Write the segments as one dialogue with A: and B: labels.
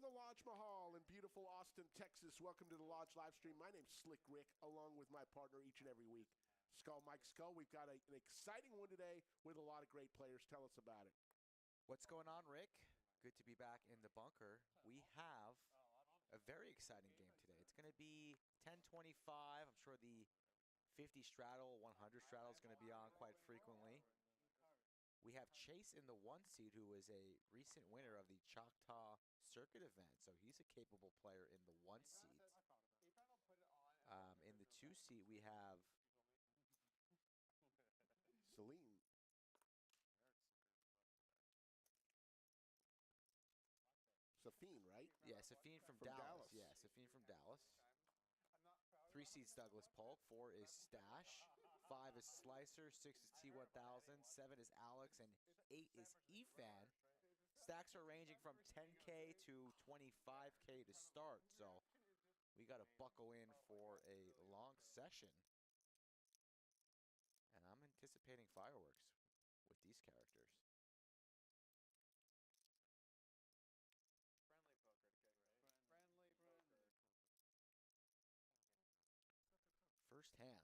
A: the Lodge Mahal in beautiful Austin, Texas. Welcome to the Lodge live stream. My name's Slick Rick, along with my partner each and every week, Skull Mike Skull. We've got an exciting one today with a lot of great players. Tell us about it.
B: What's going on, Rick? Good to be back in the bunker. We have a very exciting game today. It's going to be 1025. I'm sure the 50 straddle, 100 straddle is going to be on quite frequently. We have Chase in the 1 seed, who is a recent winner of the Choctaw Circuit event. So he's a capable player in the 1 seed. In the 2 seed, we have
A: Celine. Safeen, right?
B: Yeah, Safeen from Dallas. Yeah, Safeen from Dallas. 3 seeds Douglas Polk. 4 is Stache. 5 is Slicer. 6 is T1000. 7 is Alex. And 8 is Efan. Stacks are ranging from 10K to 25K to start. So we got to buckle in for a long session. And I'm anticipating fireworks with these characters.
C: Friendly poker, good, right? Friendly poker.
B: First hand,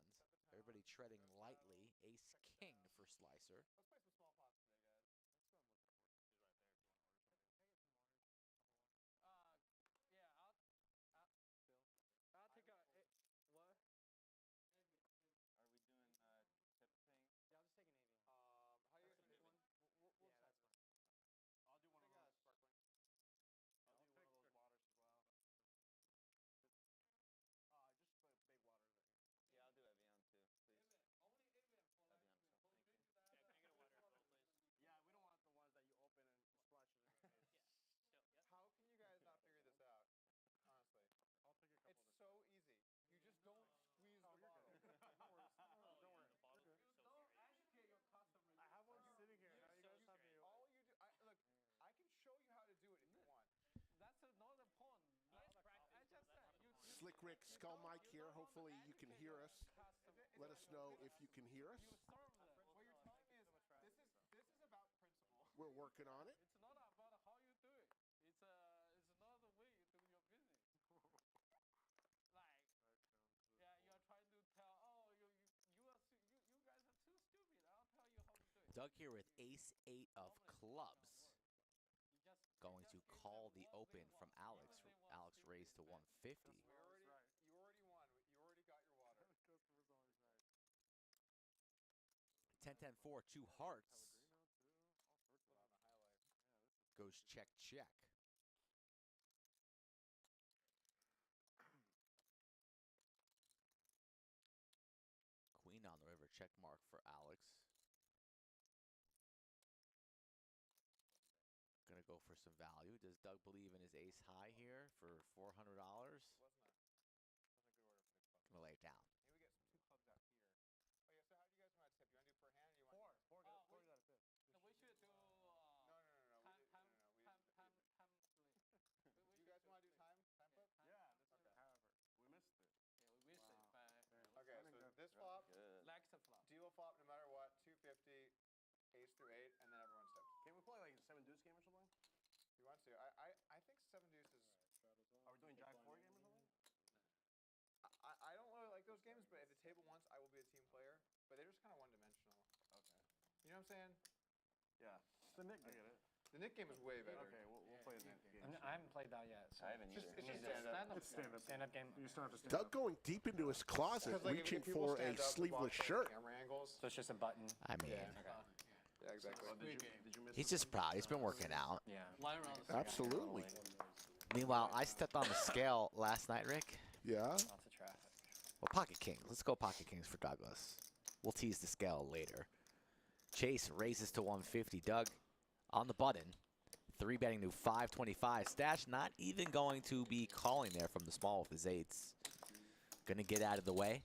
B: everybody treading lightly. Ace King for Slicer.
C: Let's play some small pots today, guys. That's what I'm looking for. She's right there if you want to order something. Can I get some waters? Yeah, Bill. I'll take a, what?
D: Are we doing tip thing?
C: Yeah, I'll just take an Avian. How do you guys pick one? We'll yeah, that's fine. I'll do one of those. Sparkling. I'll do one of those waters as well. Just big waters.
D: Yeah, I'll do Evian too, please.
C: Only Avian for like.
D: Evian, so thank you.
E: Yeah, can I get a water as well, please?
C: Yeah, we don't want the ones that you open and splash it in your face.
E: Yeah. Still, yep.
C: How can you guys not figure this out? Honestly. I'll take a couple. It's so easy. You just don't squeeze the bottle. No worries. Don't worry.
E: You
C: don't educate your customers.
F: I have one sitting here. Now you guys have me.
C: All you do, look, I can show you how to do it if you want. That's another point. I just said
A: Slick Rick, Skull Mike here. Hopefully you can hear us. Let us know if you can hear us.
C: What you're telling me is this is about principle.
A: We're working on it.
C: It's not about how you do it. It's not the way you do your business. Like, yeah, you are trying to tell, oh, you guys are too stupid. I'll tell you how to do it.
B: Doug here with ace-8 of clubs. Going to call the open from Alex. Alex raised to 150.
C: You already won. You already got your water.
F: Customer's always nice.
B: 10-10-4, 2 hearts. Goes check, check. Queen on the river, check mark for Alex. Gonna go for some value. Does Doug believe in his ace high here for $400?
C: Wasn't a good order for the club.
B: Gonna lay it down.
C: Maybe we get some 2 clubs out here. Oh yeah, so how do you guys want to tip? You want to do per hand or you want
F: Four got a tip.
C: No, we should do time flip. Do you guys want to do time flip?
F: Yeah, this is however. We missed it.
C: Yeah, we missed it, but
F: Okay,
C: so this flop,
D: Good.
C: flop. Duo flop no matter what, 250, ace through 8, and then everyone's tipped.
F: Can we play like a 7 deuce game or something?
C: If you want to. I think 7 deuces.
F: Are we doing Jack 4 game or something?
C: I don't really like those games, but if the table wants, I will be a team player. But they're just kind of one-dimensional.
F: Okay.
C: You know what I'm saying?
F: Yeah. It's the Nick game. I get it.
C: The Nick game is way better.
F: Okay, we'll play the Nick game.
G: I haven't played that yet. So.
D: I haven't either.
C: It's just stand-up.
F: It's stand-up.
G: Stand-up game.
F: You still have to stand
A: Doug
F: up.
A: going deep into his closet,
C: Like,
A: reaching
C: if people
A: for a
C: stand up,
A: sleeveless
C: watch
A: shirt.
C: Camera angles.
G: So it's just a button.
B: I mean,
C: Yeah, exactly.
F: Oh, did you miss
B: he's just proud. He's been working out.
G: Yeah.
A: Absolutely.
B: Meanwhile, I stepped on the scale last night, Rick.
A: Yeah.
G: Lots of traffic.
B: Well, Pocket Kings. Let's go Pocket Kings for Douglas. We'll tease the scale later. Chase raises to 150. Doug on the button. 3 betting to 525. Stache not even going to be calling there from the small with his 8s. Gonna get out of the way.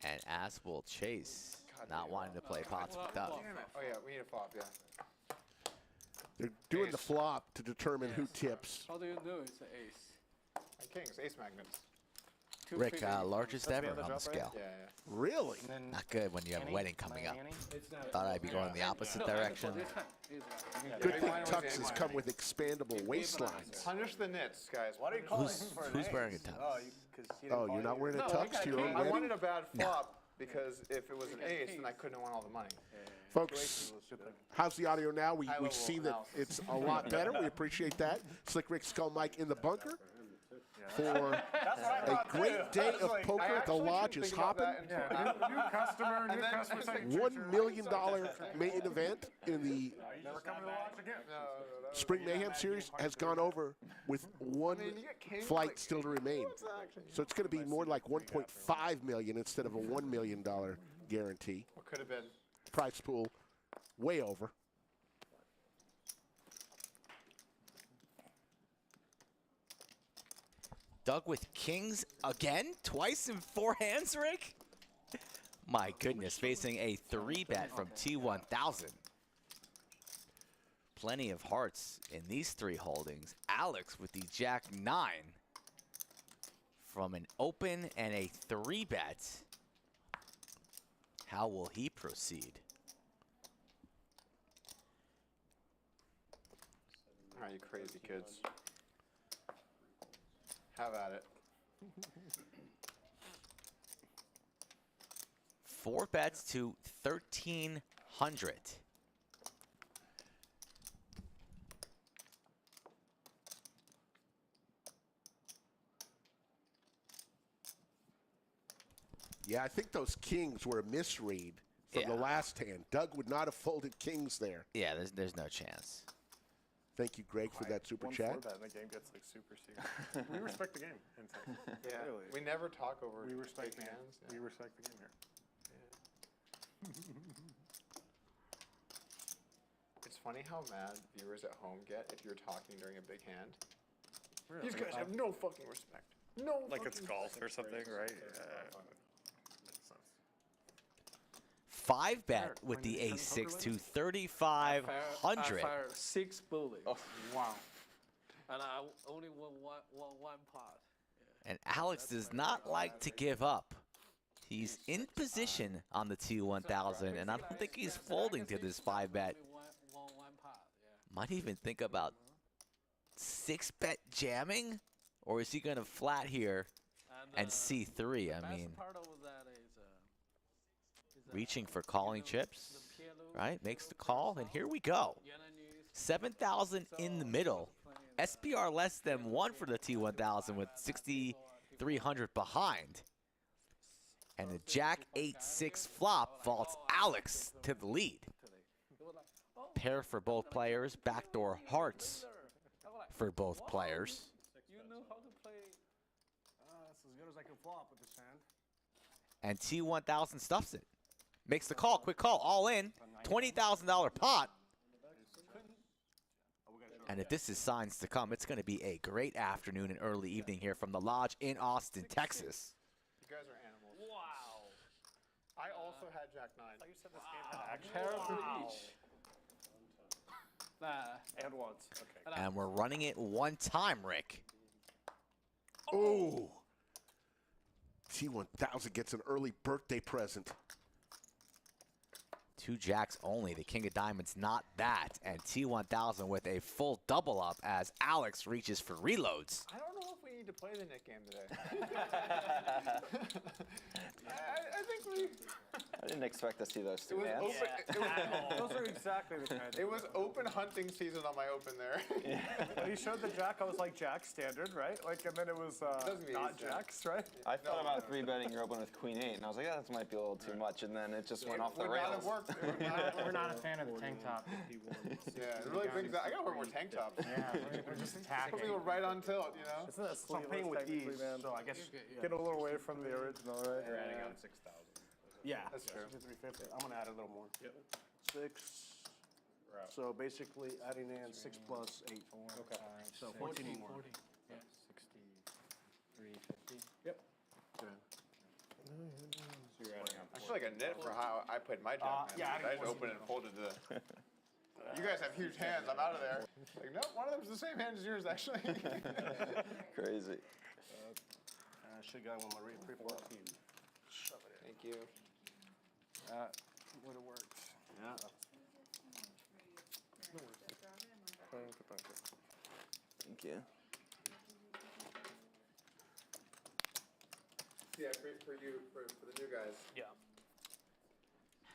B: And as will Chase, not wanting to play pots with Doug.
C: Damn it. Oh yeah, we need a flop, yeah.
A: They're doing the flop to determine who tips.
H: How do you do it's an ace?
C: And kings, ace magnets.
B: Rick, largest ever on the scale.
F: Yeah,
A: Really?
F: And then
B: Not good when you have a wedding coming up. Thought I'd be going in the opposite direction.
A: Good thing tuxes come with expandable waistlines.
F: Punish the knits, guys. Why do you call
B: Who's wearing a tux?
A: Oh, you're not wearing a tux to your own
F: I
A: wedding?
F: wanted a bad flop because if it was an ace, then I couldn't have won all the money.
A: Folks, how's the audio now? We
F: level
A: see that
F: analysis.
A: it's a lot better. We appreciate that. Slick Rick Skull Mike in the bunker for a great day of poker at the lodge is hopping.
F: New customer,
A: $1 million main event in the Spring Mayhem Series has gone over with one flight still to remain. So it's going to be more like $1.5 million instead of a $1 million guarantee.
F: What could have been?
A: Price pool way over.
B: Doug with kings again? Twice in 4 hands, Rick? My goodness, facing a 3-bet from T1000. Plenty of hearts in these 3 holdings. Alex with the Jack-9 from an open and a 3-bet. How will he proceed?
F: All right, you crazy kids. Have at it.
B: 4 bets to 1,300.
A: Yeah, I think those kings were a misread from the last hand. Doug would not have folded kings there.
B: Yeah, there's no chance.
A: Thank you, Greg, for that super chat.
G: And the game gets like super serious. We respect the game.
F: Yeah,
G: Really.
F: we never talk over
G: We respect
F: big
G: the game.
F: hands.
G: We respect the game here.
F: It's funny how mad viewers at home get if you're talking during a big hand.
G: Really?
F: These guys have no fucking respect. No
G: Like it's
F: fucking
G: golf or something, right? Makes sense.
B: 5-bet with the A6 to 3,500.
C: I fired 6 bullets.
F: Oh.
C: Wow. And I only won one pot.
B: And Alex does not like to give up. He's in position on the T1000, and I don't think he's folding to this 5-bet.
C: One pot, yeah.
B: Might even think about 6-bet jamming, or is he going to flat here and C3? I mean,
C: Part of that is
B: reaching for calling chips, right? Makes the call, and here we go. 7,000 in the middle. SPR less than 1 for the T1000 with 6,300 behind. And the Jack 8-6 flop vaults Alex to the lead. Pair for both players, backdoor hearts for both players.
C: You know how to play.
G: That's as good as I can flop with this hand.
B: And T1000 stuffs it. Makes the call, quick call, all in. $20,000 pot. And if this is signs to come, it's going to be a great afternoon and early evening here from the Lodge in Austin, Texas.
F: You guys are animals.
E: Wow.
F: I also had Jack-9.
G: You said this game had action.
C: Pair for each.
G: And once. Okay.
B: And we're running it one time, Rick.
A: Oh. T1000 gets an early birthday present.
B: 2 jacks only. The king of diamonds, not that. And T1000 with a full double up as Alex reaches for reloads.
F: I don't know if we need to play the Nick game today. I think we...
D: I didn't expect to see those
F: It
D: two
F: was
D: hands.
F: open.
G: Those are exactly the kind
F: It was open hunting season on my open there.
G: When he showed the jack, I was like, Jack standard, right? Like, and then it was
F: Doesn't mean
G: not
F: he's dead.
G: jacks, right?
D: I thought about 3-betting your open with Queen 8, and I was like, yeah, that might be a little too much, and then it just went off the
F: Would not
D: rails.
F: have worked. It would not have worked.
H: We're not a fan of the tank top.
F: Yeah, it really brings that. I gotta wear more tank tops.
H: Yeah, we're just attacking.
F: Put me right on tilt, you know?
G: Isn't that
H: So I'm
G: sleeveless
H: playing with
G: technically,
H: these,
G: man?
H: so I guess
G: Get a little away from the original, right?
H: you're adding on 6,000. Yeah,
F: That's true.
H: 350. I'm gonna add a little more. Yep. 6. So basically adding in 6 plus 8. Okay. So 14 more.
E: 350.
H: Yep.
E: So you're adding on
F: I feel like a nit for how I played my Jack.
H: yeah,
F: I just opened and folded to the... You guys have huge hands. I'm out of there. Like, no, one of them's the same hand as yours, actually.
D: Crazy.
H: I should got one of my pre-flop.
F: Thank you.
G: That would have worked.
H: Yeah.
D: Thank you.
F: Yeah, for you, for the new guys.
E: Yeah.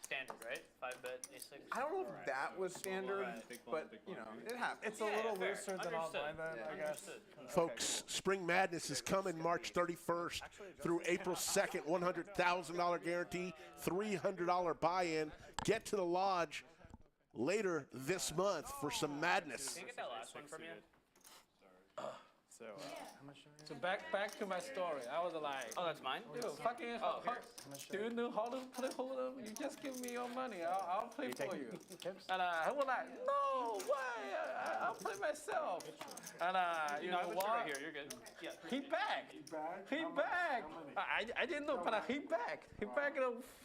E: Standard, right? 5-bet A6.
F: I don't know if that was standard, but you know, it happens.
G: It's a little
E: fair.
G: looser than all
E: Understood.
G: my then, I guess.
A: Folks, Spring Madness is coming March 31st through April 2nd. $100,000 guarantee, $300 buy-in. Get to the lodge later this month for some madness.
E: Can you get that last one from you?
G: So,
C: So back to my story. I was like,
E: Oh, that's mine?
C: dude, fucking, do you know how to play Hold'em? You just give me your money. I'll play for you. And I was like, no, why? I'll play myself. And you
E: No, I
C: know
E: would
C: what?
E: right here. You're good. Yeah.
C: He backed. He backed. I didn't know, but he backed. He backed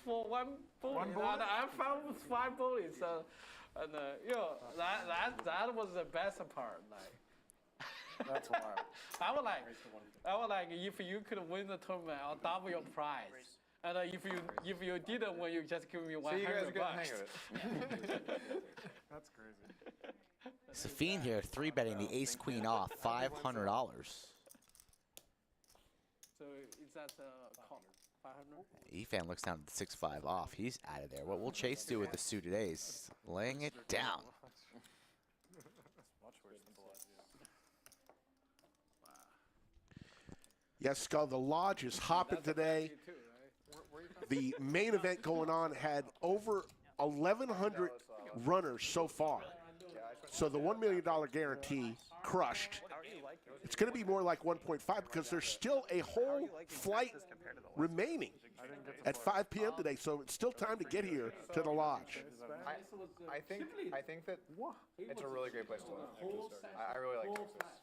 C: for one bullet. And I found 5 bullets. So, and you know, that was the best part. Like.
G: that's wild.
C: I was like, if you could win the tournament, I'll double your prize. And if you didn't win, you just give me
F: So you guys
C: $100.
F: are getting the hang of it.
G: That's crazy.
B: Safeen here, 3-betting the ace queen off, $500.
C: So is that 500?
B: Efan looks down at the 6-5 off. He's out of there. What will Chase do with the suited ace? Laying it down.
A: Yes, Skull, the lodge is hopping today. The main event going on had over 1,100 runners so far. So the $1 million guarantee crushed. It's going to be more like 1.5 because there's still a whole flight remaining at 5 p.m. today. So it's still time to get here to the lodge.
F: I think that it's a really great place to live. I really like Texas.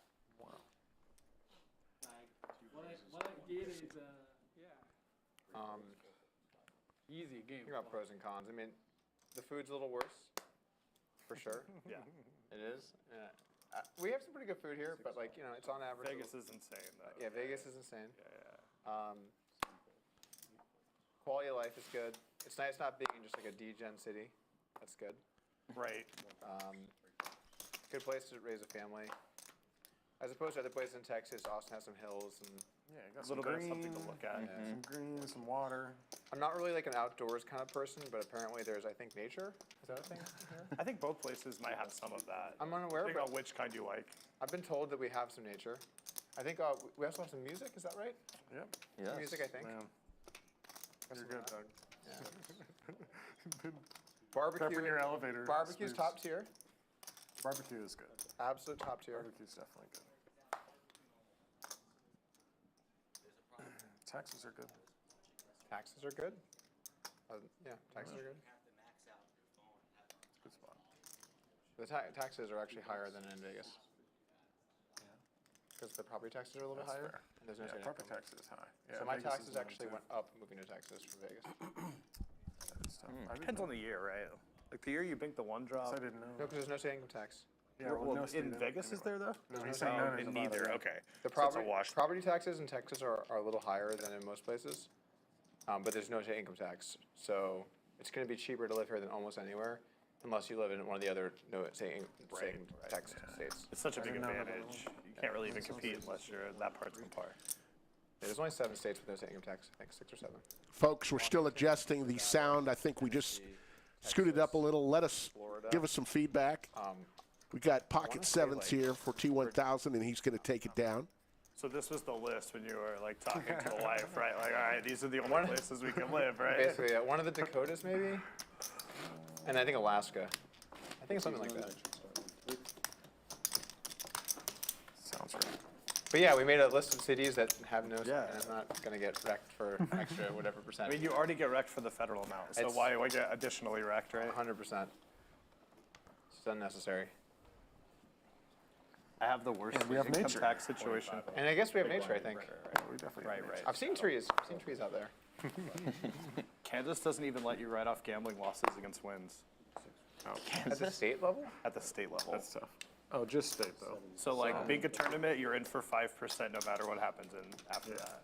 C: What I did is, easy game.
F: Think about pros and cons. I mean, the food's a little worse, for sure.
G: Yeah.
F: It is. We have some pretty good food here, but like it's on average.
G: Vegas is insane, though.
F: Yeah, Vegas is insane.
G: Yeah.
F: Quality of life is good. It's nice not being in just like a D-Gen city. That's good.
G: Right.
F: Good place to raise a family. As opposed to other places in Texas, Austin has some hills and
G: Yeah, you got a little bit of something to look at. Some green, some water.
F: I'm not really like an outdoors kind of person, but apparently there's, I think, nature. Is that a thing here?
G: I think both places might have some of that.
F: I'm unaware,
G: Think
F: but
G: about which kind you like.
F: I've been told that we have some nature. I think we also have some music. Is that right?
G: Yep.
F: Some music, I think.
G: Man. You're good, Doug.
F: Barbecue.
G: Careful in your elevator.
F: Barbecue's
G: Spooks.
F: top tier.
G: Barbecue is good.
F: Absolute top tier.
G: Barbecue's definitely good. Taxes are good.
F: Taxes are good. Yeah, taxes are good.
G: Good spot.
F: The taxes are actually higher than in Vegas. Because the property taxes are a little bit
G: That's
F: higher.
G: fair.
F: And there's no
G: Yeah,
F: state
G: property
F: income.
G: tax is high. Yeah,
F: So my
G: Vegas
F: taxes
G: is
F: actually
G: low,
F: went up moving to Texas from Vegas.
G: That's tough.
I: Depends on the year, right? Like the year you think the one drop.
G: I didn't know.
F: No, because there's no state income tax.
G: Yeah,
I: Well,
G: no state
I: in
G: income
I: Vegas is
G: anywhere.
I: there though?
G: No, he's saying none
I: in
G: of
I: neither.
G: Nevada.
I: Okay.
F: The
I: So it's a wash.
F: property taxes in Texas are a little higher than in most places, but there's no state income tax. So it's going to be cheaper to live here than almost anywhere, unless you live in one of the other state income tax states.
I: It's such a big
G: didn't know that
I: advantage. You can't really even compete unless you're that part's on par.
F: Yeah, there's only 7 states with no state income tax. I think 6 or 7.
A: Folks, we're still adjusting the sound. I think we just scooted up a little. Give us some feedback. We got pocket sevens here for T1000, and he's going to take it down.
I: So this was the list when you were like talking to the wife, right? Like, all right, these are the only places we can live, right?
F: Basically, one of the Dakotas maybe, and I think Alaska. I think it's something like that.
G: Sounds right.
F: But yeah, we made a list of cities that have no, and I'm not going to get wrecked for an extra whatever
I: I
F: percent.
I: mean, you already get wrecked for the federal amount, so
F: It's-
I: why get additionally wrecked, right?
F: 100%. It's unnecessary.
I: I have the worst
G: we have
I: income
G: nature.
I: tax situation.
F: And I guess we have nature, I think.
G: We definitely
I: Right,
G: have
I: right.
F: I've seen trees. Out there.
I: Kansas doesn't even let you write off gambling losses against wins
F: At the state level?
I: at the state level.
G: That's tough. Oh, just state though.
I: So like big a tournament, you're in for 5% no matter what happens in after that.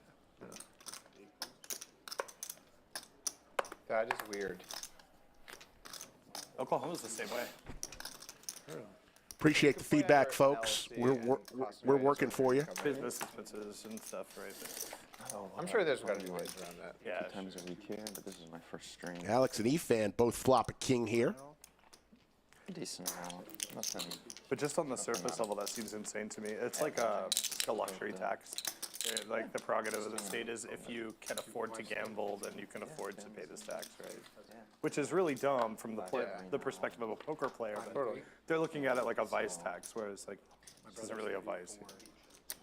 F: That is weird.
I: Oklahoma's the same way.
A: Appreciate the feedback, folks. We're working for you.
I: Business expenses and stuff, right?
F: I'm sure there's got to be ways around that.
I: Yeah.
D: Times a week here, but this is my first stream.
A: Alex and Efan both flop a king here.
D: Decent amount. Nothing.
I: But just on the surface level, that seems insane to me. It's like a luxury tax. Like the prerogative of the state is if you can afford to gamble, then you can afford to pay this tax, right? Which is really dumb from the perspective of a poker player. But they're looking at it like a vice tax, whereas like this isn't really a vice.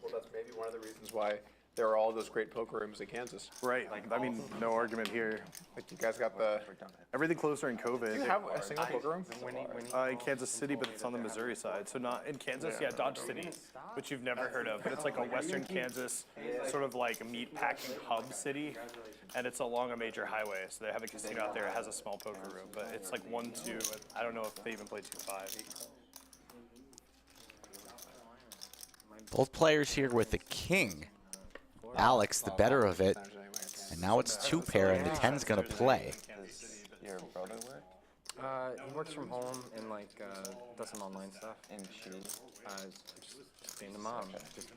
F: Well, that's maybe one of the reasons why there are all those great poker rooms in Kansas.
I: Right. I mean, no argument here.
F: Like you guys got the
I: everything closed during COVID.
F: Do you have a single poker room?
I: In Kansas City, but it's on the Missouri side. So not in Kansas, yeah, Dodge City, which you've never heard of. But it's like a Western Kansas, sort of like a meat packing hub city, and it's along a major highway. So they have a casino out there. It has a small poker room, but it's like 1-2. I don't know if they even play 2-5.
B: Both players here with the king. Alex, the better of it. And now it's 2-pair, and the 10's going to play.
D: Your brother work?
J: He works from home and like does some online stuff.
D: And she?
J: Just being the mom, just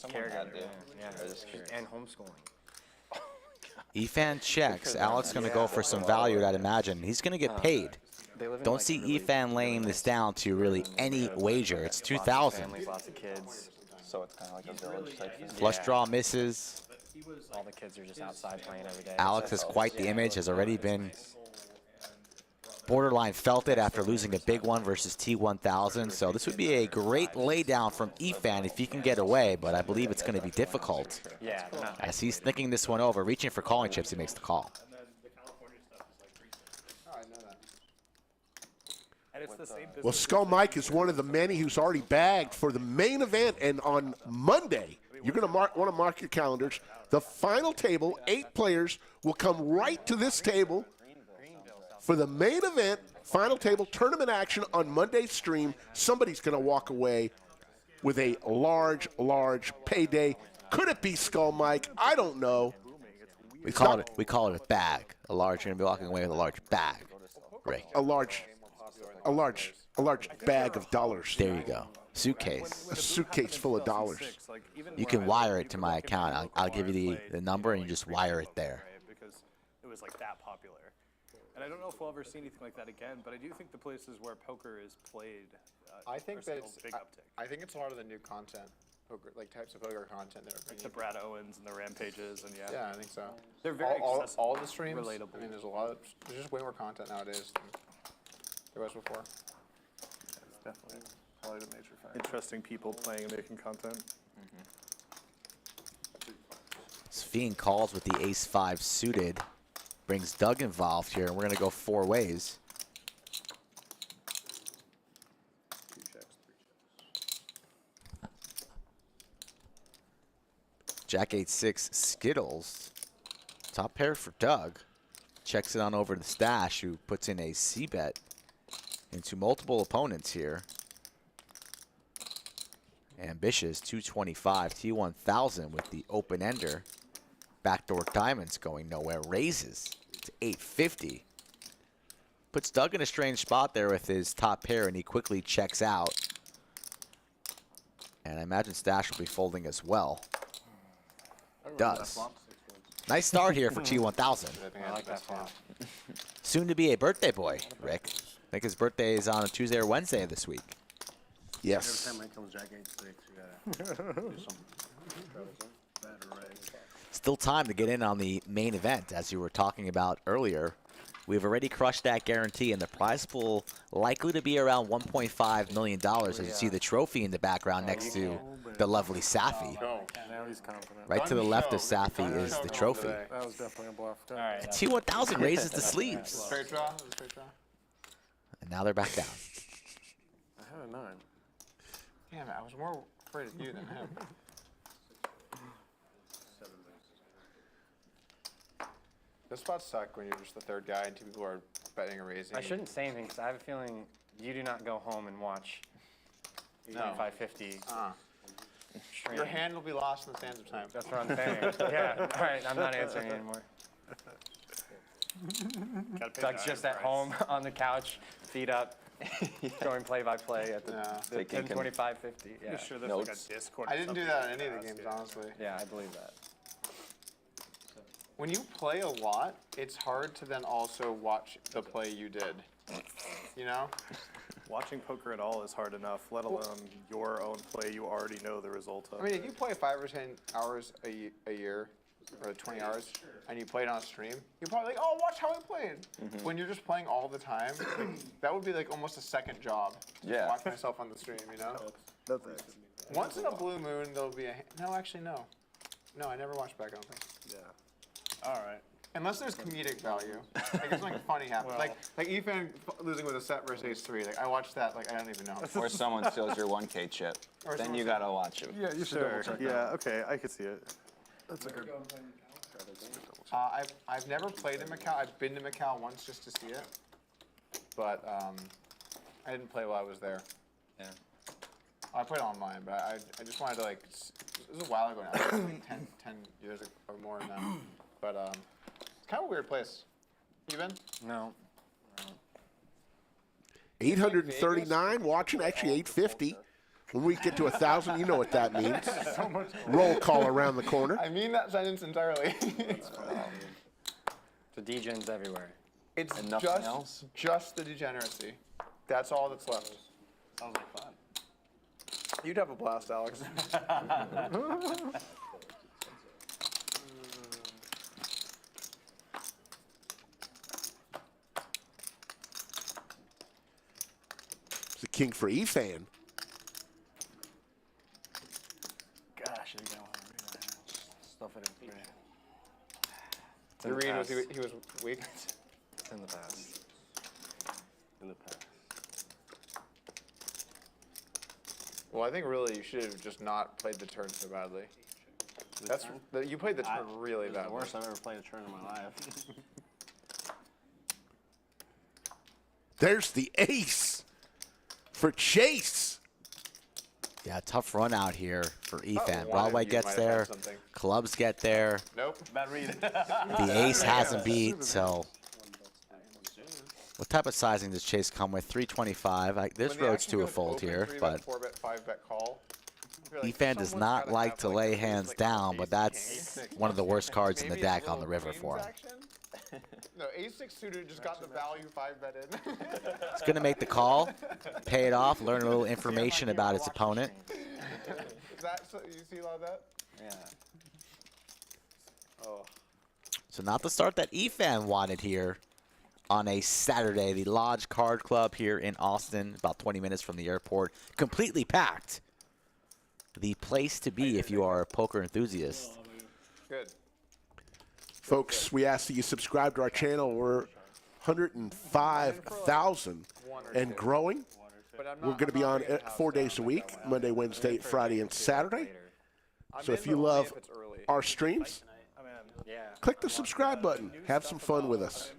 D: Someone had to.
J: yeah, and homeschooling.
B: Efan checks. Alex going to go for some value, I'd imagine. He's going to get paid. Don't see Efan laying this down to really any wager. It's 2,000.
J: Lots of kids.
D: So it's kind of like a village type thing.
B: Flush draw misses.
J: All the kids are just outside playing every day.
B: Alex has quite the image, has already been borderline felt it after losing a big one versus T1000. So this would be a great laydown from Efan if he can get away, but I believe it's going to be difficult.
J: Yeah.
B: As he's thinking this one over, reaching for calling chips, he makes the call.
A: Well, Skull Mike is one of the many who's already bagged for the main event, and on Monday, you're going to want to mark your calendars. The final table, 8 players, will come right to this table for the main event, final table, tournament action on Monday's stream. Somebody's going to walk away with a large, large payday. Could it be Skull Mike? I don't know.
B: We call it a bag. A large, you're going to be walking away with a large bag, Rick.
A: A large bag of dollars.
B: There you go. Suitcase.
A: A suitcase full of dollars.
B: You can wire it to my account. I'll give you the number, and you just wire it there.
I: Because it was like that popular. And I don't know if we'll ever see anything like that again, but I do think the places where poker is played,
F: I think that it's
I: big uptick.
F: I think it's a lot of the new content, poker, like types of poker content that are
I: Like the Brad Owens and the Rampages, and yeah.
F: Yeah, I think so.
I: They're very
F: all the streams.
I: relatable.
F: I mean, there's just way more content nowadays than there was before.
I: It's definitely probably the major factor. Interesting people playing and making content.
B: Safeen calls with the ace-5 suited. Brings Doug involved here, and we're going to go 4 ways. Jack 8-6 Skittles. Top pair for Doug. Checks it on over to Stache, who puts in a C-bet into multiple opponents here. Ambitious 225 T1000 with the open ender. Backdoor diamonds going nowhere. Raises to 850. Puts Doug in a strange spot there with his top pair, and he quickly checks out. And I imagine Stache will be folding as well. Does. Nice start here for T1000.
J: I like that flop.
B: Soon to be a birthday boy, Rick. I think his birthday is on a Tuesday or Wednesday of this week.
A: Yes.
H: Every time I comes Jack 8-6, you gotta do some bad array.
B: Still time to get in on the main event, as you were talking about earlier. We've already crushed that guarantee, and the prize pool likely to be around $1.5 million, as you see the trophy in the background next to the lovely Safee. Right to the left of Safee is the trophy.
H: That was definitely a bluff.
B: T1000 raises the sleeves.
F: Straight draw? Straight draw?
B: And now they're back down.
H: I had a 9.
F: Damn it, I was more afraid of you than him. Those spots suck when you're just the third guy and 2 people are betting or raising.
J: I shouldn't say anything because I have a feeling you do not go home and watch 550.
F: Your hand will be lost in the sands of time.
J: That's what I'm saying. Yeah. All right. I'm not answering anymore. Doug's just at home on the couch, feet up, going play-by-play at the 10:25:50. Yeah.
I: I'm sure there's like a Discord.
F: I didn't do that in any of the games, honestly.
J: Yeah, I believe that.
F: When you play a lot, it's hard to then also watch the play you did. You know?
I: Watching poker at all is hard enough, let alone your own play you already know the result of.
F: I mean, if you play 5 or 10 hours a year, or 20 hours, and you play it on a stream, you're probably like, oh, watch how I played. When you're just playing all the time, like, that would be like almost a second job.
D: Yeah.
F: Watch myself on the stream, you know? Once in a blue moon, there'll be a... No, actually, no. No, I never watch back, I don't think.
H: Yeah. All right.
F: Unless there's comedic value. Like, if something funny happens.
H: Well.
F: Like Efan losing with a set versus ace 3. Like, I watched that, like, I don't even know.
D: Or someone steals your 1K chip. Then you gotta watch it.
H: Yeah, you should double check that.
I: Yeah, okay, I could see it.
H: That's a good.
F: I've never played in Macau. I've been to Macau once just to see it. But I didn't play while I was there.
J: Yeah.
F: I played online, but I just wanted to, like, it was a while ago now, like 10 years or more now. But it's kind of a weird place. You been?
J: No.
A: 839 watching, actually 850. When we get to 1,000, you know what that means. Roll call around the corner.
F: I mean that sentence entirely.
J: The degens everywhere.
F: It's
D: And nothing else?
F: just the degeneracy. That's all that's left.
H: Sounds like fun.
F: You'd have a blast, Alex.
A: It's the king for Efan.
H: Gosh, I got one. Stuff it in three.
F: The read was he was weak.
J: It's in the past.
H: In the past.
F: Well, I think really you should have just not played the turn so badly. You played the turn really
H: It's
F: badly.
H: the worst I've ever played a turn in my life.
A: There's the ace for Chase.
B: Yeah, tough run out here for Efan.
F: one of
B: Broadway
F: you
B: gets
F: might have
B: there,
F: had something.
B: clubs get there.
F: Nope.
H: Bad read.
B: The ace hasn't beat, so. What type of sizing does Chase come with? 325. This
F: When they
B: road's
F: actually
B: to a
F: go
B: fold
F: open
B: here,
F: 3-bet,
B: but
F: 4-bet, 5-bet call. I feel like
B: Efan does
F: someone's
B: not
F: gotta
B: like
F: have,
B: to
F: like,
B: lay
F: at least,
B: hands
F: like,
B: down, but that's
F: ace-6.
B: one of the worst cards in the
F: Maybe it's a
B: deck on the
F: little
B: river for him.
F: queens action? No, ace-6 suited just got the value 5-bet in.
B: He's going to make the call, pay it off, learn a little information about his opponent.
F: Is that, so, you see a lot of that?
J: Yeah.
F: Oh.
B: So not the start that Efan wanted here on a Saturday. The Lodge Card Club here in Austin, about 20 minutes from the airport, completely packed. The place to be if you are a poker enthusiast.
F: Good.
A: Folks, we ask that you subscribe to our channel. We're 105,000 and growing. We're going to be on 4 days a week, Monday, Wednesday, Friday, and Saturday. So if you love our streams, click the subscribe button. Have some fun with us.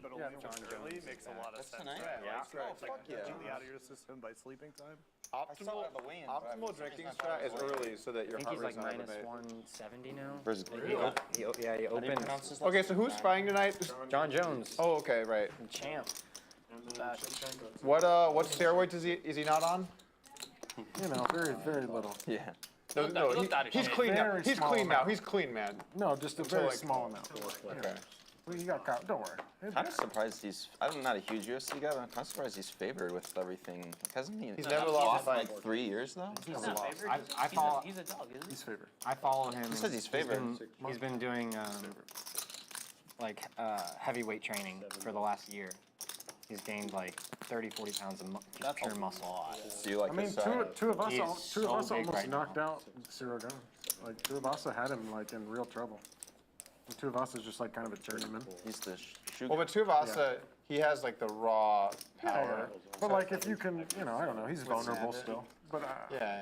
I: Early makes a lot of sense.
F: Yeah. Oh, fuck yeah.
I: Completely out of your system by sleeping time.
F: Optimal drinking strat is early so that your
J: I think
F: heart
J: he's like
F: rate's not
J: minus -170 now.
D: Versus
J: He opened.
F: Okay, so who's spying tonight?
J: John Jones.
F: Oh, okay, right.
J: Champ.
F: What steroids is he not on?
H: You know, very, very little.
D: Yeah.
F: No, he's clean now.
H: Very
F: He's
H: small
F: clean now.
H: amount.
F: He's clean, man.
H: No, just a
F: Until,
H: very
F: like-
H: small amount.
F: Okay.
H: Well, you got caught. Don't worry.
D: Kind of surprised I'm not a huge UFC guy, but I'm kind of surprised he's favored with everything. Like, hasn't he?
F: He's never lost
D: in
F: a
D: like
F: fight.
D: 3 years though.
J: I follow.
E: He's a dog, isn't he?
H: He's favored.
J: I follow him.
D: He says he's favored.
J: He's been doing like heavyweight training for the last year. He's gained like 30, 40 pounds of just pure muscle.
D: Do you like
H: I mean,
D: his
H: two of us,
J: He's
H: two of
J: so
H: us
J: big
H: almost
J: right now.
H: knocked out Ciro Gunn. Like Tuivasa had him like in real trouble. Tuivasa is just like kind of a journeyman.
D: He's the
F: Well, but Tuivasa, He has like the raw power.
H: But like if you can, you know, I don't know, he's vulnerable still. But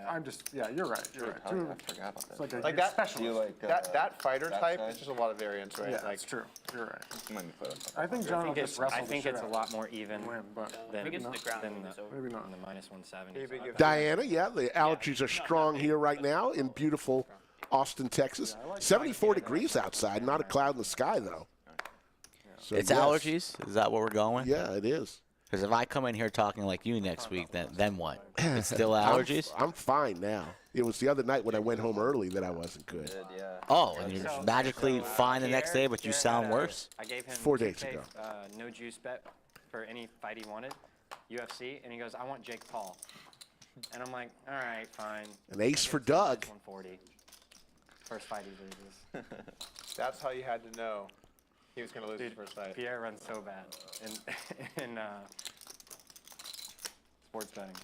H: I'm just, you're right. You're right.
D: I forgot about
H: It's
D: that.
H: like a
F: Like that,
H: specialist.
F: that fighter
D: that
F: type
D: side?
F: is just a lot of variance, right?
H: Yeah,
F: like,
H: that's true. You're right.
D: Let me put it.
H: I think John will just wrestle
J: I think
H: the
J: it's
H: shit
J: a
H: out
J: lot more even
H: of him, but
J: than
E: If it gets to the ground,
J: than
E: it's over.
H: maybe not.
J: the minus 170.
F: maybe give
A: Diana, yeah, the allergies are strong here right now in beautiful Austin, Texas. 74 degrees outside, not a cloud in the sky, though. So,
B: It's
A: yes.
B: allergies? Is that what we're going with?
A: Yeah, it is.
B: Because if I come in here talking like you next week, then what? It's still allergies?
A: I'm fine now. It was the other night when I went home early that I wasn't good.
D: Yeah.
B: Oh, and you're magically fine the next day, but you sound worse?
J: I gave him
A: 4 days
J: 2K,
A: ago.
J: No juice bet for any fight he wanted, UFC, and he goes, I want Jake Paul. And I'm like, all right, fine.
A: An ace for Doug.
J: 140. First fight he loses.
F: That's how you had to know he was going to lose his first fight.
J: Pierre runs so bad in sports betting.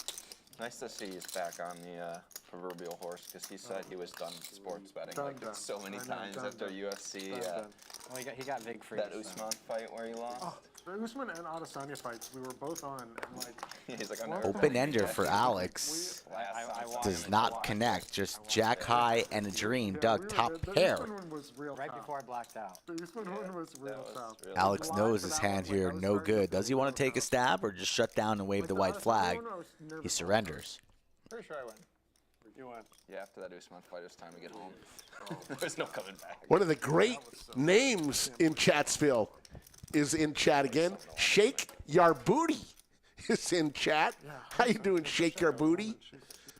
D: Nice to see he's back on the proverbial horse because he said he was done sports betting
H: Done,
D: like
H: done.
D: so many
H: I know,
D: times
H: done,
D: after
H: done.
D: UFC.
H: Done.
J: Well, he got big free.
D: That Usman fight where he lost.
H: Oh, the Usman and Adesanya fights, we were both on, and like,
D: He's like, I'm
H: What?
D: never
B: Open ender for Alex.
J: I watched
B: Does not connect. Just jack high and a dream. Doug, top
H: the
B: pair.
H: Usman one was real
J: right
H: tough.
J: before I blacked out.
H: The Usman one was real
D: was
H: tough.
D: really
B: Alex
H: Live
B: knows
H: for
B: his
H: that
B: hand
H: one,
B: here,
H: like, I was
B: no
H: starting to
B: good. Does he
H: feel
B: want to take a
H: real
B: stab or just shut down and wave
H: Like,
B: the white
H: Adesanya
B: flag?
H: one, I was nervous
B: He
H: about.
B: surrenders.
F: Pretty sure I win.
H: You won.
D: Yeah, after that Usman fight, it's time to get home. There's no coming back.
A: One of the great names in Chatsville is in chat again. Shake Your Booty is in chat. How you doing, Shake Your Booty?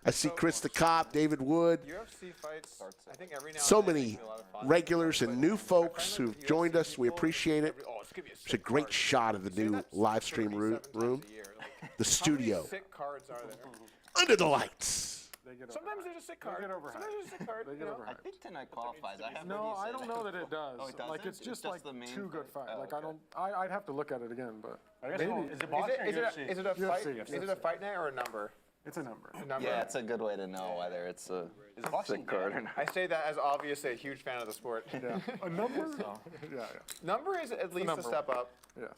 A: I see Chris the Cop, David Wood.
F: UFC fights, I think every now and
A: So
F: then
A: many
F: makes me a lot of fun.
A: regulars and new folks who've joined us. We appreciate it.
F: Oh, it's gonna be a
A: It's a
F: sick
A: great
F: card.
A: shot of the
F: Say
A: new
F: that's
A: live stream
F: 37
A: room,
F: times a year. Like,
A: the
F: how many
A: studio,
F: sick cards are there?
A: under the lights.
H: They get
F: Sometimes
H: overhyped.
F: there's a sick
H: They
F: card.
H: get overhyped.
F: Sometimes there's a sick card.
H: They
F: you
H: get
F: know?
H: overhyped.
D: I think tonight qualifies. I have
H: No, I don't know that it does.
D: Oh, it
H: Like
D: doesn't?
H: it's just
D: It's
H: like
D: just the main
H: two good
D: thing?
H: fights.
D: Oh,
H: Like
D: okay.
H: I'd have to look at it again, but maybe
G: Is it boxing or
F: Is it
G: UFC?
F: a fight?
H: UFC.
F: Is it a fight night or a number?
H: it's a number.
F: A number.
D: Yeah, it's a good way to know whether it's a sick card or not.
F: I say that as obviously a huge fan of the sport.
H: Yeah, a number. Yeah,
F: Number is at least a
H: number
F: step up.
H: yes,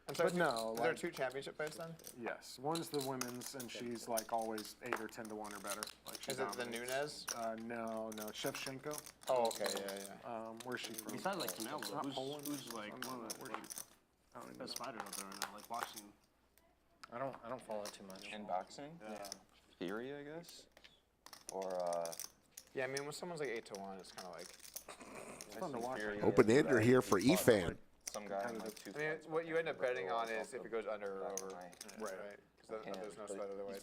F: I'm sorry,
H: But no,
F: is there
H: like-
F: 2 championship fights then?
H: yes. One's the women's, and she's like always 8 or 10 to 1 or better. Like she
F: Is it the
H: dominates.
F: Nunez?
H: No, Shevchenko.
F: Oh, okay, yeah.
H: Where's she from?
G: Besides like Canelo,
H: Not
G: who's
H: Poland.
G: like one of the
H: Where's she from? I don't even
G: best
H: know.
G: fighters out there right now, like boxing.
J: I don't follow too much.
D: In boxing?
G: Yeah.
D: Fury, I guess? Or,
F: Yeah, I mean, when someone's like 8 to 1, it's kind of like.
H: fun to watch.
D: Fury.
A: Open ender here for Efan.
D: Some guy in like 2
F: I mean, what you end up betting on is if it goes under or over.
D: Right.
F: Because there's no sweat otherwise.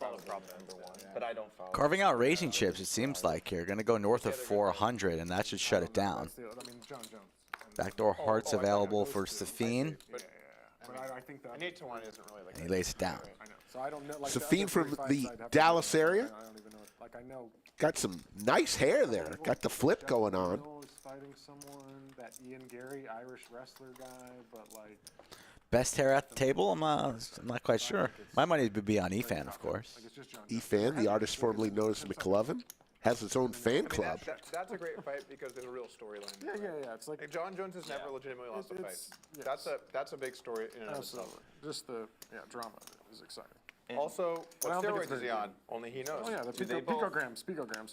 D: But I don't follow.
B: Carving out racing chips, it seems like here. Going to go north of 400, and that should shut it down.
H: That's the, I mean, John Jones.
B: Backdoor hearts available for Safeen,
H: But I think that.
F: An 8 to 1 isn't really like.
B: and he lays it down.
H: I know. So I don't know. Like
A: Safeen
H: the other
A: from
H: three fights,
A: the
H: I'd have to
A: Dallas
H: look at.
A: area?
H: I don't even know. Like I know.
A: Got some nice hair there. Got the flip going on.
H: Neal is fighting someone, that Ian Gary, Irish wrestler guy, but like.
B: Best hair at the table? I'm not quite sure. My money would be on Efan, of course.
H: Like it's just John Jones.
A: Efan, the artist formerly known as McLovin, has his own fan
F: I mean,
A: club.
F: that's a great fight because there's a real storyline.
H: Yeah. It's like
F: Like John Jones has never legitimately lost a fight.
H: it's- yes.
F: That's a big story in and of itself.
H: absolutely. Just the drama of it is exciting.
F: Also,
H: But I
F: what
H: don't think it's
F: steroids is he
H: very
F: on? Only he knows.
H: Oh yeah, the
D: Do they both-
H: picograms.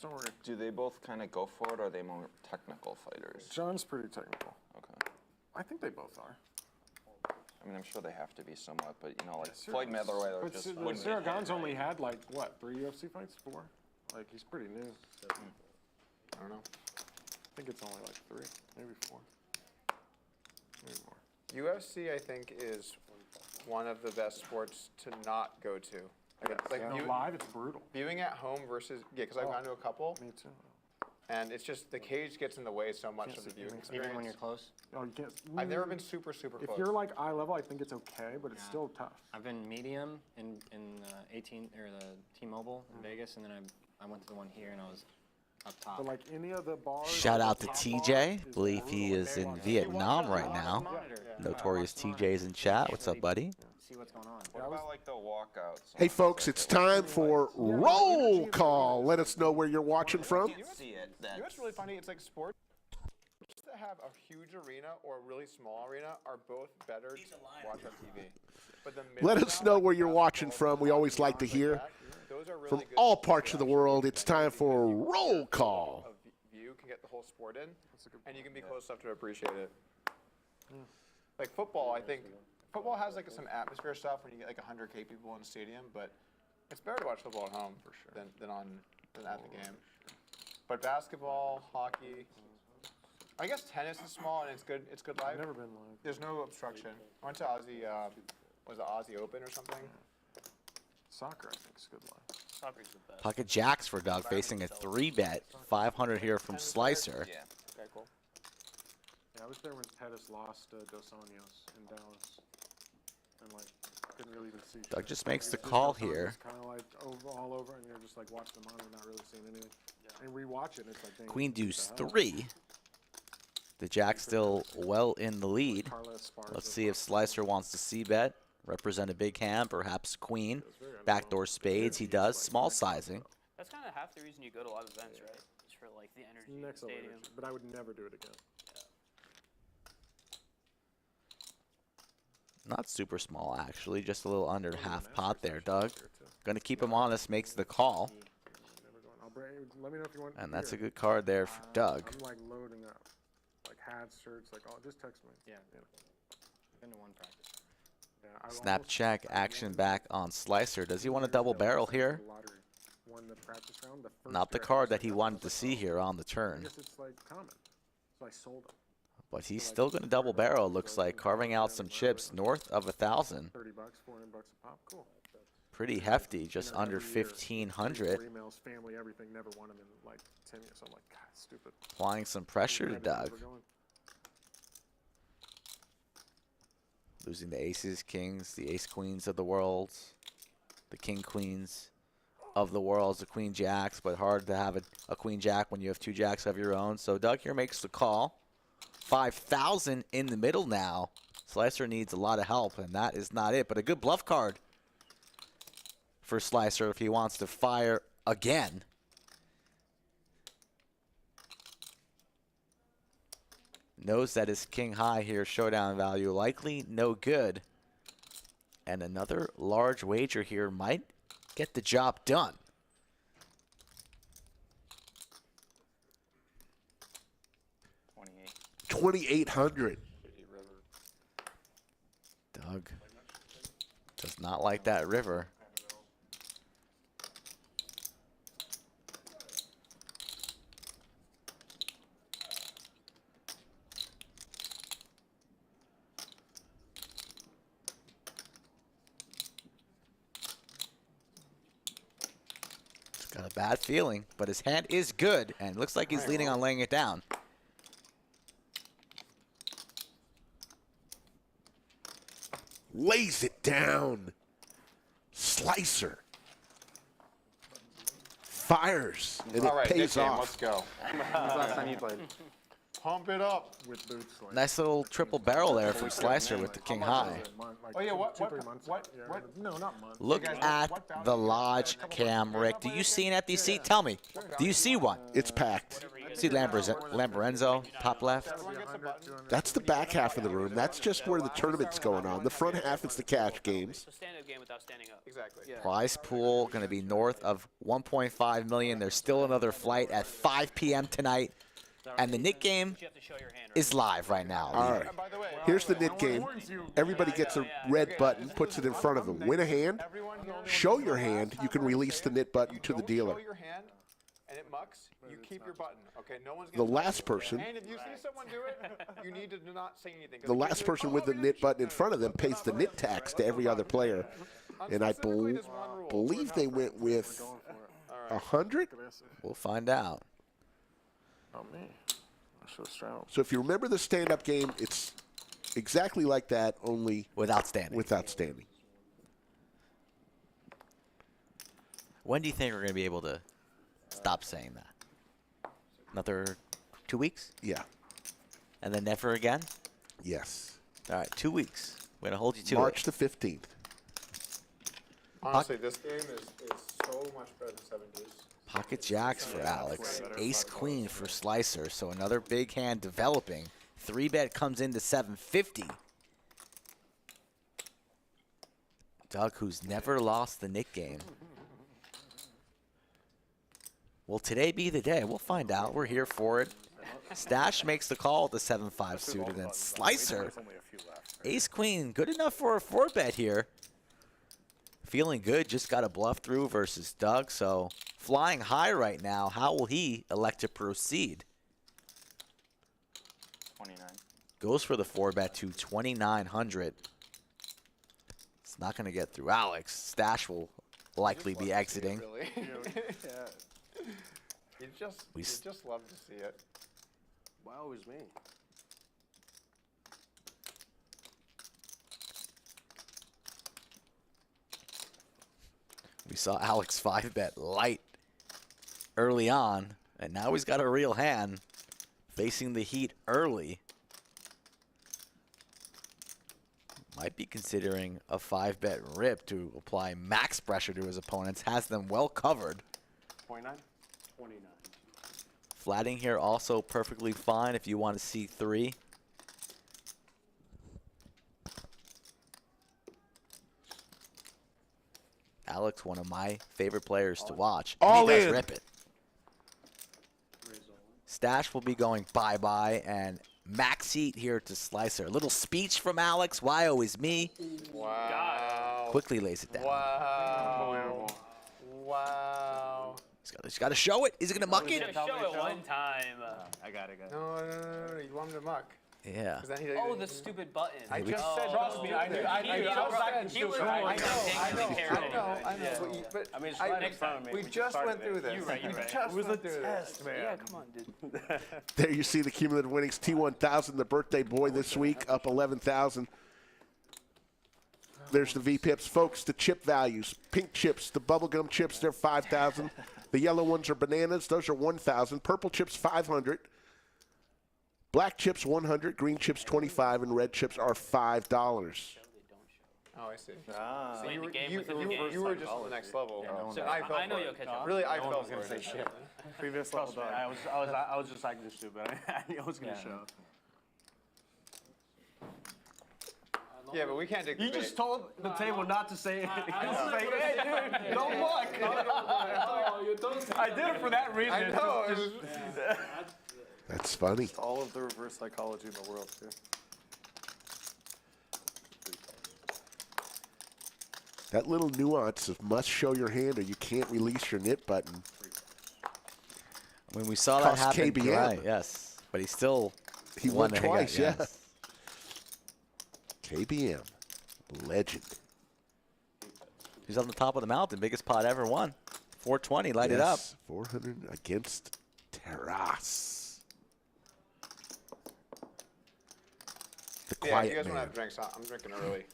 H: Don't worry.
D: Do they both kind of go for it, or are they more technical fighters?
H: John's pretty technical.
D: Okay.
H: I think they both are.
D: I mean, I'm sure they have to be somewhat, but you know, like
H: Sure.
D: Floyd Mayweather
H: But
D: just
H: Sarah
D: wouldn't get
H: Gon's
D: hit.
H: only had like what 3 UFC fights, 4? Like he's pretty new.
F: I don't know.
H: I think it's only like 3, maybe 4, maybe more.
F: UFC, I think, is one of the best sports to not go to. Like
H: Live, it's brutal.
F: viewing at home versus because I've gone to a couple,
H: Me too.
F: and it's just the cage gets in the way so much of the viewing experience.
J: Even when you're close.
H: Oh, you can't.
F: I've never been super
H: If
F: close.
H: you're like eye level, I think it's okay, but it's still tough.
J: I've been medium in 18 or the T-Mobile in Vegas, and then I went to the one here and I was up top.
H: But like any of the bars.
B: Shout
H: like
B: out
H: the
B: to
H: top
B: TJ.
H: bar is
B: Believe he
H: brutal.
B: is in Vietnam right now. Notorious TJ's in chat. What's up, buddy?
J: See what's going on.
D: What about like the walkouts?
A: Hey, folks, it's time for roll call. Let us know where you're watching from.
D: See it.
F: You know what's really funny? It's like sports to have a huge arena or a really small arena are both better to watch on TV. But the
A: Let us know where you're watching from. We always like to hear from all parts of the world. It's time for roll call.
F: You can get the whole sport in, and you can be close enough to appreciate it. Like football, I think football has like some atmosphere stuff when you get like 100K people in a stadium, but it's better to watch football at home than at the game. But basketball, hockey, I guess tennis is small and it's good live.
H: I've never been live.
F: There's no obstruction. I went to Aussie, was it Aussie Open or something?
H: Soccer, I think, is good live.
E: Soccer's the best.
B: Pocket jacks for Doug facing a 3-bet. 500 here from Slicer.
F: Yeah. Okay, cool.
H: Yeah, I was there when Pettis lost Dos Anjos in Dallas. And, like, couldn't really even see.
B: Doug
H: shit.
B: just makes the
H: It's
B: call
H: Dos Anjos
B: here.
H: kind of like all over, and you're just like watching them on and not really seeing anything. And rewatch it, and it's like, dang,
B: Queen
H: what the
B: deuce
H: hell?
B: 3. The jack still well in the lead. Let's see if Slicer wants to c-bet. Represent a big hand, perhaps queen. Backdoor spades, he does. Small sizing.
E: That's kind of half the reason you go to live events, right? It's for like the energy in the
H: Next level
E: stadium.
H: energy, but I would never do it again.
B: Not super small, actually. Just a little under half pot there, Doug. Gonna keep him honest, makes the call.
H: Let me know if you want.
B: And that's a good card there for Doug.
H: I'm like loading up, like hats, shirts, like all. Just text me.
J: Yeah. Been to one practice.
H: Yeah, I
B: Snap
H: almost-
B: check, action back on Slicer. Does he want a double barrel here?
H: Lottery. Won the practice round, the first
B: Not the
H: year I
B: card
H: was
B: that he
H: there, I
B: wanted
H: was
B: to
H: like,
B: see
H: oh,
B: here on the
H: I
B: turn.
H: guess it's like common, so I sold them.
B: But he's still going to double barrel, looks like, carving out some chips north of 1,000.
H: $30, $400 a pop. Cool.
B: Pretty hefty, just
H: You know,
B: under
H: every year,
B: 1,500.
H: emails, family, everything. Never won them in like 10 years. So I'm like, God, stupid.
B: Applying some pressure to
H: Glad it's never
B: Doug.
H: going.
B: Losing the aces, kings, the ace queens of the world, the king queens of the world, the queen jacks, but hard to have a queen jack when you have 2 jacks of your own. So Doug here makes the call. 5,000 in the middle now. Slicer needs a lot of help, and that is not it. But a good bluff card for Slicer if he wants to fire again. Knows that his king high here, showdown value, likely no good. And another large wager here might get the job done.
A: $2,800.
B: Doug does not like that river. He's got a bad feeling, but his hand is good, and looks like he's leaning on laying it down.
A: Lays it down. Slicer. Fires. And
F: All right,
A: it
F: Nick
A: pays
F: game,
A: off.
F: let's go.
J: When's the last time you played?
F: Pump it up.
H: With boots, like,
B: Nice little triple barrel there from Slicer with the king high.
F: Oh yeah, what?
H: No, not months.
B: Look at the lodge cam, Rick. Do you see an empty seat? Tell me. Do you see one?
A: It's packed.
B: See Lamborenzo, top left.
A: That's the back half of the room. That's just where the tournament's going on. The front half is the cash games.
E: So stand-up game without standing up.
F: Exactly.
E: Yeah.
B: Prize pool going to be north of 1.5 million. There's still another flight at 5 p.m. tonight. And the Nick game
E: You have to show your hand.
B: is live right now.
A: All right.
F: By the way,
A: Here's the knit game. Everybody gets a red button, puts it in front of them. Win a hand, show your hand. You can release the knit button to the dealer.
F: Show your hand, and it mucks. You keep your button. Okay, no one's
A: The
F: gonna touch
A: last
F: it.
A: person,
F: And if you see someone do it, you need to not say anything. 'cause
A: the
F: if
A: last
F: you do,
A: person with the knit button in front of them pays the knit tax to every other player. And I
F: Specifically, there's one rule.
A: believe they went with 100.
B: We'll find out.
H: Not me. I should have straddled.
A: So if you remember the stand-up game, it's exactly like that, only
B: Without standing.
A: without standing.
B: When do you think we're going to be able to stop saying that? Another 2 weeks?
A: Yeah.
B: And then never again?
A: Yes.
B: All right, 2 weeks. We're going to hold you to
A: March
B: it.
A: the 15th.
F: Honestly, this game is so much better than 7 days.
B: Pocket jacks for Alex. Ace queen for Slicer. So another big hand developing. 3-bet comes into 750. Doug, who's never lost the Nick game. Will today be the day? We'll find out. We're here for it. Stache makes the call with the 7-5 suited, and Slicer, ace queen, good enough for a 4-bet here. Feeling good, just got a bluff through versus Doug, so flying high right now. How will he elect to proceed?
D: 29.
B: Goes for the 4-bet to 2,900. It's not going to get through Alex. Stache will likely be exiting.
F: Really? Yeah. You just love to see it.
H: Why always me?
B: We saw Alex 5-bet light early on, and now he's got a real hand facing the heat early. Might be considering a 5-bet rip to apply max pressure to his opponents. Has them well covered.
H: 29? 29.
B: Flatting here also perfectly fine if you want to see 3. Alex, one of my favorite players to watch.
A: All
B: he does
A: in.
B: Rip it. Stache will be going bye-bye, and max heat here to Slicer. A little speech from Alex. Why always me?
F: Wow.
B: Quickly lays it down.
F: Wow. Wow.
B: He's got to show it. Is he going to muck it?
E: Show it one time.
H: I got it,
F: No. You want him to muck.
B: Yeah.
F: Then he,
E: Oh, the stupid button.
F: I just said,
H: Trust me, I
F: knew. But
H: I mean, it's right in front of me.
F: we just went through this.
E: You're right.
F: It was a test, man.
E: Yeah, come on, dude.
A: There you see the cumulative winnings. T1000, the birthday boy this week, up 11,000. There's the V-pips. Folks, the chip values. Pink chips, the bubblegum chips, they're 5,000. The yellow ones are bananas. Those are 1,000. Purple chips, 500. Black chips, 100. Green chips, 25. And red chips are $5.
F: Oh, I see.
E: Ah.
F: So
E: You
F: you were just on the next level.
E: So I know you'll catch up.
F: Really, I felt going to say shit.
H: Previous level. I was just acting stupid. I was going to show.
F: Yeah, but we can't do.
H: You just told the table not to say anything. Hey, dude, don't look. I did it for that reason.
F: I know.
A: That's funny.
I: All of the reverse psychology in the world, too.
A: That little nuance of must show your hand or you can't release your knit button.
B: When we saw that
A: Cost
B: happen,
A: KBM.
B: right, yes. But he still
A: won
B: the
A: twice,
B: hang-up,
A: yeah.
B: yes.
A: KBM, legend.
B: He's on the top of the mountain, biggest pot ever won. 420, light it up.
A: 400 against Terrace. The
F: Yeah,
A: quiet
F: if you guys
A: man.
F: want to have drinks, I'm drinking early.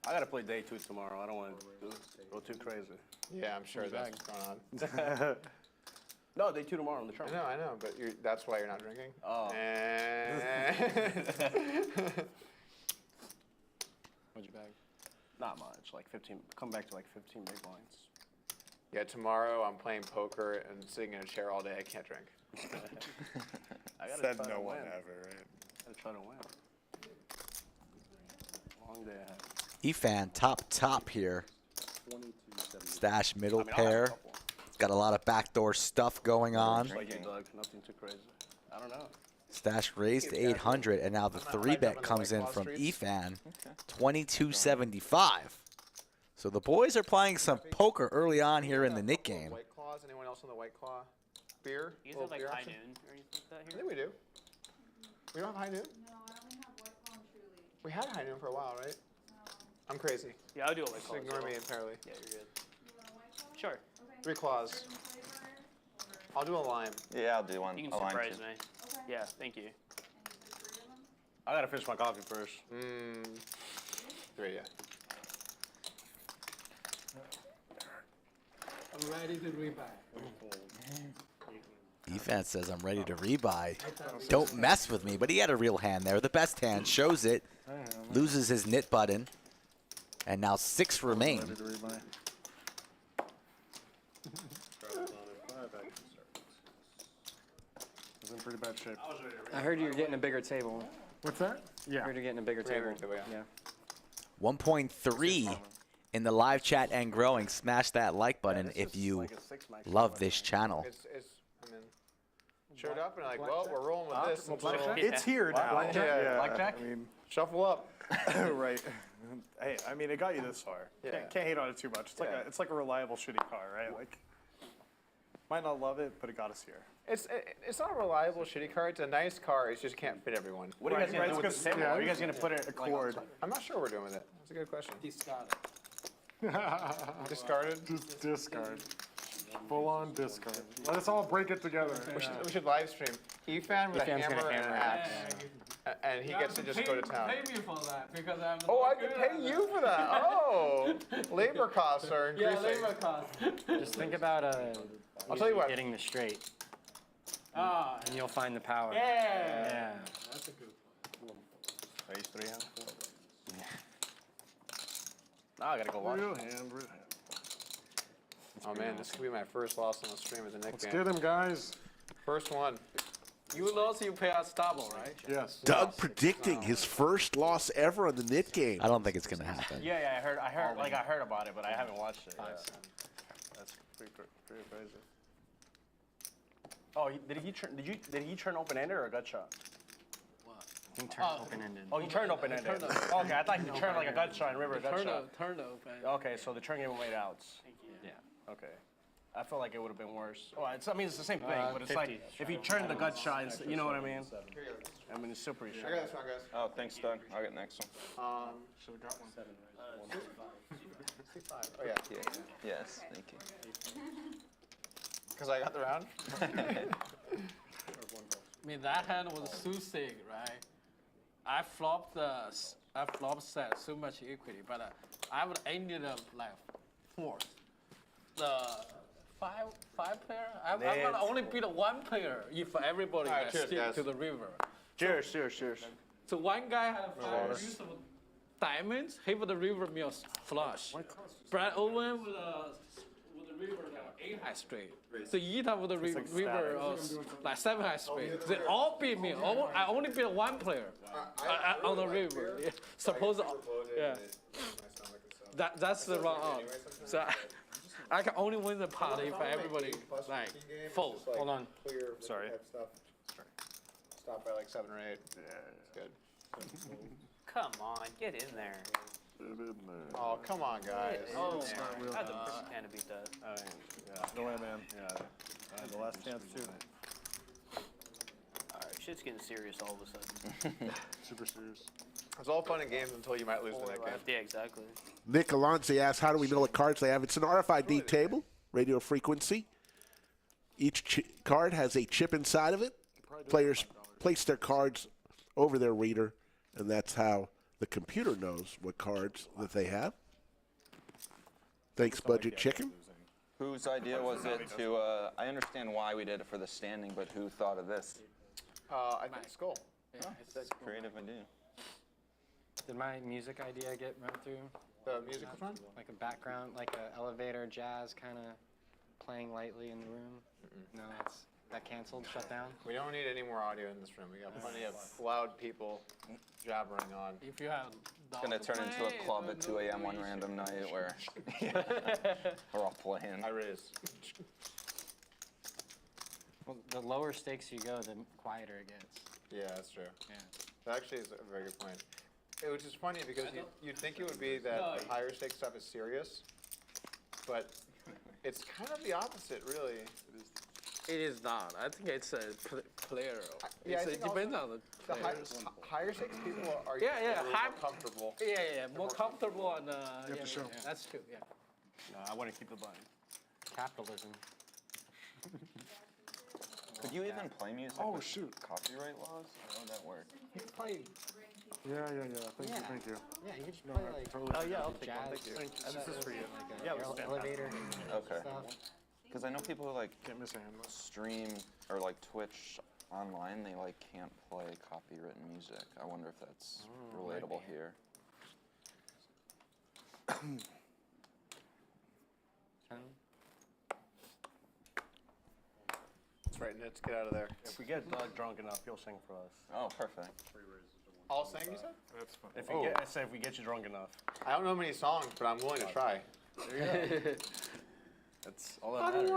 H: I got to play day 2 tomorrow. I don't want to go too crazy.
F: Yeah, I'm sure that's what's going on.
H: No, day 2 tomorrow on the show.
F: I know, but that's why you're not drinking.
H: Oh.
F: What'd you bag?
H: Not much, like 15. Come back to like 15 big blinds.
F: Yeah, tomorrow I'm playing poker and sitting in a chair all day. I can't drink.
H: I gotta
I: Said
H: try
I: no
H: to
I: one
H: win.
I: ever, right?
H: Gotta try to win. Long day ahead.
B: Efan top here. Stache middle
H: I mean, I'll have a
B: pair.
H: couple.
B: It's got a lot of backdoor stuff going on.
H: Just like you, Doug. Nothing too crazy. I don't know.
B: Stache raised to 800, and now the 3-bet comes in from Efan, 2275. So the boys are playing some poker early on here in the Nick game.
F: White Claws? Anyone else on the White Claw? Beer?
E: You guys have like
F: beer
E: high
F: option?
E: noon or anything like that
F: I
E: here?
F: think we do. We don't have High Noon?
K: No, I only have White Claw and Truly.
F: We had High Noon for a while, right? I'm crazy.
E: Yeah, I'll do it like
F: Just ignore me entirely.
E: Yeah, you're good.
K: You want a White Claw?
E: Sure.
K: Okay.
F: 3 claws.
K: Certain flavor or
F: I'll do a lime.
D: Yeah, I'll do one.
E: You can
D: a line
E: surprise
D: too.
E: me.
K: Okay.
E: Yeah, thank you.
K: And you said 3 of them?
H: I gotta finish my coffee first.
F: 3, yeah.
L: I'm ready to rebuy.
B: Efan says, I'm ready to rebuy. Don't mess with me, but he had a real hand there. The best hand shows it. Loses his knit button. And now 6 remain.
H: He's in pretty bad shape.
J: I heard you're getting a bigger table.
H: What's that?
J: I heard you're getting a bigger table. Yeah.
B: 1.3 in the live chat and growing. Smash that like button if you love this channel.
F: I mean, showed up and like, well, we're rolling with this.
H: Blackjack?
F: It's here now.
H: Blackjack?
F: Yeah.
H: Blackjack?
F: I mean, shuffle up.
I: Right. Hey, I mean, it got you this far.
F: Yeah.
I: Can't hate on it too much. It's like a reliable shitty car, right? Like, might not love it, but it got us here.
F: It's not a reliable shitty car. It's a nice car. It just can't fit everyone.
H: What are you guys going to do with the table? Are you guys going to put it
I: cord?
F: I'm not sure what we're doing with it. That's a good question.
C: Discard.
F: Discarded?
A: Just discard. Full on discard. Let's all break it together.
F: We should live stream. Efan with a hammer and an axe. And he gets to just go to town.
C: Pay me for that because I'm.
F: Oh, I can pay you for that. Oh, labor costs are increasing.
C: Yeah, labor costs.
J: Just think about
F: I'll tell you what.
J: getting the straight,
C: Ah,
J: and you'll find the power.
C: yeah. That's a good one.
H: Raise 3 hands. Now I gotta go watch.
A: Real hand, real hand.
F: Oh man, this could be my first loss on the stream as a Nick
A: Let's
F: fan.
A: get him, guys.
F: First one.
C: You lost, you pay us double, right?
A: Yes.
L: Doug predicting his first loss ever on the knit game.
B: I don't think it's going to happen.
H: Yeah, I heard about it, but I haven't watched it. That's pretty crazy. Oh, did he turn open-ended or a gut shot?
J: He turned open-ended.
H: Oh, he turned open-ended. Okay, I thought he turned like a gut shot and River a gut shot.
C: Turn open.
H: Okay, so the turn game made outs.
J: Yeah.
H: Okay. I felt like it would have been worse. Oh, I mean, it's the same thing, but it's like if he turned the gut shot, you know what I mean? I mean, it's still pretty sure.
F: I got this one, guys.
D: Oh, thanks, Doug. I'll get the next one.
A: Should have got one.
F: 65. Oh yeah.
D: Yes, thank you.
F: Because I got the round.
C: I mean, that hand was so sick, right? I flopped set so much equity, but I would ended up like fourth. The five player, I'm gonna only beat one player if everybody
F: All right, cheers,
C: stick
F: guys.
C: to the river.
H: Cheers.
C: So one guy had 5 use of diamonds, he with the river meals flush. Brad Owen with the river like 8 high straight. So Yita with the river like 7 high straight. They all beat me. I only beat one player on the river. Yeah. Suppose, yeah. That's the wrong out. So I can only win the party if everybody like folds.
J: Hold on.
F: Sorry. Stop by like 7 or 8. Yeah, it's good.
E: Come on, get in there.
F: Oh, come on, guys.
E: Oh, I had the perfect hand to beat that.
I: No way, man. Yeah. The last chance, too.
E: Alright, shit's getting serious all of a sudden.
A: Super serious.
F: It's all fun and games until you might lose the next game.
E: Yeah, exactly.
L: Nick Alonzi asks, how do we know what cards they have? It's an RFID table, radio frequency. Each card has a chip inside of it. Players place their cards over their reader, and that's how the computer knows what cards that they have. Thanks, Budget Chicken.
D: Whose idea was it to, I understand why we did it for the standing, but who thought of this?
F: I think Skull.
D: Oh, that's a creative idea.
J: Did my music idea get run through?
F: The music was on?
J: Like a background, like an elevator jazz kind of playing lightly in the room? No, that canceled, shut down?
F: We don't need any more audio in this room. We got plenty of loud people jabbering on.
C: If you have
D: It's going to turn into a club at 2 a.m. one random night where we're all playing.
F: I raise.
J: Well, the lower stakes you go, the quieter it gets.
F: Yeah, that's true.
J: Yeah.
F: That actually is a very good point. Which is funny because you'd think it would be that the higher stakes stuff is serious, but it's kind of the opposite, really.
C: It is not. I think it's a player.
F: Yeah,
C: It depends on the players.
F: Higher stakes people are
C: Yeah,
F: more comfortable.
C: Yeah, more comfortable and
A: have to show.
C: That's true. Yeah.
H: No, I want to keep the button.
J: Capitalism.
D: Could you even play music
A: Oh,
D: with
A: shoot.
D: copyright laws? How would that work?
J: You can play.
A: Yeah. Thank you.
J: Yeah, you can just play like
F: Oh, yeah, I'll take
J: jazz.
F: one. Thank you.
J: This is for you. Like
H: Yeah,
J: a
H: let's stand
J: elevator
D: Okay.
J: stuff.
D: Because I know people who like
A: Can't miss a hand.
D: stream or like Twitch online, they like can't play copywritten music. I wonder if that's relatable here.
F: Right, let's get out of there.
H: If we get Doug drunk enough, he'll sing for us.
D: Oh, perfect.
F: I'll sing, you said?
I: That's fun.
H: If we get, I said if we get you drunk enough.
F: I don't know many songs, but I'm willing to try.
H: There you go. That's all that matters.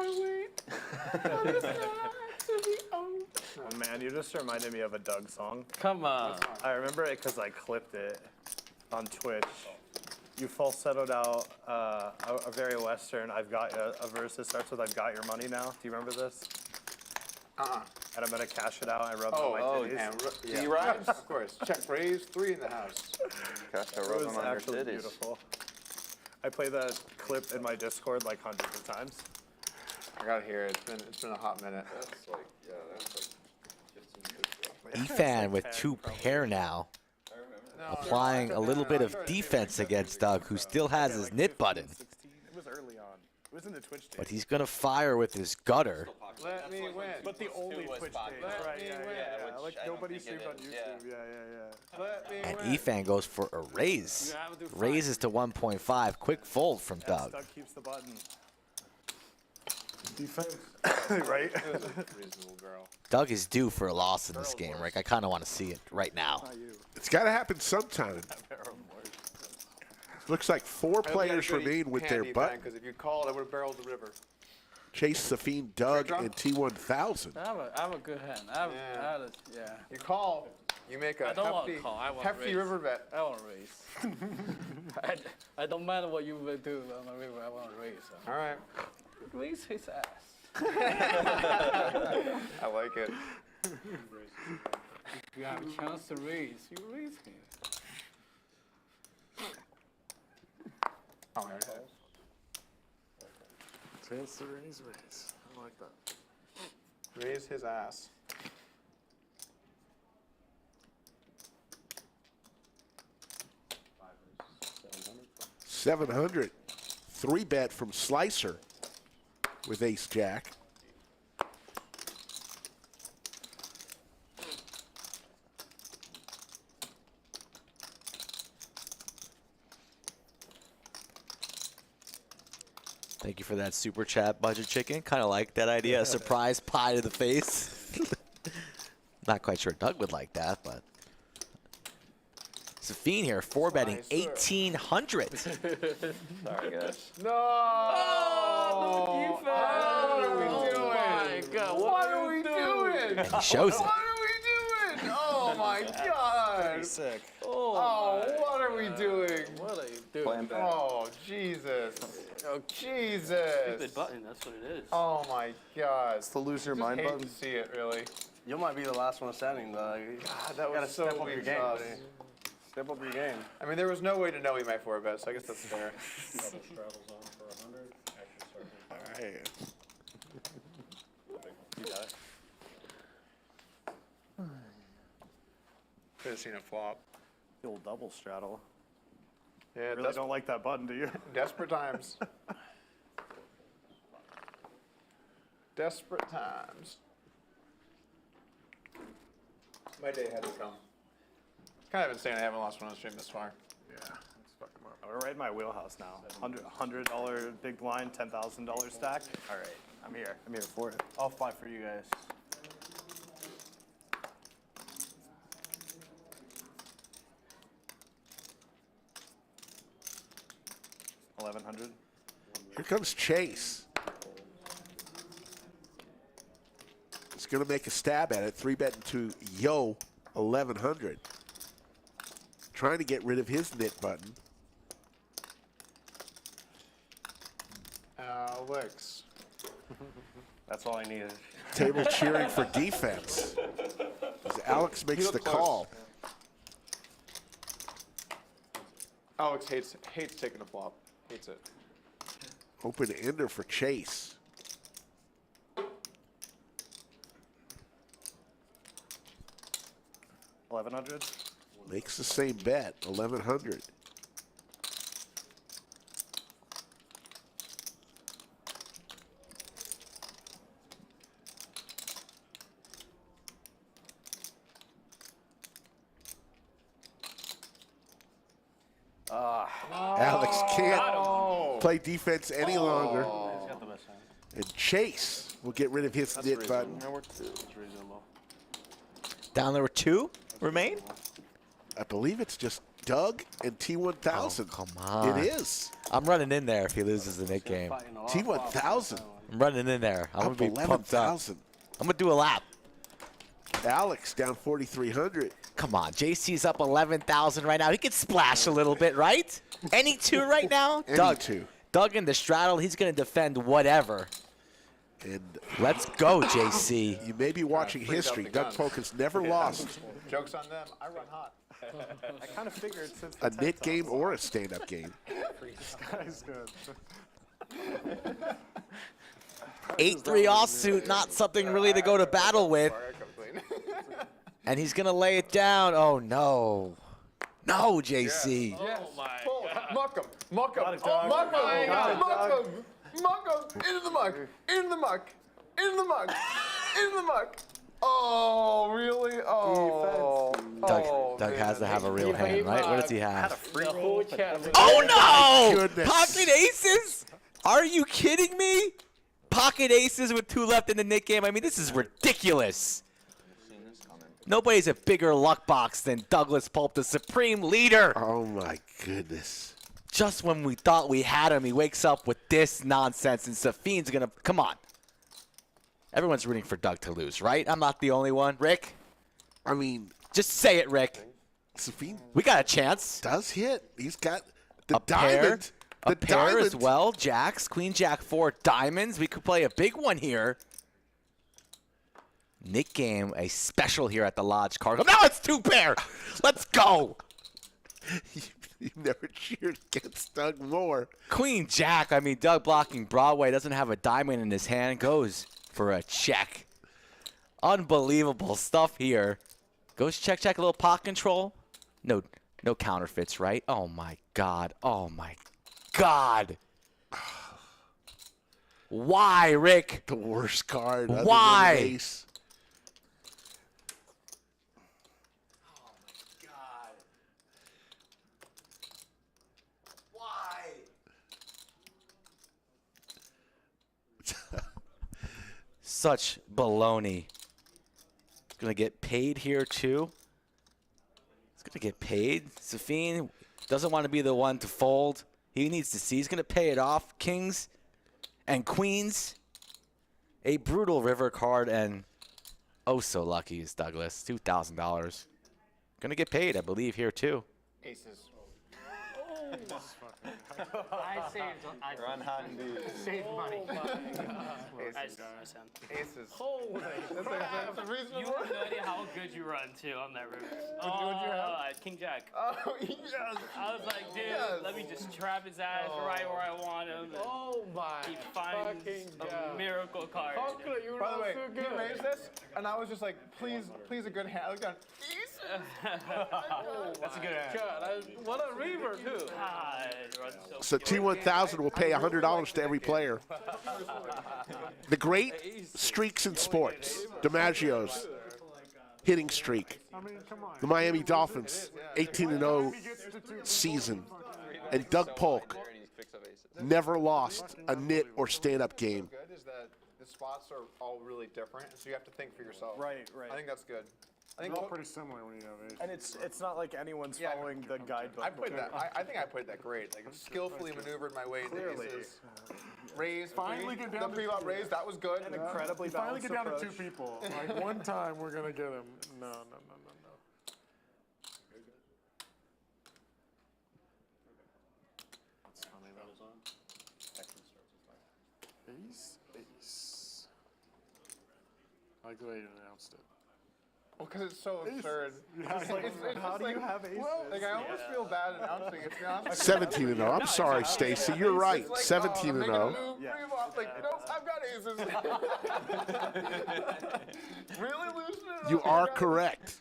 I: Oh man, you just reminded me of a Doug song.
C: Come on.
I: I remember it because I clipped it on Twitch. You falsettoed out a very Western. I've got a verse that starts with "I've got your money now." Do you remember this? And I'm gonna cash it out. I rub it on my titties.
F: He rhymes? Of course. Check raise 3 in the house.
D: Gosh, I
I: It
D: rub
I: was
D: them on your
I: actually
D: titties.
I: beautiful. I play that clip in my Discord like hundreds of times.
F: I gotta hear it. It's been a hot minute.
D: That's like, yeah, that's like 15
B: Efan with 2 pair now. Applying a little bit of defense against Doug, who still has his knit button.
I: 16. It was early on. It was in the Twitch days.
B: But he's going to fire with his gutter.
F: Let me win.
I: But the only Twitch days, right? Yeah. Like nobody streamed on YouTube. Yeah.
F: Let me
B: And
F: win.
B: Efan goes for a raise. Raises to 1.5. Quick fold from Doug.
I: Doug keeps the button. Defense. Right?
F: Reasonable girl.
B: Doug is due for a loss in this game, Rick. I kind of want to see it right now.
L: It's got to happen sometime. Looks like 4 players remain with their button.
F: Because if you called, I would have barreled the river.
L: Chase, Safeen, Doug, and T1000.
C: I have a good hand. Yeah.
F: You call, you make a
C: I don't want
F: hefty,
C: to call. I want
F: hefty
C: raise.
F: river bet.
C: I want to raise. I don't matter what you will do on the river. I want to raise.
F: All right.
C: Raise his ass.
F: I like it.
C: If you have a chance to raise, you raise him.
F: Oh, there it is.
I: Chance to raise. I like that.
F: Raise his ass.
L: $700. 3-bet from Slicer with Ace Jack.
B: Thank you for that super chat, Budget Chicken. Kind of like that idea. A surprise pie to the face. Not quite sure Doug would like that, but. Safeen here, 4-betting 1,800.
D: Sorry, guys.
F: No!
C: Oh,
F: what are we doing?
C: Oh my God!
F: What are we doing?
B: And he shows it.
F: What are we doing? Oh my God!
I: Sick.
F: Oh, what are we doing?
C: What are you doing?
D: Playing back.
F: Oh, Jesus. Oh, Jesus.
E: Stupid button, that's what it is.
F: Oh my God.
I: It's the lose your
F: Just
I: mind
F: hate
I: button.
F: to see it, really.
H: You might be the last one standing, though.
F: God, that
H: You gotta
F: was so
H: step up your
F: weak
H: game,
F: sauce.
H: buddy. Step up your game.
F: I mean, there was no way to know he might 4-bet, so I guess that's fair.
L: All right.
F: You got it. Could have seen a flop.
I: The old double straddle.
F: Yeah,
I: Really don't like that button, do you?
F: desperate times. Desperate times. My day had to come. Kind of insane I haven't lost one on stream this far.
I: Yeah. Let's fuck him up. We're right in my wheelhouse now. $100 big blind, $10,000 stack. All right. I'm here for it.
H: I'll fight for you guys.
I: $1,100.
L: Here comes Chase. He's going to make a stab at it. 3-betting to Yo 1,100. Trying to get rid of his knit button.
F: Alex.
H: That's all I needed.
L: Table cheering for defense. As Alex makes the
F: looked close.
L: call.
F: Alex hates taking a flop. Hates it.
L: Open ender for Chase.
I: $1,100.
L: Makes the same bet, 1,100. Alex can't play defense any longer.
H: He's got the best hand.
L: And Chase will get rid of his knit button.
B: Down there were 2 remain?
L: I believe it's just Doug and T1000.
B: Oh, come on.
L: It is.
B: I'm running in there if he loses the knit game.
L: T1000.
B: I'm running in there. I'm
L: Up
B: going to be pumped up.
L: 11,000.
B: I'm going to do a lap.
L: Alex down 4,300.
B: Come on, JC's up 11,000 right now. He could splash a little bit, right? Any 2 right now?
L: Any 2.
B: Doug in the straddle, he's going to defend whatever.
L: And
B: let's go, JC.
L: You may be watching history. Doug Polk has never lost
F: Joke's on them. I run hot.
I: I kind of figured since
L: a knit game or a stand-up game.
I: This guy's good.
B: 8-3 offsuit, not something really to go to battle with. And he's going to lay it down. Oh, no. No, JC.
F: Yes. Muck him. Muck him. Oh, muck him. Muck him. Muck him. Into the muck. Into the muck. Into the muck. Into the muck. Oh, really? Oh.
B: Doug has to have a real hand, right? What does he have?
C: Oh,
B: Oh, no!
L: Goodness.
B: Pocket aces? Are you kidding me? Pocket aces with 2 left in the knit game. I mean, this is ridiculous. Nobody's a bigger luck box than Douglas Polk, the supreme leader.
L: Oh, my goodness.
B: Just when we thought we had him, he wakes up with this nonsense, and Safeen's going to – come on. Everyone's rooting for Doug to lose, right? I'm not the only one. Rick?
L: I mean –
B: just say it, Rick.
L: Safeen
B: we got a chance.
L: Does hit. He's got the
B: a pair,
L: diamond.
B: A pair as well. Jacks, Queen, Jack, 4 diamonds. We could play a big one here. Nick game, a special here at the Lodge Card. Now it's 2 pair. Let's go.
L: You never cheered against Doug more.
B: Queen, Jack. I mean, Doug blocking Broadway, doesn't have a diamond in his hand. Goes for a check. Unbelievable stuff here. Goes check, a little pot control. No counterfeits, right? Oh, my God. Oh, my God. Why, Rick?
L: The worst card. other
B: Why?
L: than an ace.
B: Oh, my God. Why? Such baloney. Gonna get paid here too. He's gonna get paid. Safeen doesn't want to be the one to fold. He needs to see. He's gonna pay it off. Kings and queens. A brutal river card and oh so lucky is Douglas. $2,000. Gonna get paid, I believe, here too.
F: Aces.
C: I saved.
F: Run hot indeed.
C: Saved money.
F: Aces.
C: Holy crap.
E: You have no idea how good you run too on that river.
F: What'd you have?
E: King Jack.
F: Oh, yes.
E: I was like, dude,
F: Yes.
E: let me just trap his ass right where I want him. And
C: Oh my
E: he finds
C: fucking
E: a
C: God.
E: miracle card.
C: How could you
F: By the
C: run
F: way,
C: so
F: he
C: good?
F: raised this, and I was just like, please a good hand. I looked down.
C: That's a good hand. God, what a river too.
E: God, it runs
L: So T1000 will pay $100 to every player. The great streaks in sports. DiMaggio's hitting streak. The Miami Dolphins 18-0 season. And Doug Polk never lost a knit or stand-up game.
F: Good is that the spots are all really different, so you have to think for yourself.
I: Right.
F: I think that's good. I think
G: They're all pretty similar when you have aces.
I: And it's not like anyone's following the guidebook.
F: I played that. I think I played that great. Like skillfully maneuvered my way into aces. Raised.
G: Finally get down
F: the
G: to
F: pre-flop raise. That was good.
I: An incredibly
G: You finally
I: balanced
G: get down to 2
I: approach.
G: people. Like one time we're gonna get him. No. Ace. I go ahead and announced it.
F: Well, because it's so absurd.
G: How do you have aces?
F: Well, like I almost feel bad announcing it. To be honest.
L: 17-0. I'm sorry, Stacy. You're right.
F: Like,
L: 17-0.
F: Like, nope, I've got aces. Really losing it?
L: You are correct.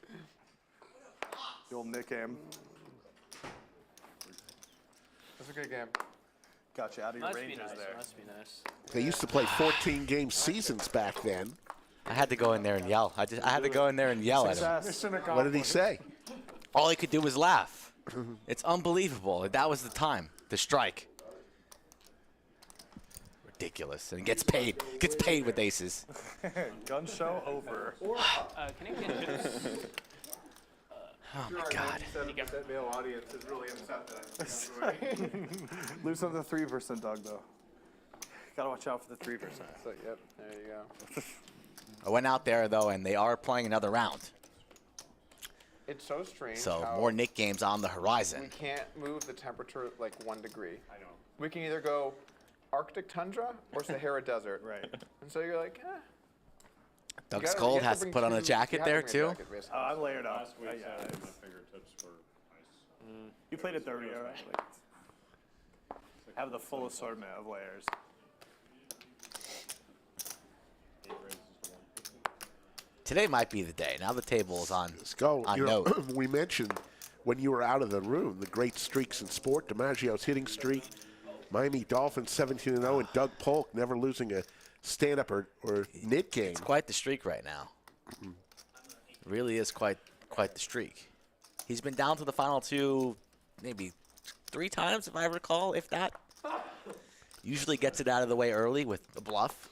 I: The old Nick game.
F: That's a good game.
I: Got you out of your
E: Must be
I: ranges
E: nice.
I: there.
E: Must be nice.
L: They used to play 14-game seasons back then.
B: I had to go in there and yell. I had to go in there and yell at him.
G: Mission
L: What did he
G: accomplished.
L: say?
B: All he could do was laugh. It's unbelievable. That was the time. The strike. ridiculous. And gets paid. Gets paid with aces.
I: Gun show over.
E: Canadian chips.
B: Oh my God.
F: That male audience is really upset.
I: Lose on the 3%, Doug, though. Gotta watch out for the 3%.
F: So, yep, there you go.
B: I went out there, though, and they are playing another round.
F: It's so strange.
B: So
F: how
B: more Nick games on the horizon.
F: we can't move the temperature like 1 degree. I know. We can either go Arctic tundra or Sahara desert.
I: Right.
F: And so you're like, eh.
B: Doug's cold, has to put on a jacket there, too.
I: I'm layered up.
G: Last week, my fingertips were ice.
I: You played it 30, all right? Like, have the full assortment of layers.
B: Today might be the day. Now the table is on,
L: Skull,
B: on
L: you know,
B: note.
L: we mentioned when you were out of the room the great streaks in sport. DiMaggio's hitting streak, Miami Dolphins 17-0, and Doug Polk never losing a stand-up or knit game.
B: It's quite the streak right now. It really is quite the streak. He's been down to the final 2 maybe 3 times, if I recall, if that. Usually gets it out of the way early with the bluff.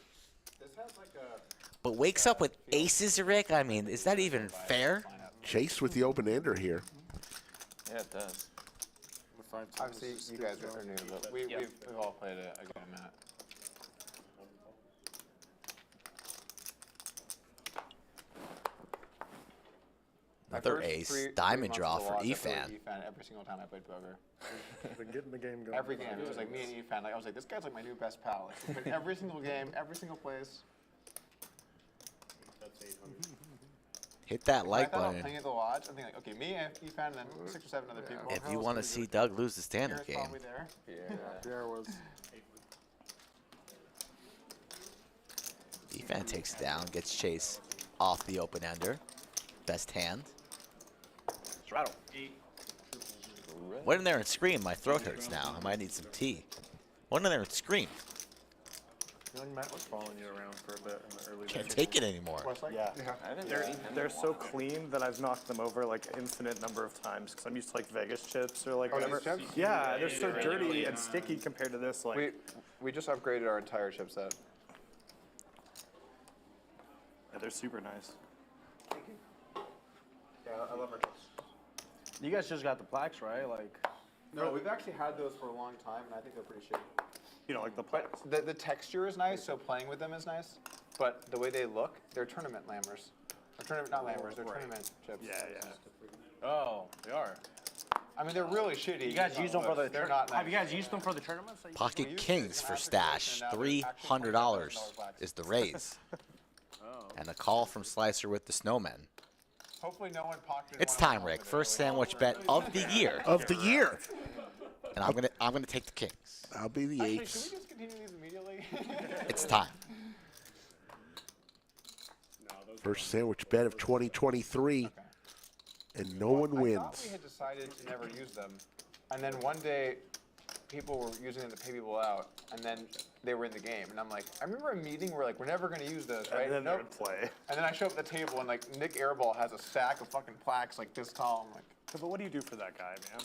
B: But wakes up with aces, Rick? I mean, is that even fair?
L: Chase with the open-ender here.
D: Yeah, it does.
F: Obviously, you guys are new, but we've all played a game at.
B: Another ace. Diamond draw for Efan.
F: Every single time I played poker.
G: Been getting the game going.
F: Every game. It was like me and Efan. Like, I was like, this guy's like my new best pal. Like, we played every single game, every single place.
G: That's 800.
B: Hit that like
F: I thought I was
B: button.
F: playing at the lodge. I'm thinking, like, okay, me, Efan, and then 6 or 7 other people.
B: If you want to see Doug lose the standard
F: Pierre's
B: game.
F: probably there.
G: Pierre was.
B: Efan takes it down, gets Chase off the open ender. Best hand.
G: Straddle.
B: Went in there and screamed. My throat hurts now. I might need some tea. Went in there and screamed.
I: Feeling Matt was following you around for a bit in the early
B: Can't
I: days.
B: take it anymore.
I: Yeah. They're so clean that I've knocked them over like infinite number of times because I'm used to like Vegas chips or like whatever.
F: Chips?
I: Yeah, they're so dirty and sticky compared to this. Like
F: We just upgraded our entire chipset.
I: yeah, they're super nice.
F: Yeah, I love our chips.
H: You guys just got the plaques, right? Like,
F: No, we've actually had those for a long time, and I think they're pretty shitty.
I: You know, like the
F: But the texture is nice, so playing with them is nice. But the way they look, they're tournament lammers. Or tournament, not lammers, they're tournament chips.
I: Yeah, yeah.
H: oh, they are.
F: I mean, they're really shitty.
H: You guys use them for the.
F: They're not nice.
H: Have you guys used them for the tournaments?
B: Pocket Kings for Stache. $300 is the raise. And a call from Slicer with the snowmen.
F: Hopefully no one pocketed
B: It's
F: one
B: time,
F: of
B: Rick.
F: them.
B: First sandwich bet of the year.
L: Of the year.
B: And I'm gonna take the Kings.
L: I'll be the
F: Actually,
L: apes.
F: should we just continue these immediately?
B: It's time.
L: First sandwich bet of 2023, and no one
F: I thought we
L: wins.
F: had decided to never use them, and then one day, people were using them to pay people out, and then they were in the game, and I'm like, I remember a meeting where like we're never gonna use those, right?
I: And then they
F: Nope.
I: would play.
F: And then I show up at the table and like Nick Airball has a stack of fucking plaques like this tall. I'm like,
I: Yeah, but what do you do for that guy, man?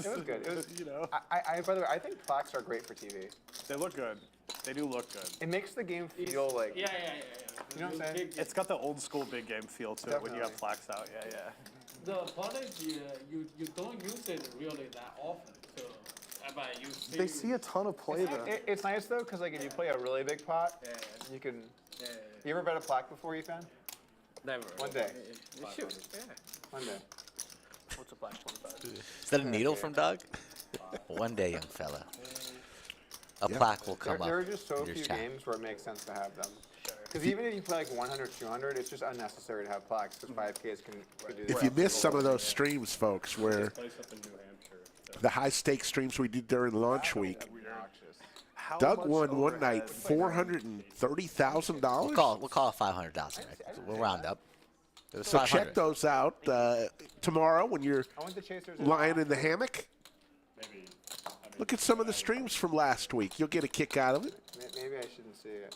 F: it was good. It was,
I: you know,
F: by the way, I think plaques are great for TV.
I: they look good. They do look good.
F: It makes the game feel like,
C: Yeah.
F: you know what I'm saying?
I: It's got the old school big game feel to it when you have
F: Definitely.
I: plaques out. Yeah, yeah.
C: The product, you don't use it really that often. So, but you see.
I: They see a ton of play though.
F: It's nice though, because like if you play a really big pot, you can. You ever bet a plaque before, you fan?
H: Never.
F: One day.
H: You should. Yeah.
F: One day.
H: What's a plaque? 25.
B: Is that a needle from Doug? One day, young fella. A plaque will come
F: There
B: up.
F: are just so
B: in your
F: few
B: chat.
F: games where it makes sense to have them. Because even if you play like 100, 200, it's just unnecessary to have plaques because 5Ks can do this.
L: If you missed some of those streams, folks, where the high stakes streams we did during launch week,
F: Obnoxious.
L: Doug won one night $430,000.
B: We'll call it 500,000. Right? We'll round up. It was
L: So
B: 500.
L: check those out tomorrow when you're
F: I want the chasers.
L: lying in the hammock. Look at some of the streams from last week. You'll get a kick out of it.
F: Maybe I shouldn't see it.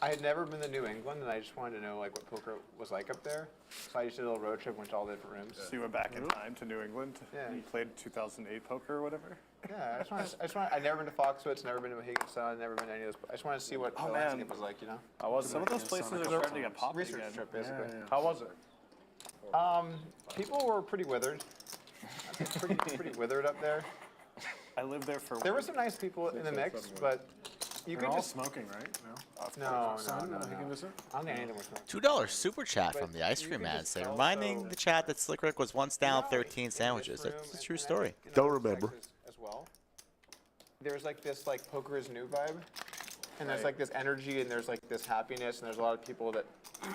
F: I had never been to New England, and I just wanted to know like what poker was like up there. So I just did a little road trip, went to all the different rooms.
I: So you went back in time to New England.
F: Yeah.
I: You played 2008 poker or whatever.
F: Yeah, I've never been to Foxwoods, never been to Mohegan Sun, never been to any of those. I just want to see what the landscape was like, you know?
G: Some of those places are starting to get popped
F: Research
G: again.
F: trip, basically.
G: How was it?
F: People were pretty withered. pretty withered up there.
G: I lived there for.
F: There were some nice people in the mix, but you could
H: all
F: just
H: smoking, right?
F: No. I don't think anything was smoking.
B: $2 super chat from the ice cream ad say, reminding the chat that Slick Rick was once down 13 sandwiches. That's a true story.
L: Don't remember.
F: As well. There's like this poker is new vibe, and there's like this energy, and there's like this happiness, and there's a lot of people that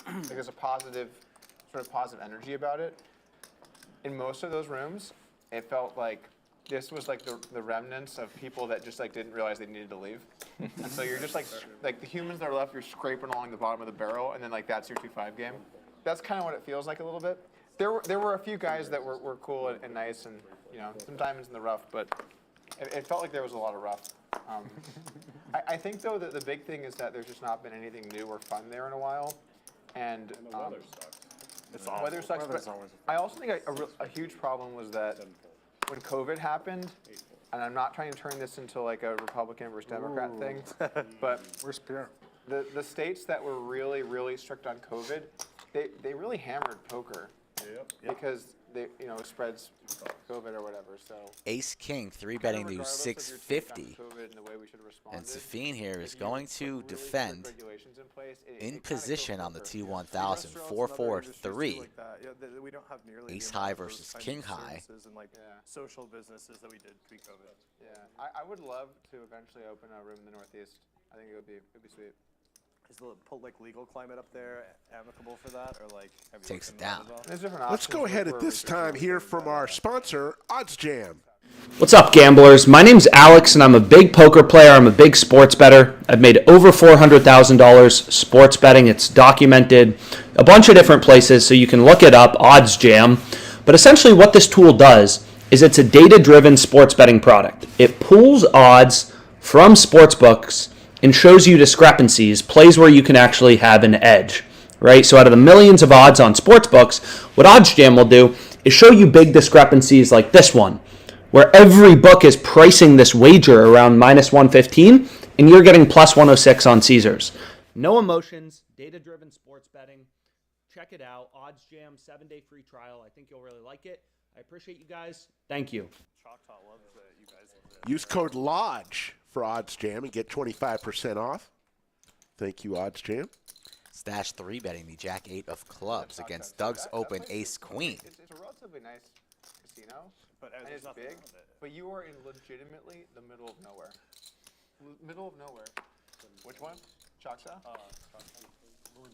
F: like there's a positive energy about it. In most of those rooms, it felt like this was like the remnants of people that just like didn't realize they needed to leave. And so you're just like the humans that are left, you're scraping along the bottom of the barrel, and then like that's your 2-5 game. That's kind of what it feels like a little bit. There were a few guys that were cool and nice, and you know, some diamonds in the rough, but it felt like there was a lot of rough. I think though that the big thing is that there's just not been anything new or fun there in a while, and the weather sucks. Weather sucks, but I also think a huge problem was that when COVID happened, and I'm not trying to turn this into like a Republican versus Democrat thing, but
H: where's Pierre?
F: The states that were really, really strict on COVID, they really hammered poker because it spreads COVID or whatever. So
B: Ace King 3-betting to 650. And Safeen here is going to defend in position on the T1000 4-4-3. Ace high versus king high.
I: Social businesses that we did pre-COVID.
F: Yeah, I would love to eventually open a room in the Northeast. I think it would be sweet.
G: Is the legal climate up there amicable for that, or like? Have you
B: Takes it down.
L: Let's go ahead at this time hear from our sponsor, OddsJam.
M: What's up, gamblers? My name's Alex, and I'm a big poker player. I'm a big sports bettor. I've made over $400,000 sports betting. It's documented a bunch of different places, so you can look it up, OddsJam. But essentially what this tool does is it's a data-driven sports betting product. It pulls odds from sportsbooks and shows you discrepancies, plays where you can actually have an edge, right? So out of the millions of odds on sportsbooks, what OddsJam will do is show you big discrepancies like this one, where every book is pricing this wager around -115, and you're getting +106 on Caesars. No emotions, data-driven sports betting. Check it out. OddsJam, 7-day free trial. I think you'll really like it. I appreciate you guys. Thank you.
I: Choctaw loves that you guys.
L: Use code LODGE for OddsJam and get 25% off. Thank you, OddsJam.
B: Stache 3-betting the Jack-8 of clubs against Doug's open Ace-Queen.
F: It's a relatively nice casino, and it's big, but you are in legitimately the middle of nowhere. Middle of nowhere. Which one? Choctaw?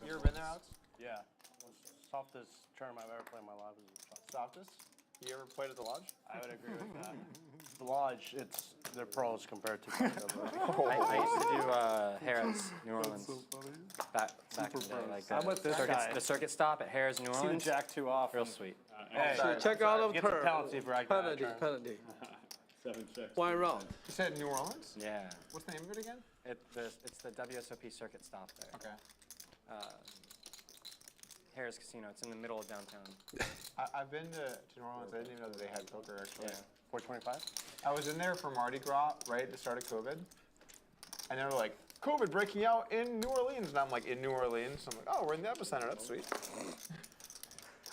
F: You ever been there, Alex?
H: Yeah. Softest term I've ever played in my life is
F: softest. You ever played at the Lodge?
H: I would agree with that. The Lodge, they're pros compared to.
J: I used to do Harrah's, New Orleans. Back in the day, like
G: I'm with this guy.
J: the circuit stop at Harrah's, New Orleans.
G: See the Jack 2 off.
J: Real sweet.
G: Hey,
C: check out of
H: get the
C: her.
H: penalty for
C: Penalty.
H: 7-6.
C: One round.
F: You said New Orleans?
J: Yeah.
F: What's the name of it again?
J: It's the WSOP circuit stop there.
F: Okay.
J: Harrah's Casino. It's in the middle of downtown.
F: I've been to New Orleans. I didn't even know that they had poker, actually.
J: Yeah.
F: 425? I was in there for Mardi Gras right at the start of COVID. And they were like, COVID breaking out in New Orleans. And I'm like, in New Orleans? I'm like, oh, we're in the epicenter. That's sweet.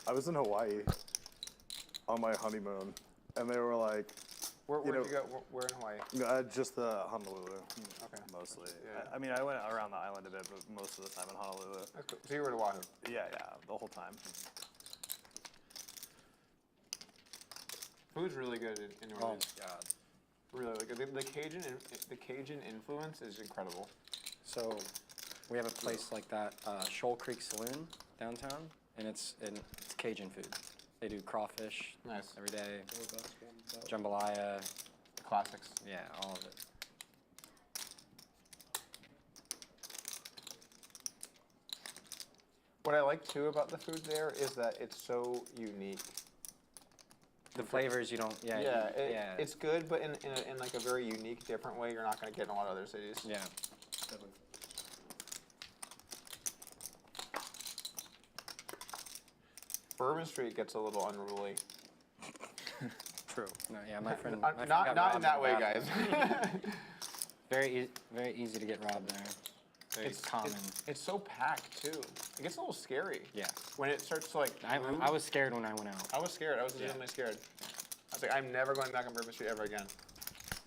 I: I was in Hawaii on my honeymoon, and they were like,
F: Where'd you go? Where in Hawaii?
I: just Honolulu,
F: Okay.
I: mostly.
F: Yeah.
G: I mean, I went around the island a bit, but most of the time in Honolulu.
F: That's cool. So you were in Oahu?
G: Yeah, the whole time.
F: Food's really good in New Orleans.
J: Oh, God.
F: Really good. The Cajun influence is incredible.
J: So we have a place like that, Shoal Creek Saloon downtown, and it's Cajun food. They do crawfish every day, jambalaya.
F: The classics.
J: Yeah, all of it.
F: What I like too about the food there is that it's so unique.
J: The flavors you don't,
F: it's good, but in like a very unique, different way you're not going to get in a lot of other cities.
J: Yeah.
F: Bourbon Street gets a little unruly.
C: True.
J: No, yeah, my friend.
F: Not
J: my friend got
F: not in
J: robbed
F: that way, guys.
J: Very easy to get robbed there. Very common.
F: It's so packed too. It gets a little scary.
J: Yeah.
F: When it starts to like.
J: I was scared when I went out.
F: I was scared. I was legitimately scared. I was like, I'm never going back on Bourbon Street ever again.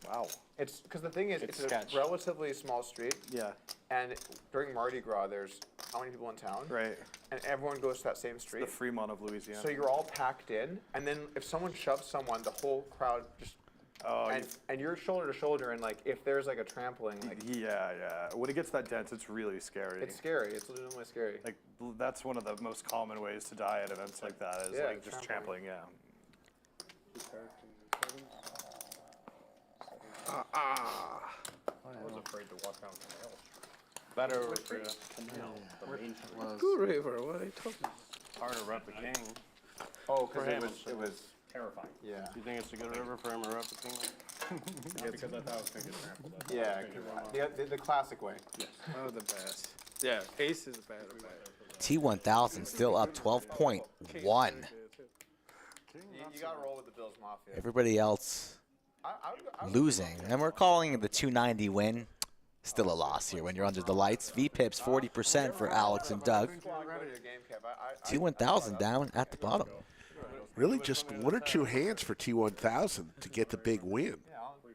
H: Wow.
F: It's because the thing is, it's
J: sketch.
F: a relatively small street.
H: Yeah.
F: And during Mardi Gras, there's how many people in town?
I: Right.
F: And everyone goes to that same street.
I: The Fremont of Louisiana.
F: So you're all packed in, and then if someone shoves someone, the whole crowd just.
I: Oh,
F: and you're shoulder to shoulder, and like if there's like a trampling, like
I: yeah. When it gets that dense, it's really scary.
F: it's scary. It's legitimately scary.
I: Like that's one of the most common ways to die at events like that is
F: Yeah,
I: like just trampling. Yeah.
C: I was afraid to walk down canal. Better for canal.
H: Good river. What are you talking about?
C: Hard to rep the king.
F: Oh,
C: For
F: because
C: him,
F: it was.
C: Terrifying.
F: Yeah.
C: You think it's a good river for him to rep the king? Not because I thought I was going to get trampled.
F: Yeah, the classic way.
C: Yes.
H: Oh, the best. Yeah, ace is bad.
B: T1000 still up 12.1.
F: You got to roll with the Bills Mafia.
B: Everybody else losing. And we're calling it the 290 win. Still a loss here when you're under the lights. VPIP's 40% for Alex and Doug. T1000 down at the bottom.
L: Really just one or two hands for T1000 to get the big win.
F: Yeah,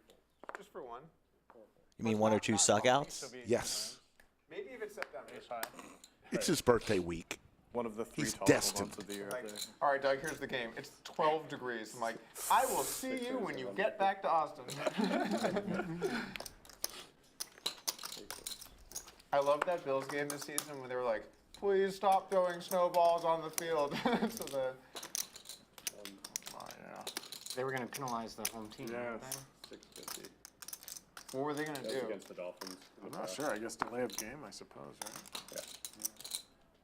F: just for one.
B: You mean one or two suckouts?
L: Yes.
F: Maybe if it's September.
L: It's his birthday week.
I: One of the three
L: He's
I: tolerable
L: destined.
I: months of the year.
F: Like, all right, Doug, here's the game. It's 12 degrees. I'm like, I will see you when you get back to Austin. I love that Bills game this season when they were like, please stop throwing snowballs on the field. So
J: They were going to penalize the home team.
H: Yeah,
J: weren't they?
H: 650.
F: what were they going to do?
C: Against the Dolphins.
H: I'm not sure. I guess delay of game, I suppose, right?
C: Yeah.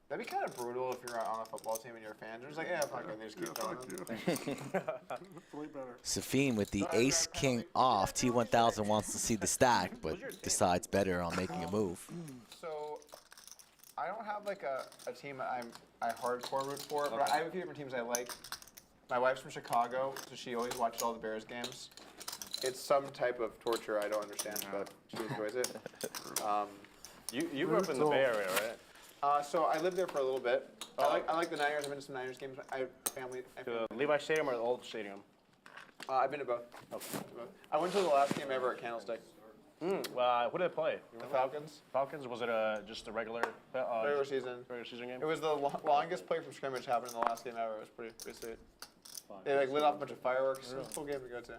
F: That'd be kind of brutal if you're on a football team and you're a fan. You're just like, yeah, fuck it, they just keep going.
H: Way better.
B: Safeen with the ace king off. T1000 wants to see the stack, but decides better on making a move.
F: So, I don't have like a team I hardcore root for, but I have a few different teams I like. My wife's from Chicago, so she always watches all the Bears games. It's some type of torture I don't understand, but she enjoys it.
C: You grew up in the Bay Area, right?
F: So I lived there for a little bit. I like the Niners. I've been to some Niners games. I have family.
C: The Levi Stadium or the old stadium?
F: I've been to both.
C: Okay.
F: I went to the last game ever at Candlestick.
C: Well, who did they play?
F: The Falcons.
C: Falcons? Was it just a regular
F: Regular season.
C: game?
F: It was the longest play from scrimmage happened in the last game ever. It was pretty sweet. They like lit off a bunch of fireworks. It was a cool game to go to.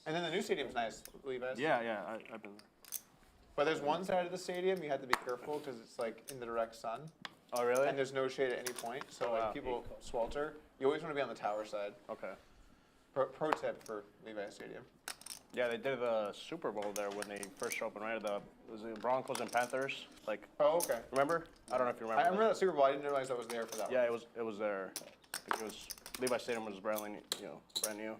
F: And then the new stadium's nice, Levi's.
C: Yeah, I've been.
F: But there's one side of the stadium you have to be careful because it's like in the direct sun.
C: Oh, really?
F: And there's no shade at any point, so like people swelter. You always want to be on the tower side.
C: Okay.
F: Pro tip for Levi Stadium.
C: Yeah, they did the Super Bowl there when they first opened, right? Was it Broncos and Panthers? Like.
F: Oh, okay.
C: Remember? I don't know if you remember.
F: I remember that Super Bowl. I didn't realize that was there for that.
C: Yeah, it was there. I think it was Levi Stadium was brand new.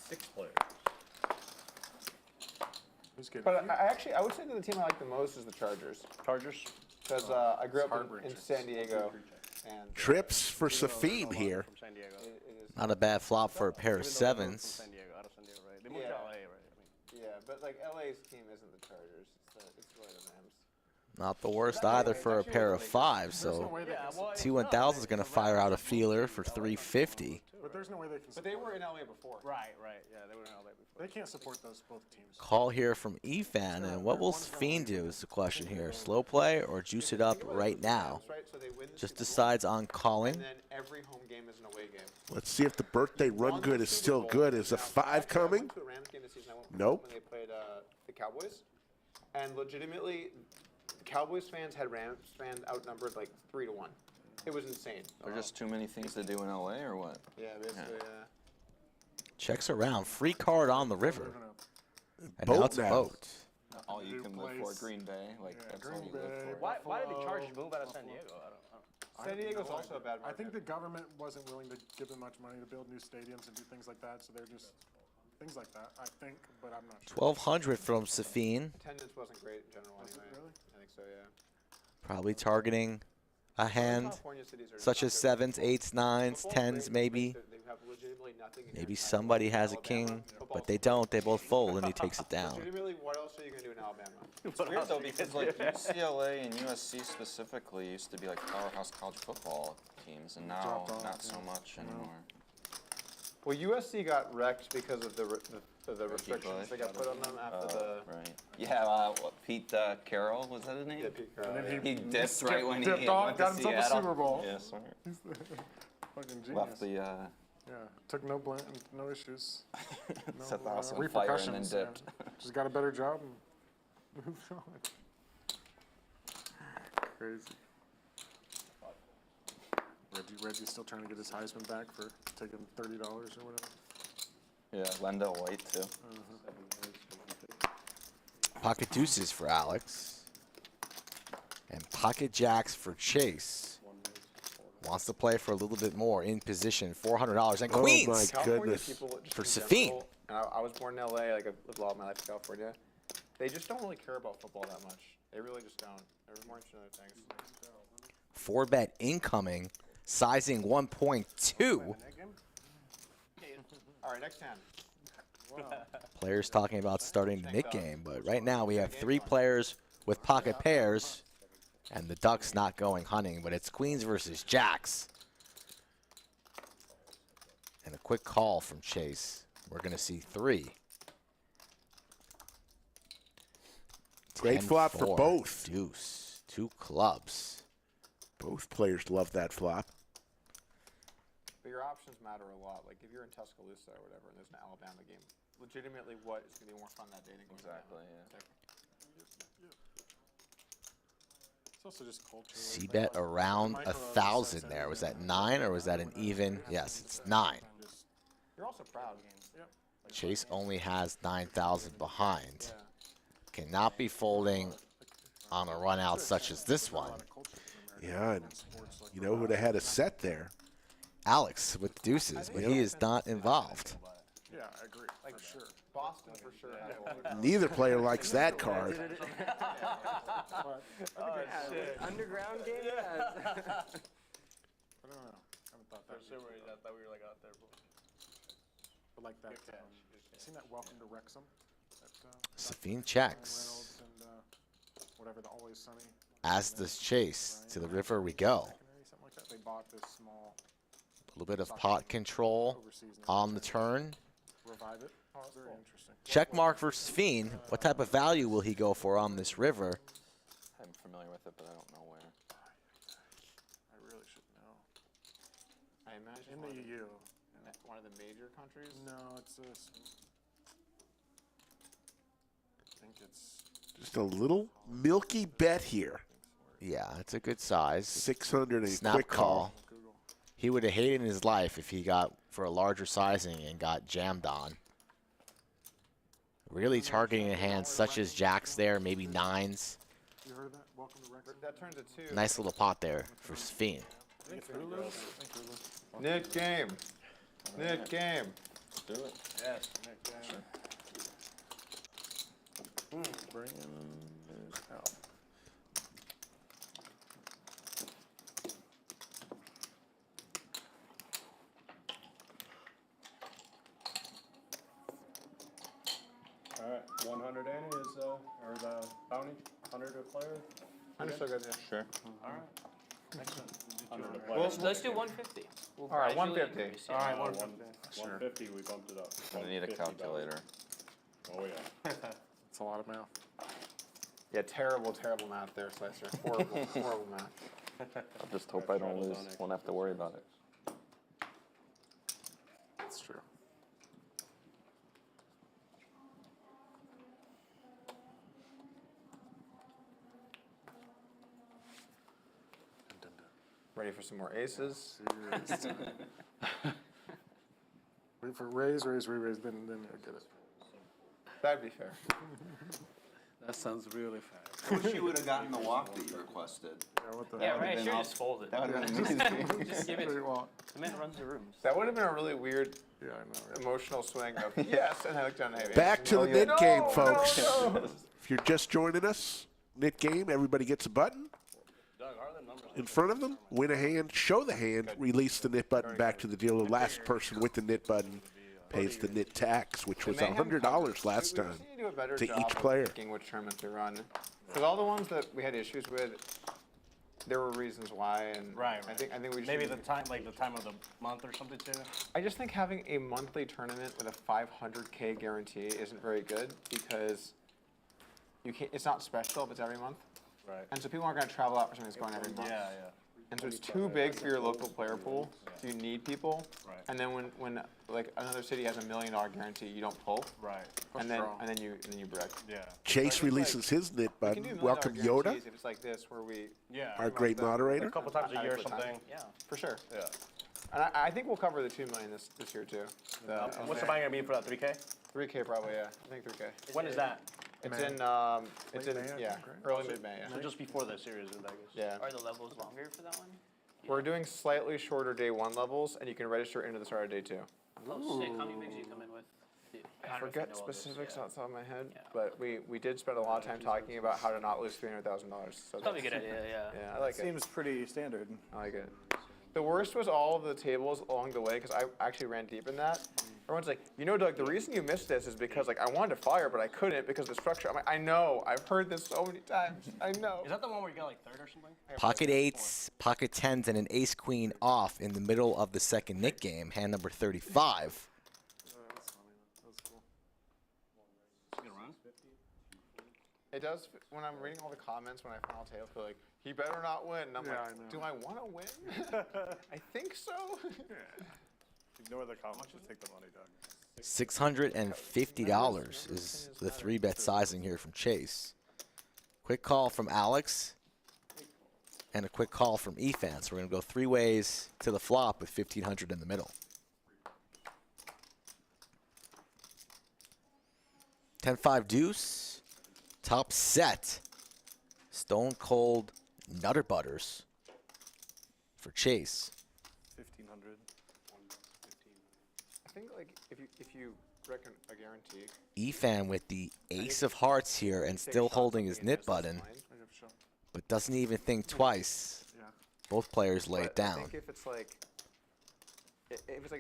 H: 6 players.
F: But I would say that the team I like the most is the Chargers.
C: Chargers?
F: Because I grew up in San Diego. And
L: Trips for Safeen here.
C: From San Diego.
B: Not a bad flop for a pair of
C: Out of
B: sevens.
C: San Diego, right? They moved to LA, right?
F: Yeah, but like LA's team isn't the Chargers. It's really the Rams.
B: Not the worst either for a pair of fives, so T1000 is going to fire out a feeler for 350.
H: But there's no way they can.
F: But they were in LA before.
C: Right. Yeah, they were in LA before.
H: They can't support both teams.
B: Call here from Efan, and what will Safeen do is the question here. Slow play or juice it up right now? Just decides on calling.
F: And then every home game is an away game.
L: Let's see if the birthday run good is still good. Is a 5 coming?
F: I went to a Rams game this season.
L: Nope.
F: When they played the Cowboys. And legitimately, the Cowboys fans had Rams fans outnumbered like 3-1. It was insane.
D: Are there just too many things to do in LA or what?
F: Yeah, basically,
B: Checks around. Free card on the river. And
L: Boat
B: now it's a
L: now.
B: boat.
D: All you can live for, Green Bay. Like, that's all you live for.
C: Why did the Chargers move out of San Diego?
F: San Diego's also a bad market.
H: I think the government wasn't willing to give them much money to build new stadiums and do things like that, so they're just things like that, I think, but I'm not sure.
B: 1,200 from Safeen.
F: Attendance wasn't great in general anyway.
H: Really?
F: I think so, yeah.
B: Probably targeting a hand, such as 7s, 8s, 9s, 10s, maybe. Maybe somebody has a king, but they don't. They both fold, and he takes it down.
F: Legitimately, what else are you gonna do in Alabama?
D: It's weird though because like UCLA and USC specifically used to be like powerhouse college football teams, and now not so much anymore.
F: Well, USC got wrecked because of the restrictions they got put on them after the.
D: Right. Yeah. What, Pete Carroll, was that his name?
F: Yeah, Pete Carroll.
D: And then he dipped right when he
C: dipped off,
D: went
C: got
D: to
C: himself a
D: Seattle.
C: Super Bowl.
D: Yeah, smart.
C: Fucking genius.
D: Left the.
C: Yeah, took no blame, no issues.
D: Set the house on fire and then
C: repercussions.
D: dipped.
C: Just got a better job and moved on. Crazy. Reggie's still trying to get his Heisman back for taking $30 or whatever.
D: Yeah, Lendell White too.
B: Pocket deuces for Alex. And pocket jacks for Chase. Wants to play for a little bit more in position. $400 and queens.
L: Oh my goodness.
B: For Safeen.
F: I was born in LA. Like I've lived a lot of my life in California. They just don't really care about football that much. They really just don't. They're more interested in other things.
B: 4-bet incoming. Sizing 1.2.
F: All right, next hand.
B: Players talking about starting the mid-game, but right now we have 3 players with pocket pairs, and the Ducks not going hunting, but it's queens versus jacks. And a quick call from Chase. We're going to see 3.
L: Great flop for both.
B: Deuce. 2 clubs.
L: Both players love that flop.
F: But your options matter a lot. Like if you're in Tuscaloosa or whatever, and there's an Alabama game, legitimately, what is going to be more fun that day than going to
D: Exactly. Yeah.
C: It's also just culture.
B: C-bet around 1,000 there. Was that 9 or was that an even? Yes, it's 9.
F: You're also proud.
B: Chase only has 9,000 behind. Cannot be folding on a run out such as this one.
L: Yeah, and you know who would have had a set there?
B: Alex with deuces, but he is not involved.
C: Yeah, I agree. Like for sure.
F: Boston for sure.
L: Neither player likes that card.
J: Underground game?
C: I don't know. I haven't thought that.
G: For sure, I thought we were like out there.
C: But like that, seen that Welcome to Wrexham?
B: Safeen checks.
C: And, whatever, the Always Sunny.
B: As does Chase. To the river we go.
C: Something like that. They bought this small.
B: A little bit of pot control on the turn.
C: Revive it. Very interesting.
B: Check mark for Safeen. What type of value will he go for on this river?
D: I'm familiar with it, but I don't know where.
C: I really should know.
F: I imagine
C: In the EU.
F: One of the major countries?
C: No, it's this. I think it's
L: Just a little milky bet here.
B: Yeah, it's a good size.
L: 600 and
B: Snap
L: quick call.
B: He would have hated in his life if he got for a larger sizing and got jammed on. Really targeting a hand such as jacks there, maybe 9s.
C: You heard of that? Welcome to Wrexham.
F: That turns to 2.
B: Nice little pot there for Safeen.
F: Nick game. Nick game.
D: Let's do it.
G: Yes, Nick game.
D: Bring him out.
G: All right, 100 Annie is or the bounty, 100 a player.
F: 100 still good, yeah.
D: Sure.
G: All right. Next one. 100 a
E: Well,
G: player.
E: let's do 150. We'll
F: All right,
E: gradually
F: 150.
E: increase,
C: All
E: yeah.
C: right,
G: 150. 150, we bumped it up.
D: I need a
G: 150
D: calculator.
G: Oh yeah.
C: It's a lot of math.
F: Yeah, terrible math there, Slicer. Horrible, horrible math.
D: I just hope I don't lose. Won't have to worry about it.
C: That's true.
F: Ready for some more aces?
C: Wait for raise, re-raise, then I get it.
F: That'd be fair.
G: That sounds really fast.
D: I wish you would have gotten the walk that you requested.
C: Yeah, what the
E: Yeah,
D: would've
E: right.
D: been
E: Sure,
D: all-
E: just fold it.
D: That would have been amazing.
E: Just give it.
C: Very well.
E: The man runs the rooms.
F: That would have been a really weird
C: Yeah, I know. Right?
F: emotional swing of yes, and I looked down and hey,
L: Back to the knit
F: no,
L: game, folks.
F: no.
L: If you're just joining us, knit game, everybody gets a button.
G: Doug, Harlan,
L: in front of them, win a hand, show the hand, release the nit button back to the dealer. Last person with the nit button pays the nit tax, which was $100 last time
F: We need to do a better
L: to
F: job
L: each
F: of
L: player.
F: picking which tournaments we run. Because all the ones that we had issues with, there were reasons why, and
H: Right.
F: I think we just
H: Maybe
F: need
H: the
F: to-
H: time, like the time of the month or something too.
F: I just think having a monthly tournament with a 500K guarantee isn't very good because you can't. It's not special if it's every month.
H: Right.
F: And so people aren't going to travel out for something that's going every month.
H: Yeah, yeah.
F: And so it's too big for your local player pool. So you need people.
H: Right.
F: And then when like another city has $1 million guarantee, you don't pull.
H: Right.
F: And then you brick.
H: Yeah.
L: Chase releases his nit
F: We can do
L: button.
F: $1 million
L: Welcome Yoda,
F: guarantees if it's like this where we.
H: Yeah.
L: our great moderator.
H: A couple times a year or
F: adequate time.
H: something.
F: Yeah, for sure.
H: Yeah.
F: And I think we'll cover the $2 million this year too.
H: What's the buy gonna be for that? 3K?
F: 3K probably, yeah. I think 3K.
H: When is that?
F: It's in early mid-May. Yeah.
H: So just before the series in Vegas.
F: Yeah.
E: Are the levels longer for that one?
F: We're doing slightly shorter day 1 levels, and you can register into the start of day 2.
E: Oh, sick. How many bigs do you come in with?
F: I forget specifics off the top of my head, but we did spend a lot of time talking about how to not lose $300,000. So
E: Probably a good idea, yeah.
F: Yeah, I like it.
I: Seems pretty standard.
F: I like it. The worst was all of the tables along the way, because I actually ran deep in that. Everyone's like, you know, Doug, the reason you missed this is because like I wanted to fire, but I couldn't because of the structure. I'm like, I know. I've heard this so many times. I know.
H: Is that the one where you got like third or something?
B: Pocket 8s, pocket 10s, and an ace queen off in the middle of the second Nick game, hand number 35.
F: It does, when I'm reading all the comments when I final table, feel like, he better not win. And I'm like, do I want to win? I think so.
I: Ignore the comments, just take the money, Doug.
B: $650 is the 3-bet sizing here from Chase. Quick call from Alex. And a quick call from Efan. So we're going to go 3 ways to the flop with 1,500 in the middle. 10-5 deuce. Top set. Stone Cold Nutter Butters for Chase.
I: 1,500.
F: I think like if you reckon a guarantee.
B: Efan with the ace of hearts here and still holding his nit button, but doesn't even think twice. Both players lay it
F: I
B: down.
F: think if it's like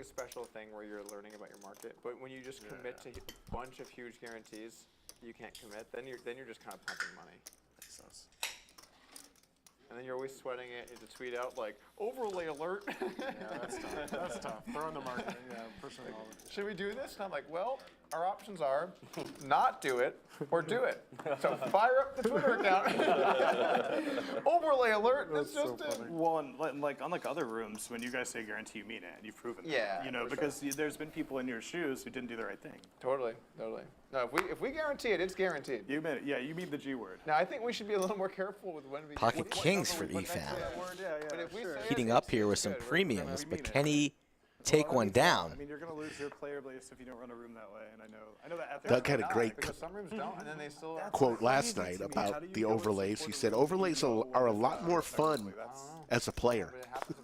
F: a special thing where you're learning about your market, but when you just commit to a bunch of huge guarantees, you can't commit. Then you're just kind of pumping money.
I: Makes sense.
F: And then you're always sweating it. You have to tweet out like overlay alert.
H: Yeah, that's tough. That's tough. Throw in the marketing. Yeah, personal knowledge.
F: Should we do this? And I'm like, well, our options are not do it or do it. So fire up the Twitter account. Overlay alert. That's just it.
I: Well, and like unlike other rooms, when you guys say guarantee, you mean it, and you've proven that.
F: Yeah,
I: You know,
F: for
I: because there's been people in your shoes who didn't do the right thing.
F: Totally. No, if we guarantee it, it's guaranteed.
I: You mean it. Yeah, you mean the G word.
F: Now I think we should be a little more careful with when we
B: Pocket kings for
F: number we put next to
B: Efan.
F: that word. But if we say it,
B: Heating
F: it's-
B: up here with
F: it's
B: some
F: good.
B: premiums, but
I: mean it.
B: can he take one down?
I: I mean, you're gonna lose your player base if you don't run a room that way, and I know that.
L: Doug had a great
F: Because some rooms don't, and then they still.
L: quote last night about the overlays. He said overlays are a lot more fun as a player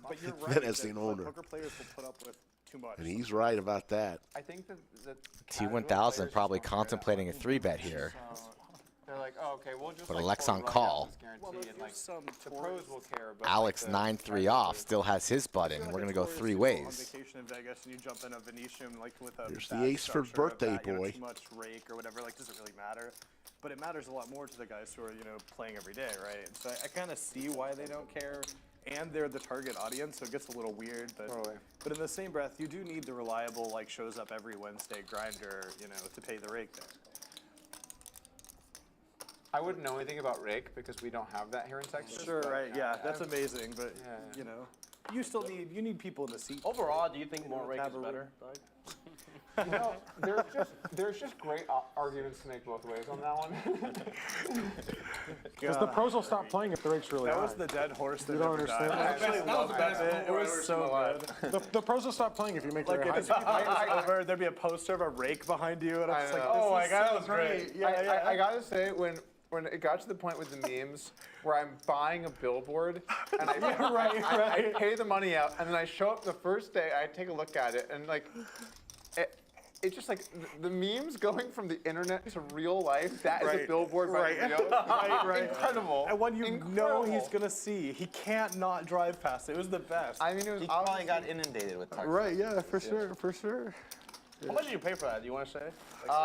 F: But you're
L: than as an owner.
I: Poker players will put up with too much.
L: And he's right about that.
F: I think that
B: T1000 probably contemplating a 3-bet here.
F: They're like, oh, okay, we'll just
B: But
F: like
B: Alex
F: fully
B: on
F: run
B: call.
F: down this guarantee and like the pros will care. But
B: Alex
F: like,
B: 9-3 off, still has his button. We're going to go 3 ways.
I: On vacation in Vegas and you jump in a Venetian like with a
L: There's the
I: bad
L: ace for
I: structure, a
L: birthday
I: bad, you know,
L: boy.
I: too much rake or whatever, like doesn't really matter. But it matters a lot more to the guys who are, you know, playing every day, right? And so I kind of see why they don't care. And they're the target audience, so it gets a little weird. But in the same breath, you do need the reliable, like, shows up every Wednesday grinder, you know, to pay the rake there.
F: I wouldn't know anything about rake because we don't have that here in Texas.
I: Sure,
F: but,
I: right, yeah, that's
F: I've-
I: amazing, but, you know, you still need people in the seat.
H: Overall, do you think more rake is better?
F: You know, there's just great arguments to make both ways on that one.
G: Because the pros will stop playing if the rake's really high.
I: That was the dead horse that
G: You don't
I: never died.
G: understand?
I: I actually loved that bit. It was so good.
G: The pros will stop playing if you make
I: Like,
G: very
I: if
G: high.
I: this fight was over, there'd be a poster of a rake behind you, and I was like,
F: Oh my
I: this is
F: god,
I: so
F: that was great.
I: Yeah,
F: I gotta say, when it got to the point with the memes where I'm buying a billboard and I pay the money out, and then I show up the first day, I take a look at it, and like, it's just like the memes going from the internet to real life. That is a billboard by
I: Right.
F: real.
I: Right.
F: Incredible.
I: And when you know he's gonna see, he can't not drive past it. It was the best.
F: I mean, it was
D: He probably got inundated with texts.
I: Right, yeah, for sure, for sure.
H: How much did you pay for that? Do you want to say?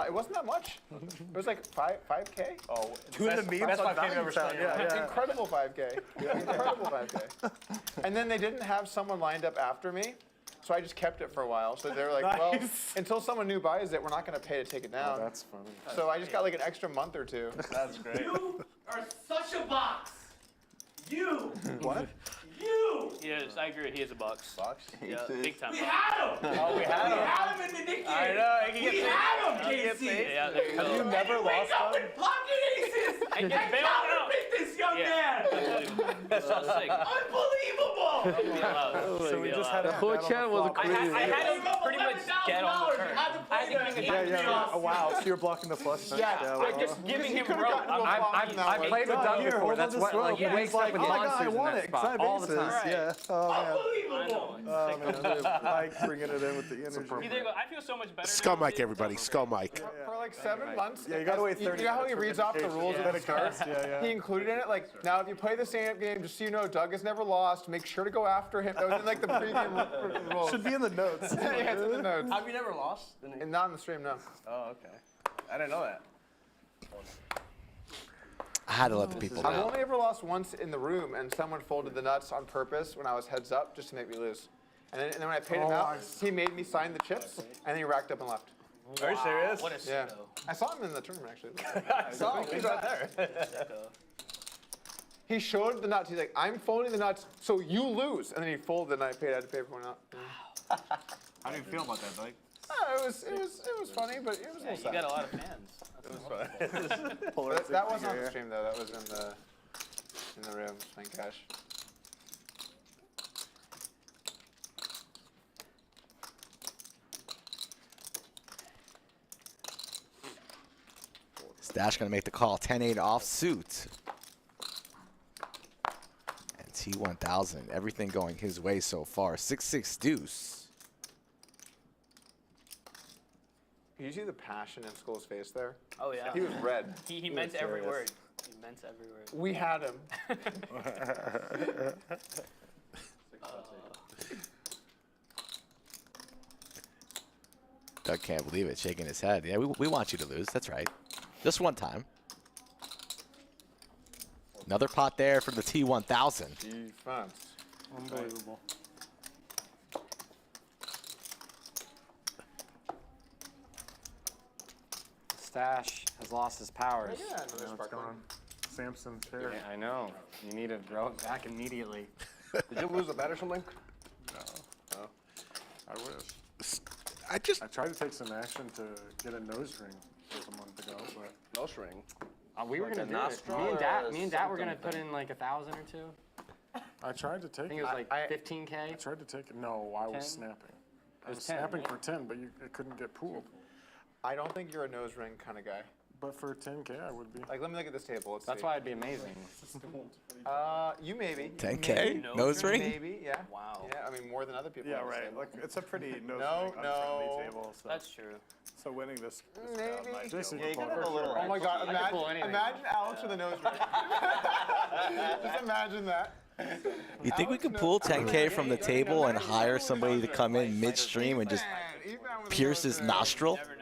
F: It wasn't that much. It was like 5K.
H: Oh,
I: Doing the memes
H: best
I: on
H: 5K I've ever
I: Valentine's,
H: spent.
I: yeah.
F: Incredible 5K. Incredible 5K. And then they didn't have someone lined up after me. So I just kept it for such So they were like, well, until someone new buys it, we're not going to pay to take it down.
I: That's funny.
F: So I just got like an extra month or two.
H: That's great.
C: You are such a box. You.
F: What?
C: You.
E: He is. I agree. He is a box.
H: Box?
E: Yeah, big time.
C: We
E: box.
C: had him.
H: Oh, we had him.
C: We had him in the nickname.
H: I know. He
C: We
H: gets
C: had him,
H: He gets
C: JC.
E: Yeah, there you go.
I: Have you never lost
C: Wake up
I: one?
C: with pocket aces and
E: get bailed out.
C: counterfeit this young man.
E: That's so sick.
C: Unbelievable.
I: So we just had
C: The
I: a
C: whole
I: bet on
C: chat
I: the
C: was
I: flop.
E: I had him pretty much dead on the turn. I had to bring a
I: Yeah. Oh, wow. So you're blocking the flush.
E: Yeah, I'm just giving him rope.
J: I've played with Doug before. That's what, like, he wakes up with monsters in that spot all the time.
I: Yeah. Oh, man.
C: Unbelievable.
I: Oh, man. Mike bringing it in with the energy.
E: Either go, I feel so much better
L: Skull
E: now.
L: Mike, everybody. Skull Mike.
F: For like 7 months.
I: Yeah, you gotta wait 30
F: You know how he
I: minutes for
F: reads off the rules at the start?
I: Yeah.
F: He included in it, like, now if you play the stand-up game, just so you know, Doug has never lost. Make sure to go after him. That was in like the preview rules.
I: Should be in the notes.
F: Yeah, it's in the notes.
H: Have you never lost?
F: And not in the stream, no.
H: Oh, okay. I didn't know that.
B: I had to let the people
F: I've
B: know.
F: only ever lost once in the room, and someone folded the nuts on purpose when I was heads up, just to make me lose. And then when I paid him out, he made me sign the chips, and then he racked up and left.
H: Are you serious?
E: What a
F: Yeah.
E: sicko.
F: I saw him in the tournament, actually.
H: I saw him. He's right there.
F: He showed the nuts. He's like, I'm folding the nuts, so you lose. And then he folded and I had to pay for one out.
H: How do you feel about that, Mike?
F: Oh, it was funny, but it was a
E: Yeah,
F: little
E: you
F: sad.
E: got a lot of fans.
H: It was fun.
F: That wasn't on the stream though. That was in the room playing cash.
B: Stache gonna make the call. 10-8 offsuit. And T1000. Everything going his way so far. 6-6 deuce.
F: Can you see the passion in Skull's face there?
E: Oh yeah.
F: He was red.
E: He meant every word. He meant every word.
F: We had him.
B: Doug can't believe it, shaking his head. Yeah, we want you to lose. That's right. Just one time. Another pot there for the T1000.
F: Defense.
I: Unbelievable.
J: Stache has lost his powers.
F: Yeah, another
I: Now it's
F: sparkling.
I: gone. Samson's chair.
J: Yeah, I know. You need to throw it back immediately.
H: Did you lose a bet or something?
I: No.
H: Oh.
I: I wish.
L: I just
I: I tried to take some action to get a nose ring just a month ago, but
H: No string.
J: We were
D: Like
J: gonna
D: a
J: do it.
D: nostril
J: Me and
D: or
J: Dad were gonna
D: something
J: put in like 1,000 or 2.
I: I tried to
J: I
I: take
J: think
I: it.
J: it was like
F: I-
J: 15K.
I: I tried to take it. No, I was
J: 10?
I: snapping. I
J: was
I: was
J: 10,
I: snapping
J: right?
I: for 10, but it couldn't get pooled.
F: I don't think you're a nose ring kind of guy.
I: But for 10K, I would be.
F: Like, let me look at this table. Let's
J: That's
F: see.
J: why it'd be amazing.
F: You maybe.
B: 10K?
E: Nose
B: Nose ring?
F: Maybe, yeah.
E: Wow.
F: Yeah, I mean, more than other people.
I: Yeah,
F: on this
I: right.
F: table.
I: Like it's a pretty nose
F: No,
I: ring unfriendly
F: no.
I: table. So,
E: That's true.
I: so winning this
F: Maybe.
I: might
F: Jason,
I: go
D: Yeah, you
I: for
D: gotta
I: it.
D: have a little.
F: Oh my God!
J: I could pull anything.
F: Imagine Alex with a nose ring. Just imagine that.
B: You think we could pull 10K from the table and hire somebody to come in midstream and just pierce his nostril?
E: Never know.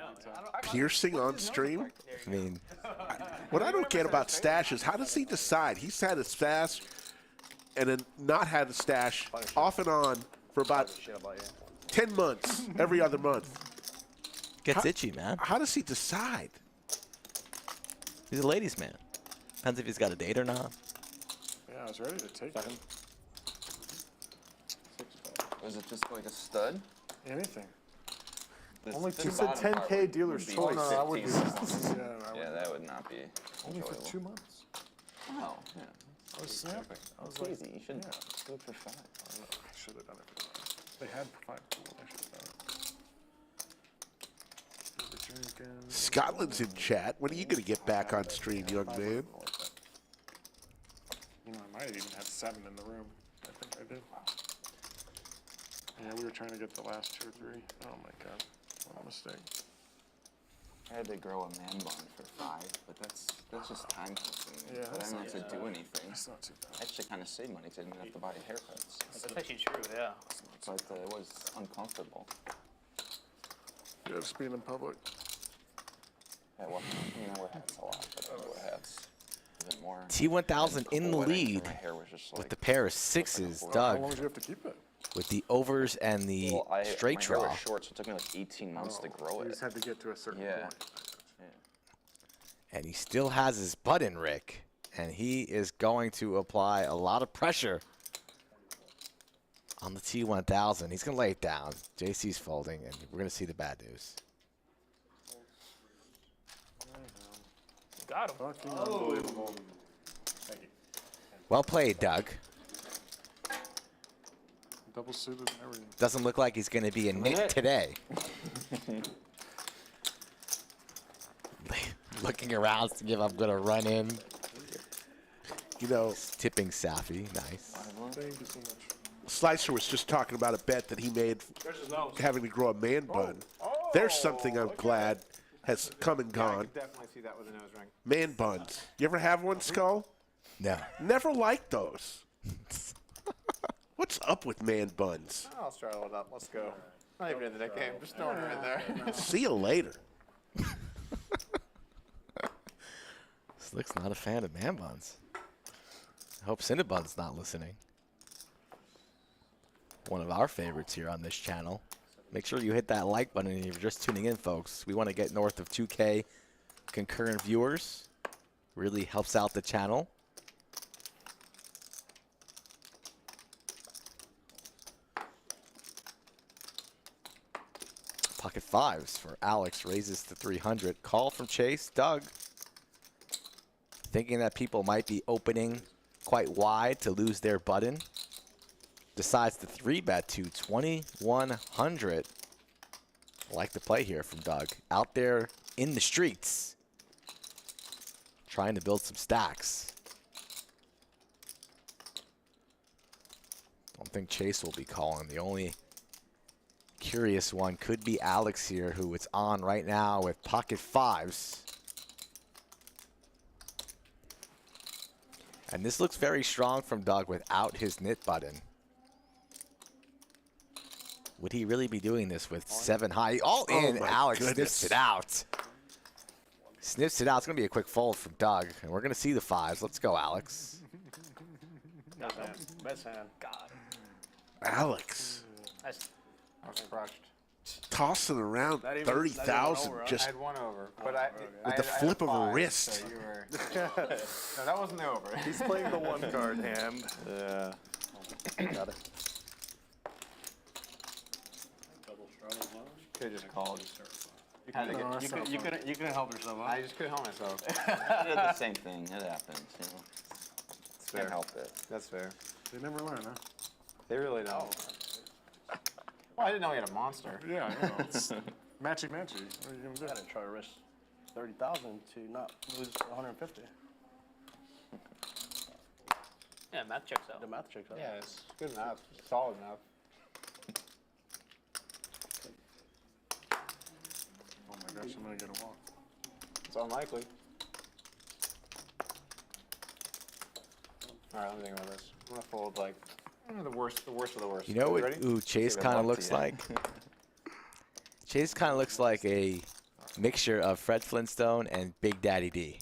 L: piercing on stream.
B: I mean,
L: what I don't get about Stache is how does he decide? He's had a stash and then not had a stash off and on for about 10 months, every other month.
B: gets itchy, man.
L: How does he decide?
B: He's a ladies' man. Depends if he's got a date or not.
I: Yeah, I was ready to take him.
D: Was it just like a stud?
I: Anything.
D: This
I: Only
D: thin
I: two said
D: bottom part
I: 10K
D: would
I: dealer's
D: be
I: choice.
D: like
I: No, I would
D: 15
I: do
D: months.
I: Yeah,
D: that would not be
I: Only for
D: enjoyable.
I: 2 months.
D: Wow, yeah.
I: I was snapping. I was
D: Crazy.
I: like,
D: You should
I: yeah.
D: do it for 5.
I: I know. I should have done it for 5. They had 5 pool. I should have done it.
L: Scotland's in chat. When are you going to get back on stream, young man?
I: You know, I might have even had 7 in the room. I think I did. Yeah, we were trying to get the last 2 or 3. Oh my god. What a mistake.
D: I had to grow a man bun for 5, but that's just time consuming.
H: Yeah,
D: but I
H: that's
D: didn't
H: not
D: have to
H: too
D: do
H: bad.
D: anything.
H: That's not too bad.
D: I actually kind of saved money because I didn't have to buy haircuts.
E: That's actually true, yeah.
D: But it was uncomfortable.
H: Yeah, just being in public.
D: Yeah, well, I wear hats a lot, but I wear hats a bit more.
B: T1000 in the lead
D: My hair was just
B: with
D: like,
B: the pair of sixes.
H: How
B: Doug
H: long do you have to keep it?
B: with the overs and the straight
D: my hair
B: draw.
D: was short, so it took me like 18 months to grow
H: You
D: it.
H: just had to get to a certain
D: Yeah.
H: point.
B: And he still has his button, Rick. And he is going to apply a lot of pressure on the T1000. He's going to lay it down. JC's folding, and we're going to see the bad news.
E: Got him.
H: Fucking unbelievable.
B: Well played, Doug.
H: Double suited and everything.
B: Doesn't look like he's going to be a Nick today. Looking around to give I'm going to run in.
L: You know,
B: tipping Safi. Nice.
H: Thank you so much.
L: Slicer was just talking about a bet that he made having to grow a man bun. There's something I'm glad has come and
F: Yeah, I
L: gone.
F: could definitely see that with a nose ring.
L: Man buns. You ever have one, Skull?
B: No.
L: Never liked those. What's up with man buns?
F: I'll straddle it up. Let's go. Not even in the net game. Just throwing her in there.
L: See you later.
B: Slick's not a fan of man buns. I hope Cinnabun's not listening. One of our favorites here on this channel. Make sure you hit that like button if you're just tuning in, folks. We want to get north of 2K concurrent viewers. Really helps out the channel. Pocket fives for Alex, raises to 300. Call from Chase. Doug, thinking that people might be opening quite wide to lose their button, decides to 3-bet to 2,100. I like the play here from Doug. Out there in the streets, trying to build some stacks. Don't think Chase will be calling. The only curious one could be Alex here, who is on right now with pocket fives. And this looks very strong from Doug without his knit button. Would he really be doing this with 7 high? All in, Alex sniffs it out. Sniffs it out. It's going to be a quick fold from Doug. And we're going to see the fives. Let's go, Alex.
H: Best hand. Best hand.
E: God.
L: Alex.
E: That's
F: I was crushed.
L: Tossing around
H: Not even-
L: 30,000
H: not even over, huh?
F: I
L: just
F: had one over, but I
L: with the
F: I had
L: flip of a
F: five,
L: wrist.
F: So you were, no, that wasn't the over.
I: He's playing the one card hand.
F: Yeah.
B: Got it.
F: Could have just called.
H: You couldn't help yourself, huh?
F: I just couldn't help myself.
D: I did the same thing. It happens, you know.
F: That's
D: Can't
F: fair.
D: help it.
F: That's fair.
H: They never learn, huh?
F: They really don't. Well, I didn't know he had a monster.
H: Yeah, I know. Matchy. What are you gonna do? I gotta try to risk 30,000 to not lose 150.
E: yeah, math checks out.
H: The math checks out.
F: Yeah, it's good enough. Solid enough.
H: Oh my gosh, I'm gonna get a walk.
F: It's unlikely. All right, let me think about this. I'm gonna fold like the worst of the worst.
B: You know what?
F: Ready?
B: Ooh, Chase
D: Give it
B: kind of
D: luck to
B: looks
D: you.
B: like. Chase kind of looks like a mixture of Fred Flintstone and Big Daddy D.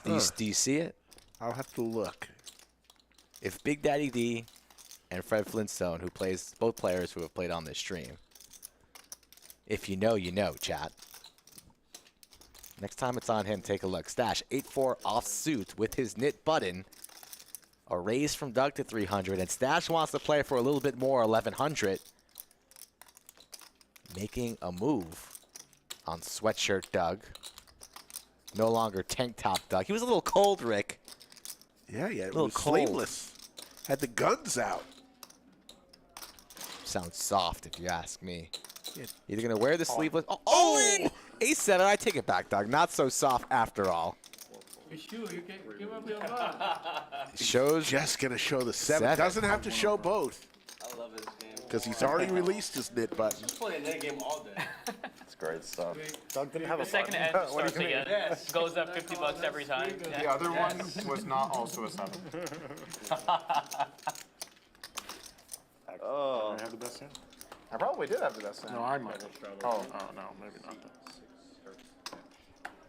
B: Do you see it?
L: I'll have to look.
B: If Big Daddy D and Fred Flintstone, who plays both players who have played on this stream, if you know, you know, chat. Next time it's on him, take a look. Stache 8-4 offsuit with his knit button. A raise from Doug to 300, and Stache wants to play for a little bit more, 1,100. Making a move on sweatshirt Doug. No longer tank top Doug. He was a little cold, Rick.
L: Yeah, it
B: little
L: was
B: cold.
L: sleeveless. Had the guns out.
B: Sounds soft, if you ask me. Either gonna wear the sleeveless. Oh! Ace 7. I take it back, Doug. Not so soft after all.
C: You sure you can give up your gun?
B: Shows
L: Just gonna show the 7.
B: Seven.
L: Doesn't have to show both
C: I love this game.
L: because he's already released his knit button.
C: Just play a net game all day.
D: Great stuff.
I: Doug didn't have
E: The
I: a
E: second
I: button.
E: end
I: What do
E: starts
I: you mean?
E: again. Goes up $50 every time.
F: The other one was not also a 7.
D: Oh.
G: I have the best hand.
F: I probably did have the best hand.
H: No, I might.
F: Oh.
G: Oh, no, maybe not.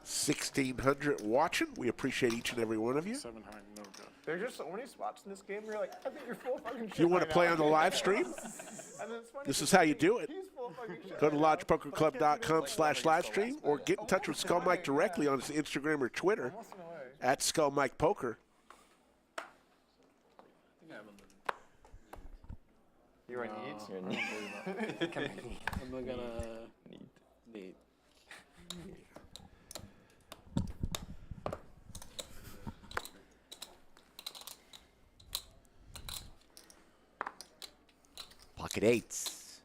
L: 1,600 watching. We appreciate each and every one of you.
G: 7 high, no good.
F: There's just so many spots in this game where you're like, I think you're full of fucking shit.
L: You want to
F: right
L: play
F: now.
L: on the live stream?
F: And then it's funny
L: This is
F: because
L: how you do it.
F: he's full of fucking shit
L: Go to
F: right now.
L: lodgepokerclub.com/livestream or get in touch with Skull Mike directly on his Instagram or Twitter
F: Almost in a way.
L: at Skull Mike Poker.
F: You're a need.
C: I'm gonna need.
B: Pocket eights.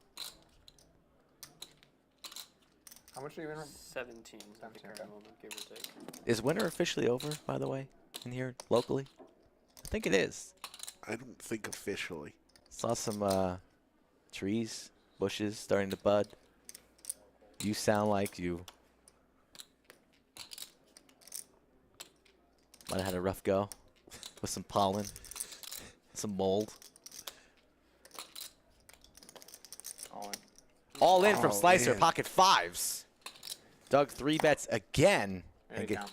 F: How much are you in?
E: 17 at the current moment, give or take.
B: Is winter officially over, by the way, in here locally? I think it is.
L: I don't think officially.
B: Saw some trees, bushes starting to bud. You sound like you might have had a rough go with some pollen, some mold. All in from Slicer,
L: man.
B: pocket fives. Doug 3-bets again.
F: There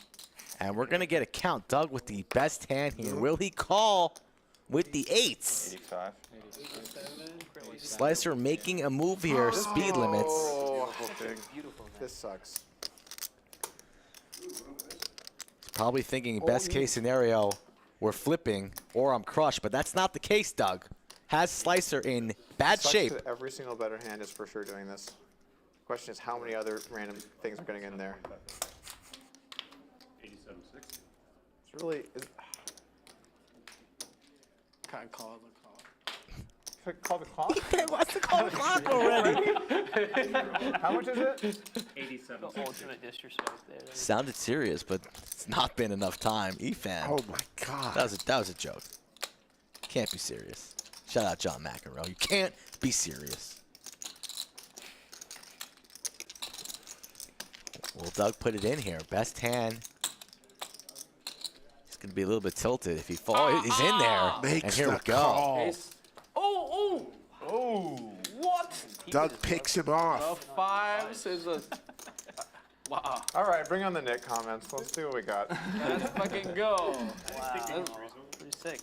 B: And we're going to get a count. Doug with the best hand here. Will he call with the eights?
D: 85.
B: Slicer making a move here. Speed limits.
F: Oh, this sucks.
B: Probably thinking best case scenario, we're flipping or I'm crushed. But that's not the case, Doug. Has Slicer in bad
F: Sucks
B: shape.
F: that every single better hand is for sure doing this. Question is how many other random things are getting in there.
G: 87.60.
F: It's really.
C: Can't call the call.
F: Call the clock?
B: He wants to call the clock already.
F: How much is it?
G: 87.
E: The ultimate disrespect there.
B: Sounded serious, but it's not been enough time. Efan.
L: Oh my God.
B: That was a joke. Can't be serious. Shout out John McEnroe. You can't be serious. Well, Doug put it in here. Best hand. He's going to be a little bit tilted if he falls. He's in there.
L: Makes
B: And here
L: the
B: we go.
L: call.
C: Oh! What?
L: Doug picks him off.
C: The fives is a. Wow.
F: All right, bring on the Nick comments. Let's see what we got.
C: Let's fucking go.
E: Wow. Pretty sick.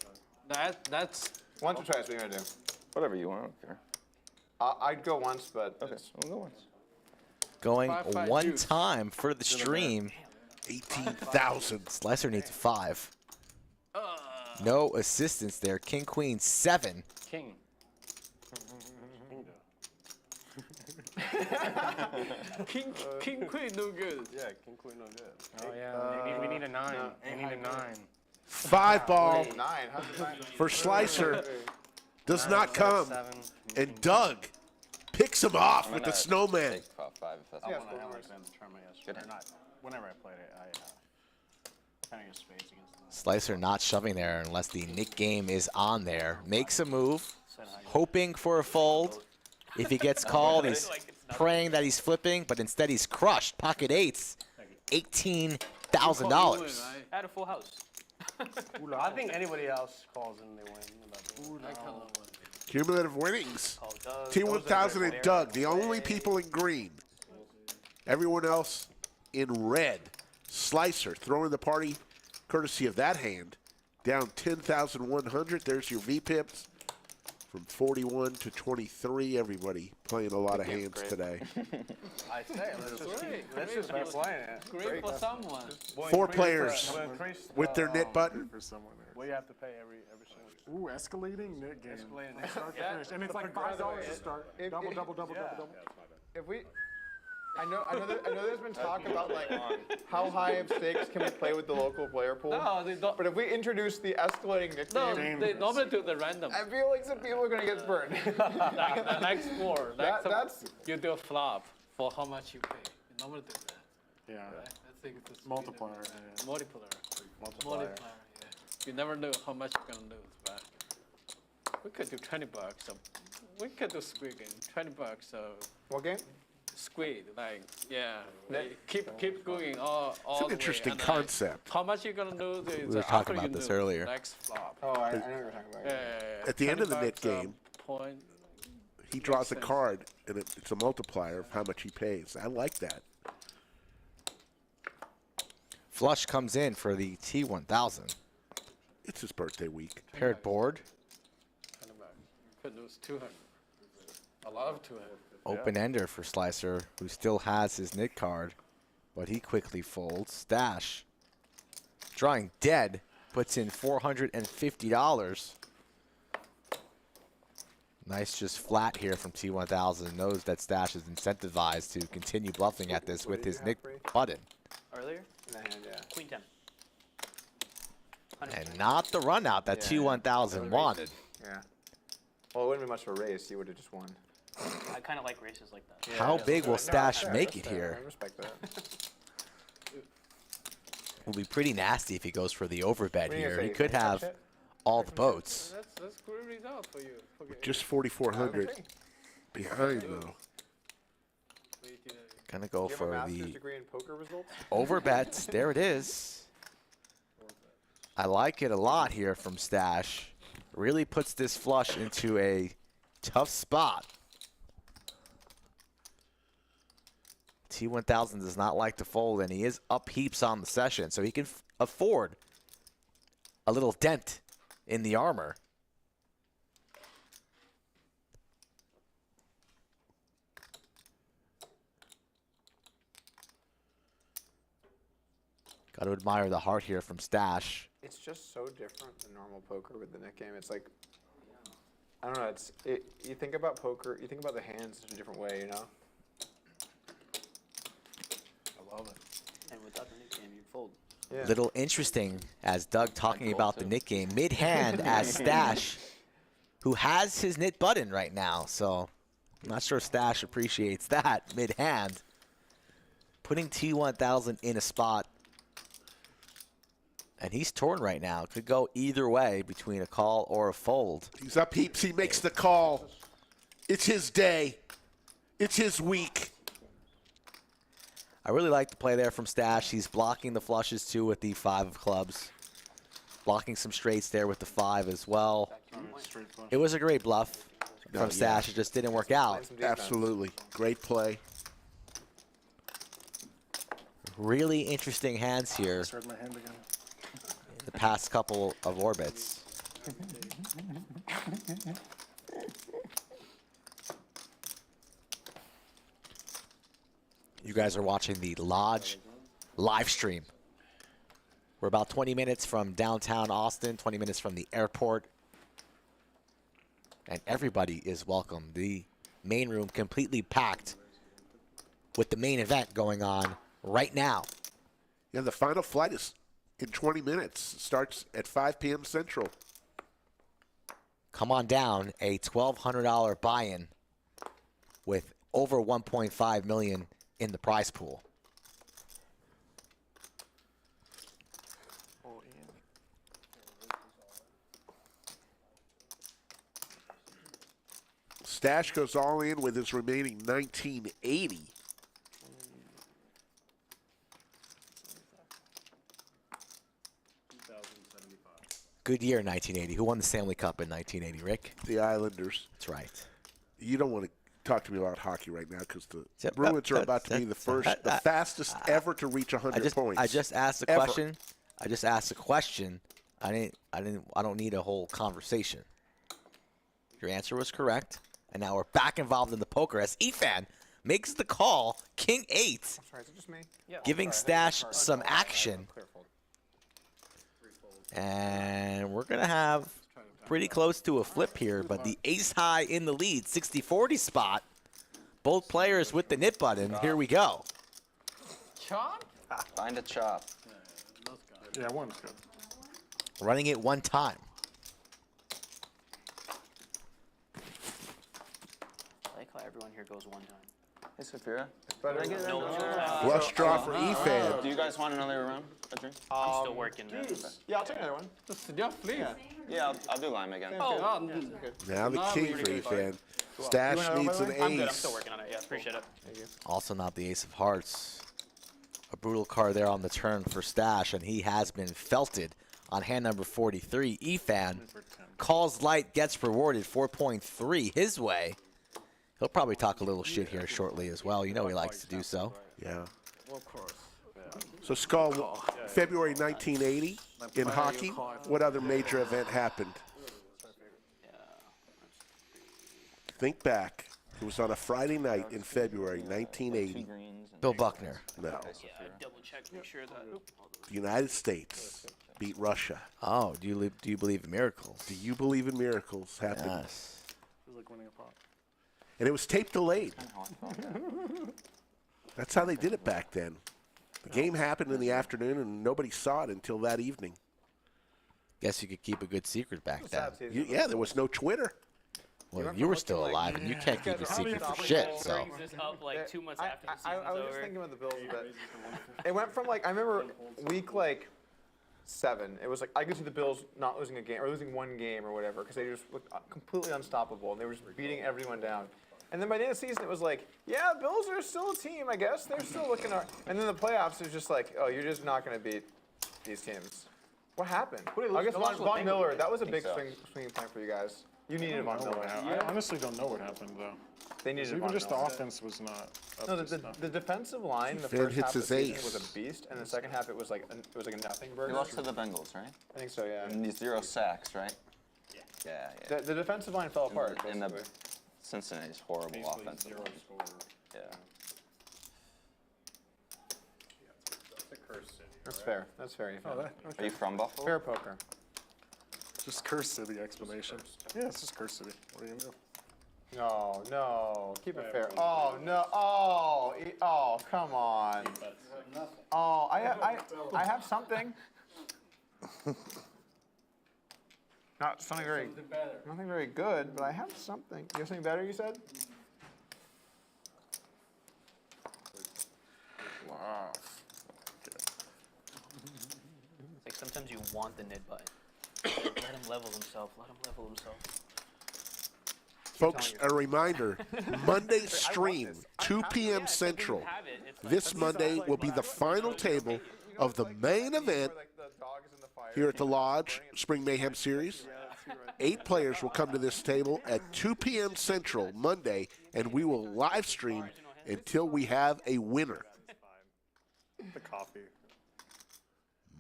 C: That's.
F: Once or twice, what are you gonna do?
D: Whatever you want, I don't care.
F: I'd go once, but
D: Okay, we'll go once.
B: Going
C: 5-5
B: one
C: juice.
B: time for the stream.
L: 18,000.
B: Slicer needs a 5. No assistance there. King, queen, 7.
C: King. King, queen, no good.
H: Yeah, king, queen, no good.
C: Oh yeah.
H: We need a 9. We need a 9.
L: 5 ball
F: 9. How's the 9?
L: for Slicer. Does not come. And Doug picks him off with the snowman.
D: Take top 5 if that's
F: Yeah,
D: what
F: it's
H: I
F: cool.
H: like that tournament
D: Good.
H: yesterday. Or not. Whenever I played it, I kind of use spades against them.
B: Slicer not shoving there unless the Nick game is on there. Makes a move, hoping for a fold. If he gets called, he's praying that he's flipping, but instead he's crushed. Pocket eights, $18,000.
E: I had a full house.
H: I think anybody else calls and they win.
L: Cumulative winnings.
E: Oh, Doug.
L: T1000 and Doug, the only people in green. Everyone else in red. Slicer throwing the party courtesy of that hand. Down 10,100. There's your VPIPs. From 41 to 23, everybody playing a lot of hands today.
H: I say, let's just keep playing it.
C: Great for someone.
L: 4 players with their knit button.
G: For someone there.
H: Well, you have to pay every single.
G: Ooh, escalating net game.
H: Escalating.
G: Start to finish. And it's like $5 to start. Double, double, double, double, double.
F: If we, I know there's been talk about like how high of stakes can we play with the local player pool.
C: No, they don't.
F: But if we introduce the escalating
C: No,
F: nickname,
C: they normally do the random.
F: I feel like some people are gonna get burned.
C: Like the next four.
F: That's
C: You do a flop for how much you pay. You normally do that.
G: Yeah.
C: Right? I think it's
G: Multiplier.
C: multiplier.
H: Multiplier.
C: Yeah. You never know how much you're gonna lose, but we could do $20. So we could do squid game. $20. So
F: what game?
C: squid, like, yeah. They keep going all
L: It's
C: the
L: an
C: way,
L: interesting
C: and,
L: concept.
C: how much you gonna lose is
B: We were
C: after
B: talking
C: you
B: about this
C: lose
B: earlier.
C: next flop.
F: Oh, I know what you're talking about.
C: Yeah.
L: At the end of the
C: 20
L: knit
C: bucks,
L: game,
C: point.
L: he draws a
C: sense.
L: card, and it's a multiplier of how much he pays. I like that.
B: Flush comes in for the T1000.
L: It's his birthday week.
B: Paired board.
C: Could lose 200. A lot of 200.
B: Open ender for Slicer, who still has his knit card, but he quickly folds. Stache, drawing dead, puts in $450. Nice just flat here from T1000. Knows that Stache is incentivized to continue bluffing at this with his knit button.
E: Earlier?
F: In the hand, yeah.
E: Queen 10.
B: And not the run out that T1000 wanted.
F: Yeah. Well, it wouldn't be much of a race. You would have just won.
E: I kind of like races like that.
F: Yeah,
B: How big will
F: no,
B: Stache
F: fair,
B: make
F: that's
B: it
F: fair.
B: here?
F: I respect that.
B: Will be pretty nasty if he goes for the overbet
F: What are you
B: here.
F: gonna
B: He
F: say,
B: could
F: can you touch
B: have
F: it?
B: all the boats.
C: That's good result for you. Okay.
L: Just 4,400 behind, though.
B: Gonna go
F: Do you have a
B: for
F: master's
B: the
F: degree in poker results?
B: overbet. There it is. I like it a lot here from Stache. Really puts this flush into a tough spot. T1000 does not like to fold, and he is up heaps on the session, so he can afford a little dent in the armor. Got to admire the heart here from Stache.
F: It's just so different than normal poker with the net game. It's like, I don't know. You think about poker, you think about the hands in a different way, you know?
H: I love it.
E: And without the nickname, you fold.
F: Yeah.
B: Little interesting as Doug talking about the knit game mid-hand as Stache, who has his knit button right now. So I'm not sure Stache appreciates that mid-hand. Putting T1000 in a spot. And he's torn right now. Could go either way between a call or a fold.
L: He's up heaps. He makes the call. It's his day. It's his week.
B: I really like the play there from Stache. He's blocking the flushes too with the 5 of clubs. Blocking some straights there with the 5 as well. It was a great bluff from Stache. It just didn't work out.
L: Absolutely. Great play.
B: Really interesting hands here.
H: Start my hand again.
B: The past couple of orbits. You guys are watching the Lodge live stream. We're about 20 minutes from downtown Austin, 20 minutes from the airport. And everybody is welcome. The main room completely packed with the main event going on right now.
L: Yeah, the final flight is in 20 minutes. Starts at 5 p.m. Central.
B: Come on down, a $1,200 buy-in with over $1.5 million in the prize pool.
L: Stache goes all in with his remaining 1980.
B: Good year, 1980. Who won the Stanley Cup in 1980, Rick?
L: The Islanders.
B: That's right.
L: You don't want to talk to me about hockey right now because the Bruins are about to be the fastest ever to reach 100 points.
B: I just asked a question. I just asked a question. I don't need a whole conversation. Your answer was correct, and now we're back involved in the poker as Efan makes the call. King 8,
F: Sorry, is it just me?
B: giving Stache some action. And we're going to have pretty close to a flip here, but the ace high in the lead, 60-40 spot. Both players with the knit button. Here we go.
C: Chop?
D: Find a chop.
H: Yeah, one's good.
B: Running it one time.
E: I like how everyone here goes one time.
D: Hey, Sophia.
F: better.
L: Flush draw for Efan.
D: Do you guys want another round? A drink?
E: I'm still working, man.
F: Yeah, I'll take another one.
C: Please.
D: Yeah, I'll do lime again.
L: Now the king for Efan. Stache needs an
E: I'm good. I'm
L: ace.
E: still working on it. Yeah, appreciate it.
B: Also not the ace of hearts. A brutal card there on the turn for Stache, and he has been felted on hand number 43. Efan calls light, gets rewarded 4.3 his way. He'll probably talk a little shit here shortly as well. You know he likes to do so.
L: Yeah. So Skull, February 1980 in hockey, what other major event happened? Think back. It was on a Friday night in February 1980.
B: Bill Buckner.
L: No.
E: Yeah, double check, make sure that.
L: The United States beat Russia.
B: Oh, do you believe in miracles?
L: Do you believe in miracles happened?
B: Yes.
L: And it was tape delayed. That's how they did it back then. The game happened in the afternoon, and nobody saw it until that evening.
B: Guess you could keep a good secret back then.
L: Yeah, there was no Twitter.
B: Well, you were still alive, and you can't keep a secret for shit, so.
E: Brings this up like 2 months after the season's
F: I was
E: over.
F: just thinking about the Bills a bit. It went from like, I remember week like 7. It was like, I could see the Bills not losing a game, or losing one game or whatever, because they just looked completely unstoppable, and they were just beating everyone down. And then by the end of the season, it was like, yeah, Bills are still a team, I guess. They're still looking at. And then the playoffs, it was just like, oh, you're just not going to beat these teams. What happened? I guess Von Miller, that was a big swinging point for you guys. You needed Von Miller.
G: I honestly don't know what happened, though.
F: They needed
G: even just the offense was not.
F: No, the defensive line, the first half of the season was a beast, and the second half it was like a nothing burger.
D: You lost to the Bengals, right?
F: I think so, yeah.
D: And 0 sacks, right? Yeah.
F: The defensive line fell apart.
D: And the Cincinnati's horrible offensive line. Yeah.
F: That's fair. That's fair.
D: Are you from Buffalo?
F: Fair poker.
G: Just Curse City explanation. Yeah, it's just Curse City. What do you know?
F: No. Keep it fair. Oh, no. Oh, come on. Oh, I have something. Nothing very good, but I have something. You have something better, you said?
G: Wow.
E: It's like sometimes you want the nid button. Let him level himself.
L: Folks, a reminder, Monday stream, 2 p.m. Central. This Monday will be the final table of the main event here at the Lodge Spring Mayhem Series. 8 players will come to this table at 2 p.m. Central Monday, and we will live stream until we have a winner.
I: The coffee.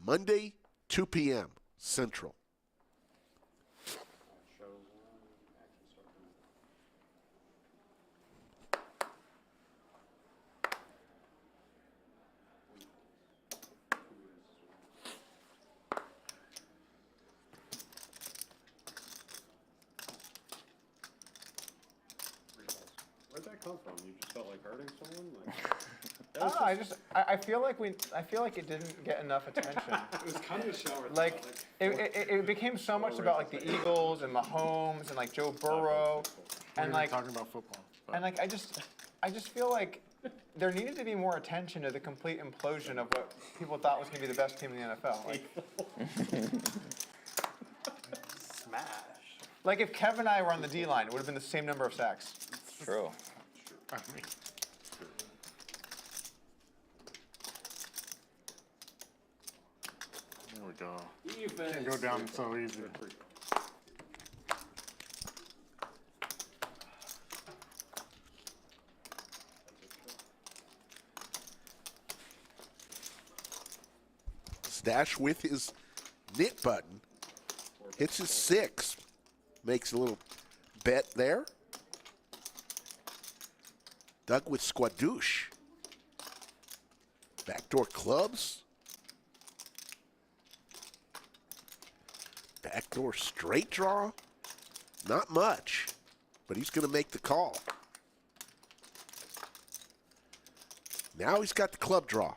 L: Monday, 2 p.m. Central.
G: Where'd that come from? You just felt like hurting someone? Like,
F: I don't know, I feel like it didn't get enough attention.
G: it was kind of a shower.
F: Like it became so much about like the Eagles and Mahomes and like Joe Burrow, and like
G: talking about football.
F: And like I just feel like there needed to be more attention to the complete implosion of what people thought was going to be the best team in the NFL. Like,
E: Smash.
F: like if Kevin and I were on the D line, it would have been the same number of sacks.
D: True.
G: There we go. Can't go down so easy.
L: Stache with his knit button hits his 6, makes a little bet there. Doug with squadouche. Backdoor clubs. Backdoor straight draw. Not much, but he's going to make the call. Now he's got the club draw.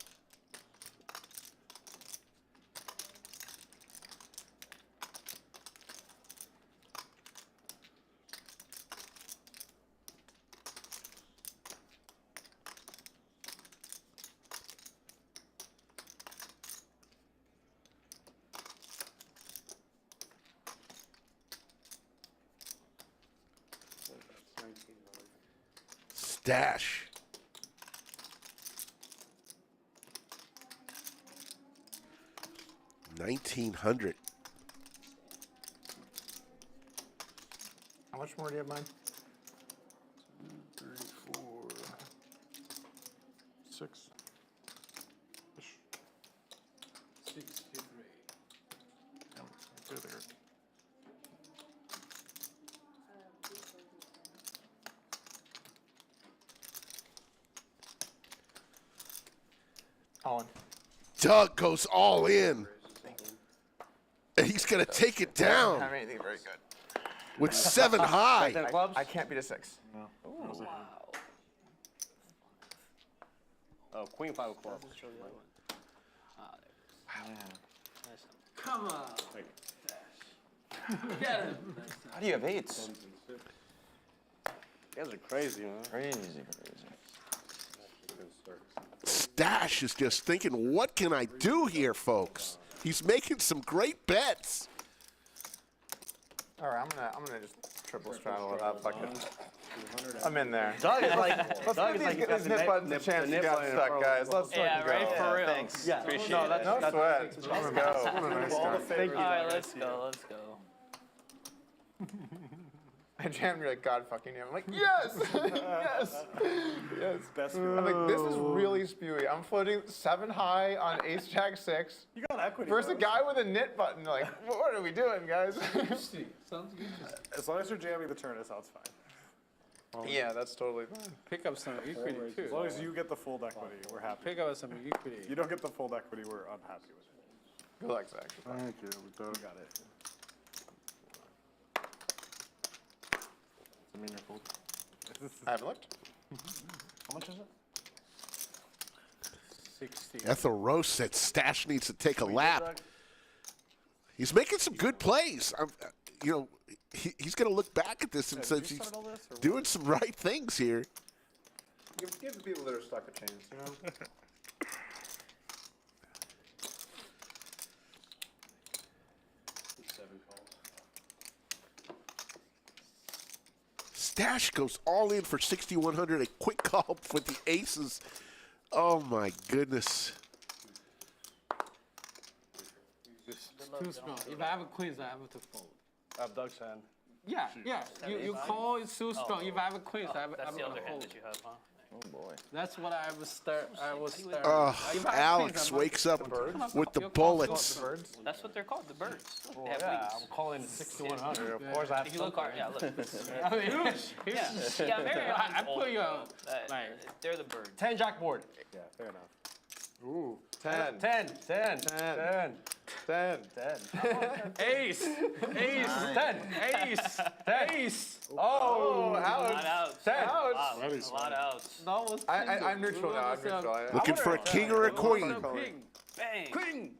L: Stache. $1,900.
F: How much more do you have, mine?
G: 3, 4, 6.
C: 63.
G: There, there.
F: All in.
L: Doug goes all in. And he's going to take it
F: I don't
L: down
F: have anything very good.
L: with 7 high.
F: I can't beat a 6.
H: No. Oh, queen 5 of clubs.
C: Come on. Get him.
D: How do you have 8s?
H: You guys are crazy, man.
D: Crazy.
L: Stache is just thinking, what can I do here, folks? He's making some great bets.
F: All right, I'm gonna just triple straddle without fucking. I'm in there.
H: Doug is like,
F: Let's
H: Doug
F: give
H: is like,
F: these nip buttons a chance to get stuck, guys. Let's
E: Yeah,
F: fucking
E: right,
F: go.
E: for real.
D: Thanks.
H: Yeah,
D: Appreciate
H: no,
D: it.
H: that's,
F: No
H: that's
F: sweat. Let's go.
H: What a nice guy. Thank you.
E: All right, let's go. Let's go.
F: I jammed you like God fucking you. I'm like, yes, yes.
I: Best
F: I'm like, this is really spewy. I'm floating 7 high on Ace Jack 6
I: You got equity.
F: versus a
I: bro.
F: guy with a knit button. Like, what are we doing, guys?
C: Sounds good.
I: As long as you're jamming the turn, it sounds fine.
F: Yeah, that's totally fine.
C: Pick up some equity too.
I: As long as you get the full equity, we're happy.
C: Pick up some equity.
I: You don't get the full equity, we're unhappy with it.
F: Good luck, Zach.
G: Thank you. We got it. I mean, you're full.
F: I haven't looked.
H: How much is it?
C: 60.
L: Ethel Rose said Stache needs to take a lap. He's making some good plays. You know, he's going to look back at this and say he's doing some right things here.
F: Give the people that are stuck a chance, you know?
L: Stache goes all in for 6,100. A quick call with the aces. Oh my goodness.
C: Too strong. If I have a queens, I have to fold.
H: I have Doug's hand.
C: Yeah, yeah. You call is too strong. If I have a queens, I have
E: That's
C: to
E: the other hand
C: hold.
E: that you have, huh?
D: Oh boy.
C: That's what I would start. If I have
L: Alex
C: queens, I'm
L: wakes up with the
C: You're called
L: bullets.
F: The birds?
E: That's what they're called, the birds.
H: Well,
E: They have
H: yeah,
E: wings.
H: I'm calling it 6,100. Of course, I have
E: If you look hard, yeah, look.
C: I mean,
E: Yeah, very
C: I put you on.
E: They're the birds.
H: 10 jack board.
I: Yeah, fair enough.
F: Ooh, 10.
H: 10. 10. 10.
F: 10.
H: 10.
C: Ace, ace,
H: 10.
C: ace, ace.
F: Oh,
E: A
F: ouch.
E: lot outs.
F: 10.
E: Wow,
G: That is
E: a lot of outs.
C: That was
F: I'm neutral now. I'm neutral.
L: Looking for a king or a queen.
C: King.
E: Bang.
C: Queen.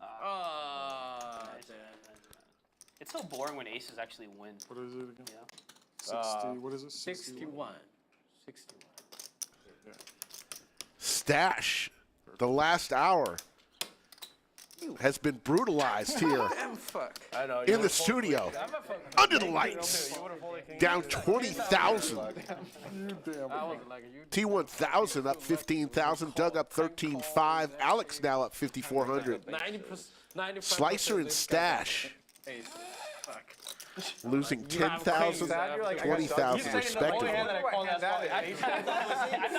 E: It's so boring when aces actually win.
G: What is it again?
E: Yeah.
G: 60, what is it?
C: 61. 61.
L: Stache, the last hour, has been brutalized here
H: I know.
L: in the studio, under the lights, down 20,000. T1000 up 15,000, Doug up 13.5, Alex now up 5,400.
C: 90%.
L: Slicer and Stache losing 10,000, 20,000 respectively.
E: I thought it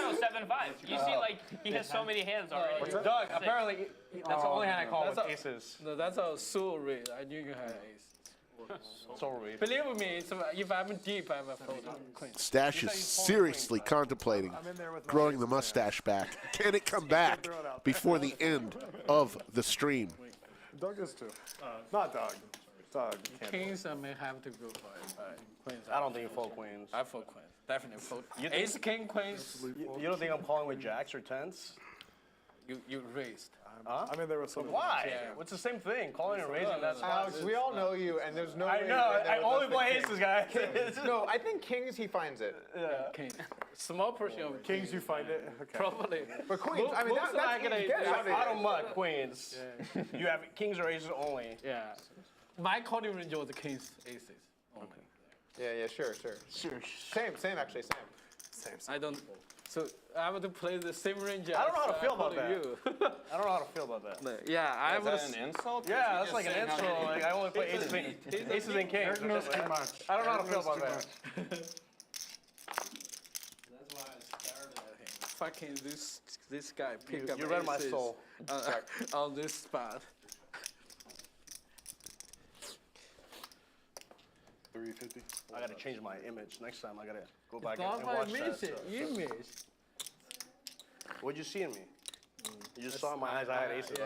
E: was 7-5. You see, like, he has so many hands already.
H: Doug, apparently, that's the only hand I call with aces.
C: No, that's a soul read. I knew you had ace.
H: Soul read.
C: Believe me, if I'm deep, I'm a fold. Queen.
L: Stache is seriously contemplating growing the mustache back. Can it come back before the end of the stream?
I: Doug is too. Not Doug. Doug. Can't.
C: Kings, I may have to go for it. But queens,
H: I don't think you fold queens.
C: I fold queens. Definitely fold.
H: You think-
C: Ace, king, queens.
H: You don't think I'm calling with jacks or tens?
C: You raised.
H: Huh?
I: I'm in there with some.
H: Why?
C: Yeah.
H: It's the same thing. Calling and raising, that's fine.
F: Alex, we all know you, and there's no
H: I
F: way
H: know.
F: you're in there
H: I
F: with
H: only
F: us with
H: play
F: kings.
H: aces, guys.
F: No, I think kings, he finds it.
C: King. Small portion of
I: Kings, you find it? Okay.
C: Probably.
F: But queens, I mean,
C: Most
F: that's
C: likely,
F: easy. Get it out of
H: I
F: here.
H: don't mud queens. You have kings or aces only.
C: Yeah. My calling range was the kings, aces. Only.
F: Yeah, sure. Same, actually, same.
I: Same.
C: I don't. So I have to play the same range.
H: I don't know how to
C: as,
H: feel about
C: according
H: that.
C: you.
H: I don't know how to feel about that.
C: Yeah, I
D: Is
C: was.
D: that an insult?
H: Yeah, that's like an insult. Like, I only play aces and kings. I don't know how to feel about that.
C: That's why I stared at him. Fucking this guy pick up
H: You read my
C: aces
H: soul.
C: on this spot.
H: 350. I gotta change my image. Next time I gotta go back
C: Not
H: and
C: my
H: watch that.
C: image.
H: What'd you see in me? You just saw in my eyes I had aces, huh?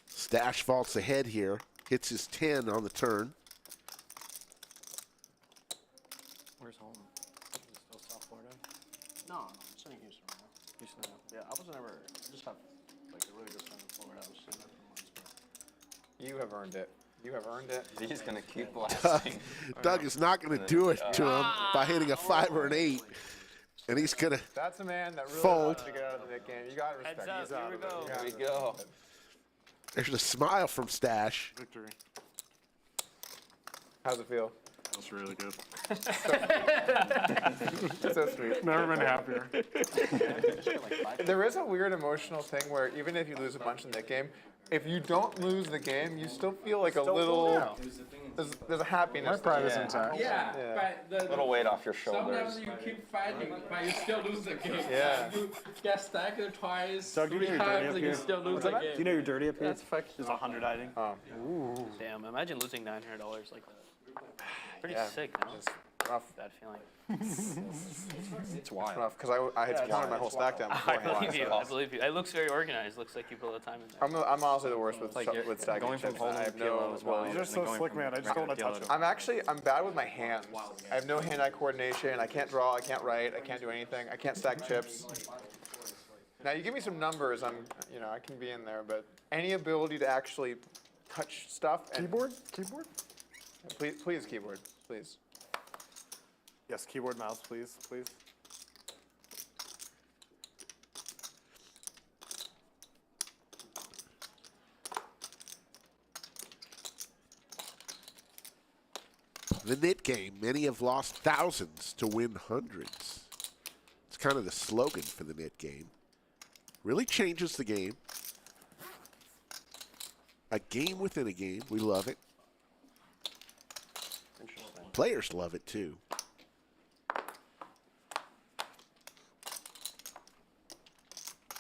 L: Stache vaults ahead here. Hits his 10 on the turn.
J: Where's home? Is it still South Florida?
H: No, I'm sitting in Houston right now.
J: Houston.
H: Yeah, I wasn't ever. I just have like a really good friend in Florida. I was sitting there for months. But
F: You have earned it. You have earned it.
D: He's gonna keep blasting.
L: Doug is not going to do it to him by hitting a 5 or an 8. And he's going to
F: That's a man that really
L: fold.
F: wants to get out of the Nick game. You got to respect.
E: Heads up, here we go.
D: Here we go.
L: There's a smile from Stache.
H: victory.
F: How's it feel?
G: That's really good.
F: It's so sweet.
G: Never been happier.
F: There is a weird emotional thing where even if you lose a bunch in that game, if you don't lose the game, you still feel like a little. There's a happiness.
I: My pride is
F: there.
I: intact.
C: Yeah,
F: Yeah.
C: but the,
D: Little weight off your
C: sometimes
D: shoulders.
C: you keep fighting, but you still lose the game.
F: Yeah.
C: You get stacked twice,
I: Doug, do you
C: 3
I: know you're dirty
C: times,
I: up
C: and you
I: here?
C: still lose the
I: Do
C: game.
I: you know you're dirty up here?
C: That's fucking.
I: There's 100 hiding.
E: Damn, imagine losing $900 like that. Pretty
F: Yeah.
E: sick, no?
F: It's rough.
E: Bad feeling.
J: It's wild.
F: Rough because I had to counter my whole stack down
E: I
F: beforehand.
E: believe you. I believe you. It looks very organized. Looks like you put a lot of time in there.
F: I'm honestly the worst with
J: Like you're
F: with stacking
J: going from
F: chips.
J: holding
F: I have
J: PLO
F: no.
J: as well.
I: You're
J: and
I: just
J: then
I: so
J: going
I: slick,
J: from
I: man. I just
J: regular
I: don't want to touch
J: PLO
I: him.
F: I'm bad with my hands. I have no hand-eye coordination. I can't draw. I can't write. I can't do anything. I can't stack chips. Now you give me some numbers. I can be in there. But any ability to actually touch stuff. And
I: Keyboard?
F: Please keyboard, please.
I: Yes, keyboard, mouse, please.
L: The nit game, many have lost thousands to win hundreds. It's kind of the slogan for the nit game. Really changes the game. A game within a game. We love it. Players love it too.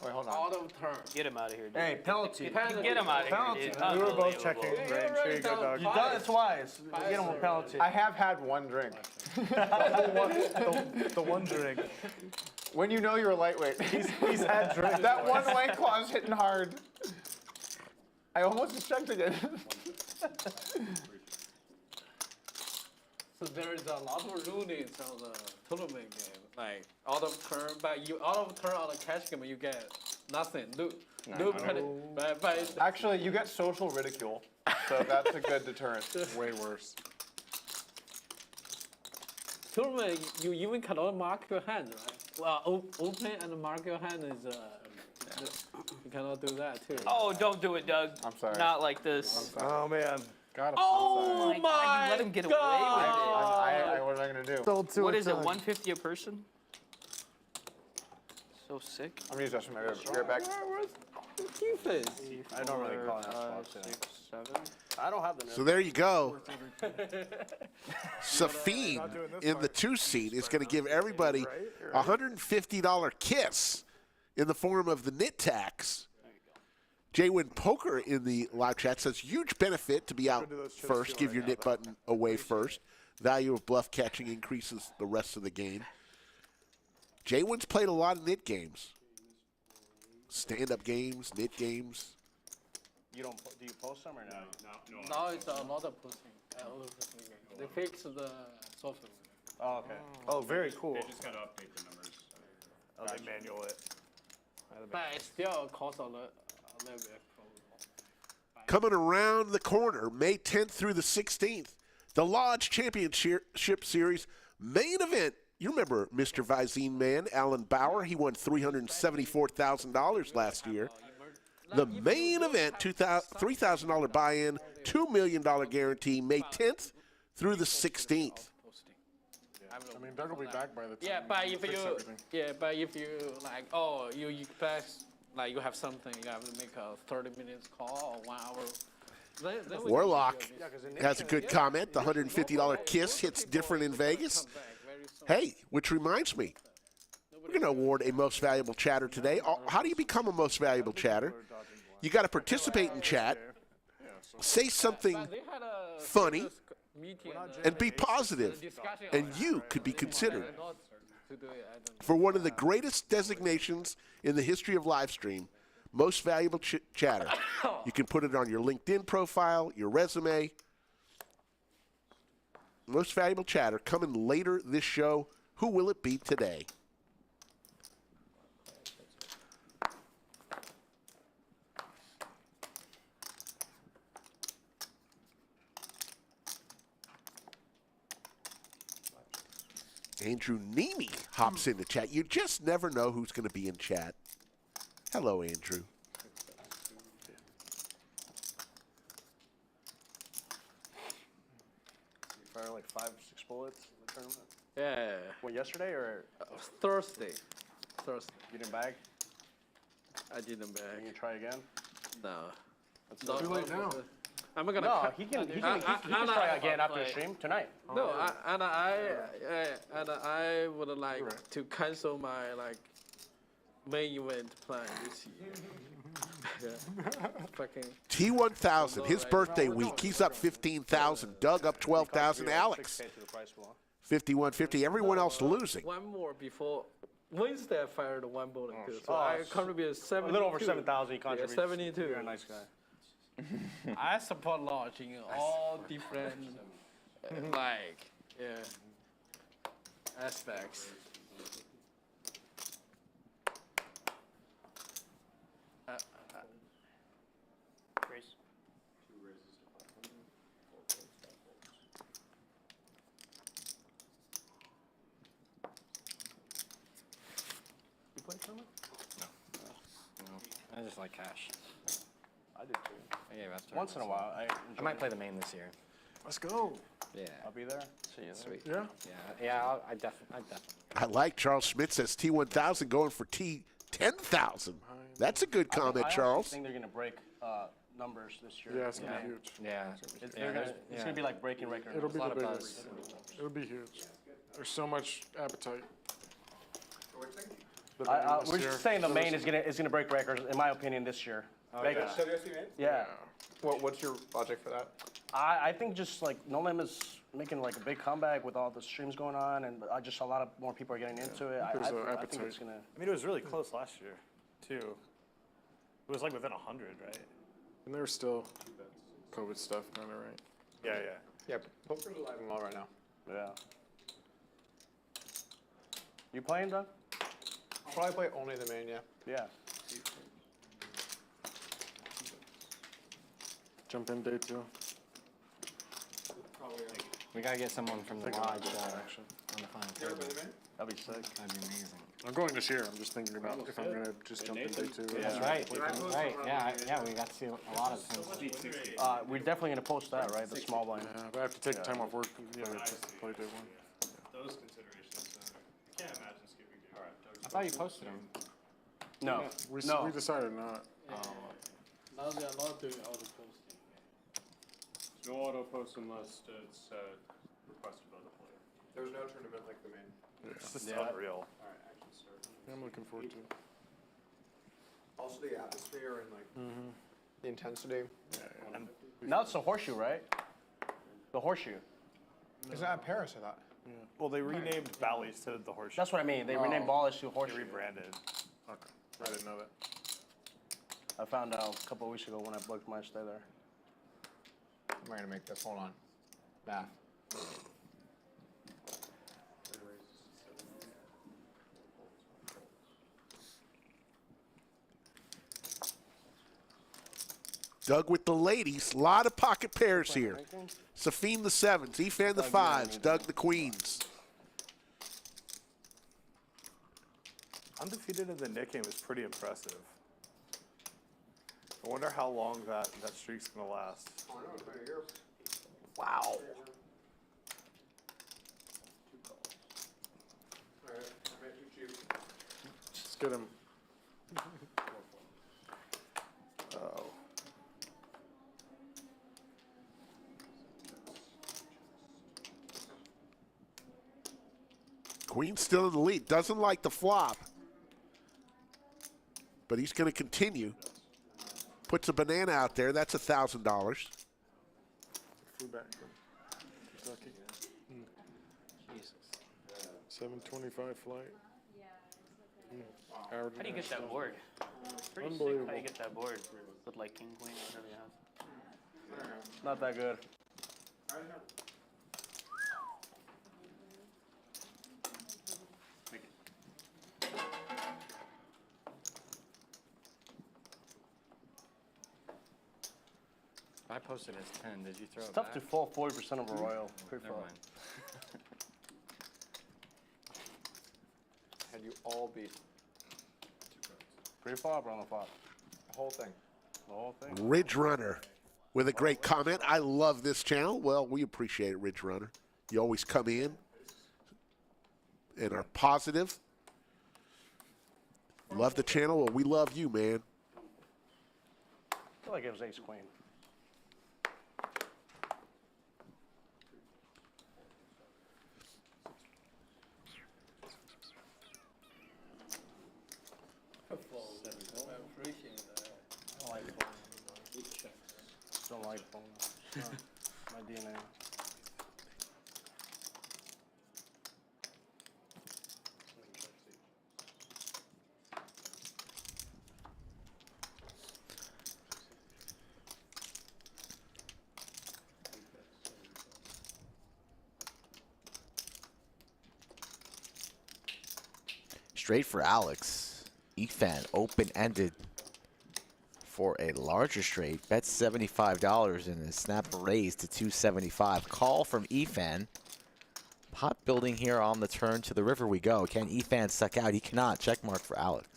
F: Wait, hold on.
C: Out of turn.
E: Get him out of here, dude.
H: Hey, penalty.
E: Get him out of here, dude.
I: We were both
E: Unbelievable.
I: checking range. Here you go, Doug.
H: You done it twice. Get him a penalty.
F: I have had one drink.
I: The one drink.
F: When you know you're a lightweight.
I: He's had drinks.
F: That one white claw's hitting hard. I almost just checked again.
C: So there is a lot of rulings on the tournament game. Like out of turn, but you out of turn on the cash game, you get nothing. No penalty. But it's,
F: Actually, you get social ridicule, so that's a good deterrent.
I: Way worse.
C: tournament, you even cannot mark your hand, right? Well, open and mark your hand is you cannot do that too.
E: Oh, don't do it, Doug.
F: I'm sorry.
E: Not like this.
I: Oh man.
E: Oh my God! You let him get away with it.
F: What am I gonna do?
I: Sold to
E: What
I: a
E: is it?
I: ton.
E: 150 a person? So sick.
F: I'm gonna just my right back.
C: Where's the key face?
H: I don't really call that spots.
E: 6, 7.
H: I don't have the.
L: So there you go. Safeen in the 2 seat is going to give everybody a $150 kiss in the form of the nit tax. JWin Poker in the live chat says, huge benefit to be out first. Give your nit button away first. Value of bluff catching increases the rest of the game. JWin's played a lot of nit games. Stand-up games, nit games.
H: You don't. Do you post them or no?
C: Now it's another posting. They fix the software.
H: Oh, okay.
I: Oh, very cool.
G: They just gotta update the numbers.
I: Oh, they manual it.
C: But it still costs a little bit.
L: Coming around the corner, May 10th through the 16th, the Lodge Championship Series main event You remember Mr. Visine man, Alan Bauer? He won $374,000 last year. The main event, $3,000 buy-in, $2 million guarantee, May 10th through the 16th.
N: I mean, Doug will be back by the time.
C: Yeah, but if
N: fix
C: you,
N: everything.
C: like, oh, you expect, like, you have something, you have to make a 30 minutes call or 1 hour. Then we
L: Warlock
C: can do it.
L: has a good comment. The $150 kiss hits different in Vegas. Hey, which reminds me, we're going to award a most valuable chatter today. How do you become a most valuable chatter? You got to participate in chat, say something funny, and be positive, and you could be considered for one of the greatest designations in the history of live stream, most valuable chatter. You can put it on your LinkedIn profile, your resume. Most valuable chatter coming later this show. Who will it be today? Andrew Nemi hops in the chat. You just never know who's going to be in chat. Hello, Andrew.
H: You fire like 5 or 6 bullets in the tournament?
C: Yeah.
H: What, yesterday or?
C: Thursday.
H: You didn't bag?
C: I didn't bag.
H: Can you try again?
C: No.
H: That's
C: No,
H: too late now.
C: I'm gonna.
H: No, he can try again after the stream tonight.
C: No, I would like to cancel my main event plan this year. Fucking.
L: T1000, his birthday week. He's up 15,000. Doug up 12,000. Alex 5150. Everyone else losing.
C: One more before Wednesday. I fired 1 bullet too, so I contributed 72.
H: A little over 7,000. He contributed.
C: Yeah, 72.
H: You're a nice guy.
C: I support launching all different, aspects.
F: Raise.
H: You play tournament?
J: No. I just like cash.
H: I do too.
J: Yeah, that's
H: Once in a while.
J: I might play the main this year.
H: Let's go.
J: Yeah.
H: I'll be there. See you.
J: Sweet.
H: Yeah.
J: Yeah. I definitely.
L: I like Charles Schmidt says T1000 going for T10,000. That's a good comment, Charles.
H: I think they're going to break numbers this year.
N: Yeah, it's going to be huge.
J: Yeah.
H: It's going to be like breaking records.
N: It'll be the biggest. It'll be huge. There's so much appetite.
H: We're just saying the main is gonna break records, in my opinion, this year. Vegas. Yeah.
F: What's your logic for that?
H: I think just like No Limit is making like a big comeback with all the streams going on, and just a lot of more people are getting into it. I think it's gonna.
I: I mean, it was really close last year, too. It was like within 100, right?
N: And there's still COVID stuff kind of, right?
I: Yeah.
F: Yeah, poker's alive and well right now.
H: Yeah. You playing, Doug?
F: I'll probably play only the main, yeah.
H: Yeah.
N: Jump in day 2.
J: We gotta get someone from the lodge on the final table.
H: That'd be sick.
J: That'd be amazing.
N: I'm going this year. I'm just thinking about if I'm going to just jump in day 2.
J: That's right. Right. Yeah. We got to see a lot of things.
H: We're definitely gonna post that, right? The small line.
N: Yeah, but I have to take time off work to play day 1.
G: Those considerations, I can't imagine skipping day 1.
J: I thought you posted them.
H: No.
N: We decided not.
C: Now they are not doing auto posting.
G: No auto post unless it's requested by the player.
F: There's no tournament like the main.
I: It's just unreal.
G: All right, action start.
N: I'm looking forward to it.
F: Also the atmosphere and like the intensity.
H: Now it's the horseshoe, right? The horseshoe.
F: Is that Paris, I thought?
I: Yeah. Well, they renamed Bally's to the Horseshoe.
H: That's what I mean. They renamed Ballish to horseshoe.
I: They rebranded.
N: Okay. I didn't know that.
H: I found out a couple of weeks ago when I booked my stay there.
F: I'm ready to make this. Hold on. Math.
L: Doug with the ladies. A lot of pocket pairs here. Safeen the 7s, Efan the 5s, Doug the queens.
I: Undefeated in the Nick game is pretty impressive. I wonder how long that streak's gonna last. Wow.
N: Let's get him.
I: Oh.
L: Queen's still in the lead. Doesn't like the flop. But he's going to continue. Puts a banana out there. That's $1,000.
N: Flew back from Kentucky. 725 flight.
E: How do you get that board? Pretty sick how you get that board with like king, queen, whatever you have.
H: Not that good.
J: I posted as 10. Did you throw
H: It's
J: it
H: tough
J: back?
H: to fall 40% of a royal.
J: Never mind.
F: Had you all beat
H: Pre-flop or on the flop?
F: the whole thing?
H: The whole thing.
L: Ridge Runner with a great comment. I love this channel. Well, we appreciate it, Ridge Runner. You always come in and are positive. Love the channel. Well, we love you, man.
H: I feel like it was ace queen. Don't like phone. My DNA.
B: Straight for Alex. Efan open-ended for a larger straight. Bet $75 and a snap raise to $275. Call from Efan. Pot building here on the turn to the river we go. Can Efan suck out? He cannot. Check mark for Alex.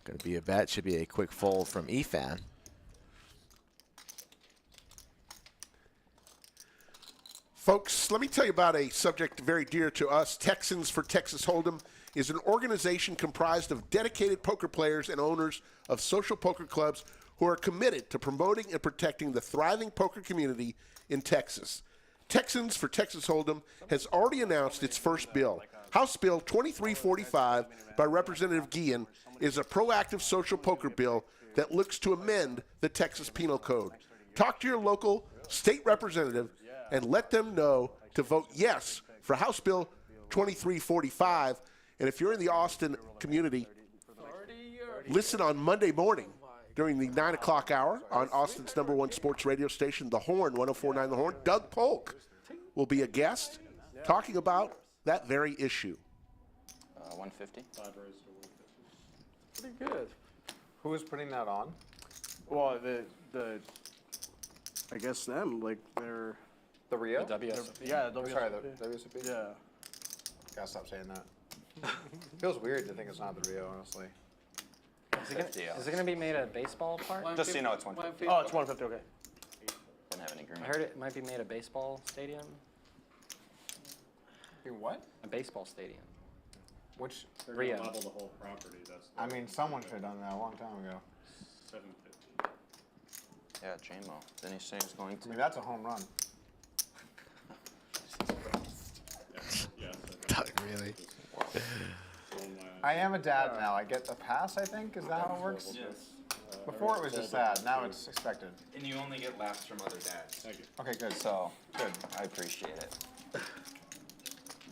B: Gonna be a bet. Should be a quick fold from Efan.
L: Folks, let me tell you about a subject very dear to us. Texans for Texas Hold'em is an organization comprised of dedicated poker players and owners of social poker clubs who are committed to promoting and protecting the thriving poker community in Texas. Texans for Texas Hold'em has already announced its first bill. House Bill 2345 by Representative Guillen is a proactive social poker bill that looks to amend the Texas Penal Code. Talk to your local state representative and let them know to vote yes for House Bill 2345. And if you're in the Austin community, listen on Monday morning during the 9 o'clock hour on Austin's #1 sports radio station, The Horn, 104.9 The Horn. Doug Polk will be a guest talking about that very issue.
D: 150.
H: Pretty good.
F: Who is putting that on?
H: Well, I guess them, like they're.
F: The Rio?
J: The WSOP.
H: Yeah, the
F: Sorry,
H: WSOP.
F: the WSOP?
H: Yeah.
F: Gotta stop saying that. Feels weird to think it's not the Rio, honestly.
J: Is it gonna be made of baseball part?
F: Just so you know, it's 150.
H: Oh, it's 150. Okay.
D: Didn't have an
J: I
D: agreement.
J: heard it might be made of baseball stadium.
F: What?
J: A baseball stadium.
F: Which?
G: They're
J: Rio.
G: gonna level the whole property. That's.
F: I mean, someone should have done that a long time ago.
G: 750.
D: Yeah, JMO. Didn't he say he was going
F: I
D: to?
F: mean, that's a home run.
G: Yeah.
B: Doug, really?
F: I am a dad now. I get a pass, I think. Is that how it works?
G: Yes.
F: Before it was just sad. Now it's expected.
D: And you only get laughs from other dads.
G: Thank you.
F: Okay, good.
D: So,
F: Good.
D: I appreciate it.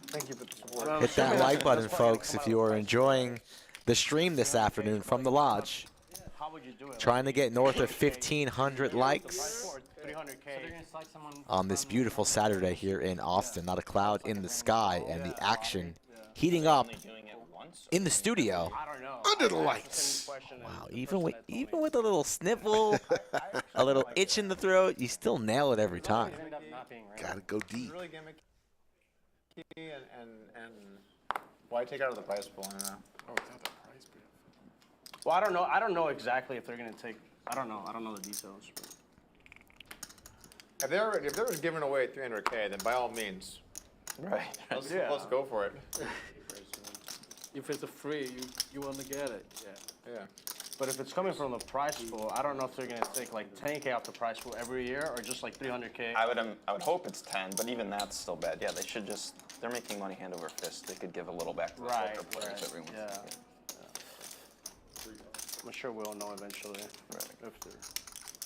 F: Thank you for the support.
B: Hit that like button, folks, if you are enjoying the stream this afternoon from the lodge.
H: How would you do it?
B: Trying to get north of 1,500 likes
H: 300K.
B: on this beautiful Saturday here in Austin. Not a cloud in the sky, and the action heating up
D: Only doing it once.
B: in the studio.
H: I don't know.
L: Under the lights.
E: question.
B: Wow, even with a little sniffle, a little itch in the throat, you still nail it every time.
L: Gotta go deep.
F: Really gimmicky and why take out of the price pool? I don't know.
N: Oh, without the price pool.
H: Well, I don't know. I don't know exactly if they're gonna take. I don't know. I don't know the details.
F: If they were giving away 300K, then by all means,
D: Right.
F: let's go for it.
C: If it's a free, you want to get it. Yeah.
F: Yeah.
H: But if it's coming from the price pool, I don't know if they're gonna take like 10K off the price pool every year or just like 300K.
D: I would hope it's 10, but even that's still bad. Yeah, they should just. They're making money hand over fist. They could give a little back to the poker players every once in a while.
H: I'm sure we'll know eventually.
D: Right.
H: If they're...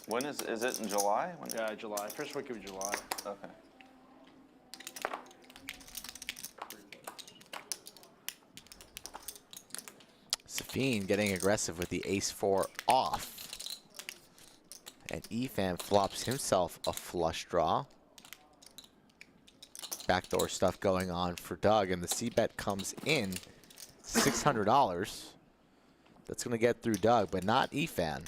D: When is it in July? When
H: Yeah, July. First week of July.
D: Okay.
B: Safeen getting aggressive with the ace-4 off. And Efan flops himself a flush draw. Backdoor stuff going on for Doug, and the C-bet comes in $600. That's going to get through Doug, but not Efan.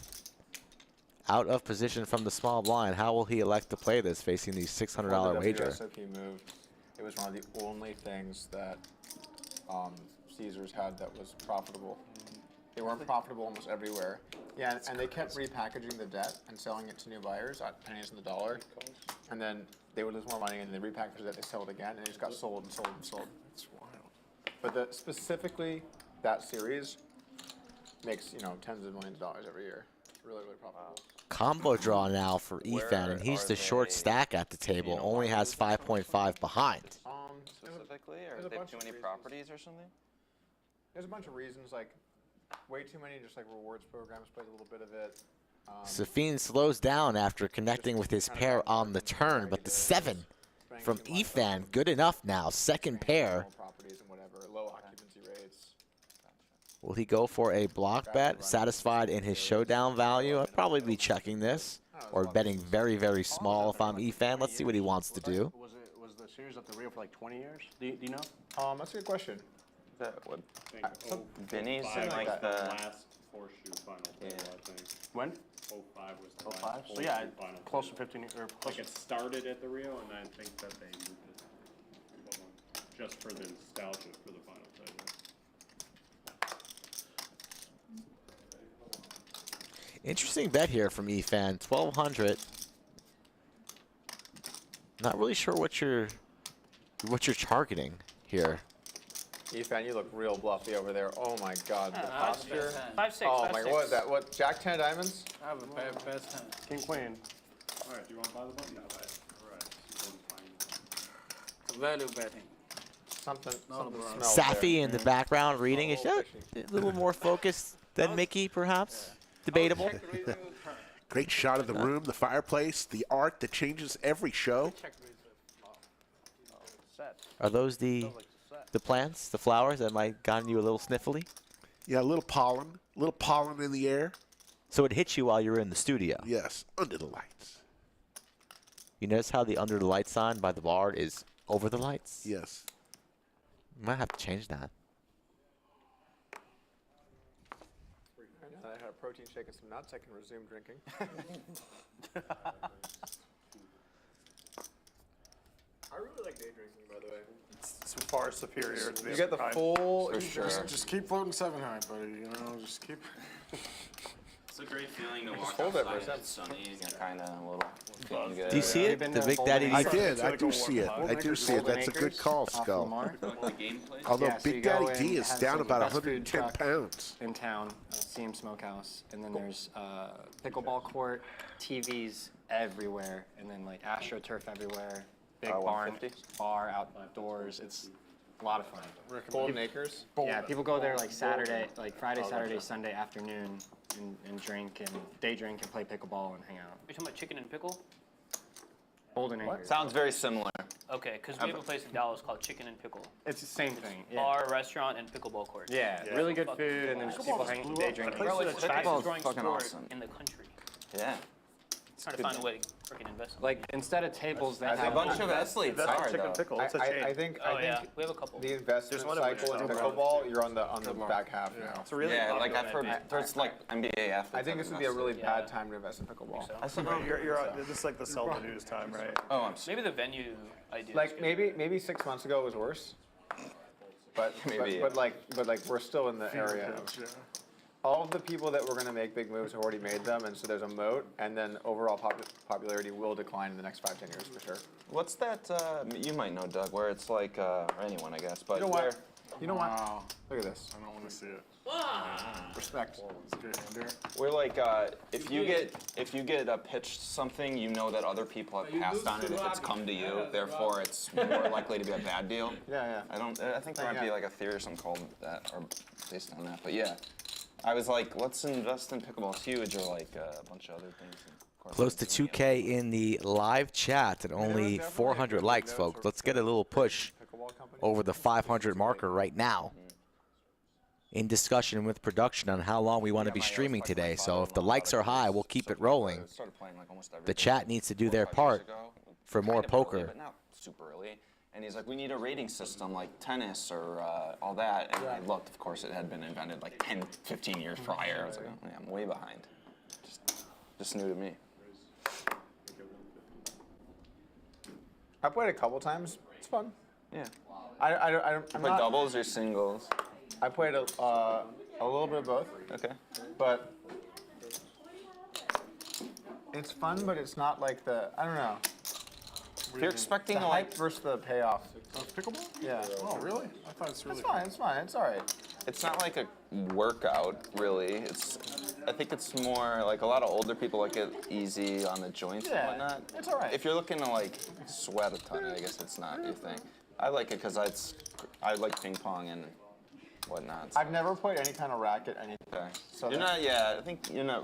B: Out of position from the small blind. How will he elect to play this facing the $600 wager?
F: WSOP move. It was one of the only things that Caesars had that was profitable. They weren't profitable almost everywhere. Yeah, and they kept repackaging the debt and selling it to new buyers at pennies on the dollar. And then they would lose more money, and they repackaged it, they sell it again, and it just got sold and sold and sold. It's wild. But specifically, that series makes, tens of millions of dollars every year. Really, really profitable.
B: Combo draw now for Efan, and he's the short stack at the table. Only has 5.5 behind.
D: Specifically, or they have too many properties or something?
F: There's a bunch of reasons, like way too many just like rewards programs plays a little bit of it.
B: Safeen slows down after connecting with his pair on the turn, but the 7 from Efan, good enough now. Second pair.
F: Properties and whatever, low occupancy rates.
B: Will he go for a block bet? Satisfied in his showdown value? I'd probably be checking this, or betting very, very small if I'm Efan. Let's see what he wants to do.
H: Was the series at the Rio for like 20 years? Do you know?
F: That's a good question.
D: That what? Vinny's in like the
G: last horseshoe final table, I think.
H: When?
G: 05 was the
H: 05?
G: last
H: So yeah,
G: horseshoe final
H: close to
G: table.
H: 15 years.
G: Like it started at the Rio, and I think that they moved it just for the nostalgia for the final table.
B: Interesting bet here from Efan, 1,200. Not really sure what you're targeting here.
F: Efan, you look real bluffy over there. Oh my God, the posture.
E: 5-6.
F: Oh my, what is that? What? Jack 10 of diamonds?
C: I have a best hand.
H: King Queen.
G: All right, do you want to buy the button? No, buy it. All right.
C: It's value betting.
F: Something smells
B: Safi
F: there.
B: in the background reading. Is that a little more focused than Mickey, perhaps? Debatable.
L: Great shot of the room, the fireplace, the art that changes every show.
B: Are those the plants, the flowers that might gotten you a little sniffly?
L: Yeah, a little pollen in the air.
B: So it hit you while you were in the studio?
L: Yes, under the lights.
B: You notice how the under the light sign by the bar is over the lights?
L: Yes.
B: You might have to change that.
F: I had a protein shake and some nuts. I can resume drinking. I really like day drinking, by the way.
I: It's far superior to the
F: You get the
I: other kind.
F: full.
D: For sure.
N: Just keep floating 7 high, buddy. Just keep.
D: It's a great feeling to walk
F: hold it for a
D: outside and it's sunny and kind of a little feeling good.
B: Do you see it? The Big Daddy?
L: I did. I do see it. I do see it. That's a good call, Skull. Although
J: So you
L: Big
J: go
L: Daddy D
J: in,
L: is
J: has,
L: down
J: like,
L: about
J: the best food
L: 110
J: truck
L: pounds.
J: in town, CM Smokehouse, and then there's pickleball court, TVs everywhere, and then like AstroTurf everywhere, big barn,
D: 150?
J: bar outdoors. It's a lot of fun.
F: Golden Acres.
J: Yeah, people go there like Saturday, like Friday, Saturday, Sunday afternoon, and drink and day drink and play pickleball and hang out.
E: You're talking about chicken and pickle?
J: Golden Acres.
D: Sounds very similar.
E: Okay, because we have a place in Dallas called Chicken and Pickle.
J: It's the same thing. Yeah.
E: Bar, restaurant, and pickleball court.
J: Yeah, really good food, and then just people hanging, day drinking.
E: Bro, it's the fastest growing
D: fucking
E: sport
D: awesome.
E: in the country.
D: Yeah.
E: Trying to find a way to freaking invest. In
J: Like instead of tables, they
D: There's
J: have
D: a bunch of athletes.
I: That's
D: Are,
I: chicken
D: though.
I: pickle. It's a chain.
F: I think
E: oh yeah, we have a couple.
F: the investment
I: one of which
F: cycle in
I: is
F: pickleball, you're on the back half now.
I: It's really
D: Yeah, like
I: popular.
D: I've heard there's like NBA athletes.
F: I think this would be a really
E: Yeah.
F: bad time to invest in pickleball.
D: I said,
I: This is like the sell the news time, right?
D: oh, I'm
E: Maybe the venue idea.
F: Like maybe 6 months ago it was worse. But
D: Maybe,
F: but we're still in the area of all of the people that were going to make big moves have already made them, and so there's a moat, and then overall popularity will decline in the next 5-10 years for sure.
D: What's that? You might know, Doug. Where it's like, or anyone, I guess. But
F: You know
D: where,
F: what? You know
N: Wow.
F: what? Look at this.
N: I don't want to see it.
F: Respect.
N: It's good, Andrew.
D: Where like, if you get pitched something, you know that other people have passed on it if it's come to you. Therefore, it's more likely to be a bad deal.
F: Yeah.
D: I think there might be like a theory or something called that, or based on that. But yeah, I was like, let's invest in pickleball. It's huge, or like a bunch of other things.
B: Close to 2K in the live chat and only 400 likes, folks. Let's get a little push over the 500 marker right now. In discussion with production on how long we want to be streaming today. So if the likes are high, we'll keep it rolling. The chat needs to do their part for more poker.
D: But not super early. And he's like, we need a rating system like tennis or all that. And I looked, of course, it had been invented like 10, 15 years prior. I was like, oh, yeah, I'm way behind. Just new to me.
F: I played a couple times. It's fun.
D: Yeah.
F: I'm
D: play
F: not,
D: doubles or singles?
F: I played a little bit of both.
D: Okay.
F: But it's fun, but it's not like I don't know.
D: If you're expecting
F: the hype versus the payoff.
N: Pickleball?
F: Yeah.
N: Oh, really? I thought it's really
F: It's fine. It's fine. It's all right.
D: It's not like a workout, really. I think it's more like a lot of older people like it easy on the joints and whatnot.
F: It's all right.
D: If you're looking to like sweat a ton, I guess it's not your thing. I like it because I like ping pong and whatnot.
F: I've never played any kind of racket, anything.
D: Okay.
F: So
D: You're not, yeah, I think you're not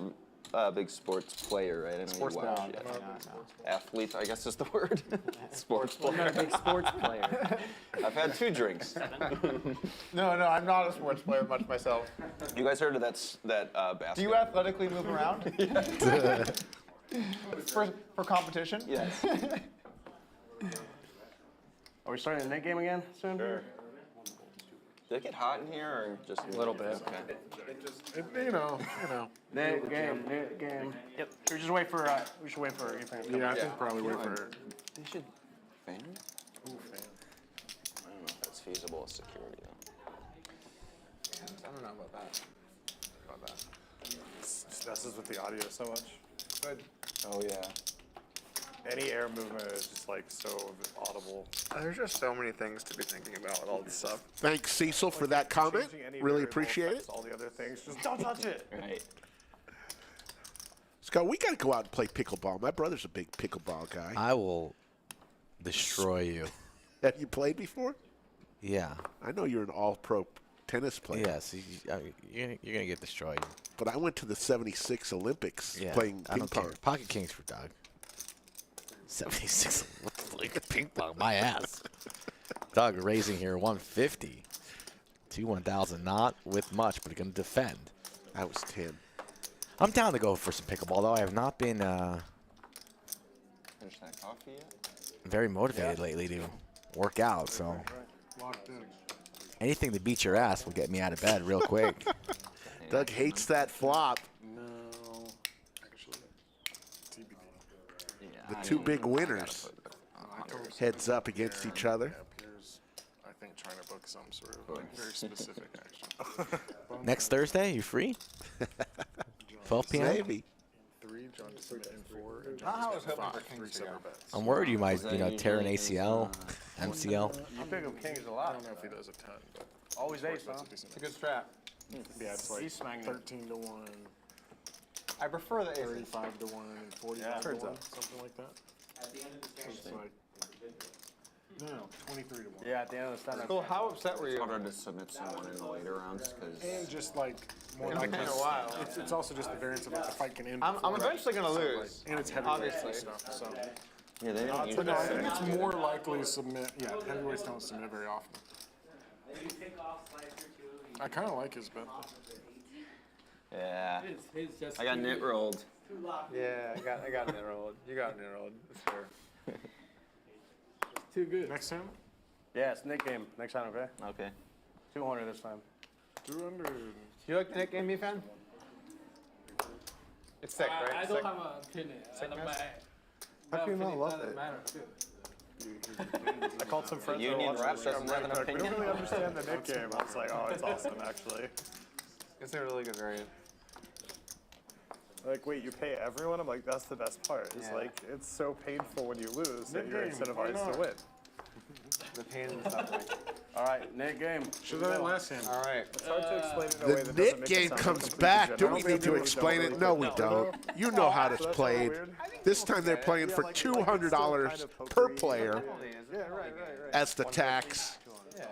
D: a big sports player, right? I know
F: Sports
D: you watch,
F: player.
D: yeah. Athlete, I guess is the word. Sports player.
J: I'm not a big sports player.
D: I've had 2 drinks.
F: No, I'm not a sports player much myself.
D: You guys heard of that basket?
F: Do you athletically move around? for competition?
D: Yes.
H: Are we starting the net game again soon?
D: Sure. Did it get hot in here, or just
J: a little bit?
D: Okay.
N: You know.
H: Net game. Yep. We should wait for Efan to come.
N: Yeah, I think probably wait for.
D: They should fan? Ooh, fan. I don't know if that's feasible as security though.
F: I don't know about that.
I: It messes with the audio so much.
F: Good.
D: Oh yeah.
I: Any air movement is just like so audible.
F: There's just so many things to be thinking about with all this stuff.
L: Thanks, Cecil, for that comment. Really appreciate it.
I: All the other things, just don't touch it.
D: Right.
L: Scott, we got to go out and play pickleball. My brother's a big pickleball guy.
B: I will destroy you.
L: Have you played before?
B: Yeah.
L: I know you're an all-pro tennis player.
B: Yes, you're going to get destroyed.
L: But I went to the 76 Olympics
B: Yeah,
L: playing
B: I
L: ping
B: don't
L: pong.
B: care. Pocket Kings for Doug. 76, like ping pong, my ass. Doug raising here 150. 1,000, not with much, but going to defend.
L: That was 10.
B: I'm down to go for some pickleball, though. I have not been
D: Finish that coffee yet?
B: very motivated lately to work out, so
N: Locked in.
B: anything to beat your ass will get me out of bed real quick.
L: Doug hates that flop.
N: No, actually, TBD.
D: Yeah,
L: The 2 big winners. Heads up against each other.
N: Appears, I think, trying to book some sort of very specific action.
B: Next Thursday, you free? 12 p.m.?
L: Maybe.
N: 3, John to submit in 4, and
F: I
N: John
F: was
N: to
F: hoping
N: submit
F: for
N: 5.
F: Kings
N: 3
F: to go.
N: separate bets.
B: I'm worried you might, tear an ACL, MCL.
H: I pick up Kings a
N: I
H: lot.
N: don't know if he does a ton, but
H: Always ace, huh?
F: It's a good strat.
N: yeah, it's like
H: He's smacking it.
N: 13 to 1,
F: I prefer the aces.
N: 35 to 1, and 45 to 1, something like that.
K: At the end of the
N: So it's
K: game.
N: like, no, 23 to 1.
H: Yeah, at the end of the stand.
F: Cool. How upset were
D: It's
F: you?
D: harder to submit someone in the later rounds because
N: And just like more
F: It's
N: like
F: been a while.
N: It's also just the variance of like the fight can end.
F: I'm
N: before that.
F: eventually gonna
N: So,
F: lose.
N: and it's heavyweight
F: Obviously.
N: stuff. So,
D: yeah, they don't
N: but no, I
D: usually.
N: think it's more likely to submit. Yeah, heavyweights don't submit very often. I kind of like his bet.
D: Yeah. I got knit rolled.
F: Yeah, I got an enrolled. You got an enrolled. That's fair.
H: Too good.
N: Next time?
H: Yeah, it's Nick game. Next time, okay?
D: Okay.
H: 200 this time.
N: 200.
F: You like the Nick game, Efan? It's sick, right?
C: I
F: It's
C: don't
F: sick.
C: have an opinion.
I: How can you not love it?
F: I called some friends.
D: Union
F: that
D: rep doesn't have an
I: We don't
D: opinion.
I: really understand the Nick game. I was like, oh, it's awesome, actually.
F: It's a really good variant.
I: Like, wait, you pay everyone? I'm like, that's the best part. It's
F: Yeah.
I: like, it's so painful when you lose that
N: Nick
I: you're
N: game, why
I: incentivized to
N: not?
I: win.
F: The pain and suffering.
H: All right, Nick game.
N: Should have that last hand.
F: All right.
I: It's hard to explain in a way
L: The
I: that doesn't
L: Nick
I: make it
L: game
I: sound
L: comes
I: completely
L: back. Do
I: general.
L: we
I: Maybe
L: need to
I: we
L: explain
I: don't
L: it? No, we
I: really
L: don't. You know how it's
I: So that's
L: played.
I: weird.
L: This time they're playing for $200 per player
F: Yeah, right.
L: as the tax.
F: Yeah.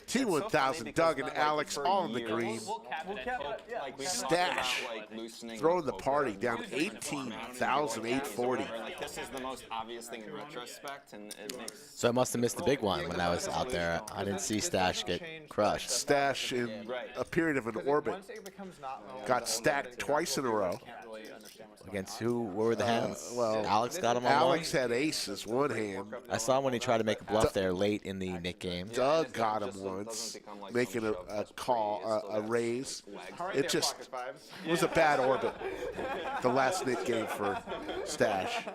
L: T1000, Doug and Alex all in the green.
E: We'll cap it at Polk.
D: Like, we
L: Stache
D: talked about, like, loosening
L: throwing the
D: poker.
L: party down 18,840.
D: Like, this is the most obvious thing in retrospect, and it makes.
B: So I must have missed the big one when I was out there. I didn't see Stache get crushed.
L: Stache in a period of an orbit
F: Once it becomes not known,
L: got stacked twice in a row.
F: can't really understand what's
B: Against who? What were the hands?
L: well,
B: Alex got him on
L: Alex
B: one.
L: had aces, one hand.
B: I saw him when he tried to make a bluff there late in the Nick game.
L: Doug got him once, making a call, a raise. It just was a bad orbit. The last Nick game for Stache.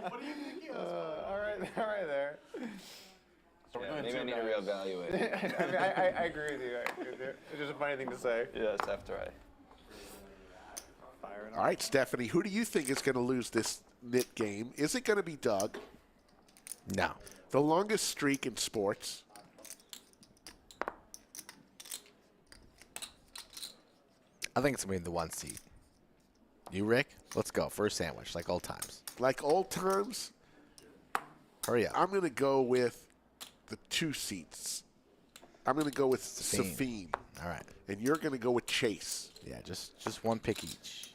F: all right there.
D: Yeah, maybe I need to reevaluate.
F: I mean, I agree with you. It's just a funny thing to say.
D: Yes, after I.
L: All right, Stephanie, who do you think is going to lose this Nick game? Is it going to be Doug?
B: No.
L: The longest streak in sports.
B: I think it's going to be the 1 seed. You, Rick? Let's go. First sandwich, like old times.
L: Like old times,
B: Hurry up.
L: I'm going to go with the 2 seats. I'm going to go with Safeen.
B: All right.
L: And you're going to go with Chase.
B: Yeah, just one pick each.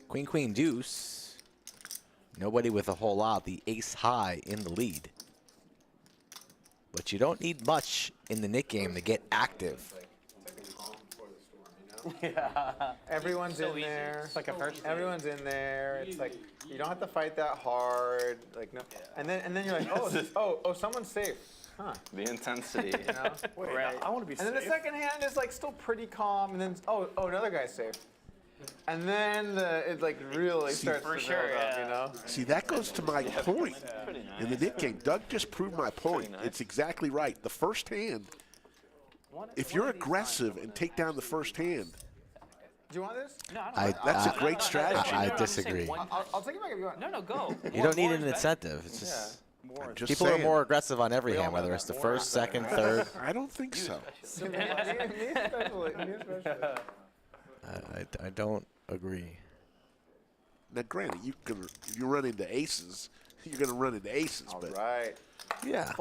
B: Queen, queen, deuce. Nobody with a whole lot. The ace high in the lead. But you don't need much in the Nick game to get active.
F: Yeah. Everyone's
E: So
F: in
E: easy.
F: there.
E: It's like a first date.
F: Everyone's in there. It's like you don't have to fight that hard. Like no. And then you're like, oh, someone's safe. Huh.
D: The intensity.
F: You know?
H: Wait,
E: Right.
H: I want to be
F: And
H: safe.
F: then the second hand is like still pretty calm, and then another guy's safe. And then it like really starts
E: for
F: to
E: sure,
F: build up,
E: yeah.
F: you know?
L: See, that goes to my point. In the Nick game, Doug just proved my point. It's exactly right. The first hand, if you're aggressive and take down the first hand,
F: Do you want this?
E: No, I don't.
L: that's a great strategy.
B: I
E: I'm just saying
B: disagree.
E: one-
F: I'll take it back if you want.
E: No, go.
B: You don't need an incentive. It's just
L: I'm just
B: people
L: saying.
B: are more aggressive on every hand, whether it's the first, second, third.
L: I don't think so.
F: Me especially.
B: I don't agree.
L: Now, granted, you run into aces, you're going to run into aces,
F: All
L: but
F: right.
B: Yeah.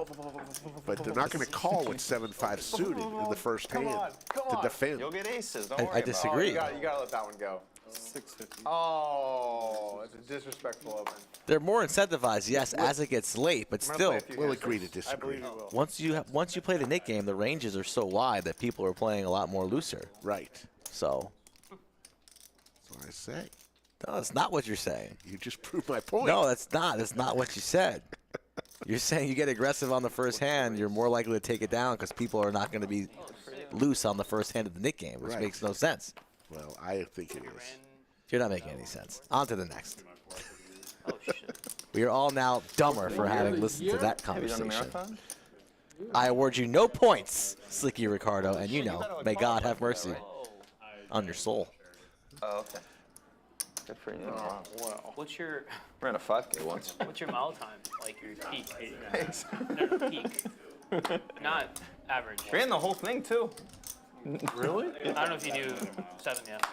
L: but they're not going to call with 7-5 suited in the first
F: Come
L: hand
F: on, come
L: to
F: on.
L: defend.
D: You'll get aces. Don't
B: I
D: worry about it.
B: disagree.
F: You gotta let that one go.
N: 650.
F: Oh, it's a disrespectful open.
B: They're more incentivized, yes, as it gets late, but
F: I'm gonna
B: still,
F: play a few
L: We'll
F: hands.
L: agree to
F: I
L: disagree.
F: believe you will.
B: once you play the Nick game, the ranges are so wide that people are playing a lot more looser.
L: Right.
B: So,
L: That's what I say.
B: no, that's not what you're saying.
L: You just proved my point.
B: No, that's not. That's not what you said. You're saying you get aggressive on the first hand, you're more likely to take it down because people are not going to be loose on the first hand of the Nick game, which
L: Right.
B: makes no sense.
L: Well, I think it is.
B: You're not making any sense. On to the next.
E: Oh shit.
B: We are all now dumber for having listened to that
D: Have you done a
B: conversation.
D: marathon?
B: I award you no points, Slicky Ricardo, and you know, may God have mercy on your soul.
D: Oh, okay. Good for you. Wow.
E: What's your
D: Ran a 5K once.
E: what's your mile time? Like your peak? No, peak. Not average.
D: Ran the whole thing too.
N: Really?
E: I don't know if you do 7 yet.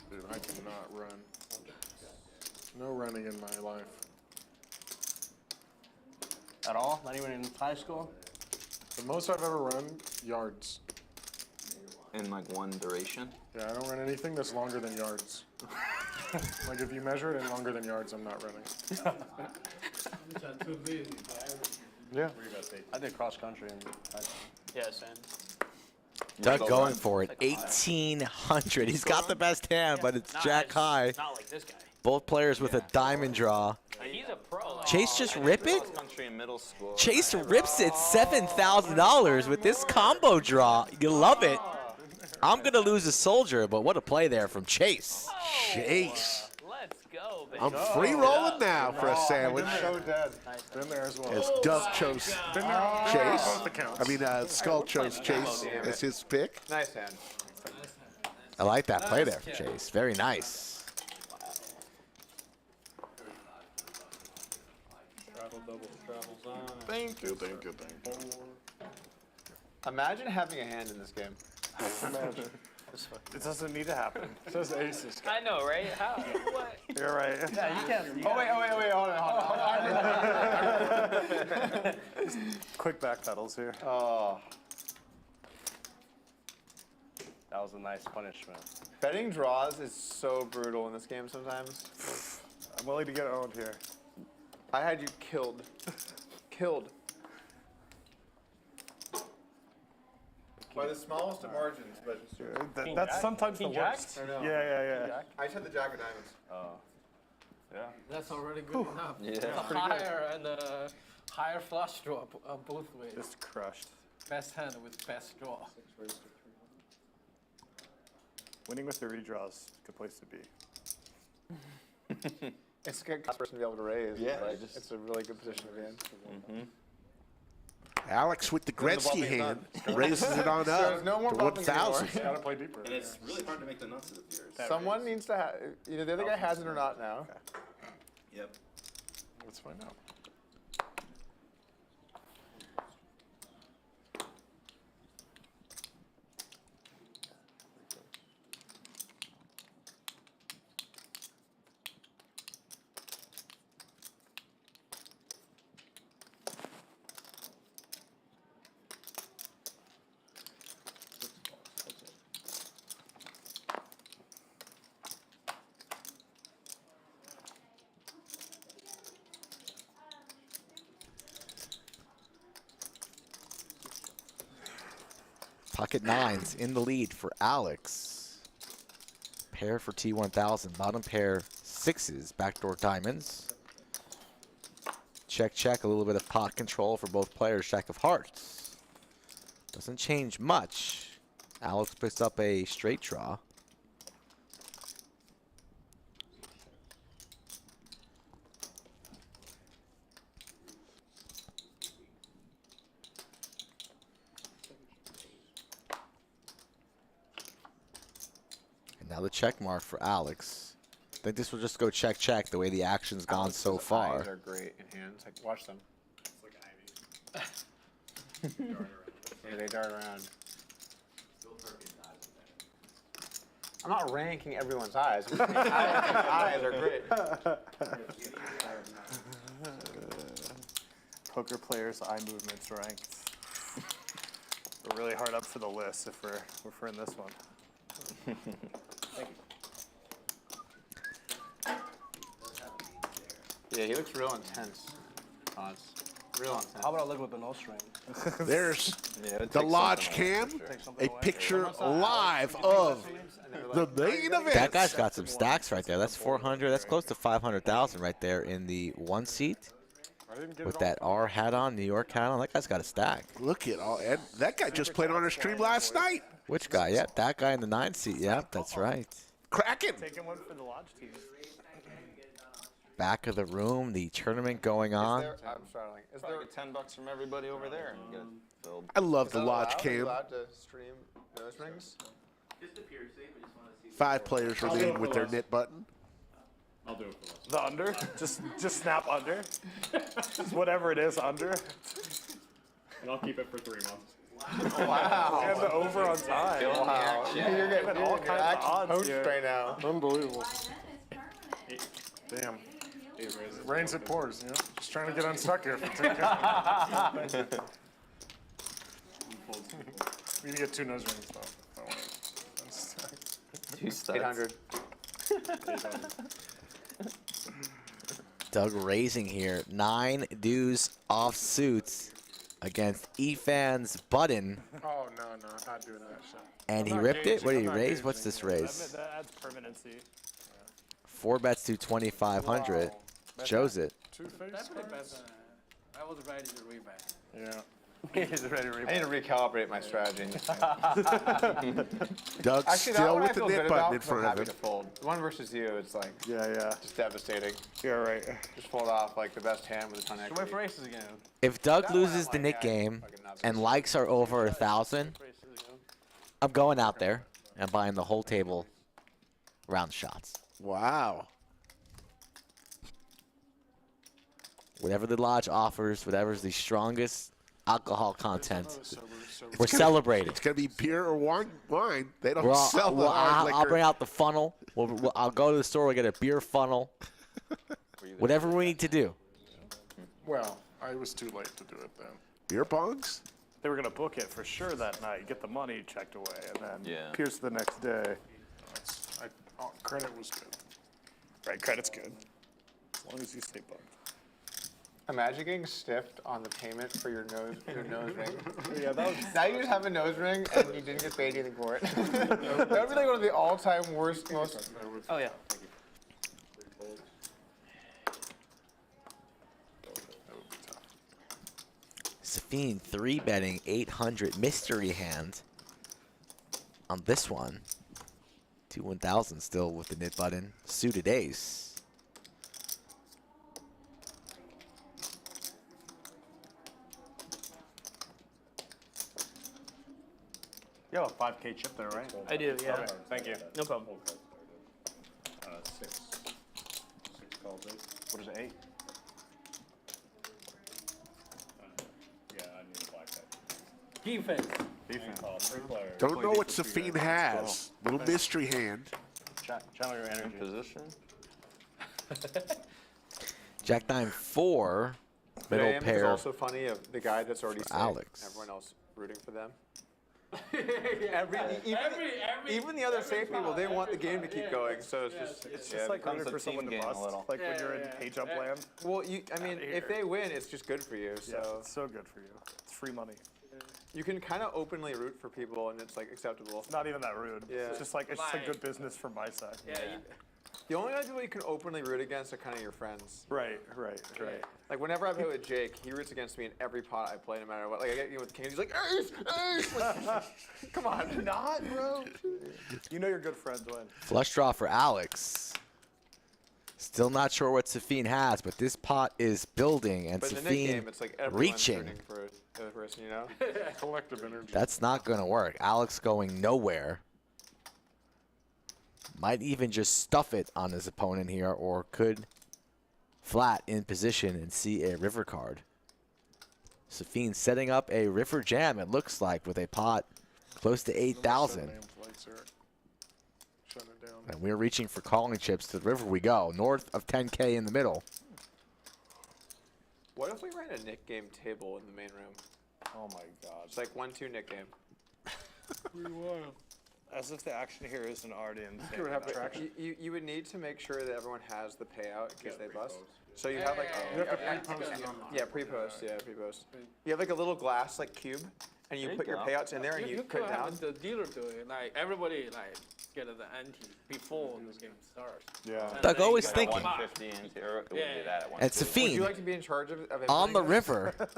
N: Dude, I cannot run. No running in my life.
H: At all? Not even in high school?
N: The most I've ever run, yards.
D: In like one duration.
N: Yeah, I don't run anything that's longer than yards. Like if you measure it in longer than yards, I'm not running. Yeah.
H: I did cross country in high school.
E: Yes, and
B: Doug going for it. 1,800. He's got the best hand, but it's jack high.
E: not like this guy.
B: Both players with a diamond draw.
E: He's a pro.
B: Chase just rip it?
D: Country in middle school.
B: Chase rips it $7,000 with this combo draw. You love it. I'm going to lose a soldier, but what a play there from Chase.
L: Chase.
E: Let's go, baby.
L: I'm free rolling now for a sandwich.
N: So dead. Been there as well.
L: As Doug chose
N: Been there.
L: Chase.
N: Both accounts.
L: I mean, Skull chose Chase as his pick.
F: Nice hand.
B: I like that play there from Chase. Very nice.
N: Thank you, thank you, thank you.
F: Imagine having a hand in this game.
N: Imagine. It doesn't need to happen. It says aces.
E: I know, right? How? What?
N: You're right.
E: Yeah, you can't.
F: Oh, wait, hold on.
I: Quick back pedals here.
F: Oh.
H: That was a nice punishment.
F: Betting draws is so brutal in this game sometimes.
I: I'm willing to get owned here.
F: I had you killed. Killed. By the smallest of margins, but
I: That's sometimes the
H: King jack?
I: worst. Yeah.
F: I just had the jack of diamonds.
H: Yeah.
C: That's already good enough.
D: Yeah.
C: It's a higher and a higher flush draw both ways.
I: Just crushed.
C: Best hand with best draw.
I: Winning with the redraws, good place to be.
F: It's a good person to be able to raise.
D: Yeah,
F: Like,
D: just-
F: it's a really good position to be in.
L: Alex with the Gretzky
F: bumping
L: hand
F: nut.
L: raises it on
F: There's
L: up
F: no more
L: to
F: bumping anymore.
L: 1,000.
N: Gotta play deeper.
G: And it's really hard to make the nuts of yours.
F: Someone needs to have, either the other guy has it or not now.
G: Yep.
N: Let's find out.
B: Pocket nines in the lead for Alex. Pair for T1000. Bottom pair sixes. Backdoor diamonds. Check, check. A little bit of pot control for both players. Jack of hearts. Doesn't change much. Alex picks up a straight draw. Now the check mark for Alex. I think this will just go check, check the way the action's gone so
F: Alex's
B: far.
F: Eyes are great in hands. Like, watch them.
G: It's like Ivy.
F: Yeah, they dart around. I'm not ranking everyone's eyes. I'm just saying Alex's eyes are great.
I: Poker players' eye movements ranked. We're really hard up for the list if we're in this one.
F: Yeah, he looks real intense. Odds. Real intense.
H: How about I look with the nose string?
L: There's
D: Yeah, it
L: the
D: takes
L: Lodge
D: something away.
L: cam,
H: Take something
L: a
H: away.
L: picture live of the main event.
B: That guy's got some stacks right there. That's 400. That's close to 500,000 right there in the one seat. With that R hat on, New York hat on. That guy's got a stack.
L: Look at all, and that guy just played on our stream last night.
B: Which guy? Yep, that guy in the 9 seat. Yep, that's right.
L: Cracking.
I: Taking one for the Lodge team.
B: Back of the room, the tournament going on.
F: I'm starting. Is
D: Probably
F: there?
D: get $10 from everybody over there and get it filled.
L: I love
F: Is
L: the
F: that
L: Lodge
F: allowed? Are you
L: cam.
F: allowed to stream nose rings?
E: Just a piercing. We just want to see.
L: 5 players remain with their knit button.
G: I'll do it for us.
I: The under? just snap under. Just whatever it is, under.
G: And I'll keep it for 3 months.
F: Wow.
I: And the over on time.
F: Wow. You're getting
I: all kinds of odds
F: poached
I: here.
F: right now.
N: Unbelievable.
K: Then it's permanent.
N: Damn. Rains it pours, you know? Just trying to get unstuck here for 2K. We need to get 2 nose rings though. I want it unstuck.
D: 2 studs.
F: 800.
B: Doug raising here. 9 dues off suits. against Efan's button,
N: Oh, no, not doing that shit.
B: and
N: I'm
B: he
N: not
B: ripped it. What did
N: gauging,
B: he
N: I'm not
B: raise? What's
N: gauging,
B: this
N: yeah.
B: raise?
I: That adds permanency.
B: 4 bets to 2,500.
N: Wow.
B: Shows it.
N: Two-face
C: Definitely
N: cards?
C: better. I was ready to rebuy.
N: Yeah.
H: He's ready to
F: I need to recalibrate my strategy.
L: Doug
F: Actually, that
L: still
F: one I
L: with the
F: feel
L: knit
F: good
L: button
F: about
L: in
F: 'cause I'm
L: front
F: happy
L: of
F: to
L: him.
F: fold. The one versus you, it's like
N: Yeah.
F: just devastating.
N: Yeah, right.
F: Just fold off like the best hand with a ton of
H: Wait
F: equity.
H: for aces again.
B: If Doug
F: That one
B: loses
F: I'm
B: the
F: like,
B: Nick
F: yeah,
B: game
F: fucking nuts.
B: and likes are over 1,000, I'm going out there and buying the whole table round shots.
L: Wow.
B: Whatever the lodge offers, whatever's the strongest alcohol content,
N: Sober.
B: we're celebrating.
L: It's gonna be beer or wine. They don't
B: We're all-
L: sell the
B: well,
L: hard
B: I'll
L: liquor.
B: bring out the funnel. I'll go to the store. We'll get a beer funnel. Whatever we need to do.
N: Well, I was too late to do it then.
L: Beer pongs?
I: They were gonna book it for sure that night, get the money checked away, and then
D: Yeah.
I: Pierce the next day.
N: Credit was good.
I: Right, credit's good. As long as you stay booked.
F: Imagine getting stiffed on the payment for your nose ring.
N: Yeah, that was.
F: Now you just have a nose ring and you didn't get paid anything for it. That would be like one of the all-time worst, most.
E: Oh yeah.
B: Safeen 3-betting 800 mystery hand on this one. 2-1,000 still with the knit button. Suited ace.
H: You have a 5K chip there, right?
E: I do, yeah.
H: Okay, thank you.
E: No problem.
G: 6 calls 8.
H: What is it, 8?
G: Yeah, I need a black deck.
C: Defense.
H: Defense.
G: Call 3 players.
L: Don't know what Safeen has. Little mystery hand.
H: Channel your energy.
D: Position.
B: Jack 9-4. Middle
F: Mayhem is
B: pair.
F: also funny of the guy that's already
B: for
F: safe.
B: Alex.
F: Everyone else rooting for them.
C: Every
F: Even the other safe people, they want the game to keep going. So it's just
I: Like
D: becomes
I: rooting
D: a
I: for someone
D: team
I: to
D: game a
I: bust.
D: little.
I: Like when you're in page up land.
F: well, I mean, if they win, it's just good for you.
I: Yeah,
F: So
I: it's so good for you. It's free money.
F: you can kind of openly root for people, and it's like acceptable.
I: It's not even that rude.
F: Yeah.
I: It's just like it's just a good business from my side.
C: Yeah.
F: The only other people you can openly root against are kind of your friends.
I: Right.
F: Like whenever I play with Jake, he roots against me in every pot I play, no matter what. Like I get you with King, he's like, ace, ace. Like, come on, not, bro.
I: You know your good friends win.
B: Flush draw for Alex. Still not sure what Safeen has, but this pot is building, and
F: But in the Nick
B: Safeen
F: game, it's like everyone's
B: reaching.
F: rooting for the other person, you know?
N: Collective energy.
B: That's not going to work. Alex going nowhere. Might even just stuff it on his opponent here, or could flat in position and see a river card. Safeen setting up a river jam, it looks like, with a pot close to 8,000. And we're reaching for calling chips. To the river we go. North of 10K in the middle.
F: What if we ran a Nick game table in the main room?
H: Oh my god.
F: It's like 1-2 Nick game.
I: As if the action here isn't already in.
F: You would need to make sure that everyone has the payout in case they bust. So you have like
H: You have to pre-post it on the.
F: yeah, pre-post. You have like a little glass like cube, and you put your payouts in there and you
C: could
F: put down.
C: have the dealer do it. Like everybody like get the ante before the game starts.
N: Yeah.
C: And
B: Doug
C: then
B: always
C: you
B: thinking.
C: have mark.
D: 150 into it would
C: Yeah.
D: do that at
B: And
D: 150.
F: Would you
B: Safeen,
F: like to be in charge of
B: on the
F: everything?
B: river,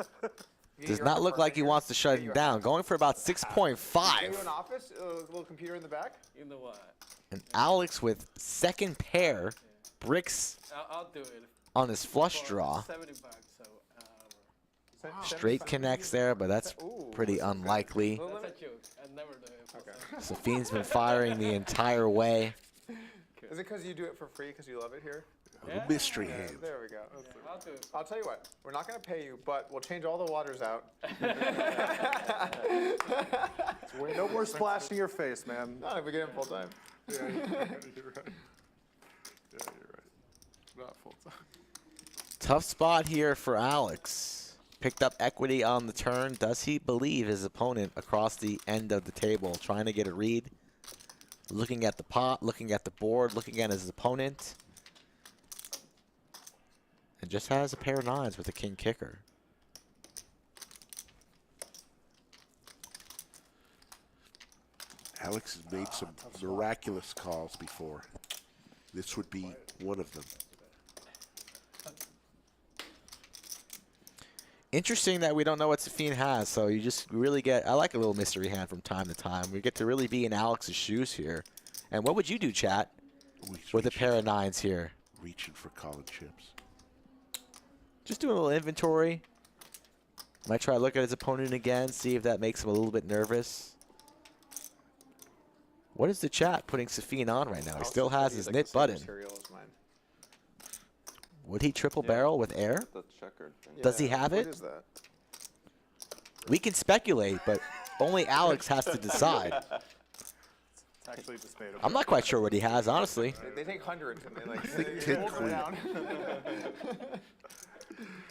B: does not look like he wants to shut him down. Going for about 6.5.
F: Give you an office, a little computer in the back.
C: You know what?
B: And Alex with second pair bricks
C: I'll do it.
B: on his flush
C: For
B: draw.
C: $70. So
B: Straight connects there, but that's pretty unlikely.
C: that's a joke. I never do it. For
B: Safeen's been firing the entire way.
F: Is it because you do it for free because you love it here?
L: Little mystery hand.
F: There we go.
C: I'll do it.
F: I'll tell you what, we're not going to pay you, but we'll change all the waters out.
N: No more splash in your face, man.
F: Not if we get him full time.
N: Yeah, you're right. Not full time.
B: Tough spot here for Alex. Picked up equity on the turn. Does he believe his opponent across the end of the table? Trying to get a read. Looking at the pot, looking at the board, looking at his opponent. And just has a pair of nines with a king kicker.
L: Alex has made some miraculous calls before. This would be one of them.
B: Interesting that we don't know what Safeen has, so you just really get, I like a little mystery hand from time to time. We get to really be in Alex's shoes here. And what would you do, chat, with a pair of 9s here?
L: Reaching for calling chips.
B: Just doing a little inventory. Might try to look at his opponent again, see if that makes him a little bit nervous. What is the chat putting Safeen on right now? He still has his knit button. Would he triple barrel with air?
D: The checkered thing.
B: Does he have it?
F: What is that?
B: We can speculate, but only Alex has to decide.
I: It's actually just made
B: I'm not quite sure what he has, honestly.
F: They take hundreds and they like
L: Queen.
F: down.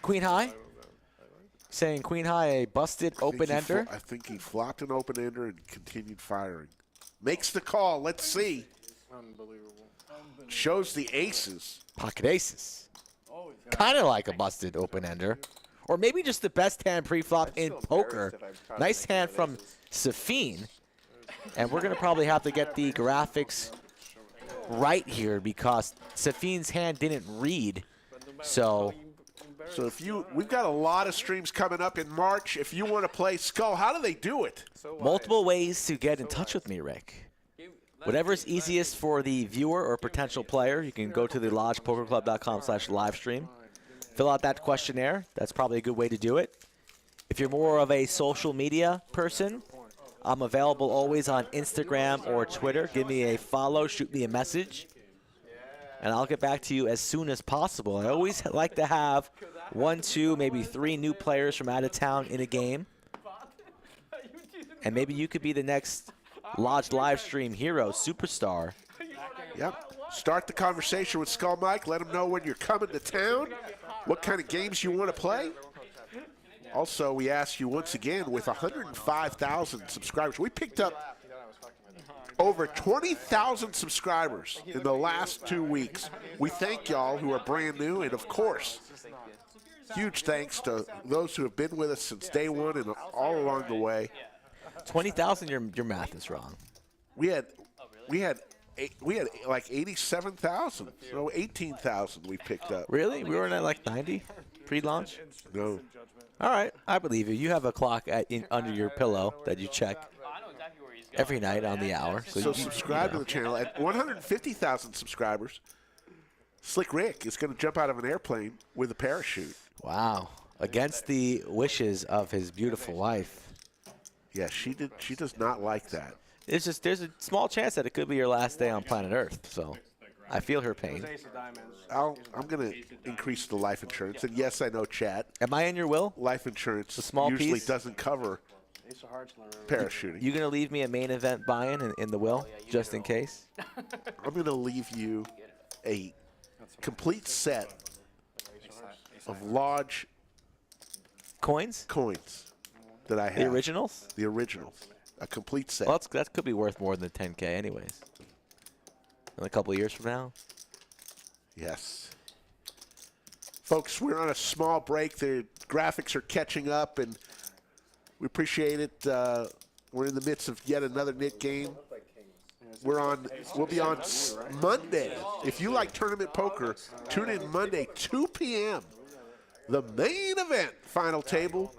B: Queen high? Saying queen high, a busted open ender?
L: I think he flopped an open ender and continued firing. Makes the call. Let's see.
N: Unbelievable.
L: Shows the aces.
B: Pocket aces. Kind of like a busted open ender. Or maybe just the best hand pre-flop in poker. Nice hand from Safeen. And we're going to probably have to get the graphics right here because Safeen's hand didn't read. So
L: if we've got a lot of streams coming up in March. If you want to play Skull, how do they do it?
B: multiple ways to get in touch with me, Rick. Whatever's easiest for the viewer or potential player, you can go to the lodgepokerclub.com/livestream. Fill out that questionnaire. That's probably a good way to do it. If you're more of a social media person, I'm available always on Instagram or Twitter. Give me a follow, shoot me a message, and I'll get back to you as soon as possible. I always like to have 1, 2, maybe 3 new players from out of town in a game. And maybe you could be the next Lodge Livestream hero, superstar.
L: Yep. Start the conversation with Skull Mike. Let him know when you're coming to town, what kind of games you want to play. Also, we ask you once again, with 105,000 subscribers, we picked up over 20,000 subscribers in the last 2 weeks. We thank y'all who are brand new, and of course, huge thanks to those who have been with us since day one and all along the way.
B: 20,000, your math is wrong.
L: We had like 87,000, so 18,000 we picked up.
B: Really? We weren't at like 90 pre-launch?
L: No.
B: All right, I believe you. You have a clock under your pillow that you check every night on the hour.
L: So subscribe to the channel. At 150,000 subscribers, Slick Rick is going to jump out of an airplane with a parachute.
B: Wow. Against the wishes of his beautiful wife.
L: Yeah, she does not like that.
B: It's just there's a small chance that it could be your last day on planet Earth. So I feel her pain.
L: I'm going to increase the life insurance. And yes, I know, chat.
B: Am I in your will?
L: Life insurance
B: small
L: usually
B: piece?
L: doesn't cover parachuting.
B: You going to leave me a main event buy-in in the will, just in case?
L: I'm going to leave you a complete set of Lodge
B: coins
L: that I have.
B: The originals?
L: The originals. A complete set.
B: Well, that could be worth more than 10K anyways. In a couple of years from now.
L: Yes. Folks, we're on a small break. The graphics are catching up, and we appreciate it. We're in the midst of yet another knit game. We'll be on Monday. If you like tournament poker, tune in Monday, 2 p.m. The main event, final table.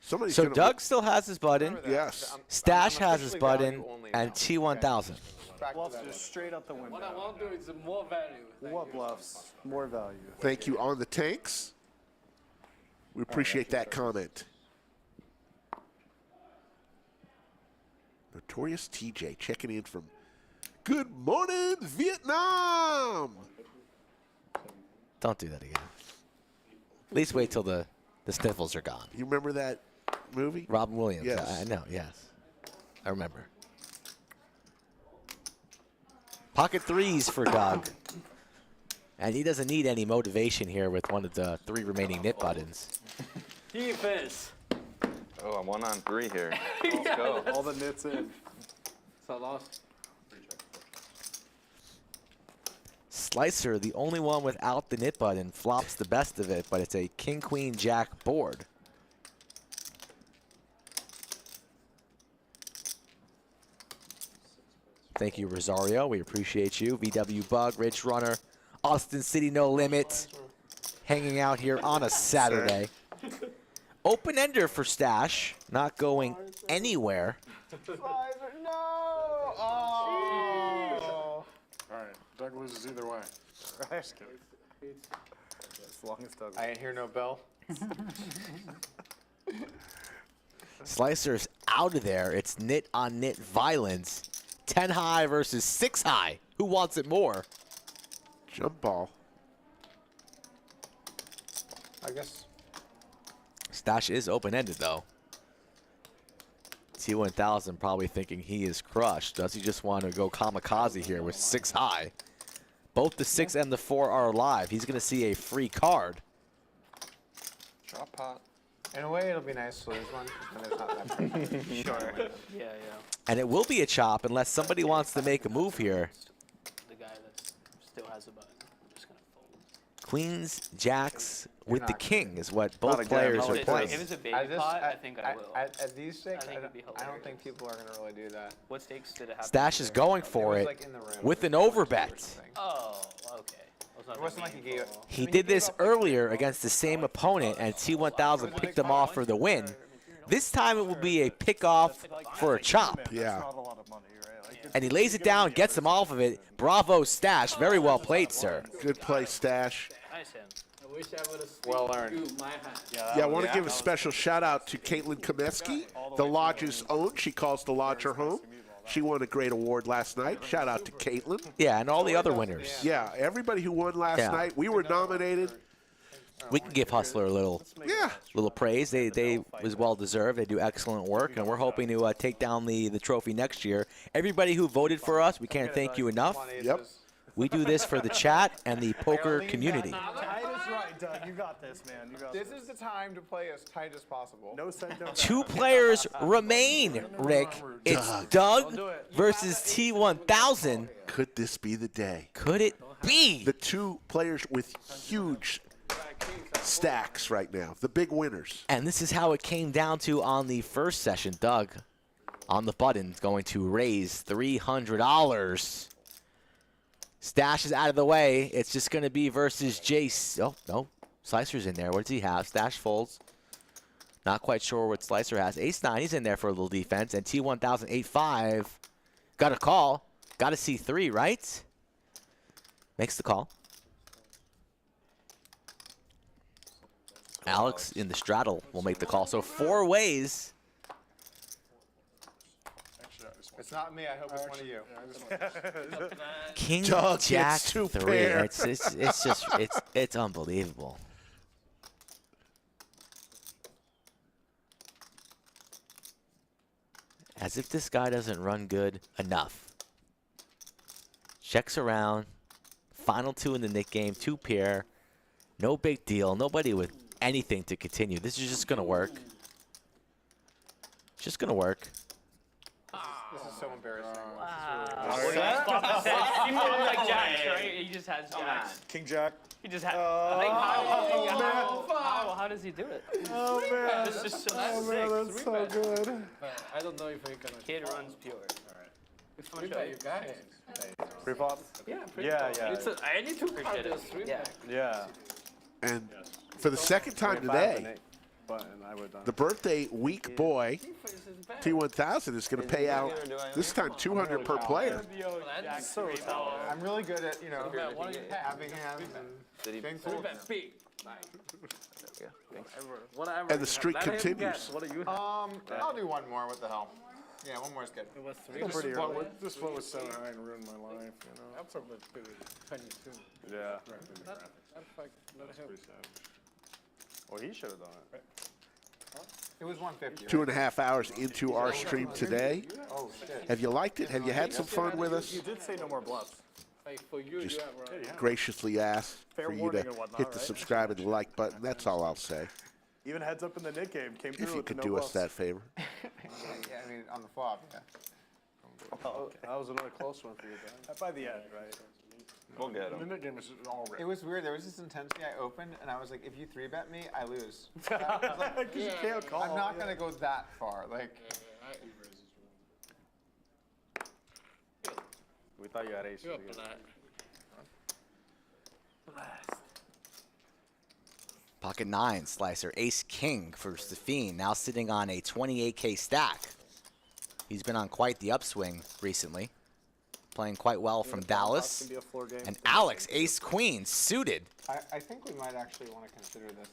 B: So Doug still has his button.
L: Yes.
B: Stache has his button, and T1000.
H: Bluffs just straight out the window.
C: What I want to do is more value.
H: What bluffs? More value.
L: Thank you on the tanks. We appreciate that comment. Notorious TJ checking in from Good Morning, Vietnam.
B: Don't do that again. At least wait till the sniffles are gone.
L: You remember that movie?
B: Robin Williams.
L: Yes.
B: I know, yes. I remember. Pocket threes for Doug. And he doesn't need any motivation here with one of the 3 remaining knit buttons.
C: Defense.
D: Oh, I'm 1 on 3 here. Let's go.
N: All the knits in.
C: So lost.
B: Slicer, the only one without the knit button, flops the best of it, but it's a king, queen, jack board. Thank you, Rosario. We appreciate you. VW Bug, Ridge Runner, Austin City No Limit, hanging out here on a Saturday. Open-ender for Stache, not going anywhere.
N: No! Oh! All right, Doug loses either way. As long as Doug.
F: I ain't hear no bell.
B: Slicer's out of there. It's nit-on-nit violence. 10 high versus 6 high. Who wants it more?
L: Jump ball.
F: I guess.
B: Stache is open-ended, though. T1000 probably thinking he is crushed. Does he just want to go kamikaze here with 6 high? Both the 6 and the 4 are alive. He's going to see a free card.
F: Drop pot. In a way, it'll be nice to lose one. When it's not that
E: Sure. Yeah, yeah.
B: And it will be a chop unless somebody wants to make a move here.
E: The guy that still has a button. I'm just gonna fold.
B: Queens, jacks with the
F: not-
B: king is what
N: Not
B: both
N: again.
B: players
N: Not
B: are
N: like
B: playing.
E: If it's a baby
F: At this-
E: pot, I think I will.
F: At these stakes,
E: I think it'd be
F: I don't
E: hilarious.
F: think people are gonna really do that.
E: What stakes did it have?
B: Stache is going for
F: was
B: it
F: like in the room.
B: with an overbet.
E: Oh, okay.
F: It wasn't like he gave.
B: He did this earlier against the same opponent, and T1000 picked him off for the win. This time it will be a pick-off for a chop.
L: Yeah.
N: Not a lot of money, right? Like,
B: And he lays it down, gets him off of it. Bravo, Stache. Very well played, sir.
L: Good play, Stache.
E: Nice hand.
C: I wish I would have
F: Well earned.
C: my hand.
L: Yeah, I want to give a special shout out to Caitlin Komeski, the lodge's own. She calls the lodge her home. She won a great award last night. Shout out to Caitlin.
B: Yeah, and all the other winners.
L: Yeah, everybody who won last
B: Yeah.
L: night. We were nominated.
B: We can give Hustler a little praise. They was well deserved. They do excellent work, and we're hoping to take down the trophy next year. Everybody who voted for us, we can't thank you enough.
L: Yep.
B: We do this for the chat and the poker community.
N: tight is right, Doug. You got this, man. You got
F: This is the time to play as tight as possible.
N: No send, no
B: 2 players remain, Rick. It's Doug versus T1000.
L: Could this be the day?
B: Could it be?
L: The 2 players with huge stacks right now, the big winners.
B: And this is how it came down to on the first session. Doug on the button is going to raise $300. Stache is out of the way. It's just going to be versus Jace. Oh, no. Slicer's in there. What does he have? Stache folds. Not quite sure what Slicer has. Ace-9, he's in there for a little defense. And T1000 8-5. Got a call. Got a C3, right? Makes the call. Alex in the straddle will make the call. So 4 ways.
F: It's not me. I hope it's one of you.
B: King
L: Doug
B: Jack
L: gets 2
B: 3.
L: pair.
B: It's unbelievable. As if this guy doesn't run good enough. Checks around. Final 2 in the Nick game. 2 pair. No big deal. Nobody with anything to continue. This is just gonna work. Just gonna work.
F: This is so embarrassing.
E: He moved like jacks, right? He just has jacks.
N: King Jack.
E: He just has. How does he do it?
N: Oh, man.
E: This is so
N: Oh, man, that's so good.
C: I don't know if we're gonna.
E: Kid runs pure.
C: It's free bet, you got it.
N: Free flop?
C: Yeah, free
N: Yeah,
C: bet.
N: yeah.
C: It's I need to
E: Appreciate it.
C: just free
E: Yeah.
C: bet.
N: Yeah.
L: And for the second time today, the birthday week boy, T1000, is going to pay out, this time 200 per player.
F: I'm really good at, having hands and being
C: Free
F: cool.
C: bet big.
L: And the streak continues.
C: What do you have?
F: I'll do one more. What the hell? Yeah, one more is good.
C: It was 3.
N: Pretty early. This float was 7 high and ruined my life,
C: That's a bit 22.
N: Yeah.
C: That's like, let it help.
N: Well, he should have done it.
F: It was 150.
L: 2.5 hours into our stream today.
F: Oh, shit.
L: Have you liked it? Have you had some fun with us?
N: You did say no more bluffs.
C: Like for you,
L: Just
C: you have right.
L: graciously asked
N: Fair
L: for you
N: warning
L: to
N: and whatnot,
L: hit the
N: right?
L: subscribe and the like button. That's all I'll say.
N: Even heads up in the Nick game came through
L: If you
N: with
L: could
N: no
L: do
N: bluffs.
L: us that favor.
F: Yeah, I mean, on the flop, yeah.
H: That was another close one for you, guys.
N: By the end, right?
D: We'll get
N: The
D: him.
N: Nick game is all
F: It
N: ripped.
F: was weird. There was this intensity. I opened and I was like, if you 3-bet me, I lose.
N: Because you can't call.
F: I'm not gonna go that far. Like,
I: We thought you had aces.
C: You're
I: again.
C: Blast.
B: Pocket 9 slicer, ace king for Safeen, now sitting on a 28K stack. He's been on quite the upswing recently, playing quite well from Dallas.
F: Can be a floor game.
B: And Alex, ace queen, suited.
F: I think we might actually want to consider this.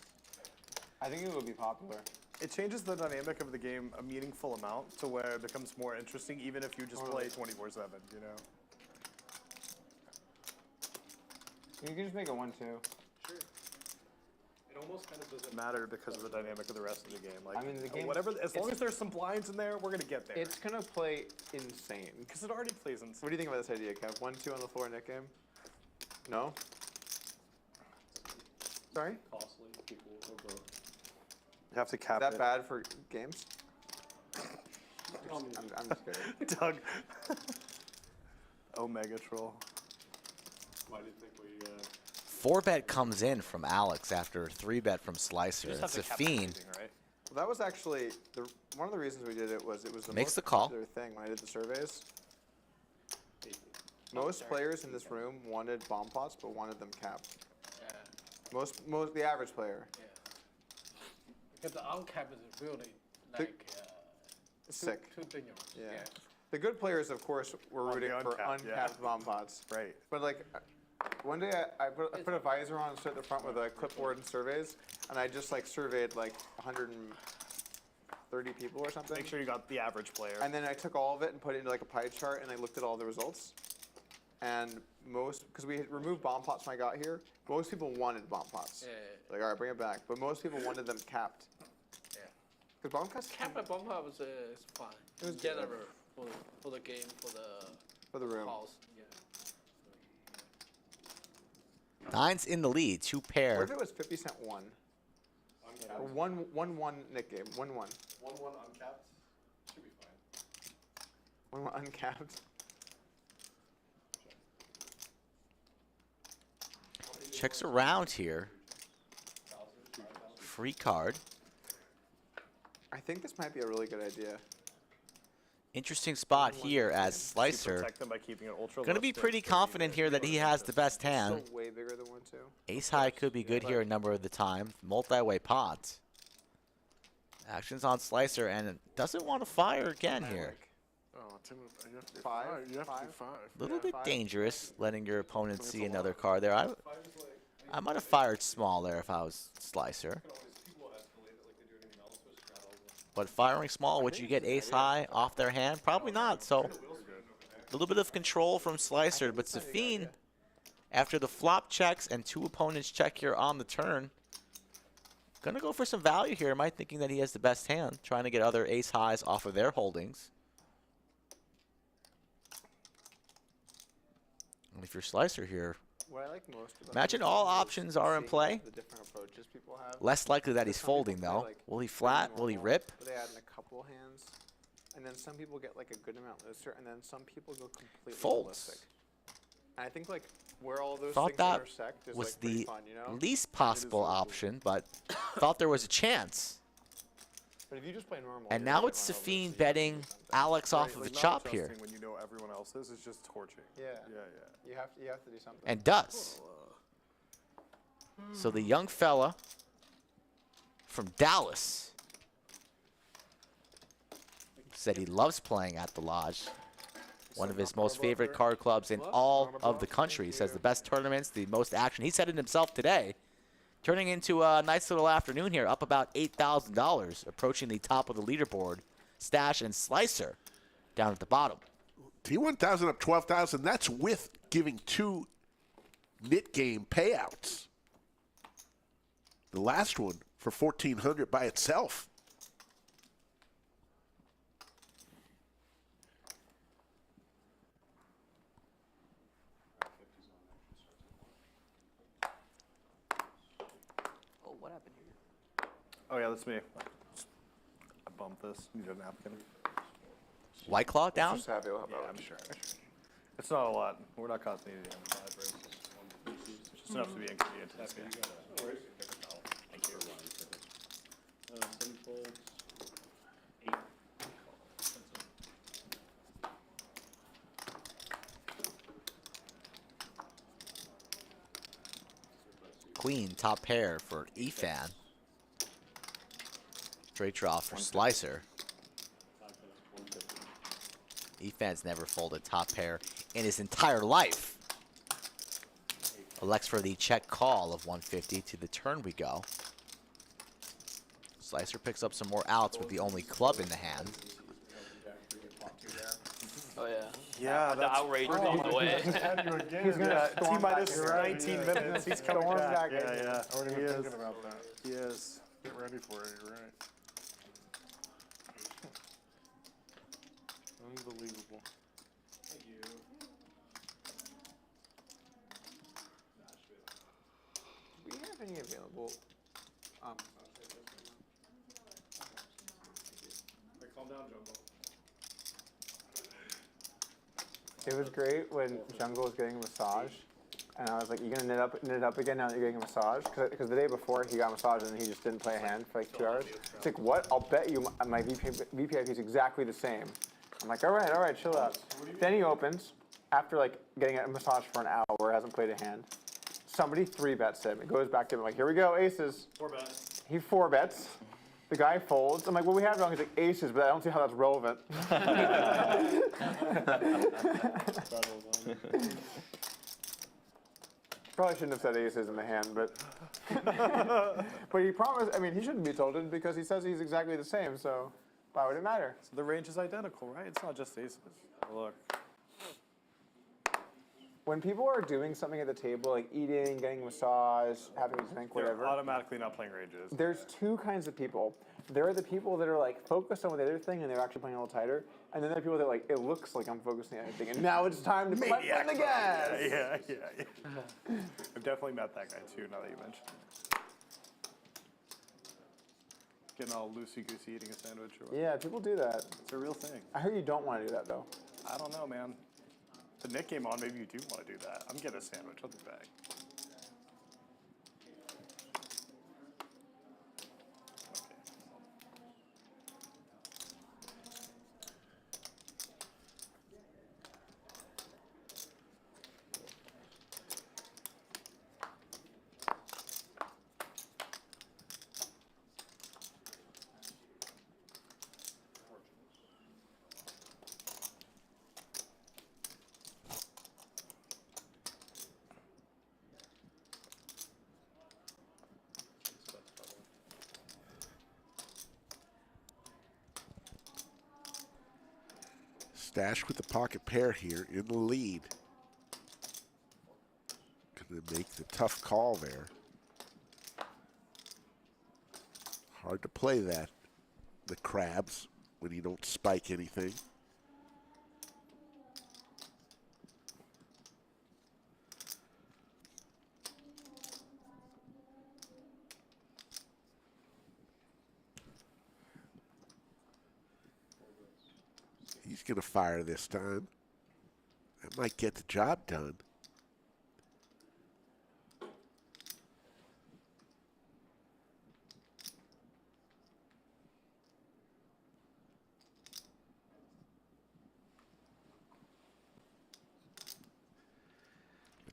F: I think it would be popular.
I: It changes the dynamic of the game a meaningful amount to where it becomes more interesting, even if you just play 24/7. You know.
F: You can just make a 1-2.
I: Sure. It almost kind of doesn't matter because of the dynamic of the rest of the game. Like,
F: I mean, the game.
I: whatever. As long as there's some blinds in there, we're gonna get there.
F: It's gonna play insane.
I: Because it already plays insane.
F: What do you think about this idea, Kev? 1-2 on the floor net game? No. Sorry.
G: Costly, people or both.
I: You have to cap
F: Is that
I: it.
F: bad for games? I'm just kidding.
I: Doug. Omega troll.
G: Why do you think we?
B: 4-bet comes in from Alex after 3-bet from Slicer. And Safeen
F: Well, that was actually one of the reasons we did it was the
B: Makes
F: most
B: the call.
F: popular thing when I did the surveys. Most players in this room wanted bomb pots, but wanted them capped.
C: Yeah.
F: The average player.
C: Yeah. Because the uncap is really like
F: Sick.
C: too dangerous.
F: Yeah. The good players, of course, were
I: On the
F: rooting for
I: uncapped,
F: uncapped
I: yeah.
F: bomb pots.
I: Right.
F: But like, one day I put a visor on and stood at the front with a clipboard and surveys, and I just like surveyed like 130 people or something.
I: Make sure you got the average player.
F: And then I took all of it and put it into like a pie chart, and I looked at all the results. And because we had removed bomb pots when I got here, most people wanted bomb pots.
C: Yeah.
F: Like, all right, bring it back. But most people wanted them capped.
C: Yeah.
F: Because bomb pots
C: Cap and bomb pop is fine.
F: It was
C: general for the game
F: for the room.
C: calls. Yeah.
B: 9's in the lead, 2 pair.
F: What if it was 50 cent one? Or 1-1 Nick game. 1-1.
N: 1-1 uncapped. Should be fine.
F: 1-1 uncapped.
B: Checks around here. Free card.
F: I think this might be a really good idea.
B: Interesting spot here as Slicer.
I: Protect them by keeping it ultra
B: Going to
I: low
B: be
I: stakes,
B: pretty
I: so
B: confident here that he has the best hand.
F: Still way bigger than 1-2.
B: Ace high could be good here a number of the time. Multi-way pots. Actions on Slicer and doesn't want to fire again here.
A: Oh, Tim, you have to do
F: Five?
A: You have to do
F: Five?
A: 5.
B: A little bit
F: five.
B: dangerous letting your opponent see another card there. I might have fired small there if I was Slicer. But firing small, would you get ace high off their hand? Probably not. So a little bit of control from Slicer. But Safeen, after the flop checks and 2 opponents check here on the turn, going to go for some value here. Am I thinking that he has the best hand? Trying to get other ace highs off of their holdings. And if you're Slicer here,
F: What I like most about
B: imagine
F: this
B: all
F: is
B: options are in play.
F: The different approaches people have.
B: Less likely that he's
F: Some people
B: folding,
F: play,
B: though.
F: like,
B: Will he
F: pretty
B: flat? Will he
F: normal,
B: rip?
F: But they add in a couple hands, and then some people get like a good amount looser, and then some people go completely
B: Folds.
F: ballistic. And I think like where all those
B: Thought
F: things
B: that
F: intersect is
B: was
F: like pretty
B: the
F: fun, you know?
B: least possible option, but thought there was a chance.
F: But if you just play normal,
B: And
F: you're
B: now
F: gonna
B: it's
F: run over
B: Safeen
F: this.
B: betting Alex off
I: Right,
B: of
I: like
B: a
I: not
B: chop here.
I: adjusting when you know everyone else is just torching.
F: Yeah.
I: Yeah.
F: You have to do something.
B: And does. So the young fella from Dallas said he loves playing at the Lodge. One of his most favorite card clubs in all of the country. He says the best tournaments, the most action. He said it himself today. Turning into a nice little afternoon here, up about $8,000, approaching the top of the leaderboard. Stache and Slicer down at the bottom.
L: T1000 up 12,000. That's with giving 2 knit game payouts. The last one for 1,400 by itself.
F: Oh, what happened here?
I: Oh yeah, that's me. I bumped this. Need a napkin.
B: White Claw down?
F: Just happy we'll have
I: Yeah,
F: that.
I: I'm sure. It's not a lot. We're not costing any damage. It's just enough to be inconvenient to this guy.
G: Thank you. 7 folds. 8.
B: queen, top pair for Efan. Straight draw for Slicer. Efan's never folded top pair in his entire life. Elects for the check call of 150. To the turn we go. Slicer picks up some more outs with the only club in the hand.
E: Oh yeah.
I: Yeah,
E: The outrage all the way.
F: He's gonna
I: T-minus
F: storm
I: 19 minutes. He's coming
F: Storm
I: back.
F: back.
I: Yeah, yeah.
N: I wasn't
I: He
N: even
I: is.
N: thinking about that.
I: He is.
N: Get ready for it, you're right. Unbelievable.
F: Do we have any available?
N: Calm down, Jungle.
F: It was great when Jungle was getting a massage, and I was like, "You gonna knit it up again now that you're getting a massage?" Because the day before he got a massage and he just didn't play a hand for like 2 hours. It's like, "What? I'll bet you my VPIP is exactly the same." I'm like, all right, chill out. Then he opens after like getting a massage for an hour, hasn't played a hand. Somebody 3-bets him. It goes back to him like, "Here we go, aces."
G: 4-bet.
F: He 4-bets. The guy folds. I'm like, "Well, we have it wrong." He's like, "Aces," but I don't see how that's relevant. Probably shouldn't have said aces in the hand, but but he promised. I mean, he shouldn't be tilted because he says he's exactly the same. So why would it matter?
I: So the range is identical, right? It's not just aces. Look.
F: When people are doing something at the table, like eating, getting a massage, having a drink,
I: They're
F: whatever,
I: automatically not playing ranges.
F: there's two kinds of people. There are the people that are like focused on the other thing and they're actually playing a little tighter. And then there are people that are like, it looks like I'm focusing on anything. And now it's time to put on the gas.
I: Yeah. I've definitely met that guy too, now that you mention it. Getting all loosey-goosey eating a sandwich or whatever.
F: Yeah, people do that.
I: It's a real thing.
F: I heard you don't want to do that though.
I: I don't know, man. The Nick game on, maybe you do want to do that. I'm getting a sandwich. I'll be back.
L: Stache with the pocket pair here in the lead. Gonna make the tough call there. Hard to play that, the crabs, when you don't spike anything. He's going to fire this time. That might get the job done.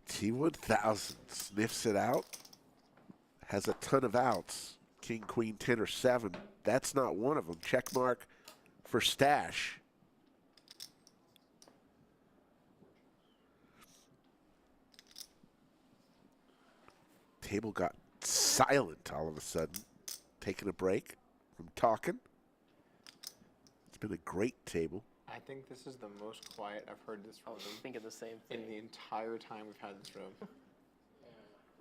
L: T1000 sniffs it out. Has a ton of outs. King, queen, 10, or 7. That's not one of them. Check mark for Stache. Table got silent all of a sudden, taking a break from talking. It's been a great table.
F: I think this is the most quiet I've heard this room.
E: I'm thinking the same thing.
F: In the entire time we've had this room. It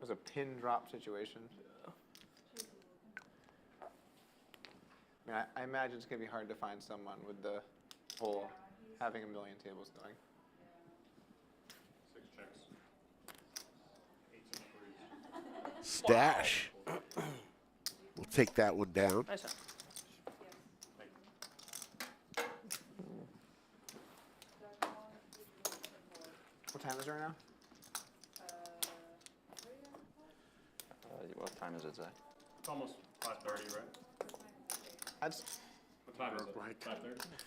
F: was a pin drop situation. I mean, I imagine it's going to be hard to find someone with the whole having a million tables going.
G: 6 checks.
L: Stache. We'll take that one down.
E: Nice.
F: What time is it right now?
D: What time is it, Zach?
G: It's almost 5:30, right? What time is it?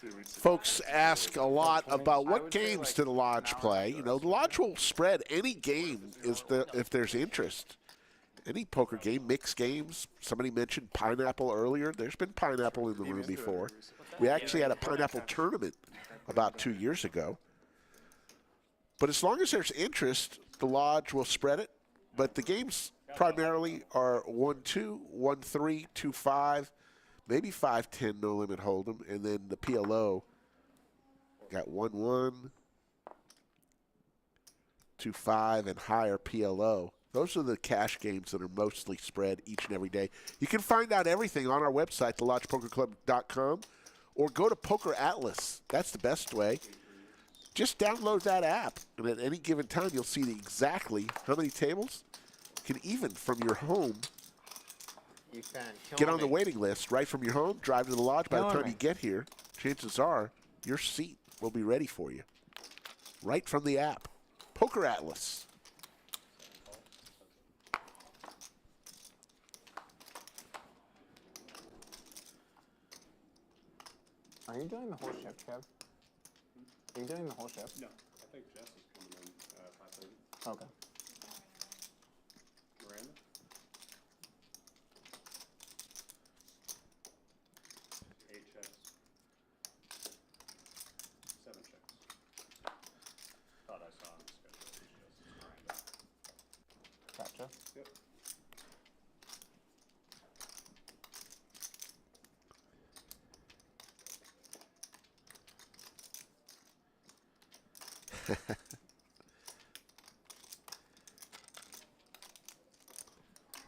G: 5:30?
L: Folks ask a lot about what games do the Lodge play. You know, the Lodge will spread any game if there's interest. any poker game, mixed games. Somebody mentioned pineapple earlier. There's been pineapple in the room before. We actually had a pineapple tournament about 2 years ago. But as long as there's interest, the lodge will spread it. But the games primarily are 1-2, 1-3, 2-5, maybe 5-10 no limit hold'em, and then the PLO got 1-1, 2-5, and higher PLO. Those are the cash games that are mostly spread each and every day. You can find out everything on our website, thelodgepokerclub.com, or go to Poker Atlas. That's the best way. Just download that app, and at any given time, you'll see exactly how many tables. You can even from your home get on the waiting list right from your home, drive to the lodge. By the time you get here, chances are your seat will be ready for you right from the app. Poker Atlas.
F: Are you doing the whole shift, Kev? Are you doing the whole shift?
G: No, I think Jess is coming in at 5:30.
F: Okay.
G: Miranda? 8 checks. 7 checks. Thought I saw on the schedule. It's Miranda.
F: Gotcha.
G: Yep.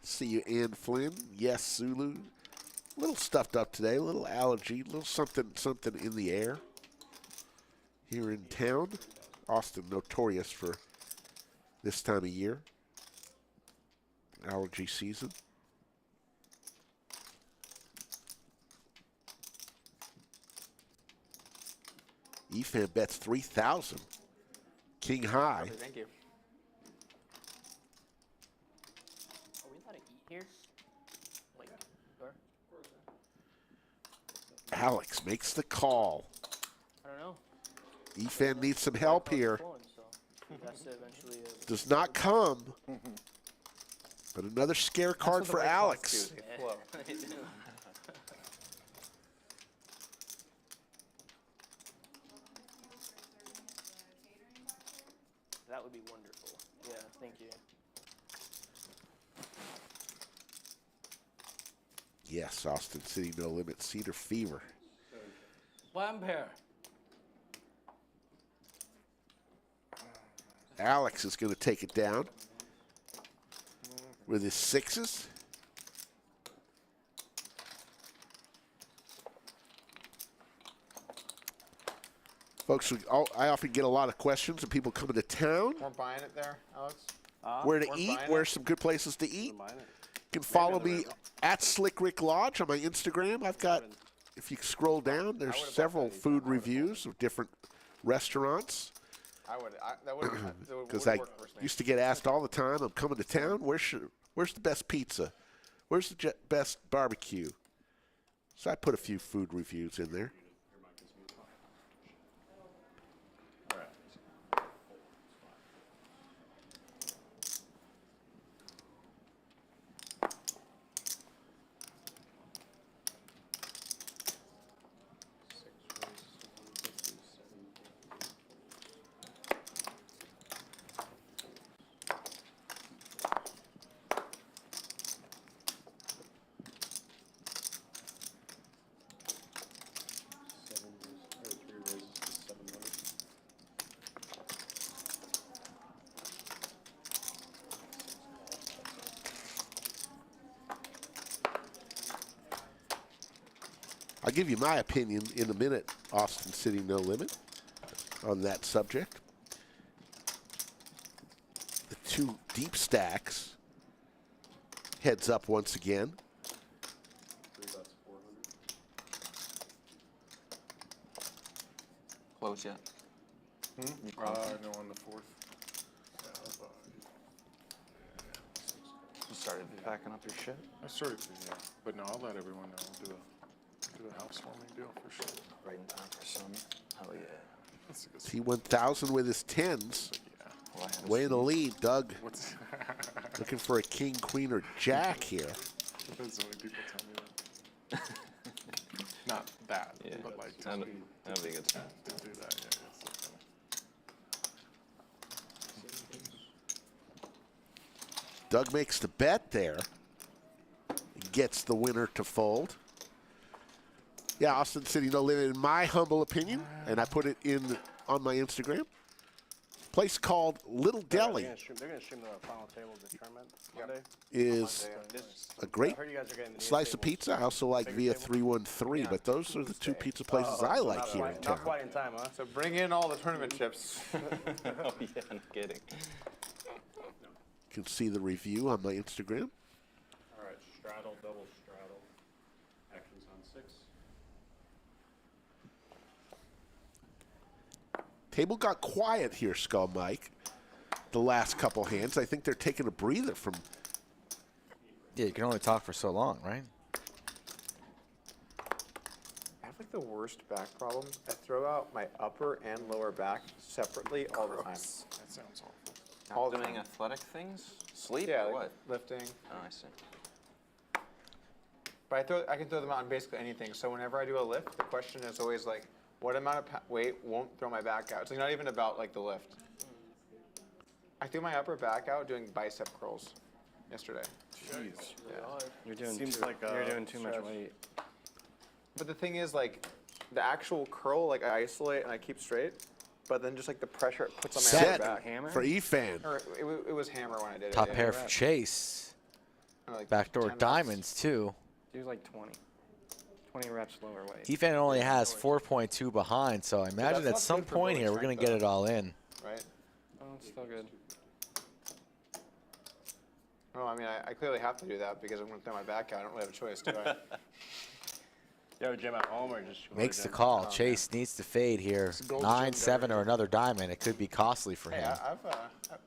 L: See you, Ann Flynn. Yes, Zulu. A little stuffed up today, a little allergy, a little something in the air here in town. Austin, notorious for this time of year. Allergy season. Efan bets 3,000. King high.
F: Thank you.
E: Are we allowed to eat here? Like, or?
L: Alex makes the call.
E: I don't know.
L: Efan needs some help here.
E: Flowing, so he has to eventually,
L: Does not come. But another scare card for Alex.
E: That would be wonderful. Yeah, thank you.
L: Yes, Austin City No Limit Cedar Fever.
C: One pair.
L: Alex is going to take it down with his sixes. Folks, I often get a lot of questions of people coming to town.
F: We're buying it there, Alex?
L: Where to eat, where's some good places to eat. You can follow me at Slick Rick Lodge on my Instagram. I've got, if you scroll down, there's several food reviews of different restaurants. Because I used to get asked all the time, I'm coming to town, where's the best pizza? Where's the best barbecue? So I put a few food reviews in there. I'll give you my opinion in a minute, Austin City No Limit, on that subject. The two deep stacks, heads up once again.
D: Close yet?
N: No, on the 4th.
D: You started packing up your shit?
N: I started to, yeah. But no, I'll let everyone know. I'll do a housewarming deal for sure.
D: Right in time for some. Hell yeah.
N: That's a good
L: T1000 with his tens.
N: yeah.
L: Way in the lead, Doug. Looking for a king, queen, or jack here.
N: Depends on when people tell me that. Not that, but like
D: that'd be good.
N: to do that. Yeah, yeah, so funny.
L: Doug makes the bet there. Gets the winner to fold. Yeah, Austin City No Limit, in my humble opinion, and I put it in on my Instagram. Place called Little Deli
H: They're gonna stream the final table of the tournament Monday.
L: is a great
H: I heard you guys are getting the
L: slice of pizza. I also like Via 313, but those are the two pizza places I like here in town.
H: Not quite in time, huh?
F: So bring in all the tournament chips.
D: Oh yeah, no kidding.
L: You can see the review on my Instagram.
G: All right, straddle, double straddle. Actions on 6.
L: Table got quiet here, Skull Mike, the last couple hands. I think they're taking a breather from...
B: Yeah, you can only talk for so long, right?
F: I have like the worst back problem. I throw out my upper and lower back separately all the time.
N: That sounds awful.
F: All
D: Doing
F: time.
D: athletic things? Sleep
F: Yeah,
D: or
F: like
D: what?
F: lifting.
D: Oh, I see.
F: But I can throw them out on basically anything. So whenever I do a lift, the question is always like, what amount of weight won't throw my back out? It's like not even about like the lift. I threw my upper back out doing bicep curls yesterday.
N: Jeez.
F: Yeah.
H: You're doing
N: Seems
H: too,
N: like
H: you're
N: a
H: doing too much
N: stretch.
H: weight.
F: But the thing is, like, the actual curl, like I isolate and I keep straight, but then just like the pressure it puts on my
L: Set
F: upper back.
H: Hammer?
L: for Efan.
F: Or it was hammer when I did it.
B: Top
F: yeah.
B: pair for Chase.
F: Like
B: Backdoor
F: 10 reps.
B: diamonds, too.
J: Do like 20. 20 reps lower weight.
B: Efan only has 4.2 behind, so I imagine at
F: not
B: some
F: good for
B: point
F: building
B: here we're going to
F: strength,
B: get it all in.
F: Right?
J: Oh, it's still good.
F: Well, I mean, I clearly have to do that because I'm going to throw my back out. I don't really have a choice, do I?
H: You have a gym at home or just go to
B: Makes the
H: gym?
B: call. Chase needs to fade here.
L: gold
B: 9,
L: gem
B: 7, or another diamond. It could be costly for
F: Hey,
B: him.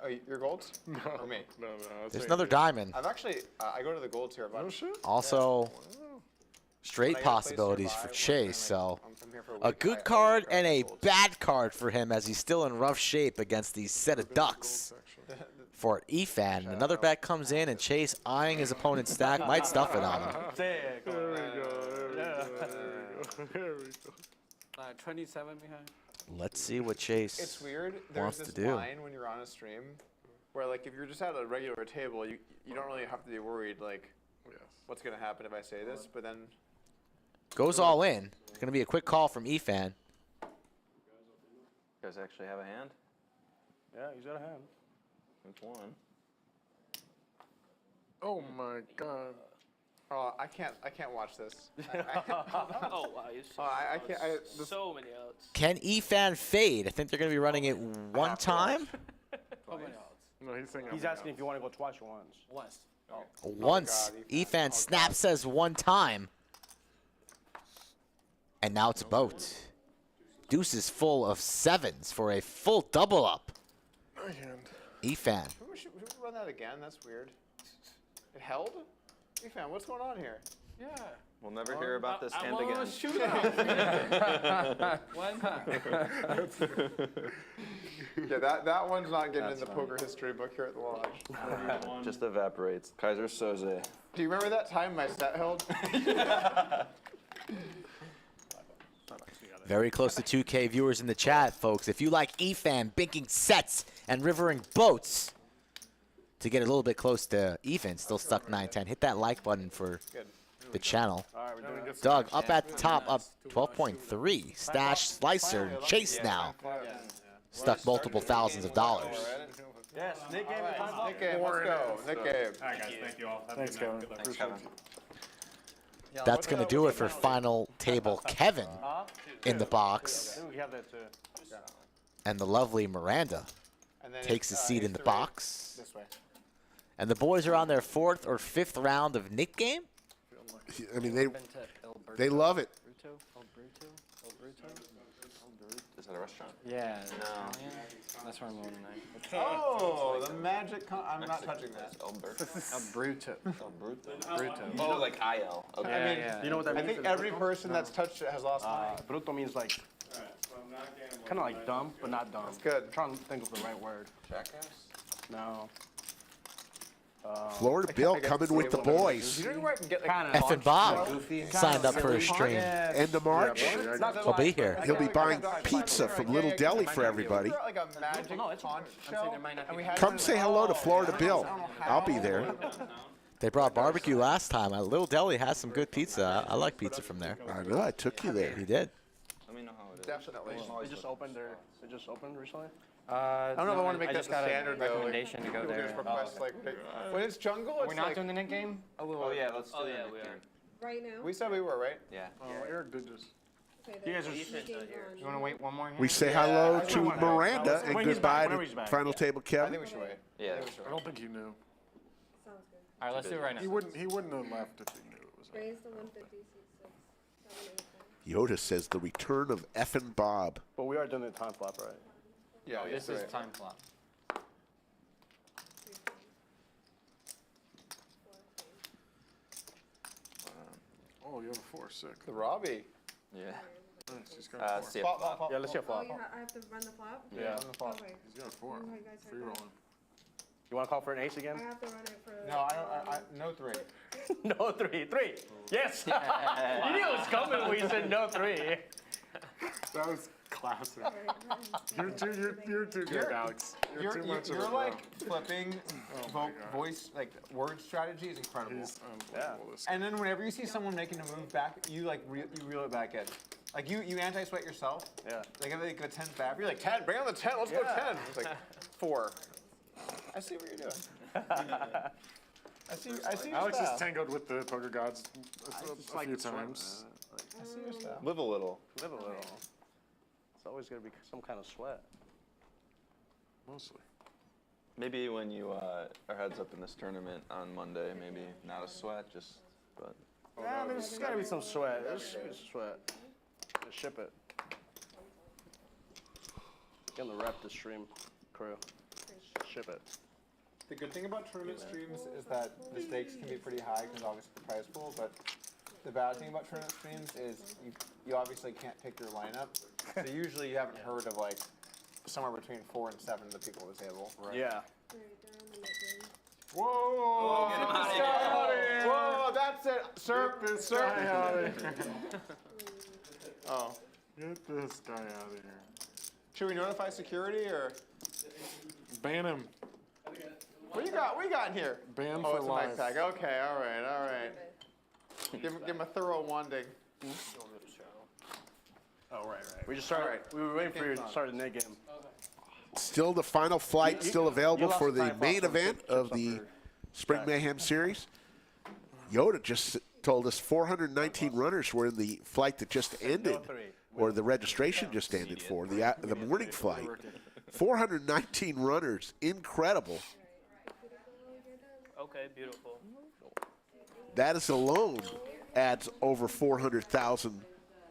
F: oh, your golds?
N: No,
F: Or me?
N: no.
B: There's another diamond.
F: I've actually, I go to the golds here a bunch.
N: Oh shit.
B: Also,
F: When
B: straight
F: I get a place
B: possibilities
F: nearby,
B: for
F: when
B: Chase. So
F: I'm from here for
B: a
F: week, I
B: good card
F: grab
B: and
F: the
B: a
F: golds.
B: bad card for him as he's still in rough shape against these set of ducks for Efan. Another bet comes in and Chase, eyeing his opponent's stack, might stuff it on him.
H: There we go.
N: There we go.
C: 27 behind.
B: Let's see what Chase
F: It's weird.
B: wants
F: There's
B: to
F: this
B: do.
F: line when you're on a stream where, like, if you're just at a regular table, you don't really have to be worried, like,
N: Yes.
F: what's going to happen if I say this, but then
B: Goes all in. It's going to be a quick call from Efan.
D: You guys actually have a hand?
H: Yeah, he's got a hand.
D: That's one.
N: Oh my god.
F: oh, I can't watch this.
E: Oh, wow.
F: I can't.
E: So many outs.
B: Can Efan fade? I think they're going to be running it one time.
C: How many odds?
N: No, he's saying.
H: He's asking if you want to go twice or once.
C: Once.
B: Once.
F: God,
B: Efan snaps says one time. And now it's a boat. Deuce is full of 7s for a full double up.
N: My hand.
F: Should
B: Efan.
F: we run that again? That's weird. It held? Efan, what's going on here?
C: Yeah.
D: We'll never hear about this hand
C: I'm on
D: again.
C: a shootout. Why not?
F: Yeah, that one's not getting in the poker history book here at the lodge.
D: Just evaporates. Kaiser Soze.
F: Do you remember that time my set held?
B: Very close to 2K viewers in the chat, folks. If you like Efan binking sets and rivering boats to get a little bit close to Efan, still stuck 9-10, hit that like button for the channel.
H: All right, we're doing it.
B: Doug up at the top, up 12.3. Stash Slicer Chase now. Stuck multiple thousands of dollars.
H: Yes, Nick Gabe.
F: Nick Gabe, let's go. Nick Gabe.
G: All right, guys. Thank you all. Have a
N: Thanks,
G: good night.
N: Kevin.
G: Good luck.
D: Thanks, Kevin.
B: That's going to do it for final table Kevin in the box.
H: We have that too.
B: And the lovely Miranda
F: And then
B: takes a
F: it's,
B: seat in the
F: ace-3
B: box.
F: This way.
B: And the boys are on their 4th or 5th round of Nick game.
L: I mean, they love it.
D: Is that a restaurant?
J: Yeah.
D: No.
J: That's where I'm going tonight.
F: Oh, the magic. I'm not touching that.
D: El Berto.
J: El Bruto.
D: El Bruto. Oh, like IL. Okay.
J: Yeah,
F: I mean,
J: yeah.
H: You know what that
F: I
H: means?
F: think every person that's touched it has lost money.
H: Bruto means like, kind of like dumb, but not dumb.
F: That's good.
H: I'm trying to think of the right word.
D: Jackass?
H: No.
L: Florida Bill coming with the boys.
F: You know where I can get
B: Effin Bob signed up for a stream.
L: End of March.
B: He'll be here.
L: He'll be buying pizza from Little Deli for everybody.
F: Like a magic conch shell, and we had
L: Come say hello to Florida Bill. I'll be there.
B: They brought barbecue last time. Little Deli has some good pizza. I like pizza from there.
L: I know. I took you there.
B: You did.
D: Let me know how it is.
F: Definitely.
H: They just opened recently?
J: I
F: don't know if I wanna make that
J: just got
F: standard,
J: a
F: though, like,
J: recommendation to go
F: People
J: there.
F: just request, like, when it's jungle,
J: Are
F: it's
J: we not
F: like
J: doing the Nick game?
F: a little.
D: Oh yeah, let's do
E: Oh,
D: the
E: yeah,
D: Nick
E: we are.
D: game.
K: Right now?
F: We said we were, right?
D: Yeah.
N: Oh, Eric did just.
K: Okay,
N: You guys
K: then
N: are-
K: the game's on.
J: You want to wait one more?
L: We
J: hand?
L: say hello to
N: Wait,
L: Miranda and
N: when he's
L: goodbye
N: back, whenever he's
L: to
N: back.
L: Final Table
F: I
L: Kevin.
F: think we should wait.
D: Yeah.
N: I don't think he knew.
K: Sounds good.
J: All right, let's do it right now.
N: He wouldn't have left if he knew it was.
K: Raise the 150, 6, 7, 8, 9.
L: Yoda says the return of Effin Bob.
H: But we are doing the time flop, right?
F: Yeah,
J: This is time flop.
N: Oh, you have a 4-6.
F: The Robbie.
D: Yeah.
N: Nice, he's got a 4.
D: See it.
F: Flop, flop, flop.
H: Yeah, let's see a
K: Oh,
H: flop.
K: I have to run the flop?
H: Yeah.
F: On the flop.
K: Okay.
N: He's got a 4.
K: Oh, you guys are
N: Free
K: good.
N: rolling.
H: You want to call for an ace again?
K: I have to run it for.
F: No, I no 3.
H: No, 3. 3. Yes. You knew it was coming when you said no 3.
N: That was classic. You're too good, Alex. You're too much of a
F: You're
N: pro.
F: like flipping
N: my God.
F: voice, like word strategy is incredible.
N: He's unbelievable, this guy.
F: And then whenever you see someone making a move back, you like you reel it back in. Like you anti-sweat yourself.
H: Yeah.
F: Like if they go 10 back, you're like 10. Bring on the 10. Let's go 10. It's like 4. I see what you're doing. I see your
N: Alex
F: style.
N: has tangled with the poker gods a few
F: sweat.
N: times.
F: I see your style.
D: Live a little.
H: Live a little. It's always going to be some kind of sweat.
N: Mostly.
D: Maybe when you are heads up in this tournament on Monday, maybe not a sweat, just but.
H: Yeah, there's got to be some sweat. There's sweat. Just ship it. Get the rep the stream crew. Ship it.
F: The good thing about tournament streams is that the stakes can be pretty high because obviously the prize pool, but the bad thing about tournament streams is you obviously can't pick your lineup. So usually you haven't heard of like somewhere between 4 and 7 of the people at the table. Right?
H: Yeah.
F: Whoa!
D: Get him out of
F: Get
D: here.
F: out of here. Whoa, that's it. Sir,
N: Get this
F: sir.
N: guy out of here.
F: Oh.
N: Get this guy out of here.
F: Should we notify security or?
N: Ban him.
F: What you got in here?
N: Ban
F: Oh,
N: for
F: it's a
N: life.
F: nice tag. Okay, all right. Give him a thorough wanding.
H: Oh, right. We just started. We were waiting for you to start the net game.
L: Still the final flight still available
H: lost
L: for the
H: time
L: main
H: flop, so
L: event
H: chips
L: of
H: up
L: the
H: for
L: Spring
H: Stache.
L: Mayhem series. Yoda just told us 419 runners were in the flight that just ended, or the registration just ended for, the morning flight. 419 runners, incredible.
E: Okay, beautiful.
L: That is alone adds over 400,000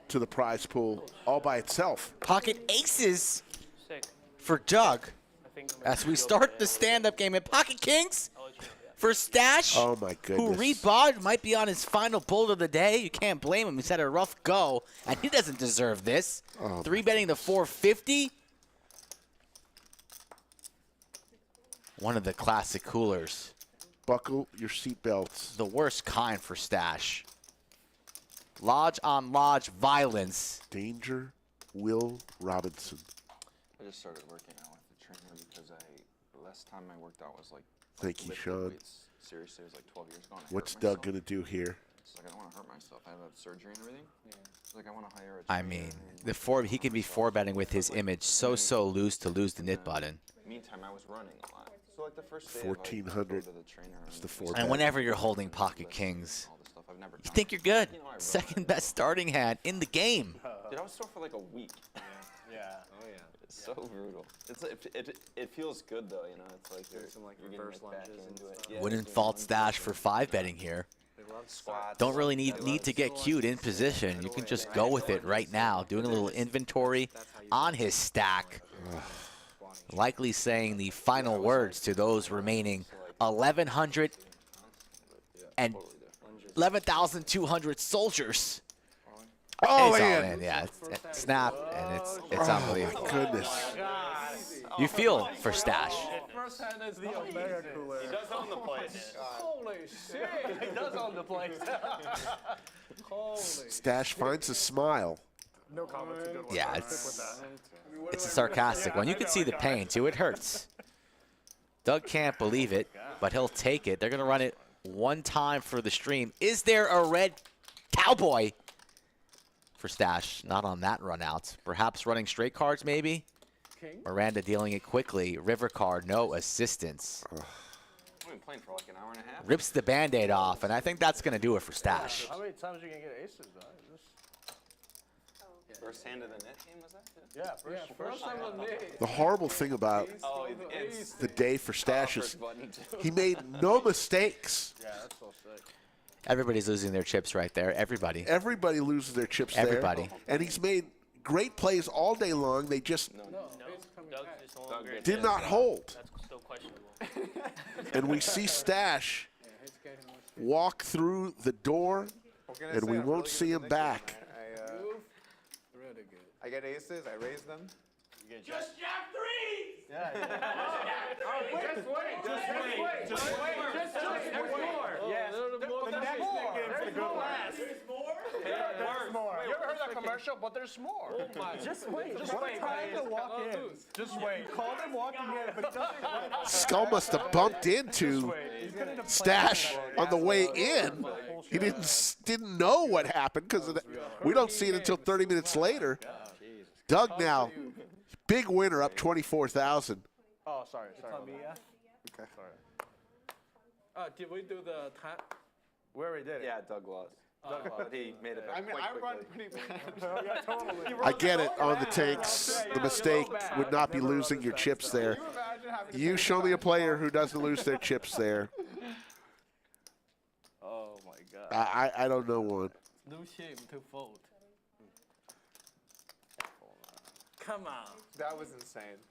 L: to the prize pool all by itself.
B: Pocket aces
E: Sick.
B: for Doug
E: I think
B: as we start the stand-up game at Pocket Kings for Stache,
L: Oh my
B: who
L: goodness.
B: rebought, might be on his final bullet of the day. You can't blame him. He's had a rough go, and he doesn't deserve this.
L: Oh,
B: 3-betting the 450. One of the classic coolers.
L: Buckle your seatbelts.
B: The worst kind for Stache. Lodge on lodge violence.
L: Danger, Will Robinson.
D: I just started working out with the trainer because last time I worked out was like.
L: Thank you,
D: lifting
L: Sean.
D: weights. Seriously, it was like 12 years ago. and I
L: What's
D: hurt
L: Doug
D: myself.
L: going to do here?
D: It's like I don't want to hurt myself. I have surgery and everything. Yeah. It's like I want to hire a.
B: I mean, he can be 4-betting with his image so loose to lose the knit button.
D: Meantime, I was running a lot. So like the first day.
L: 1,400
D: Of, like, go to the trainer
L: is the
D: and
L: 4
B: And
L: bet.
B: whenever you're holding Pocket Kings,
D: all this stuff I've never
B: you
D: done.
B: think you're good.
D: You know, I run.
B: Second best starting hand in the game.
D: Dude, I was sore for like a week.
F: Yeah. Oh yeah.
D: It's so brutal. It feels good though, you know. It's like
F: Doing some like
D: you're
F: reverse
D: getting, like, back
F: lunges and
D: into it.
F: stuff.
D: Yeah,
B: Wouldn't
D: doing
B: fault
D: lunges
B: Stache
D: and
B: for 5-betting here.
D: squats.
B: Don't really need to get cute in position. You can just go with it right now. Doing a little inventory on his stack. Likely saying the final words to those remaining 1,100 and 11,200 soldiers.
L: Oh,
B: It's all
L: man.
B: in, yeah. It's snap, and it's unbelievable.
L: Goodness.
B: You feel for Stache.
C: First hand is the
N: Omega cooler.
E: He does own the place.
C: Holy shit! He does own the place. Holy.
L: Stache finds a smile.
N: No comment. It's a good one.
B: Yeah,
N: I'll stick with that.
B: It's a sarcastic one. You can see the pain, too. It hurts. Doug can't believe it, but he'll take it. They're going to run it one time for the stream. Is there a red cowboy for Stache? Not on that run out. Perhaps running straight cards, maybe? Miranda dealing it quickly. River card, no assistance.
D: I've been playing for like an hour and a half.
B: Rips the Band-Aid off, and I think that's going to do it for Stache.
C: How many times are you going to get aces, though?
D: First hand of the net game, was that?
C: Yeah, first time on me.
L: The horrible thing about the day for Stache is he made no mistakes.
C: Yeah, that's so sick.
B: Everybody's losing their chips right there. Everybody.
L: Everybody loses their chips
B: Everybody.
L: there. And he's made great plays all day long. They just did not hold.
E: That's still questionable.
L: And we see Stache walk through the door, and we won't see him back.
F: I get aces, I raise them.
E: Just jack three!
C: Yeah. Just wait. Just more.
N: Yes. The next game's the good one. There's more.
C: You ever heard that commercial? But there's more. Oh my. Just wait. Just
N: What
C: wait.
N: time to walk in? Just wait. Call them walking in, but doesn't.
L: Skull must have bumped into Stache on the way in. He didn't know what happened because we don't see it until 30 minutes later. Doug now, big winner, up 24,000.
C: Oh, sorry. Okay. Sorry. Did we do the time? We already did it.
D: Yeah, Doug lost. But he made it back.
F: I mean, I run pretty bad.
N: Yeah, totally.
L: I get it on the tanks. The mistake would not be losing your chips there. You show me a player who doesn't lose their chips there.
C: Oh my God.
L: I don't know one.
C: No shame to fold. Come on.
F: That was insane.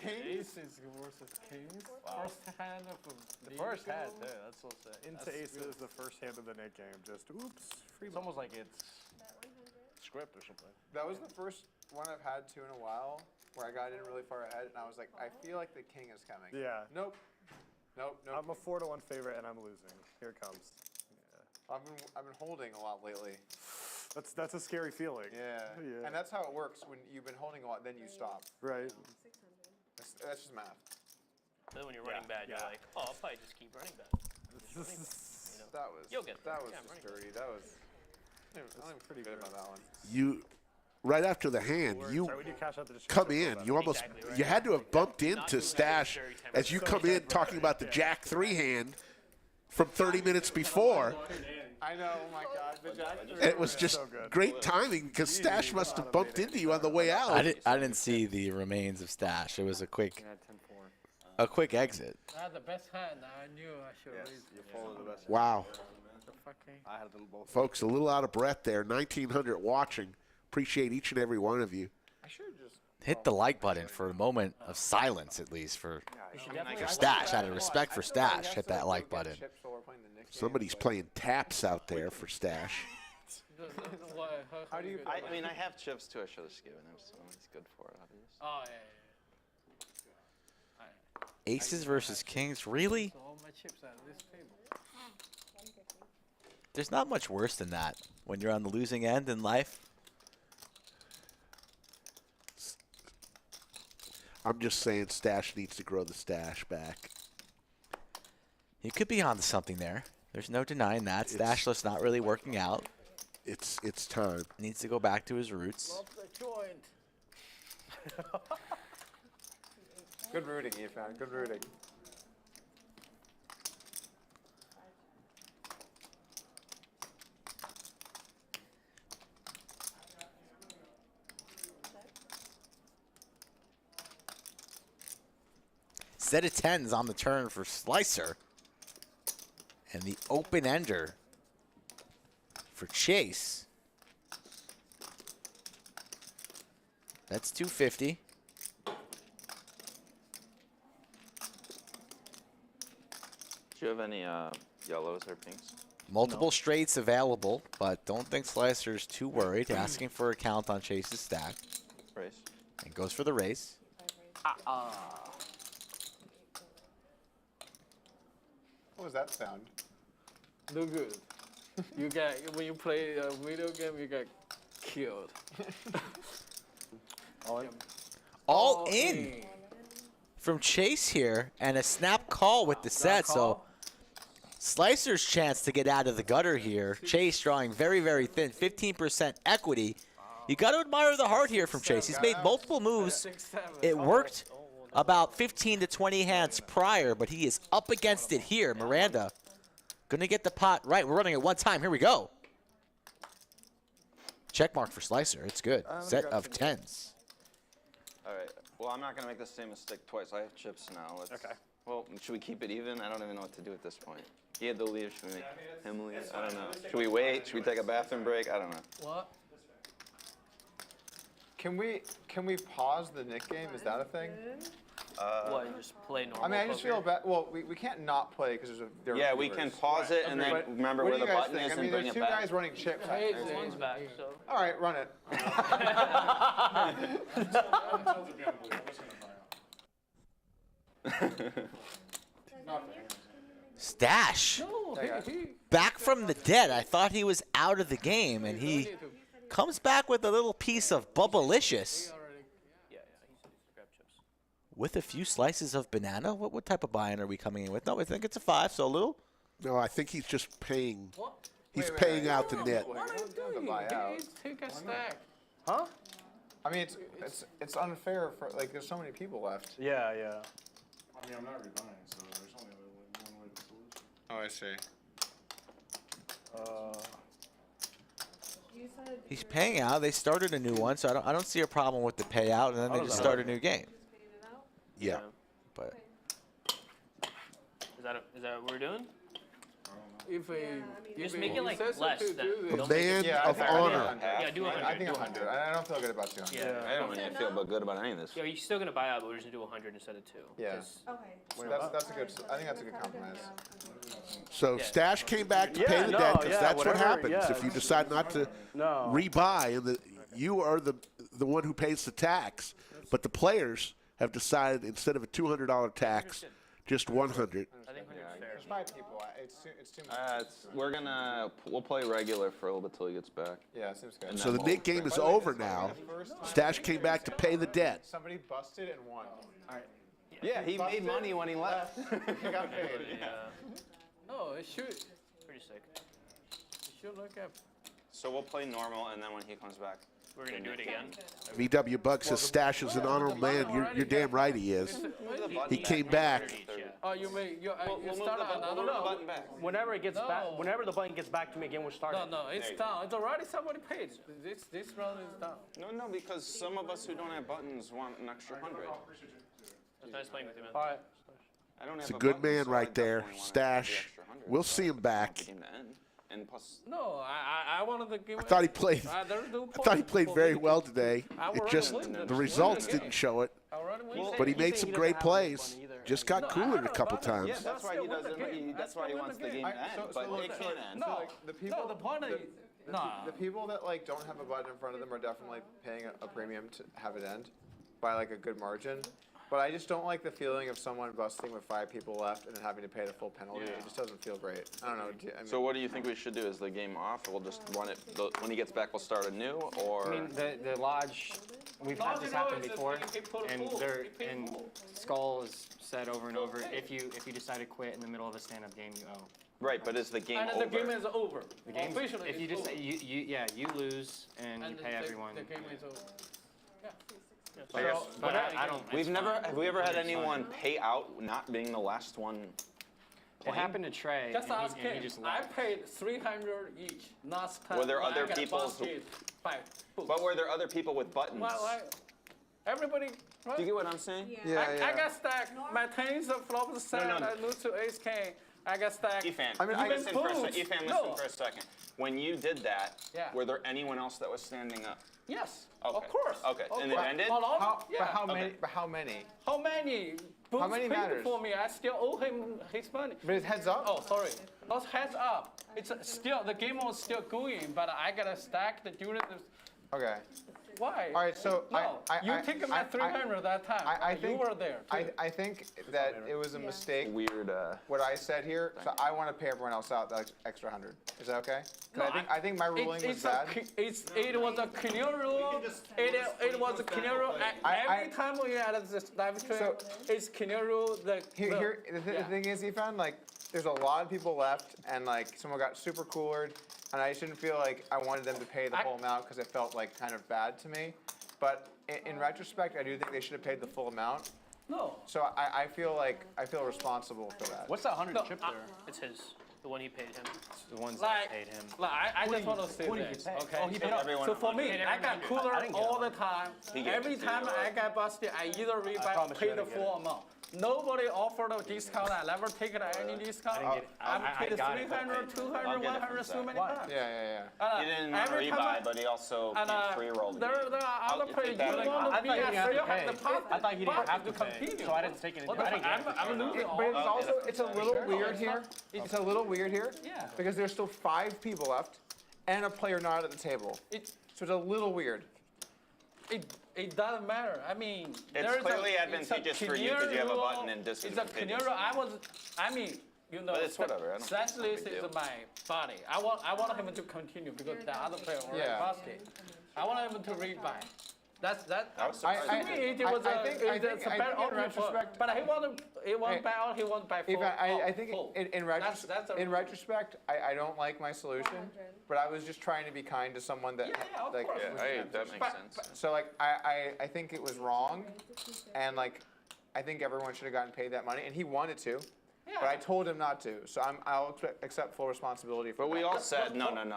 C: Aces versus kings. First hand of the first hand there. That's so sad.
I: Into aces, the first hand of the net game. Just oops.
C: It's almost like it's script or something.
F: That was the first one I've had in a while where I got in really far ahead, and I was like, I feel like the king is coming.
I: Yeah.
F: Nope.
I: I'm a 4-1 favorite, and I'm losing. Here it comes. Yeah.
F: I've been holding a lot lately.
I: That's a scary feeling.
F: Yeah. And that's how it works. When you've been holding a lot, then you stop.
I: Right.
F: That's just math.
E: Then when you're running bad, you're like, oh, I'll probably just keep running bad. You'll get there.
F: That was just dirty. That was. I'm pretty good about that one.
L: You, right after the hand, you come in. You almost, you had to have bumped into Stache as you come in talking about the Jack 3 hand from 30 minutes before.
F: I know, oh my God, the Jack 3.
L: It was just great timing because Stache must have bumped into you on the way out.
B: I didn't see the remains of Stache. It was a quick exit.
C: The best hand. I knew I should raise.
F: You followed the best.
L: Wow.
C: I had them both.
L: Folks, a little out of breath there. 1,900 watching. Appreciate each and every one of you.
F: I should just
B: hit the like button for a moment of silence, at least for Stache. Out of respect for Stache, hit that like button.
L: Somebody's playing taps out there for Stache.
F: How do you?
D: I mean, I have chips too. I should have just given him, so he's good for it, obviously.
C: Oh yeah.
B: Aces versus kings, really?
C: All my chips out of this table.
B: There's not much worse than that when you're on the losing end in life.
L: I'm just saying Stache needs to grow the stash back.
B: He could be onto something there. There's no denying that. Stashless not really working out.
L: It's time.
B: Needs to go back to his roots.
C: Love the joint.
F: Good rooting, Efan. Good rooting.
B: Set of 10s on the turn for Slicer. And the open ender for Chase. That's 250.
D: Do you have any yellows or pinks?
B: Multiple straights available, but don't think Slicer's too worried. Asking for a count on Chase's stack.
D: Raise.
B: And goes for the raise.
F: What was that sound?
C: No good. You get when you play a video game, you get killed.
B: All in from Chase here, and a snap call with the set. So Slicer's chance to get out of the gutter here. Chase drawing very, very thin, 15% equity. You got to admire the heart here from Chase. He's made multiple moves. It worked about 15 to 20 hands prior, but he is up against it here. Miranda gonna get the pot right. We're running it one time. Here we go. Check mark for Slicer. It's good. Set of 10s.
D: All right. Well, I'm not going to make the same mistake twice. I have chips now. Okay. Well, should we keep it even? I don't even know what to do at this point. He had the lead. Should we make him lead? I don't know. Should we wait? Should we take a bathroom break? I don't know.
C: What?
F: Can we pause the Nick game? Is that a thing?
E: What, and just play normal
F: I mean, I just
E: poker?
F: feel bad. Well, we can't not play because there's a.
D: Yeah, we can pause it and then remember where the button is and bring it
F: two
D: back.
F: guys running chips.
E: One's back, so.
F: All right, run it.
B: Stache back from the dead. I thought he was out of the game, and he comes back with a little piece of Bubblicious with a few slices of banana. What type of buy-in are we coming in with? No, I think it's a 5, so a little.
L: No, I think he's just paying. He's paying out the net.
C: What are you doing? Take a stack.
F: Huh? I mean, it's unfair for like there's so many people left.
N: Yeah, yeah.
G: I mean, I'm not rebuying, so there's only one way to solution.
F: Oh, I see.
K: You said
B: He's paying out. They started a new one, so I don't see a problem with the payout, and then they just start a new game.
L: Yeah.
B: But
E: Is that what we're doing?
C: If
E: Just make it like less.
L: A man of honor.
E: Yeah, do 100.
F: I think 100. I don't feel good about 200.
E: Yeah.
D: I don't really feel good about any of this.
E: Yeah, you're still gonna buy out, but we're just gonna do 100 instead of 2.
F: Yeah.
K: Okay.
F: That's a good. I think that's a good compromise.
L: So Stache came back to pay the debt because that's what happens if you decide not to rebuy, and you are the one who pays the tax. But the players have decided instead of a $200 tax, just 100.
E: I think 100 is fair.
F: There's 5 people. It's too much.
D: We'll play regular for a little bit till he gets back.
F: Yeah, it seems good.
L: So the Nick game is over now. Stache came back to pay the debt.
F: Somebody busted and won. All right.
D: Yeah, he made money when he left.
F: He got paid.
C: No, it should.
E: Pretty sick.
C: It should look up.
D: So we'll play normal, and then when he comes back,
E: we're gonna do it again.
L: VW Bug says Stache is an honorable man. You're damn right he is. He came back.
C: Oh, you start another
E: button back.
H: Whenever it gets back, whenever the button gets back to me again, we're starting.
C: No, it's down. It's already somebody paid. This round is down.
D: No, because some of us who don't have buttons want an extra 100.
E: It's nice playing with you, man.
H: All right.
D: I don't have
L: It's a good
D: button,
L: man
D: so
L: right
D: I
L: there,
D: definitely want
L: Stache.
D: the extra 100.
L: We'll see him back.
D: The game to end. And plus,
C: No, I wanted to give.
L: I thought he played.
C: there's no
L: I thought he
C: point
L: played
C: for
L: very
C: me.
L: well today.
C: I
L: It
C: already
L: just
C: won.
L: the results didn't show it. But he made some great plays. Just got cooler a couple times.
D: yeah, that's why he doesn't. That's why he wants the game to end. But it can't end.
C: No,
F: The people,
C: no, the point is,
F: the people that like don't have a button in front of them are definitely paying a premium to have it end by like a good margin. But I just don't like the feeling of someone busting with 5 people left and then having to pay the full penalty. It just doesn't feel great. I don't know. I mean,
D: So what do you think we should do? Is the game off? We'll just run it. When he gets back, we'll start anew, or?
J: I mean, the lodge, we've had this happen before, and Skull has said over and over, if you decide to quit in the middle of a stand-up game, you owe.
D: Right, but is the game
C: and
D: over?
C: the game is over.
J: The game,
C: Officially,
J: if you
C: it's
J: just
C: over.
J: you lose and you pay everyone.
C: The game is over.
D: I guess,
J: But I don't.
D: Have we ever had anyone pay out not being the last one?
J: It happened to Trey,
C: Just
J: and
C: ask
J: he
C: him.
J: just
C: I
J: left.
C: paid 300 each last time.
D: Were there
C: when I
D: other
C: got
D: people
C: busted.
D: But were there other people with buttons?
C: Well, everybody. Right?
D: Do you get what I'm saying?
C: I got stacked. My tens of flops set.
D: No.
C: I lose to ace king. I got stacked.
D: Efan, listen for a second. When you did that, were there anyone else that was standing up?
C: Yes,
D: Okay.
C: of course.
D: Okay, and it ended?
C: Hold on.
F: But how many? But how many?
C: How many?
F: How many
C: paid
F: matters?
C: for me? I still owe him his money.
F: But it's heads up.
C: Oh, sorry. Those heads up. It's still the game was still going, but I got a stack during the
F: Okay.
C: Why?
F: All right, so
C: no, you take him at 300 that time.
F: I think,
C: you were there. Too.
F: I think that it was a mistake.
D: Weird.
F: What I said here, so I want to pay everyone else out the extra 100. Is that okay?
C: No,
F: I think my ruling was bad.
C: It was a clear rule. It was a clear rule. Every time we had this live stream, it's clear rule. The
F: thing is, Efan, like, there's a lot of people left, and like someone got super coolered, and I shouldn't feel like I wanted them to pay the full amount because it felt like kind of bad to me. But in retrospect, I do think they should have paid the full amount.
C: No.
F: So I feel responsible for that.
E: What's that 100 chip there? It's his. The one he paid him.
J: The ones that paid him.
C: Like, I just want to say this, okay?
E: Oh, he paid everyone.
C: So for me, I got cooler all the time. Every time I got busted, I either rebuy, pay the full amount. Nobody offered a discount. I never taken any discount. I've paid 300, 200, 100 so many times.
D: Yeah. He didn't rebuy, but he also free-rolled.
C: There are other players. You want to be at 300
E: I thought he didn't have to pay, so I didn't take anything.
C: I'm losing all.
F: But it's a little weird here. It's a little weird here.
C: Yeah.
F: Because there's still 5 people left, and a player not at the table. So it's a little weird.
C: It doesn't matter. I mean,
D: it's clearly advantageous for you because you have a button and disadvantageous.
C: It's a clear. You know,
D: but it's whatever.
C: Stache is my body. I want him to continue because the other player already busted. I want him to rebuy. That's that. To me, it was a better option. But he won't buy out. He won't buy full.
F: I think in retrospect, I don't like my solution, but I was just trying to be kind to someone that
C: of course.
D: That makes sense.
F: So like I think it was wrong, and like I think everyone should have gotten paid that money, and he wanted to.
C: Yeah.
F: But I told him not to, so I'll accept full responsibility for that.
D: But we all said no.
C: Come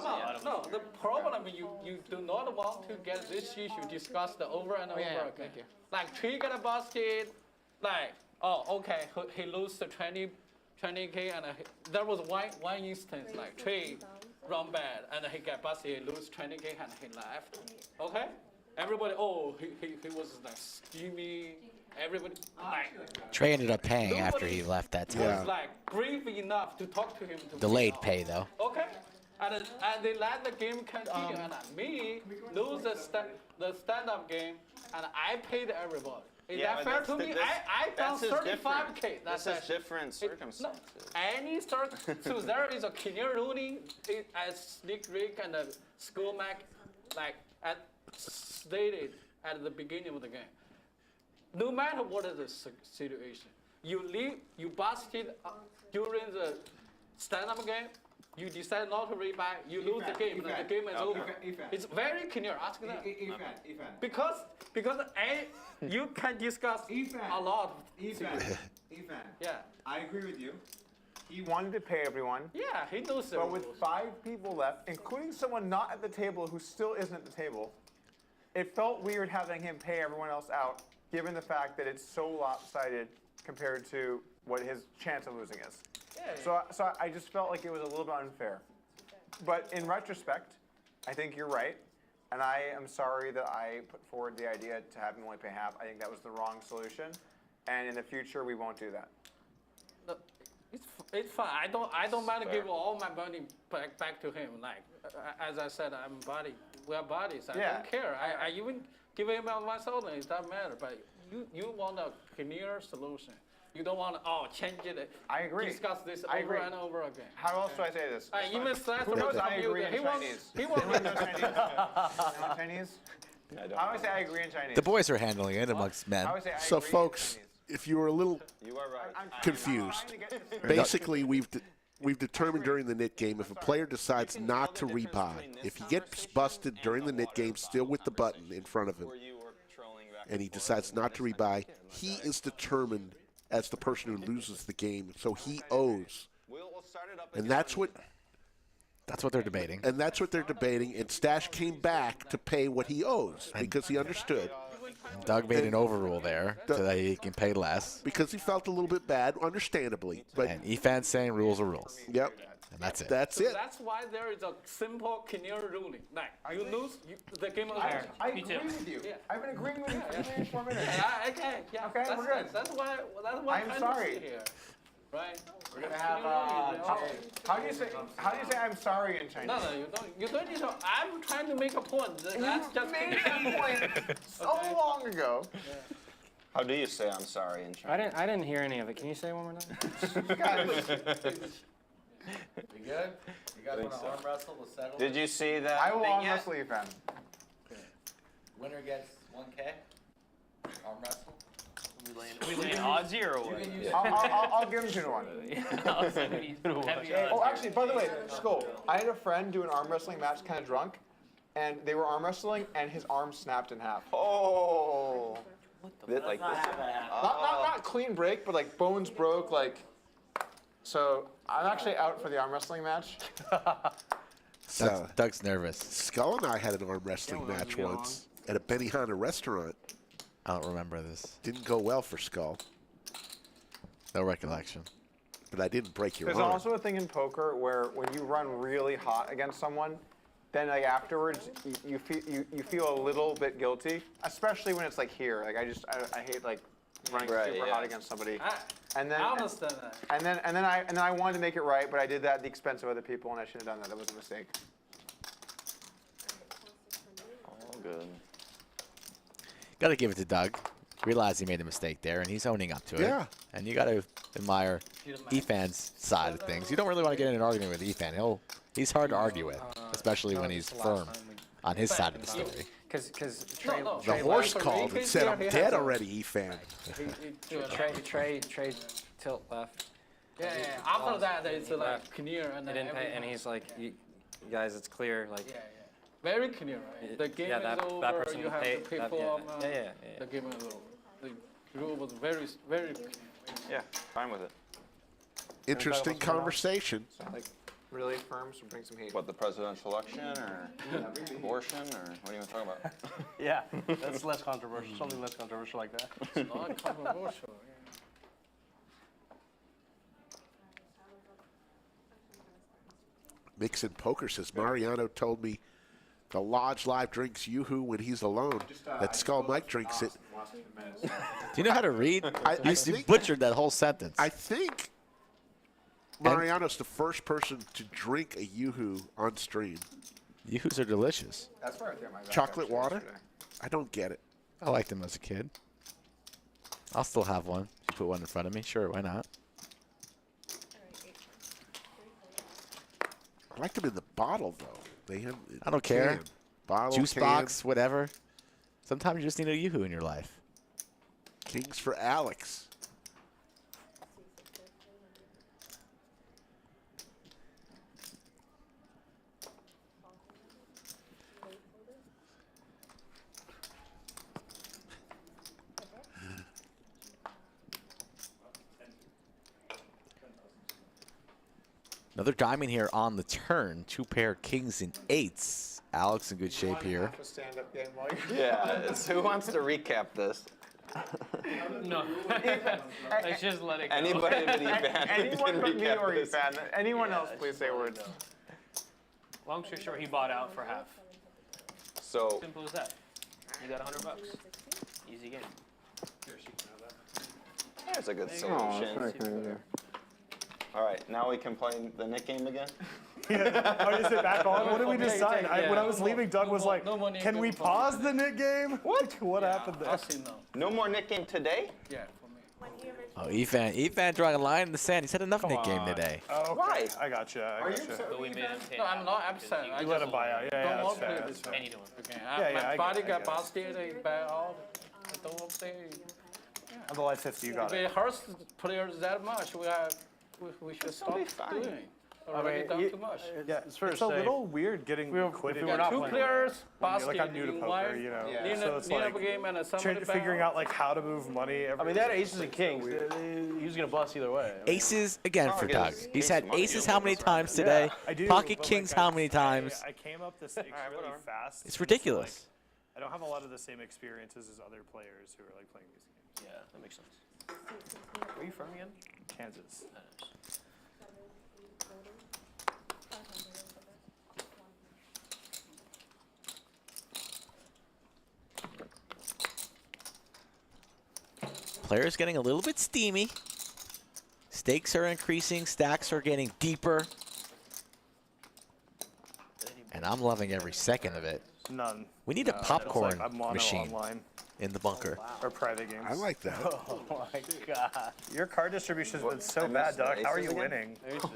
C: on. No, the problem you do not want to get this issue discussed over and over again.
F: Thank you.
C: Like Trey got a basket, like okay, he lose the 20K, and there was one instance like Trey run bad and he got busted, he lose 20K and he left. Okay, everybody he was like scheming. Everybody,
B: Trey ended up paying after he left that time.
C: was like brave enough to talk to him.
B: Delayed pay though.
C: Okay, and they let the game continue, and me lose the stand-up game, and I paid everybody. Is that fair to me? I found 35K.
D: That's a different circumstance.
C: So there is a clear ruling as Slick Rick and School Mac stated at the beginning of the game. No matter what is the situation, you busted during the stand-up game, you decide not to rebuy, you lose the game, and the game is over. It's very clear. Ask them. Because you can discuss a lot.
F: Efan,
C: yeah.
F: I agree with you. He wanted to pay everyone.
C: Yeah, he knows the
F: But with
C: rules.
F: 5 people left, including someone not at the table who still isn't at the table, it felt weird having him pay everyone else out, given the fact that it's so lopsided compared to what his chance of losing is.
C: Yeah.
F: So I just felt like it was a little bit unfair. But in retrospect, I think you're right. And I am sorry that I put forward the idea to have him only pay half. I think that was the wrong solution. And in the future, we won't do that.
C: No, it's fine. I don't mind to give all my money back to him. Like as I said, I'm buddy. We're buddies. I don't care. I even give him myself. It doesn't matter. But you want a clear solution. You don't want to change it.
F: I agree.
C: Discuss this
F: I
C: over
F: agree.
C: and over again.
F: How else do I say this?
C: Even Stache
F: Who knows I agree in
C: he wants.
F: Chinese?
C: He wants.
F: You know Chinese? I always say I agree in Chinese.
B: The boys are handling it amongst men.
F: I always say I
L: So,
F: agree in
L: folks,
F: Chinese.
L: if you were a little
D: You are right.
L: confused, basically we've determined during the knit game if a player decides not to rebuy, if he gets busted during the knit game still with the button in front of him, and he decides not to rebuy, he is determined as the person who loses the game, so he owes. And that's what
B: they're debating.
L: And that's what they're debating. And Stache came back to pay what he owes because he understood.
B: Doug made an overrule there so that he can pay less.
L: Because he felt a little bit bad, understandably. But
B: and Efan's saying rules are rules.
L: Yep.
B: And that's it.
L: That's it.
C: That's why there is a simple, clear ruling. Like, you lose, the game is over.
F: I agree with you.
C: Yeah.
F: I've been agreeing with you for 3 or 4 minutes.
C: Okay,
F: Okay, we're good.
C: That's why
F: I'm sorry.
C: here. Right?
F: We're gonna have. How do you say I'm sorry in Chinese?
C: No, you don't. You don't need to. I'm trying to make a point. That's just
F: made that point so long ago.
D: How do you say I'm sorry in Chinese?
J: I didn't hear any of it. Can you say it one more time?
B: You good? You guys want to arm wrestle to settle?
D: Did you see that?
F: I will arm wrestle you, fan.
B: Winner gets 1K. Arm wrestle.
E: We laying odds here or what?
F: I'll give him 2 to 1. Oh, actually, by the way, Skull, I had a friend do an arm wrestling match, kind of drunk, and they were arm wrestling, and his arm snapped in half.
D: Oh. Bit like this.
F: Not clean break, but like bones broke, like. So I'm actually out for the arm wrestling match.
L: So,
B: Doug's nervous.
L: Skull and I had an arm wrestling match once at a Benihana restaurant.
B: I don't remember this.
L: Didn't go well for Skull.
B: No recollection.
L: But I didn't break your
F: There's
L: arm.
F: also a thing in poker where when you run really hot against someone, then like afterwards you feel a little bit guilty, especially when it's like here. Like I hate like running super hot against somebody. And then
C: I understand that.
F: And then I wanted to make it right, but I did that at the expense of other people, and I shouldn't have done that. That was a mistake.
D: All good.
B: Got to give it to Doug. Realize he made a mistake there, and he's owning up to it.
L: Yeah.
B: And you got to admire Efan's side of things. You don't really want to get in an argument with Efan. He's hard to argue with, especially when he's firm on his side of the story.
J: Because
L: The horse called and said, I'm dead already, Efan.
J: Trade tilt left.
C: Yeah. After that, it's like clear, and
J: He
C: then
J: didn't pay, and he's like, you guys, it's clear. Like,
C: very clear, right? The game
J: that
C: is over.
J: person
C: You have
J: paid-
C: to pay
J: that-
C: for.
J: yeah.
C: The game is over. The rule was very clear.
D: Yeah, fine with it.
L: Interesting conversation.
F: Like really firm, so bring some heat.
D: What, the presidential election or abortion or what are you even talking about?
H: Yeah, that's less controversial. Something less controversial like that.
C: It's not controversial.
L: Mixin Poker says, Mariano told me the Lodge Live drinks Yoo-Hoo when he's alone. That Skull Mike drinks it.
B: Do you know how to read? You butchered that whole sentence.
L: I think Mariano's the first person to drink a Yoo-Hoo on stream.
B: Yoo-Hoos are delicious.
F: That's where I threw my back
L: Chocolate
F: actually
L: water?
F: yesterday.
L: I don't get it.
B: I liked them as a kid. I'll still have one. You put one in front of me? Sure, why not?
L: I like them in the bottle, though. They have.
B: I don't care.
L: Bottle,
B: Juice
L: can.
B: box, whatever. Sometimes you just need a Yoo-Hoo in your life.
L: Kings for Alex.
B: Another diamond here on the turn. 2 pair kings and 8s. Alex in good shape here.
F: Have a stand-up game while you're
D: Yeah, so who wants to recap this?
E: No. Let's just let it go.
D: Anybody but Efan
F: Anyone
D: can
F: but me
D: recap
F: or
D: this.
F: Efan. Anyone else, please say words.
E: Long story short, he bought out for half.
D: So,
E: Simple as that. You got $100. Easy game.
D: there's a good solution. All right, now we can play the Nick game again?
I: Oh, is it back on? What did we decide? When I was leaving, Doug was like,
C: no more
I: can we pause the Nick game? What happened there?
C: I see no.
D: No more Nick game today?
C: Yeah, for me.
B: Oh, Efan drawing a line in the sand. He's had enough Nick game today.
I: Oh, okay.
D: Why?
I: I gotcha.
E: But we made him pay
C: No, I'm
E: half
C: not
E: because
C: upset.
E: he
C: I
I: You
E: was
I: let him buy out. Yeah,
C: don't
I: that's
C: want to
I: fair.
C: play this
E: And he don't.
C: again.
I: Yeah, I
C: My
I: get
C: body
I: it, I
C: got
I: get it.
C: busted. They back out. I don't want to play.
I: On the live 50, you got
C: If
I: it.
C: it hurts players that much, we should stop doing it. Already done too much.
I: Yeah,
H: It's fair to
I: it's a
H: say,
I: little weird getting quitted.
H: we were not
C: Two
H: playing.
C: players
I: Like,
C: busted
I: I'm new to
C: in
I: poker,
C: one.
I: you know.
F: Yeah.
I: So it's
C: Near
I: like
C: a game and somebody back
I: figuring out like how to move money.
H: I mean, they had aces and kings. He was going to bust either way. I mean,
B: Aces again for
D: I
B: Doug.
D: guess
B: He's
D: ace
B: had
D: money
B: aces
D: deal
B: how
D: was
B: many
D: right.
B: times today?
I: I do.
B: Pocket
I: but,
B: kings
I: like,
B: how many times?
I: I came up the stakes really fast.
B: It's
I: so
B: ridiculous.
I: like, I don't have a lot of the same experiences as other players who are like playing these games.
E: Yeah, that makes sense. Where are you from again?
I: Kansas.
B: Players getting a little bit steamy. Stakes are increasing, stacks are getting deeper. And I'm loving every second of it.
I: None.
B: We need a popcorn
I: It's like I'm mono
B: machine
I: online.
B: in the bunker.
I: Or private games.
L: I like that.
C: Oh my god.
I: Your card distribution's been so
D: I
I: bad,
D: missed the
I: Doc. How are
D: aces
I: you
D: again?
I: winning?
C: Aces.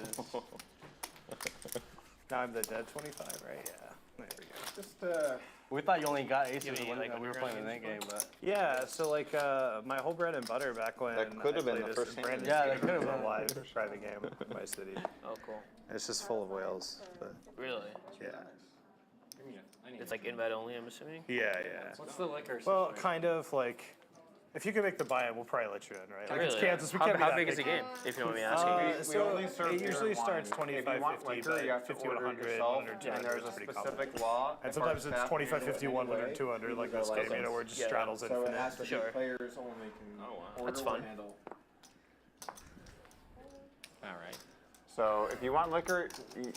I: Now I'm the dead 25, right? Yeah. There we go.
H: Just,
C: We thought you only got aces
E: Yeah,
C: when
E: like
C: we were playing the net game, but
I: Yeah, so like my whole bread and butter back when
D: That could have
I: I
D: been
I: played
D: the
I: this
D: first
I: in
D: hand.
I: Brandon's
C: Yeah,
I: game,
C: that could have
I: it was a
C: been.
I: live private game in my city.
C: oh cool.
I: It's just full of whales. But
E: Really?
I: yeah.
E: It's like invite only, I'm assuming?
I: Yeah, yeah.
C: What's the liquor?
I: Well, kind of like, if you can make the buy-in, we'll probably let you in, right? Like it's
E: Really?
I: Kansas, we
E: How,
I: can't be
E: how
I: that
E: big is the game, if you don't mind me
I: Uh,
E: asking?
I: so
F: only serve
I: it
F: beer
I: usually
F: and
I: starts
F: wine. If
I: 25,
F: you want
I: 50,
F: liquor, you have
I: but
F: to
I: 50,
F: order
I: 100,
F: yourself,
I: 100, 200
F: and there's
I: is
F: a
I: pretty common.
F: specific law.
I: And
F: if
I: sometimes
F: our
I: it's
F: staff
I: 25,
F: handle it
I: 50, 100,
F: anyway,
I: 200,
F: we
I: like
F: need
I: this
F: our
I: game, you know,
F: license.
I: where it just
E: Yeah.
I: straddles
F: So it
I: infinite.
F: has to be
E: Sure.
F: players only can order
E: That's
F: or
E: fun.
F: handle.
J: Alright.
F: So if you want liquor,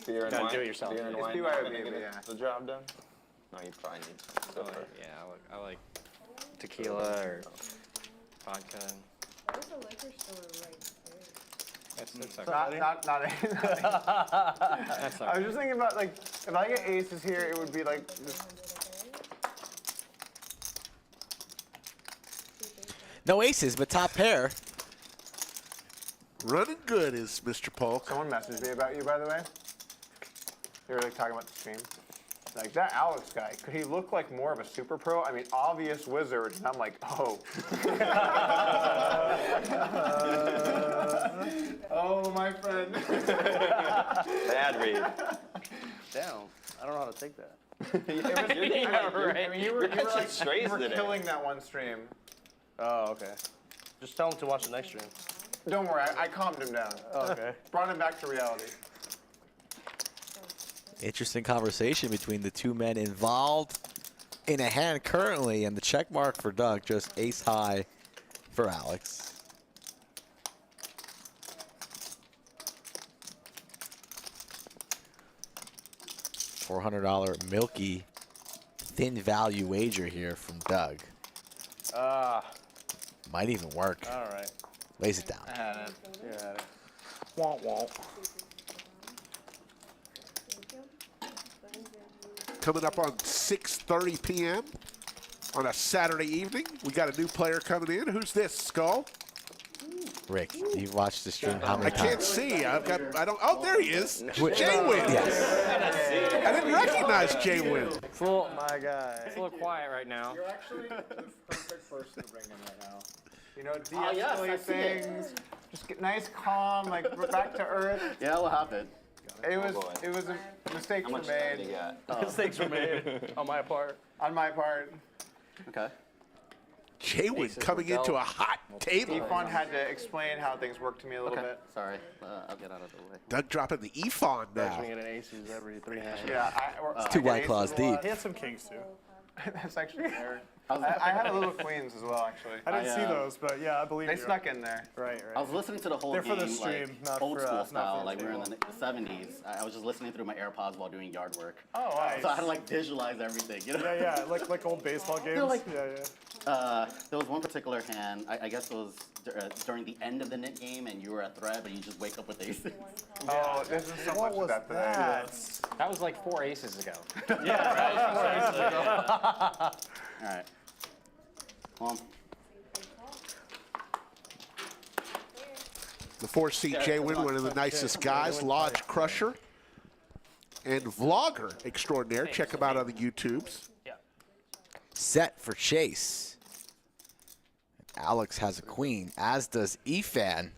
F: beer and
J: Gotta
F: wine.
J: do it yourself.
F: Beer and
J: It's
F: wine.
J: BYOB,
F: Not gonna get
J: but yeah.
F: the job done. No, you probably need silver.
J: Yeah, I like tequila or vodka.
K: There's a liquor store right there.
J: That's
F: Not
J: That's
F: I was just thinking about like if I get aces here, it would be like just
B: No aces, but top pair.
L: Running good is Mr. Polk.
F: someone messaged me about you, by the way. They were like talking about the stream. Like that Alex guy, could he look like more of a super pro? I mean, obvious wizard. And I'm like, oh. Oh, my friend.
D: Bad read.
C: Damn. I don't know how to take that.
F: I mean, you were
D: catching strays
F: you were
D: today.
F: killing that one stream.
C: Oh, okay. Just tell him to watch the next stream.
F: Don't worry, I calmed him down.
C: Oh, okay.
F: Brought him back to reality.
B: Interesting conversation between the two men involved in a hand currently, and the check mark for Doug, just ace high for Alex. $400 milky thin value wager here from Doug. Might even work.
C: All right.
B: Lays it down.
F: I had it.
C: Yeah.
I: Womp womp.
L: Coming up on 6:30 p.m. on a Saturday evening. We got a new player coming in. Who's this, Skull?
B: Rick, you've watched the stream how many
L: I
B: times?
L: can't see. I don't. Oh, there he is. JWin.
B: Yes.
L: I didn't recognize JWin.
C: My guy. It's a little quiet right now.
F: You're actually the perfect person to bring in right now. You know,
J: Oh, yes, I
F: de-escalate
J: see it.
F: things. Just get nice, calm, like we're back to earth.
J: Yeah, what happened?
F: It was a mistake
D: How
F: were
D: much time do
F: made
D: you got?
C: Mistakes were made on my part.
F: on my part.
J: Okay.
L: JWin coming into a hot table.
F: Efan had to explain how things work to me a little bit.
J: Sorry. I'll get out of the way.
L: Doug dropping the Efan now.
C: Mentioning it in aces every 3 hands.
F: Yeah,
B: It's two white claws deep.
I: He had some kings too.
F: That's actually fair. I had a little queens as well, actually.
I: I didn't see those, but yeah, I believe
F: They
I: you.
F: snuck in there.
I: Right,
J: I
I: right.
J: was listening to the whole
I: They're for
J: game,
I: the stream,
J: like
I: not
J: old
I: for,
J: school
I: not for
J: style,
I: the
J: like we were in
I: table.
J: the 70s. I was just listening through my AirPods while doing yard work.
F: Oh, wow.
J: So I had to like visualize everything, you know?
I: Yeah, like old baseball games.
J: like-
I: Yeah.
J: There was one particular hand, I guess it was during the end of the knit game, and you were a threat, but you just wake up with aces.
F: Oh, this is so much of that today.
J: That was like 4 aces ago.
C: Yeah,
J: All right. Well,
L: The 4-seat JWin, one of the nicest guys, Lodge Crusher, and vlogger extraordinaire. Check him out on the YouTubes.
B: Set for chase. Alex has a queen, as does Efan.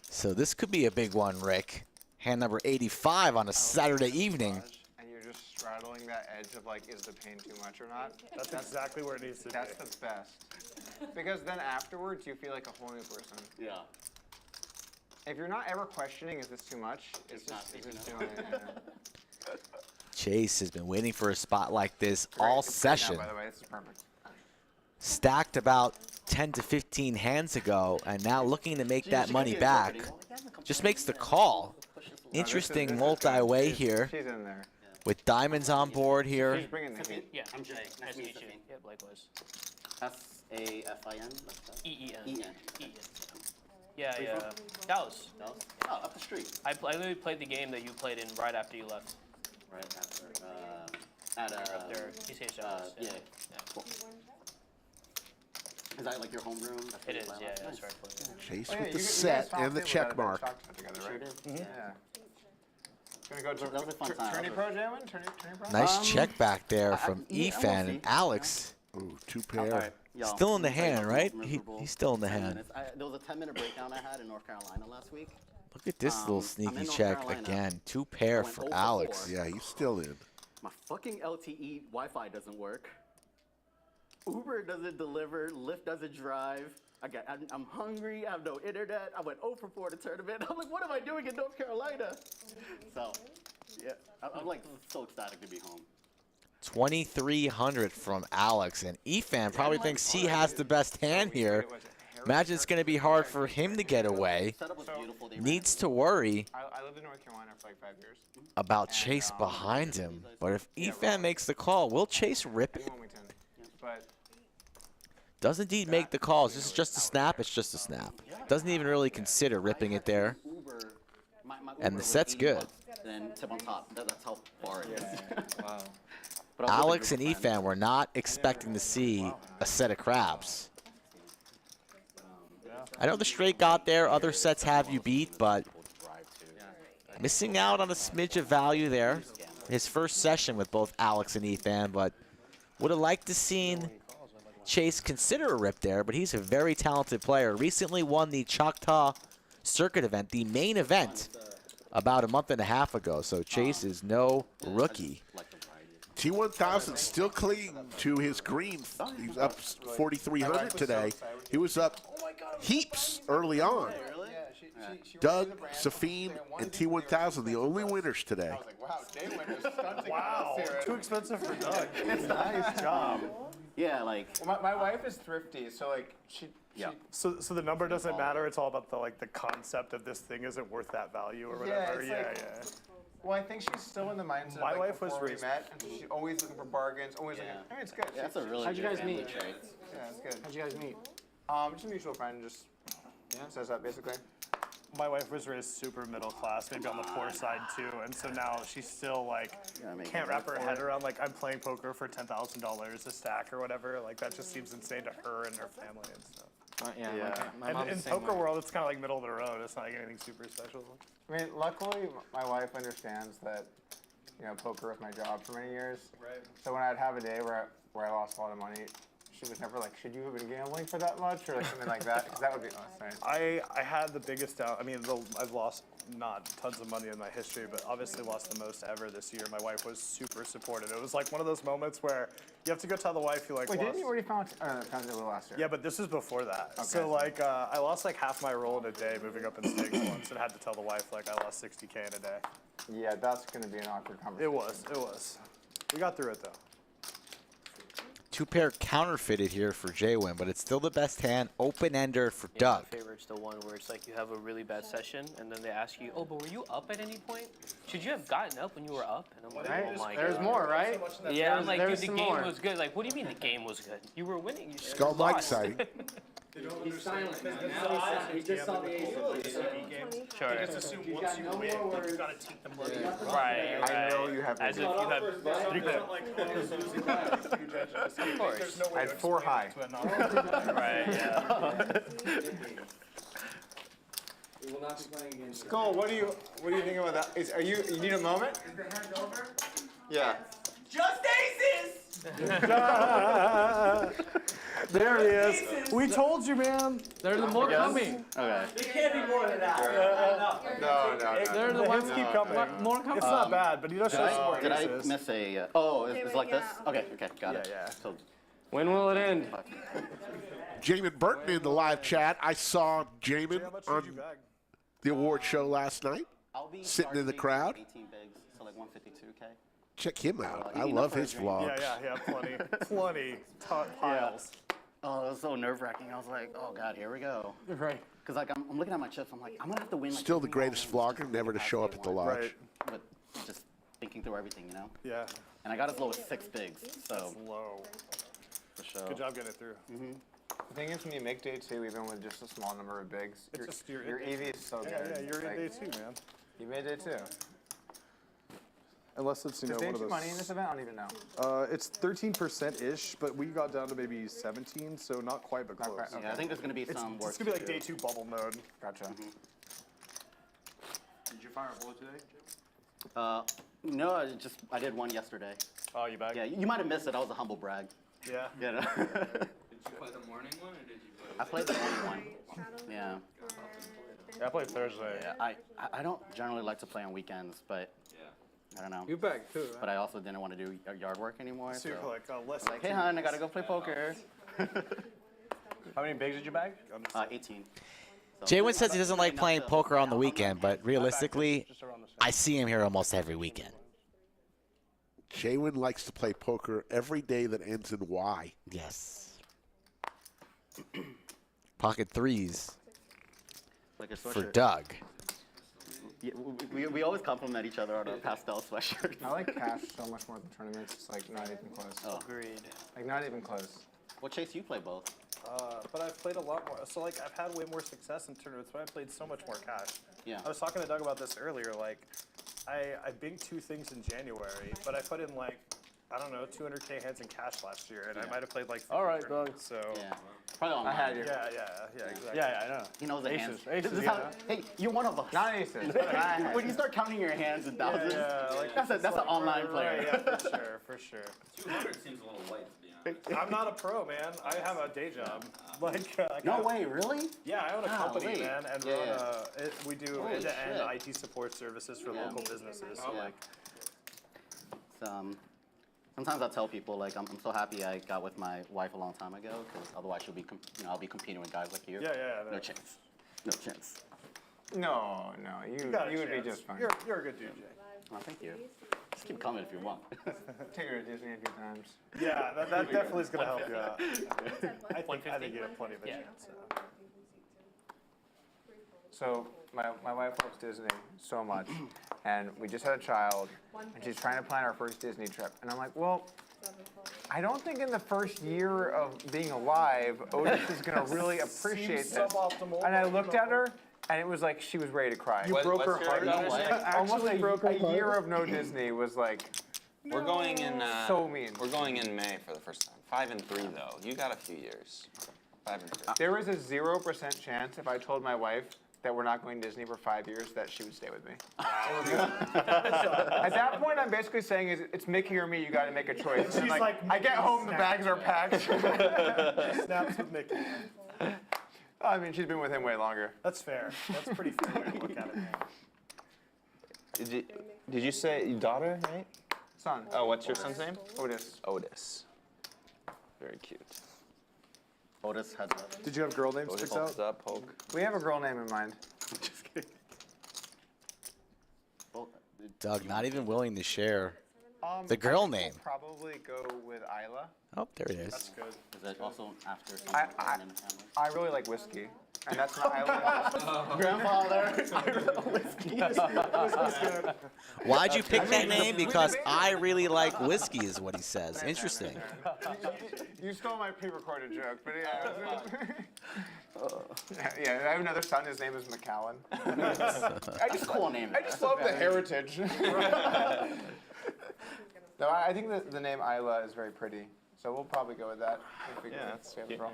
B: So this could be a big one, Rick. Hand number 85 on a Saturday evening.
F: And you're just straddling that edge of like, is the pain too much or not?
I: That's exactly where it needs to be.
F: That's the best. Because then afterwards, you feel like a whole new person.
J: yeah.
F: If you're not ever questioning, is this too much? It's just doing it. Yeah.
B: Chase has been waiting for a spot like this all session.
F: By the way, this is perfect.
B: Stacked about 10 to 15 hands ago, and now looking to make that money back. Just makes the call. Interesting multi-way here.
F: She's in there.
B: With diamonds on board here.
F: She's bringing the heat.
E: Yeah,
J: I'm Jay. Nice to meet you.
E: Yep, likewise.
J: Safin.
E: E-E-N.
J: E-N.
E: E-E-N. Yeah, yeah. Dallas.
O: Oh, up the street.
E: I literally played the game that you played in right after you left.
O: Right after. At
E: Up there. TCH Dallas.
O: yeah. Cool. Is that like your homeroom?
E: It is, yeah, that's right.
L: Chase with the set and the check mark.
F: Yeah. Gonna go
O: That was a fun time.
F: Tourney Pro, JWin? Tourney Pro?
B: Nice check back there from
O: yeah,
B: Efan and Alex.
L: Ooh, 2 pair.
O: Y'all,
B: Still in the
O: I'm
B: hand, right?
O: miserable.
B: He's still in the
O: 10
B: hand.
O: minutes. There was a 10-minute breakdown I had in North Carolina last week.
B: Look at this little
O: I'm
B: sneaky
O: in North
B: check
O: Carolina.
B: again. 2 pair
O: Went
B: for
O: 0 for
B: Alex.
O: 4.
L: Yeah, he's still in.
O: My fucking LTE Wi-Fi doesn't work. Uber doesn't deliver. Lyft doesn't drive. I'm hungry. I have no internet. I went 0 for 4 to tournament. I'm like, what am I doing in North Carolina? So, yeah, I'm like so ecstatic to be home.
B: 2,300 from Alex, and Efan probably thinks he has the best hand here. Imagine it's going to be hard for him to get away. Needs to worry
F: I lived in North Carolina for like 5 years.
B: about Chase behind him. But if Efan makes the call, will Chase rip it?
F: But
B: Does indeed make the calls. This is just a snap. It's just a snap. Doesn't even really consider ripping it there. And the set's good.
O: Then tip on top. That's how far it is.
J: Wow.
B: Alex and Efan were not expecting to see a set of craps. I know the straight got there. Other sets have you beat, but missing out on a smidge of value there. His first session with both Alex and Efan, but would have liked to seen Chase consider a rip there, but he's a very talented player. Recently won the Choctaw Circuit event, the main event, about a month and a half ago. So Chase is no rookie.
L: T1000 still clinging to his green. He's up 4,300 today. He was up heaps early on. Doug, Safeen, and T1000, the only winners today.
F: wow,
I: Too expensive for Doug. Nice job.
O: Yeah, like.
F: Well, my wife is thrifty, so like she.
I: So the number doesn't matter. It's all about the concept of this thing isn't worth that value or whatever.
F: It's
I: Yeah,
F: like-
I: yeah.
F: Well, I think she's still in the mindset.
I: My
F: of,
I: wife was
F: before we
I: raised-
F: met, and she's always looking for bargains. Always looking. I mean, it's good.
O: Yeah, that's a really
C: How'd you
O: good
C: guys
O: family
C: meet?
O: trait.
F: Yeah, it's good.
C: How'd you guys meet?
F: Just a mutual friend just says that basically.
I: My wife was raised super middle class, maybe on the poor side too, and so now she's still like can't wrap her head around like I'm playing poker for $10,000 a stack or whatever. Like that just seems insane to her and her family and stuff.
J: Yeah. My
I: And
J: mom's
I: in
J: the same
I: poker
J: way.
I: world, it's kind of like middle of the road. It's not like anything super special.
F: I mean, luckily, my wife understands that, poker was my job for many years.
I: Right.
F: So when I'd have a day where I lost a lot of money, she was never like, should you have been gambling for that much? Or like something like that, because that would be awesome.
I: I had the biggest down. I mean, I've lost not tons of money in my history, but obviously lost the most ever this year. My wife was super supportive. It was like one of those moments where you have to go tell the wife you like.
F: Wait,
I: lost.
F: didn't you already found it a little last year?
I: Yeah, but this is before that.
F: Okay.
I: So like, I lost like half my roll in a day moving up in stakes once, and had to tell the wife like I lost 60K in a day.
F: Yeah, that's gonna be an awkward conversation.
I: It was. We got through it though.
B: 2 pair counterfeited here for JWin, but it's still the best hand. Open-ender for Doug.
E: My favorite's the one where it's like you have a really bad session, and then they ask you, oh, but were you up at any point? Should you have gotten up when you were up? And I'm like, oh my
C: There's
E: God.
C: more, right?
E: Yeah, I'm like, dude,
C: There's
E: the
C: some
E: game
C: more.
E: was good. Like, what do you mean the game was good? You were winning. You
L: Skull Mike
E: lost.
L: sighting.
C: He's silent. He just saw the ace.
E: Sure.
I: They just assume once you win, you've got to take the money.
E: Right, right.
F: I know you have.
E: As if you have.
I: Of course.
F: I had 4 high.
E: Right, yeah.
C: We will not be playing again.
F: Skull, what do you think about that? You need a moment?
C: Is the hand over?
F: Yeah.
C: Just aces!
I: There he is. We told you, man.
C: There's more coming.
O: Okay.
C: It can't be more than that.
F: No.
C: There's the ones
I: keep coming.
C: More coming.
I: It's not bad, but he does show some more
O: Did I
I: aces.
O: miss a? It's like this? Okay, got it.
I: Yeah.
O: So,
C: When will it end?
L: Jamin Burton in the live chat. I saw Jamin on the award show last night,
O: I'll be
L: sitting in the crowd.
O: 18 bigs, so like 152K.
L: Check him out.
O: You
L: I
O: need
L: love
O: enough
L: his
O: for a drink.
L: vlogs.
I: Yeah, plenty piles.
O: Oh, it was so nerve-wracking. I was like, oh God, here we go.
C: Right.
O: Because like I'm looking at my chips, I'm like, I'm gonna have to win. Like,
L: Still the
O: 15
L: greatest
O: rounds
L: vlogger never to show up at the lodge.
I: Right.
O: But just thinking through everything,
I: Yeah.
O: And I got as low as 6 bigs, so
I: Low.
O: for sure.
I: Good job getting it through.
F: The thing is, when you make day 2, even with just a small number of bigs,
I: It's just
F: your EV is so good.
I: Yeah, you're in day 2, man.
F: You made day 2.
I: Unless it's, you know,
F: Is day
I: one of
F: 2
I: those.
F: money in this event? I don't even know.
I: It's 13%-ish, but we got down to maybe 17, so not quite, but close.
F: quite,
O: Yeah, I think there's going to be some work.
I: It's gonna be like day 2 bubble mode.
F: Gotcha.
H: Did you fire a bullet today?
O: No, I did one yesterday.
I: Oh, you back?
O: Yeah, you might have missed it. That was a humble brag.
I: Yeah.
O: You know?
E: Did you play the morning one or did you play?
O: I played the morning one. Yeah.
I: Yeah, I played Thursday.
O: Yeah, I don't generally like to play on weekends, but I don't know.
C: You back too, right?
O: But I also didn't want to do yard work anymore.
I: So you're like, less
O: like, hey, hon, I gotta go play poker.
H: How many bigs did you bag?
O: 18.
B: JWin says he doesn't like playing poker on the weekend, but realistically, I see him here almost every weekend.
L: JWin likes to play poker every day that ends in Y.
B: Yes. Pocket threes
O: Like a
B: for
O: sweatshirt.
B: Doug.
O: Yeah, we always compliment each other on our pastel sweatshirts.
F: I like cash so much more than tournaments. It's like not even close.
O: Oh.
C: Agreed.
F: Like not even close.
O: Well, Chase, you play both.
I: But I've played a lot more. So, like, I've had way more success in tournaments, but I played so much more cash.
O: Yeah.
I: I was talking to Doug about this earlier. Like, I bigged 2 things in January, but I put in, like, I don't know, 200K hands in cash last year, and I might have played, like, 50
H: All right,
I: tournaments,
H: Doug.
I: So,
O: Yeah. Probably online.
F: I had you.
I: yeah, exactly.
H: Yeah, I know.
O: He knows the hands.
H: Aces,
O: This is
H: yeah.
O: how, hey, you're one of us.
F: Not aces.
O: When you start counting your hands in thousands,
I: like,
O: that's an online player.
I: Right, yeah, for sure.
E: 200 seems a little light, to be honest.
I: I'm not a pro, man. I have a day job.
O: No way, really?
I: Yeah, I own a company,
O: Golly.
I: man, and
O: Yeah.
I: we do
O: Holy
I: end-to-end
O: shit.
I: IT support services for
O: Yeah.
I: local businesses. So,
O: Yeah.
I: like,
O: Sometimes I tell people, like, I'm so happy I got with my wife a long time ago, because otherwise I'll be competing with guys like you.
I: yeah.
O: No chance. No chance.
F: No, you would be just fine.
I: You're a good dude, Jay.
O: Oh, thank you. Just keep coming if you want.
F: Take her to Disney a few times.
I: Yeah, that definitely is going to help you out. I think you have plenty of a chance.
F: So my wife loves Disney so much, and we just had a child, and she's trying to plan our first Disney trip. And I'm like, well, I don't think in the first year of being alive, Otis is going to really appreciate this.
I: Suboptimal.
F: And I looked at her, and it was like she was ready to cry.
H: You broke her heart.
F: Almost a year of no Disney was like,
D: We're going in.
F: So mean.
D: We're going in May for the first time. 5 and 3 though. You got a few years. 5 and 3.
F: there was a 0% chance if I told my wife that we're not going to Disney for 5 years that she would stay with me. At that point, I'm basically saying it's Mickey or me. You got to make a choice. And
I: She's like,
F: I get home, the bags are packed.
I: Snaps with Mickey.
F: I mean, she's been with him way longer.
I: That's fair. That's pretty fair way to look at it, man.
D: Did you say your daughter, right?
F: Son.
D: Oh, what's your son's name?
F: Otis.
D: Otis. Very cute.
O: Otis has a...
I: Did you have girl names picked out?
D: Up, Polk.
F: We have a girl name in mind.
O: Just kidding. Well,
B: Doug, not even willing to share
F: The
B: the girl name.
F: We'll probably go with Isla.
B: Oh, there it is.
I: That's good.
O: is that also after some
F: I-
O: in the family?
F: I really like whiskey, and that's not Isla.
O: Grandfather.
B: Why'd you pick that name? Because I really like whiskey, is what he says. Interesting.
F: You stole my pre-recorded joke, but yeah, I have another son. His name is McAllen.
O: I just cool name.
F: I just love the heritage. No, I think that the name Isla is very pretty, so we'll probably go with that. If we
D: that's
F: we have a
D: cute
F: girl.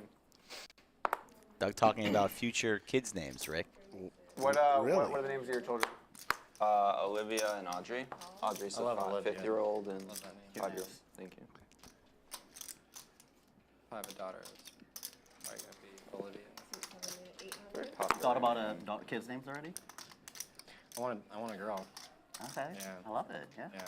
B: Doug talking about future kids' names, Rick.
F: What
L: Really?
F: what are the names of your children?
D: Olivia and Audrey. Audrey's
O: I love
D: a
O: Olivia.
D: 5-year-old and
O: Love that name.
D: 5-year-old. Thank you.
J: I have a daughter. It's probably gonna be Olivia.
D: Very popular.
O: Thought about kids' names already?
J: I want a girl.
O: Okay.
J: Yeah.
O: I love it. Yeah.
J: Yeah.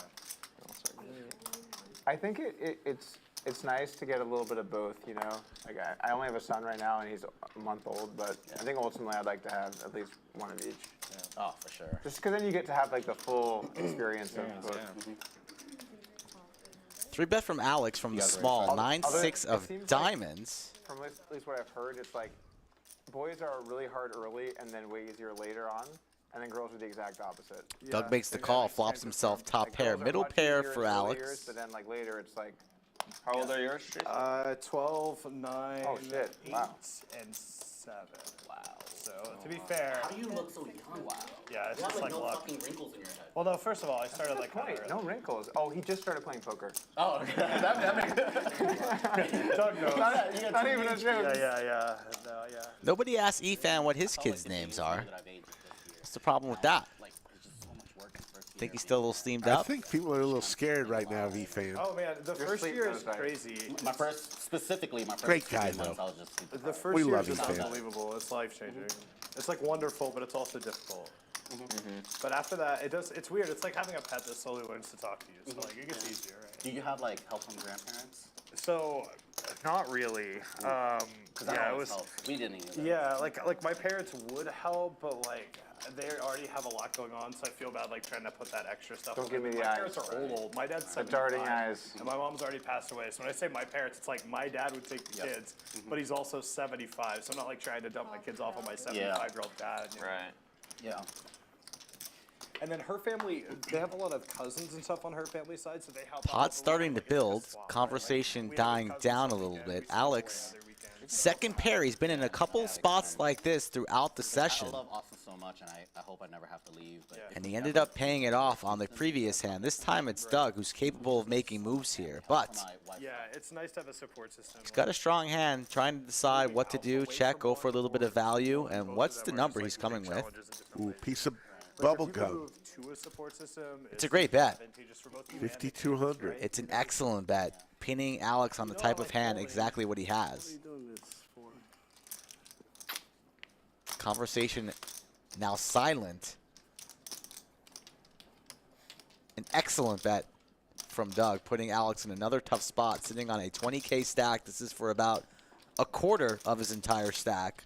F: I think it's nice to get a little bit of both, you know? Like I only have a son right now, and he's a month old, but I think ultimately I'd like to have at least one of each.
O: Oh, for sure.
F: Just because then you get to have like the full experience of both.
J: Yeah.
B: 3-bet from Alex from the small.
F: Although
B: 9-6
F: it
B: of
F: seems like-
B: diamonds.
F: From at least what I've heard, it's like boys are really hard early and then way easier later on, and then girls are the exact opposite.
B: Doug makes the call, flops himself top
F: Like,
B: pair,
F: girls are
B: middle
F: much
B: pair
F: easier
B: for
F: in early
B: Alex.
F: years, but then like later it's like
D: How old are yours, Chase?
I: 12, 9,
D: Oh, shit.
I: 8,
D: Wow.
I: and 7.
O: Wow.
I: So to be fair,
O: How do you look so young? Wow.
I: yeah, it's
O: You have
I: just
O: like
I: like
O: no
I: luck.
O: fucking wrinkles in your head.
I: Well, no, first of all, I started like
F: Wait, no wrinkles. Oh, he just started playing poker.
O: Oh, okay. that makes
I: Doug knows.
F: Not even a joke.
I: Yeah. No, yeah.
B: Nobody asked Efan what his kids' names are. What's the problem with that? Think he's still a little steamed
L: I
B: up?
L: think people are a little scared right now of E-Fan.
I: Oh man, the
F: Your
I: first
F: sleep
I: year is
F: goes right.
I: crazy.
O: my first
L: Great guy,
O: 2 months,
L: though.
O: I was just sleeping.
I: The first
L: We
I: year
L: love
I: is just
L: you, fam.
I: unbelievable. It's life changing. It's like wonderful, but it's also difficult. But after that, it's weird. It's like having a pet that slowly learns to talk to you. So like it gets easier, right?
O: Do you have like help from grandparents?
I: So, not really. Yeah, it was.
O: We didn't either.
I: Yeah, like my parents would help, but like they already have a lot going on, so I feel bad like trying to put that extra stuff.
F: Don't
I: on
F: give
I: them.
F: me the
I: My
F: eyes.
I: parents are old. My dad's
F: The
I: 75,
F: darting eyes.
I: and my mom's already passed away. So when I say my parents, it's like my dad would take the kids, but he's also 75, so I'm not like trying to dump my kids off on my 75-year-old dad. You know?
D: Right.
O: Yeah.
I: And then her family, they have a lot of cousins and stuff on her family side, so they help.
B: Pot's starting to build. Conversation dying down a little bit. Alex, second pair. He's been in a couple spots like this throughout the session.
O: I love Austin so much, and I hope I never have to leave. But
B: And he ended up paying it off on the previous hand. This time it's Doug who's capable of making moves here. But
I: Yeah, it's nice to have a support system.
B: he's got a strong hand, trying to decide what to do, check, go for a little bit of value, and what's the number he's coming with.
L: Ooh, piece of
I: Like,
L: bubble
I: if you
L: gum.
I: move to a support system,
B: It's a great bet.
I: advantageous for both you and
L: 5,200.
B: It's an excellent bet, pinning Alex on the type of hand exactly what he has. Conversation now silent. An excellent bet from Doug, putting Alex in another tough spot, sitting on a 20K stack. This is for about a quarter of his entire stack.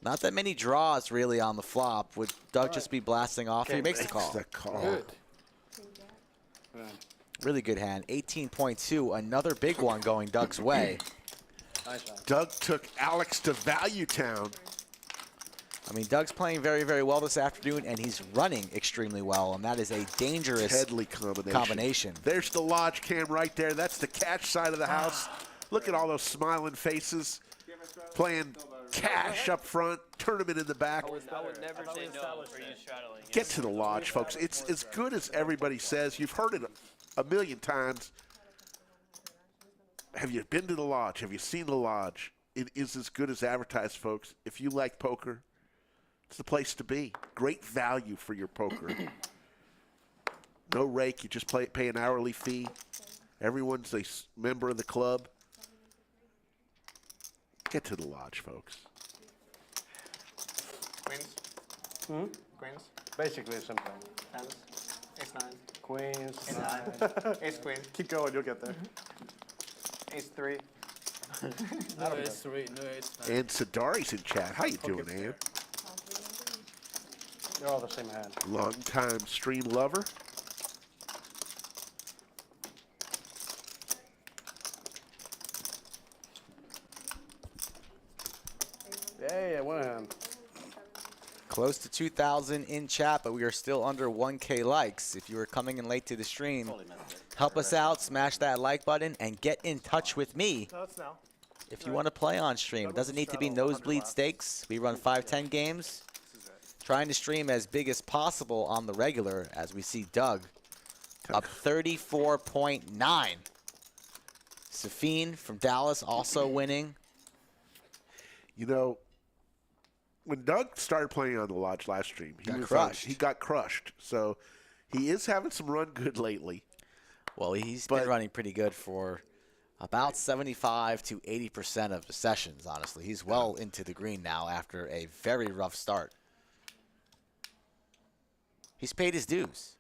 B: Not that many draws really on the flop. Would Doug just be blasting off? He makes the call.
L: The call.
H: Good.
B: Really good hand. 18.2, another big one going Doug's way.
L: Doug took Alex to Value Town.
B: I mean, Doug's playing very, very well this afternoon, and he's running extremely well, and that is a dangerous
L: Deadly combination. There's the lodge cam right there. That's the cash side of the house. Look at all those smiling faces. Playing cash up front, tournament in the back.
E: I would never say no for you straddling.
L: Get to the lodge, folks. It's as good as everybody says. You've heard it a million times. Have you been to the lodge? Have you seen the lodge? It is as good as advertised, folks. If you like poker, it's the place to be. Great value for your poker. No rake. You just pay an hourly fee. Everyone's a member of the club. Get to the lodge, folks.
F: Queens? Queens?
H: Basically simple.
F: Tens? Ace nine.
H: Queens.
F: Ace nine. Ace queen.
I: Keep going, you'll get there.
F: Ace three.
E: No, it's 3. No, it's 9.
L: And Sadari's in chat. How you doing, Ann?
H: They're all the same hand.
L: Long-time stream lover.
H: Yeah, one hand.
B: Close to 2,000 in chat, but we are still under 1K likes. If you were coming in late to the stream, help us out, smash that like button, and get in touch with me
I: No, it's now.
B: if you want to play on stream. It doesn't need to be nosebleed stakes. We run 5-10 games, trying to stream as big as possible on the regular, as we see Doug up 34.9. Safeen from Dallas also winning.
L: You know, when Doug started playing on the Lodge live stream, he got crushed. So he is having some run good lately.
B: Well, he's been running pretty good for about 75 to 80% of the sessions, honestly. He's well into the green now after a very rough start. He's paid his dues.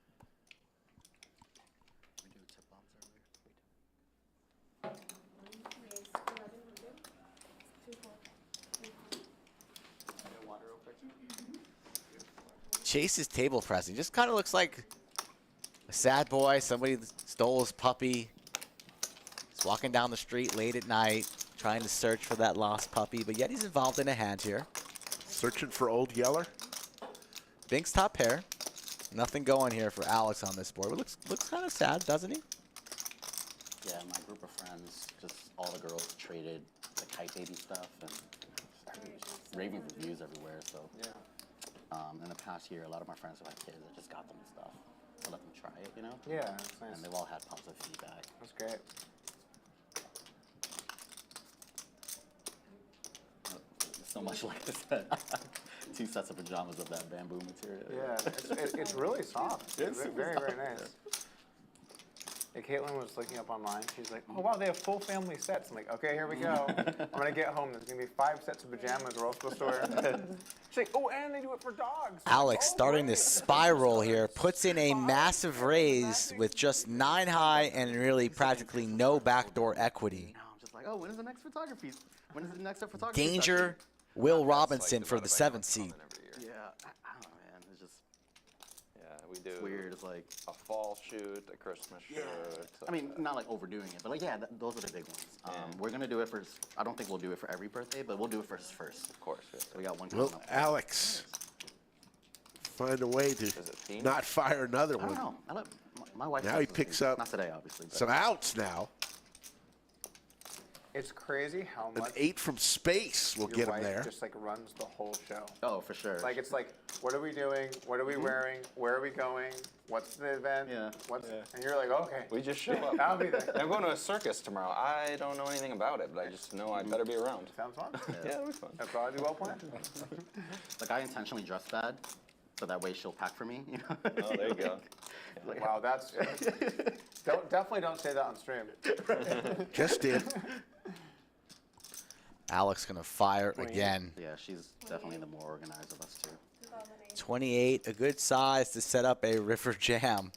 B: Chase's table pressing just kind of looks like a sad boy. Somebody stole his puppy. He's walking down the street late at night, trying to search for that lost puppy, but yet he's involved in a hand here.
L: Searching for Old Yeller.
B: Bink's top pair. Nothing going here for Alex on this board. It looks kind of sad, doesn't he?
O: Yeah, my group of friends, just all the girls traded like hype baby stuff and raving reviews everywhere. So in the past year, a lot of my friends who had kids, I just got them stuff. I let them try it, you know?
F: Yeah, that's nice.
O: And they've all had positive feedback.
F: That's great.
O: So much like this set. 2 sets of pajamas of that bamboo material.
F: Yeah, it's really soft. It's very, very nice. Yeah, Caitlin was looking up online. She's like, oh, wow, they have full family sets. I'm like, okay, here we go. I'm going to get home. There's going to be 5 sets of pajamas we're all supposed to wear. She's like, oh, and they do it for dogs.
B: Alex starting this spiral here, puts in a massive raise with just 9 high and really practically no backdoor equity.
O: Now I'm just like, oh, when is the next photography? When is the next photography?
B: Danger, Will Robinson for the 7th seed.
O: Yeah, I don't know, man. It's just
D: we do.
O: it's weird. It's like
D: a fall shoot, a Christmas shoot.
O: I mean, not like overdoing it, but like those are the big ones. We're gonna do it for. I don't think we'll do it for every birthday, but we'll do it for his first.
D: Of course. Yeah.
O: So we got one.
L: Well, Alex, find a way to not fire another
O: I don't
L: one.
O: know. I let my wife.
L: Now he picks up
O: not today, obviously. But
L: some outs now.
F: It's crazy how much.
L: An 8 from space will
F: your
L: get him
F: wife
L: there.
F: Just like runs the whole show.
O: Oh, for sure.
F: Like it's like, what are we doing? What are we wearing? Where are we going? What's the event?
O: Yeah.
F: And you're like, okay.
D: We just show up.
F: I'll be there.
D: I'm going to a circus tomorrow. I don't know anything about it, but I just know I better be around.
F: Sounds fun.
D: Yeah, it'll be fun.
F: That'll probably be well planned.
O: Like I intentionally dress bad, so that way she'll pack for me. You know?
D: Oh, there you go.
O: Like,
F: wow, that's. Definitely don't say that on stream.
L: Just did.
B: Alex gonna fire again.
O: Yeah, she's definitely the more organized of us two.
B: 28, a good size to set up a river jam.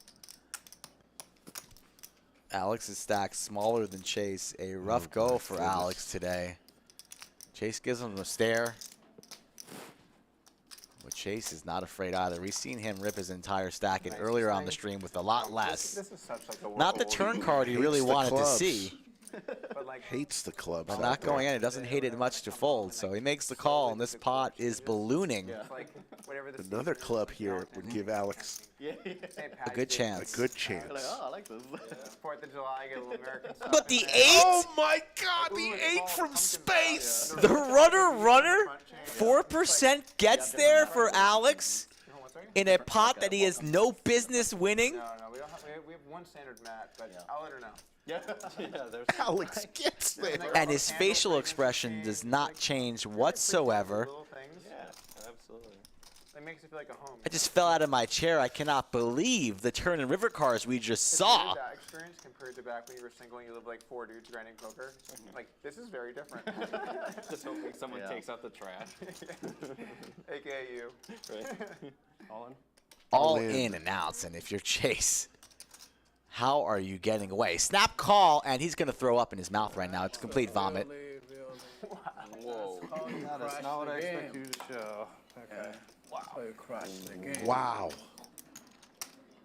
B: Alex's stack smaller than Chase. A rough go for Alex today. Chase gives him a stare. But Chase is not afraid either. We've seen him rip his entire stack in earlier on the stream with a lot less.
F: This is such like a
B: Not the turn card he really wanted to see.
F: But like,
L: hates the clubs.
B: But not going in. He doesn't hate it much to fold. So he makes the call, and this pot is ballooning.
F: like whatever this
L: Another club here would give Alex
B: a good chance.
L: a good chance.
O: Like, oh, I like this.
F: 4th of July, get a little American stuff.
B: But the 8?
L: Oh my God, the 8 from space.
B: The runner, 4% gets there for Alex in a pot that he has no business winning.
F: No, we don't have. We have one standard mat, but I'll let her know.
D: Yeah, there's
L: Alex gets there.
B: And his facial expression does not change whatsoever.
F: Little things.
D: Yeah, absolutely.
F: It makes it feel like a home.
B: I just fell out of my chair. I cannot believe the turn and river cars we just saw.
F: That experience compared to back when you were single and you lived like 4 dudes grinding poker. Like, this is very different.
D: Just hoping someone takes out the trash.
F: AKA you.
D: Right.
B: All in and outs. And if you're Chase, how are you getting away? Snap call, and he's going to throw up in his mouth right now. It's complete vomit.
D: Whoa.
N: That's not what I expect you to show. Okay.
L: Wow.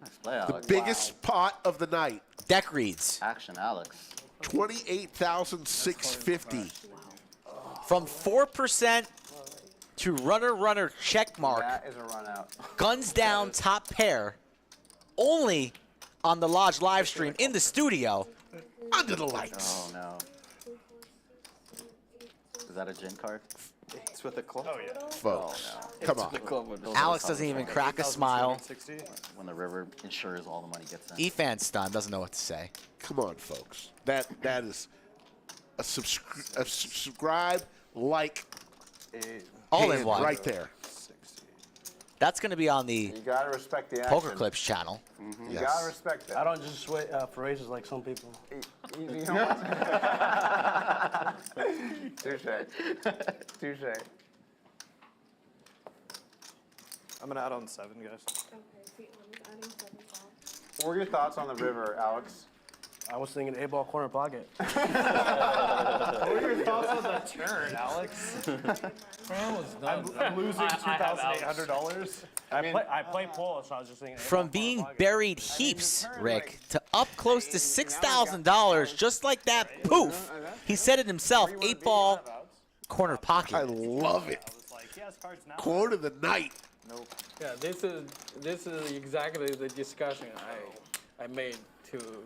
O: Nice play,
L: The
O: Alex.
L: biggest pot of the night.
B: Deck reads.
O: Action, Alex.
L: 28,650.
B: From 4% to runner check mark.
F: That is a run out.
B: Guns down top pair. Only on the Lodge live stream in the studio.
L: Under the lights.
O: Oh no. Is that a gin card?
D: It's with the club. Oh, yeah.
L: Folks,
O: Oh,
L: come on.
B: Alex doesn't even crack a smile.
O: When the river ensures all the money gets in.
B: Efan's stunned, doesn't know what to say.
L: Come on, folks. That is a subscribe, like,
B: All in
L: hand
B: one.
L: right there.
B: That's going to be on the
F: You gotta respect the action.
B: Poker Clips channel.
F: You gotta respect that.
H: I don't just wait for raises like some people.
F: You know what? Touche. Touche.
I: I'm going to add on 7, guys.
F: What were your thoughts on the river, Alex?
H: I was thinking 8-ball corner pocket.
I: What were your thoughts on the turn, Alex? I'm losing $2,800.
H: I play pool, so I was just thinking.
B: From being buried heaps, Rick, to up close to $6,000, just like that, poof. He said it himself, 8-ball corner pocket.
L: I love it. Quote of the night.
C: Yeah, this is exactly the discussion I made to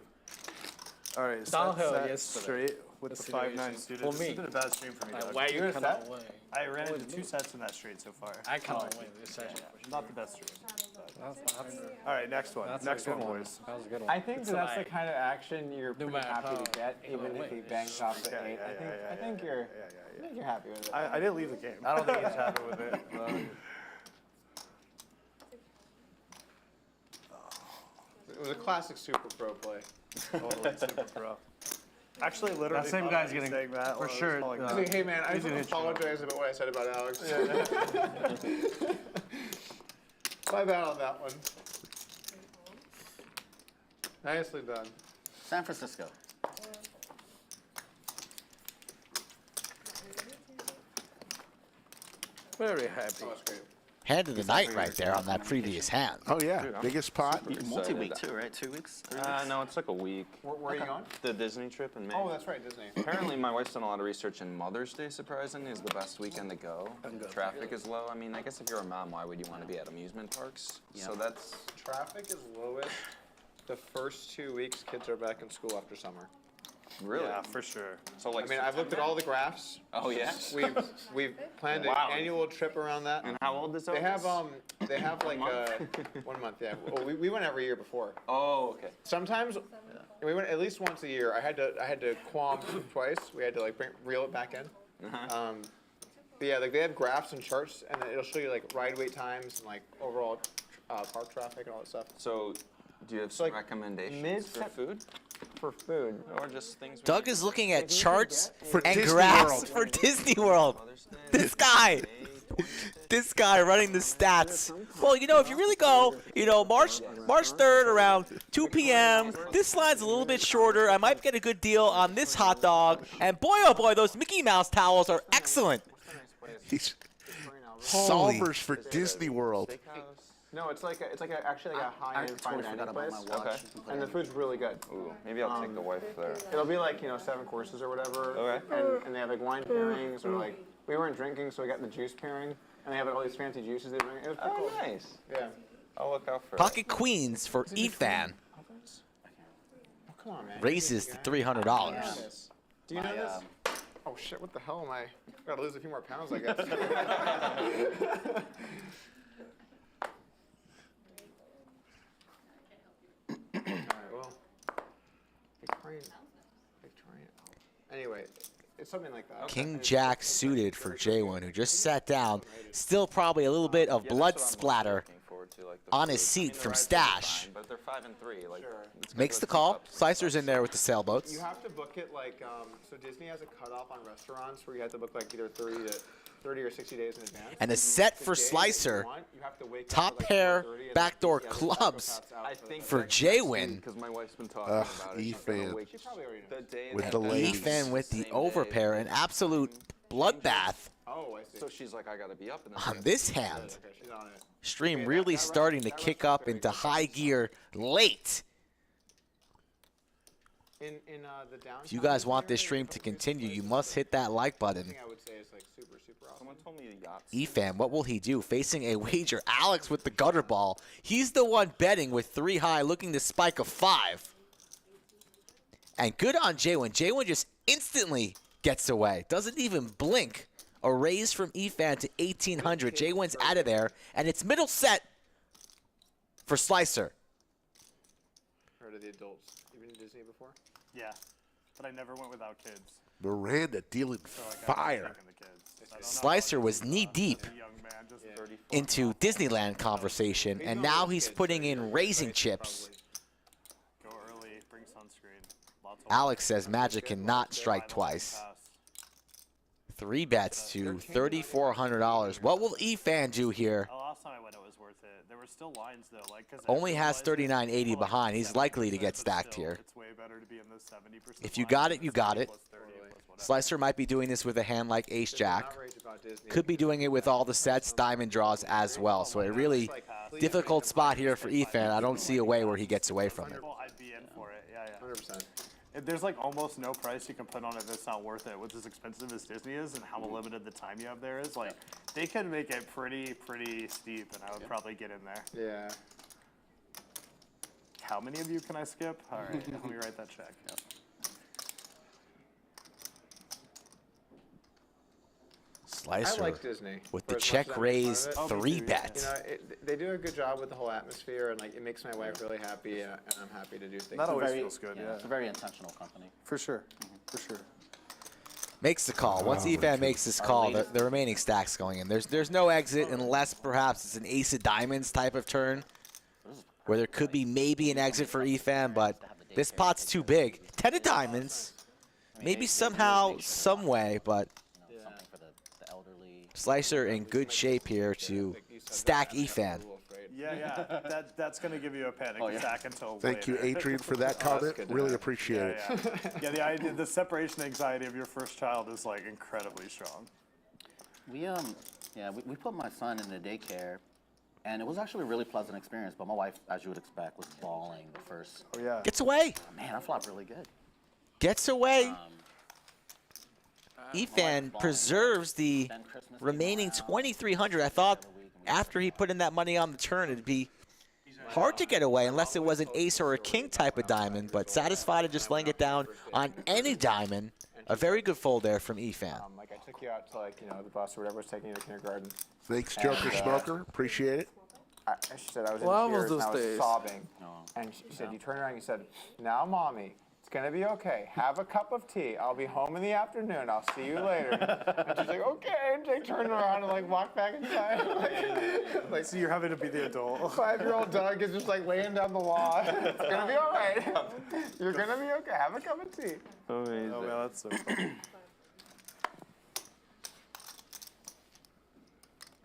I: All right,
C: Downhill
I: set
C: yesterday.
I: straight with
C: The
I: the 5-9
C: situation.
I: suited.
C: For
I: This
C: me.
I: has been a bad stream for me, dog.
C: Why you cannot win?
I: I ran into 2 sets in that straight so far.
C: I cannot win this session.
I: Not the best stream.
J: That's
I: All right, next one.
J: That's
I: Next
J: a good
I: one, boys.
J: That was a good one.
F: I think that's the kind of action you're pretty
C: matter
F: happy
C: how
F: to get, even if he bangs off the 8. I think you're happy with it.
I: I didn't leave the game. I don't think he's happy with it.
F: It was a classic Super Pro play.
I: Totally super pro. Actually, literally,
C: That same
I: thought
C: guy's
I: of you
C: getting-
I: saying that
C: for
I: when I was
C: sure,
I: calling
C: uh,
I: that.
F: Hey man, I
C: He's
F: just
C: an intro.
F: apologize about what I said about Alex. My bad on that one. Nicely done.
O: San Francisco.
C: Very happy.
F: Oh, that's great.
P: Hand of the night right there on that previous hand.
L: Oh, yeah.
D: Dude, I'm
L: Biggest pot.
O: Multi-week too, right? 2 weeks? 3 weeks?
D: No, it's like a week.
F: Where are you going?
D: The Disney trip in May.
F: Oh, that's right, Disney.
D: Apparently, my wife's done a lot of research, and Mother's Day, surprisingly, is the best weekend to go. Traffic is low. I mean, I guess if you're a mom, why would you want to be at amusement parks? So that's...
F: Traffic is lowest the first 2 weeks kids are back in school after summer.
D: Really?
I: Yeah, for sure.
D: So like
F: I mean, I've looked at all the graphs.
D: Oh, yeah?
F: We've planned
D: Wow.
F: an annual trip around that.
D: And how old is
F: They have
D: Otis?
F: they have like 1 month. Yeah. Well, we went every year before.
D: Oh, okay.
F: Sometimes we went at least once a year. I had to qualm twice. We had to like reel it back in. But yeah, like they have graphs and charts, and it'll show you like ride wait times and like overall park traffic and all that stuff.
D: So, do you have some recommendations for food?
F: For food,
D: or just things?
P: Doug is looking at charts
L: For
P: and
L: Disney
P: graphs
L: World.
P: for Disney World. This guy. This guy running the stats. Well, you know, if you really go, you know, March 3rd around 2 p.m., this line's a little bit shorter. I might get a good deal on this hot dog. And boy, oh boy, those Mickey Mouse towels are excellent.
L: He's
P: Holy.
L: solvers for Disney World.
F: No, it's actually a high-end fine dining place.
D: Okay.
F: And the food's really good.
D: Ooh, maybe I'll take the wife there.
F: It'll be like 7 courses or whatever.
D: Okay.
F: And they have like wine pairings or like we weren't drinking, so we got the juice pairing. And they have like all these fancy juices they bring. It was pretty cool.
D: Nice.
F: Yeah.
D: I'll look out for
P: Pocket Queens for Efan
F: Oh, come on, man.
P: raises to $300.
F: Do you know this? Oh shit! What the hell am I? Gotta lose a few more pounds, I guess. Alright, well. Victorian. Anyway, it's something like that.
P: King Jack suited for JWin, who just sat down. Still probably a little bit of blood splatter on his seat from Stache.
D: But they're 5 and 3. Like,
P: Makes the call. Slicer's in there with the sailboats.
F: You have to book it like, so Disney has a cutoff on restaurants where you have to book like either 30 or 60 days in advance.
P: And a set for Slicer. Top pair backdoor clubs for JWin.
D: Because my wife's been talking about it.
L: Efan with
D: with
L: the ladies.
P: Efan with the overpair. An absolute bloodbath
F: Oh, I see.
D: So she's like, I gotta be up in
P: on this hand.
F: Okay, she's on it.
P: Stream really starting to kick up into high gear late.
F: In the downtown.
P: If you guys want this stream to continue, you must hit that like button.
F: thing I would say is like super awesome.
D: Someone told me yachts.
P: Efan, what will he do? Facing a wager. Alex with the gutter ball. He's the one betting with 3 high, looking to spike a 5. And good on JWin. JWin just instantly gets away. Doesn't even blink. A raise from Efan to 1,800. JWin's out of there. And it's middle set for Slicer.
F: Heard of the adults. You been to Disney before?
I: Yeah, but I never went without kids.
L: Miranda dealing fire.
P: Slicer was knee-deep into Disneyland conversation, and now he's putting in raising chips.
I: Go early, bring sunscreen. Lots of
P: Alex says Magic cannot strike twice. 3 bets to $3,400. What will Efan do here?
I: last time I went, it was worth it. There were still lines though, like because
P: Only has 3980 behind. He's likely to get stacked here.
I: It's way better to be in the 70%.
P: If you got it, you got it. Slicer might be doing this with a hand like Ace Jack. Could be doing it with all the sets, diamond draws as well. So a really difficult spot here for Efan. I don't see a way where he gets away from it.
I: I'd be in for it. Yeah, yeah.
F: 100%.
I: There's like almost no price you can put on it that's not worth it. With as expensive as Disney is and how limited the time you have there is, like they can make it pretty steep, and I would probably get in there.
F: Yeah.
I: How many of you can I skip? All right, let me write that check. Yep.
B: Slicer
F: I like Disney.
B: with the
F: for as much
B: check
F: as I make fun
B: raise
F: of it.
B: 3-bet.
F: You know, they do a good job with the whole atmosphere, and like it makes my wife really happy, and I'm happy to do things.
H: That always
O: Very-
H: feels good, yeah.
O: It's a very intentional company.
H: For sure, for sure.
B: Makes the call. Once Efan makes this call, the remaining stack's going in. There's no exit unless perhaps it's an ace of diamonds type of turn, where there could be maybe an exit for Efan, but this pot's too big. 10 of diamonds, maybe somehow, some way, but Slicer in good shape here to stack Efan.
I: Yeah, that's going to give you a panic attack until
L: Thank
I: later.
L: you, Adrian, for that comment. Really appreciate it.
I: Yeah, the separation anxiety of your first child is like incredibly strong.
O: We put my son in the daycare, and it was actually a really pleasant experience. But my wife, as you would expect, was bawling the first.
I: Oh yeah.
B: Gets away.
O: Oh, man, I flopped really good.
B: Gets away. Efan preserves the remaining 2,300. I thought after he put in that money on the turn, it'd be hard to get away unless it was an ace or a king type of diamond, but satisfied of just laying it down on any diamond. A very good fold there from Efan.
F: Like I took you out to like the bus or whatever was taking you to kindergarten.
L: Thanks, Joker Smoker. Appreciate it.
F: She said I was
H: Well,
F: in
H: I was
F: tears and I
H: those
F: was
H: days.
F: sobbing. And she said, you turned around and you said, now, Mommy, it's going to be okay. Have a cup of tea. I'll be home in the afternoon. I'll see you later. And she's like, okay. And Jake turned around and like walked back inside. like,
I: So you're having to be the adult.
F: 5-year-old Doug is just like laying down the lawn. It's going to be all right. You're going to be okay. Have a cup of tea.
I: Amazing. Oh, man, that's so funny.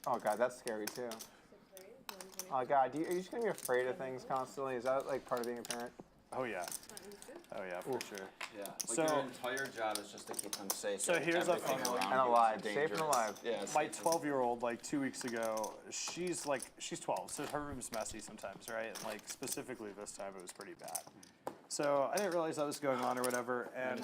F: Oh, God, that's scary, too. Oh, God, are you just going to be afraid of things constantly? Is that, like, part of being a parent?
I: Oh, yeah. Oh, yeah, for sure.
D: Yeah. Like
I: So-
D: your entire job is just to keep them safe.
I: So here's the
D: everything
I: thing.
D: around
F: And
D: you is
F: alive. Safe
D: dangerous.
F: and alive.
D: Yeah.
I: My
D: safe and-
I: 12-year-old, like 2 weeks ago, she's 12, so her room's messy sometimes, right? And like specifically this time, it was pretty bad. So I didn't realize that was going on or whatever, and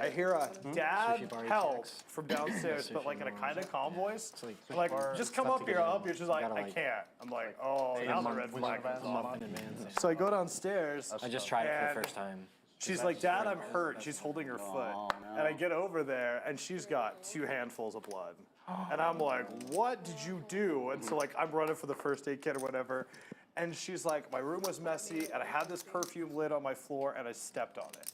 I: I hear a dad help from downstairs, but like in a kind of calm voice. Like, just come up here, I'll help you. She's like, I can't. I'm like, oh, now the red flag is on. So I go downstairs.
J: I just tried it for
I: and
J: the first time.
I: She's like, Dad, I'm hurt. She's holding her foot. And I get over there, and she's got 2 handfuls of blood. And I'm like, what did you do? And so, like, I'm running for the first aid kit or whatever. And she's like, my room was messy, and I had this perfume lid on my floor, and I stepped on it.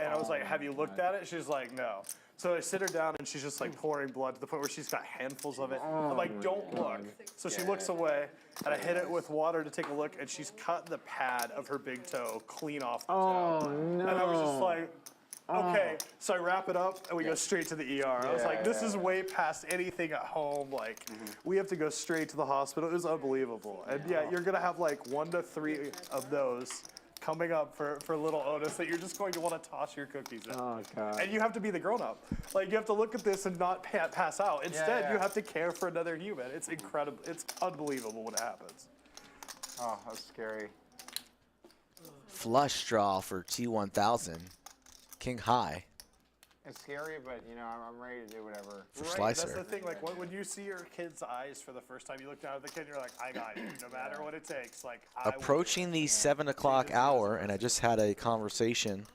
I: And I was like, have you looked at it? She's like, no. So I sit her down, and she's just like pouring blood to the point where she's got handfuls of it. I'm like, don't look. So she looks away, and I hit it with water to take a look, and she's cut the pad of her big toe clean off the toe.
F: no.
I: And I was just like, okay. So I wrap it up, and we go straight to the ER. I was like, this is way past anything at home. Like, we have to go straight to the hospital. It was unbelievable. And yeah, you're going to have like 1 to 3 of those coming up for little Otis that you're just going to want to toss your cookies in.
F: Oh, God.
I: And you have to be the grown-up. Like, you have to look at this and not pass out. Instead, you have to care for another human. It's incredible. It's unbelievable when it happens.
F: Oh, that's scary.
B: Flush draw for T1000. King high.
F: It's scary, but, I'm ready to do whatever.
B: For
I: Right,
B: Slicer.
I: that's the thing. Like, when you see your kid's eyes for the first time, you look down at the kid and you're like, I got you. No matter what it takes. Like, I will do it.
B: Approaching the 7 o'clock hour, and I just had a conversation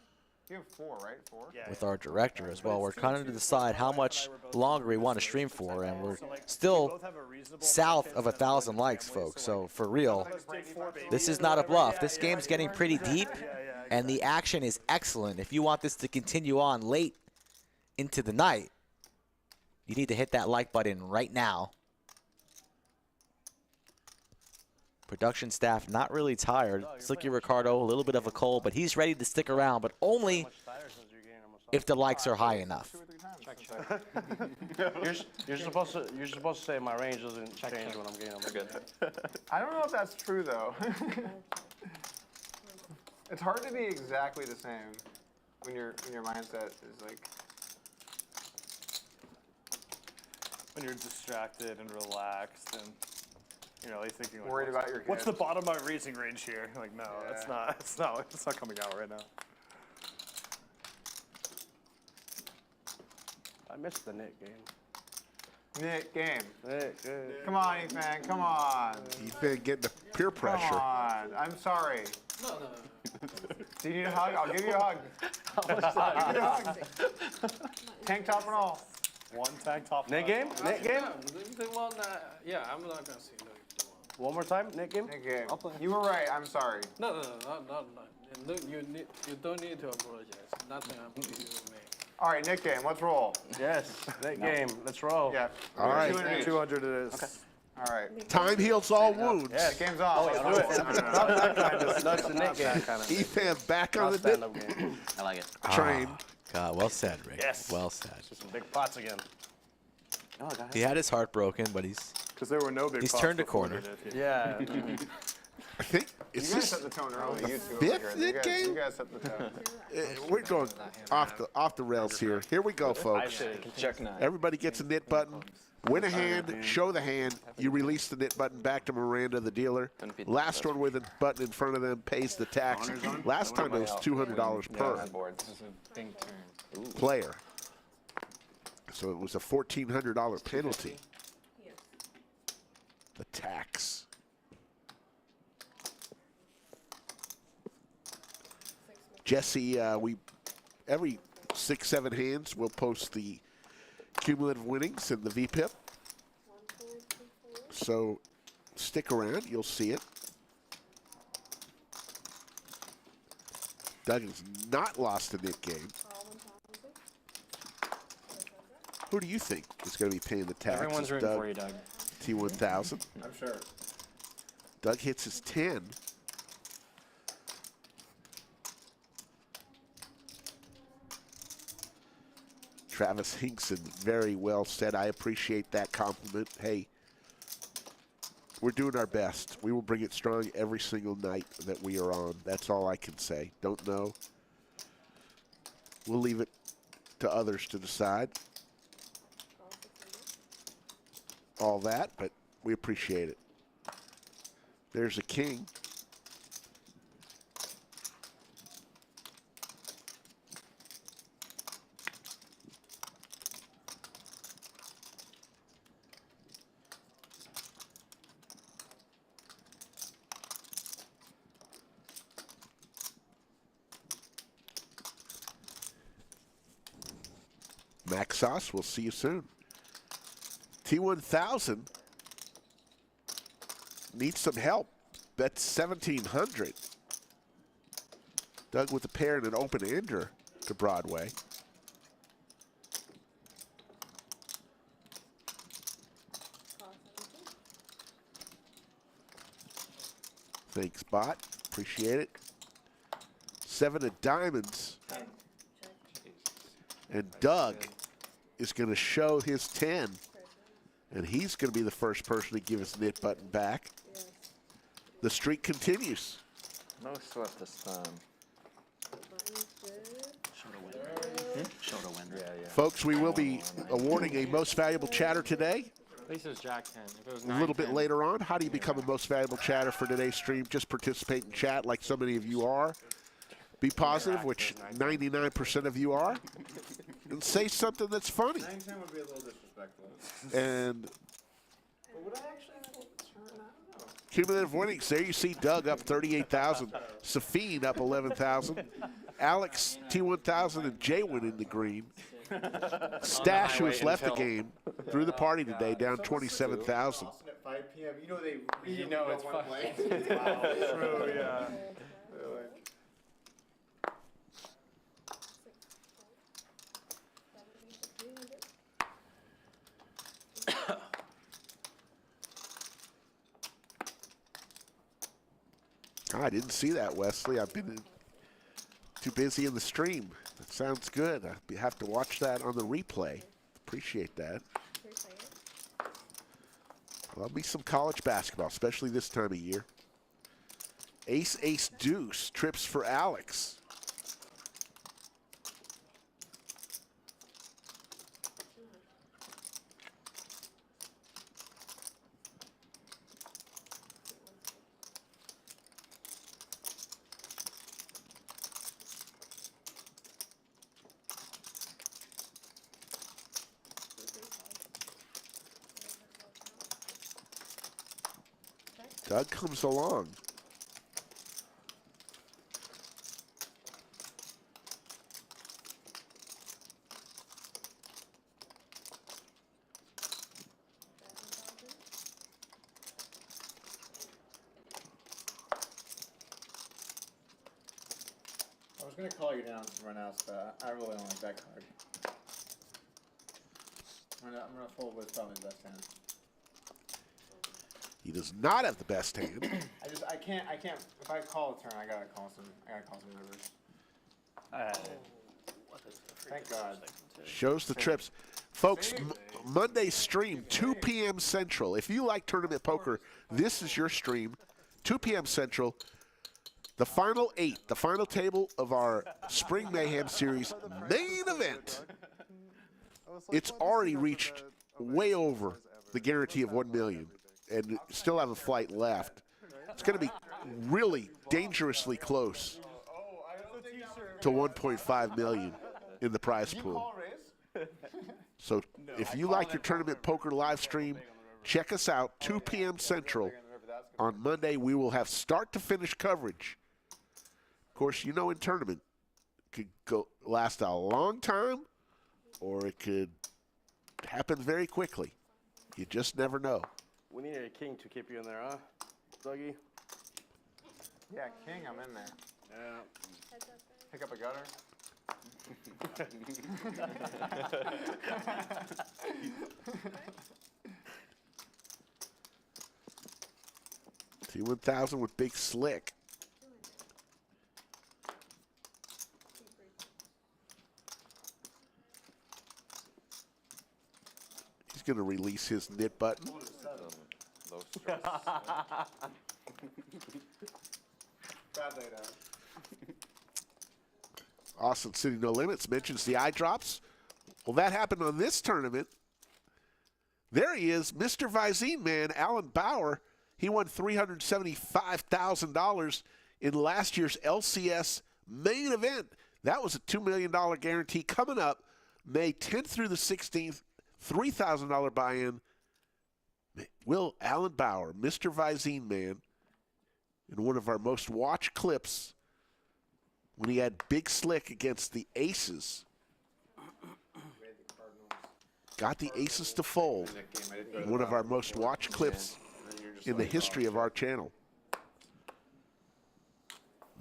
F: You have 4, right? 4?
B: with our director as well. We're trying to decide how much longer we want to stream for, and we're still south of 1,000 likes, folks. So for real, this is not a bluff. This game's getting pretty deep, and the action is excellent. If you want this to continue on late into the night, you need to hit that like button right now. Production staff not really tired. Slicky Ricardo, a little bit of a cold, but he's ready to stick around, but only if the likes are high enough.
H: You're supposed to say my range doesn't change when I'm getting them. Good.
F: I don't know if that's true, though. It's hard to be exactly the same when your mindset is like...
I: When you're distracted and relaxed and like thinking like,
F: Worried about your
I: what's
F: kids.
I: the bottom of my raising range here? Like, no, it's not coming out right now.
H: I missed the Nick game.
F: Nick game.
H: Nick.
F: Come on, Efan. Come on.
L: Efan getting the peer pressure.
F: Come on. I'm sorry.
K: No.
F: Do you need a hug? I'll give you a hug. I'll give you a hug. Tank top and all.
I: One tag top.
H: Net game? Net game?
C: Yeah, I'm not gonna say no.
H: One more time, net game?
F: Net game. You were right. I'm sorry.
C: No. Look, you don't need to apologize. Nothing happened to you, man.
F: All right, net game. Let's roll.
H: Yes, net game. Let's roll.
F: Yeah.
L: All right.
I: 200 it is.
F: Okay. All right.
L: Time heals all wounds.
F: Yeah, game's off.
H: Let's do it. That's the net game.
L: Ethan back on the
H: stand-up game.
O: I like it.
L: train.
P: God, well said, Rick.
H: Yes.
P: Well said.
H: Some big pots again.
O: Oh, guys.
P: He had his heart broken, but he's
I: Because there were no big.
P: He's
I: pots
P: turned a
I: before,
P: corner.
I: did he?
H: Yeah.
L: I think
F: You
L: is
F: guys
L: this
F: set the tone early. You two.
L: fifth
F: over here.
L: net game?
F: You guys set the tone.
L: we're going off the rails here. Here we go, folks.
D: Check 9.
L: Everybody gets a knit button. Win a hand, show the hand. You release the knit button back to Miranda, the dealer. Last one with a button in front of them pays the tax. Last time it was $200 per player. So it was a $1,400 penalty. The tax. Jesse, every 6-7 hands we'll post the cumulative winnings and the VPIP. So stick around, you'll see it. Doug has not lost a knit game. Who do you think is going to be paying the taxes?
J: Everyone's rooting
L: Doug?
J: for you, Doug.
L: T1000.
F: I'm sure.
L: Doug hits his 10. Travis Hinkson, very well said. I appreciate that compliment. Hey, we're doing our best. We will bring it strong every single night that we are on. That's all I can say. Don't know. We'll leave it to others to decide all that, but we appreciate it. There's a king. Max Sauce, we'll see you soon. T1000 needs some help. That's 1,700. Doug with a pair and an open-ender to Broadway. Thanks, bot. Appreciate it. 7 of diamonds. And Doug is going to show his 10. And he's going to be the first person to give his knit button back. The streak continues.
D: No sweat this time.
O: Show to win.
D: Yeah.
L: Folks, we will be awarding a most valuable chatter today.
J: At least it was Jack 10. If it was
L: A
J: 9,
L: little bit
J: 10.
L: later on. How do you become a most valuable chatter for today's stream? Just participate in chat like so many of you are. Be positive, which 99% of you are. And say something that's funny.
F: 9-10 would be a little disrespectful.
L: And
H: Would I actually turn out?
L: cumulative winnings. There you see Doug up 38,000. Safeen up 11,000. Alex, T1000 and JWin in the green. Stache, who has left the game, through the party today, down 27,000.
F: At 5 p.m. You know they really
J: You know
F: don't
J: it's
F: want to
J: fun.
F: play. Wow.
I: True, yeah.
L: I didn't see that, Wesley. I've been too busy in the stream. That sounds good. I have to watch that on the replay. Appreciate that. Love me some college basketball, especially this time of year. Ace, ace, deuce. Trips for Alex. Doug comes along.
F: gonna call you down to run out, but I really don't like that card. I'm gonna fold with probably the best hand.
L: He does not have the best hand.
F: I can't. If I call a turn, I gotta call some rivers. Thank God.
L: Shows the trips. Folks, Monday stream, 2 p.m. Central. If you like tournament poker, this is your stream, 2 p.m. Central. The final 8, the final table of our Spring Mayhem Series main event. It's already reached way over the guarantee of 1 million and still have a flight left. It's going to be really dangerously close to 1.5 million in the prize pool. So if you like your tournament poker live stream, check us out, 2 p.m. Central. On Monday, we will have start to finish coverage. Of course, you know in tournament, it could last a long time, or it could happen very quickly. You just never know.
H: We need a king to keep you in there, huh, Dougie?
F: Yeah, king, I'm in there.
H: Yeah.
F: Pick up a gutter.
L: T1000 with Big Slick. He's going to release his knit button. Austin City No Limits mentions the eye drops. Well, that happened on this tournament. There he is, Mr. Visine Man, Alan Bauer. He won $375,000 in last year's LCS main event. That was a $2 million guarantee coming up May 10th through the 16th. $3,000 buy-in. Will Alan Bauer, Mr. Visine Man, in one of our most watched clips when he had Big Slick against the Aces. Got the Aces to fold in one of our most watched clips in the history of our channel.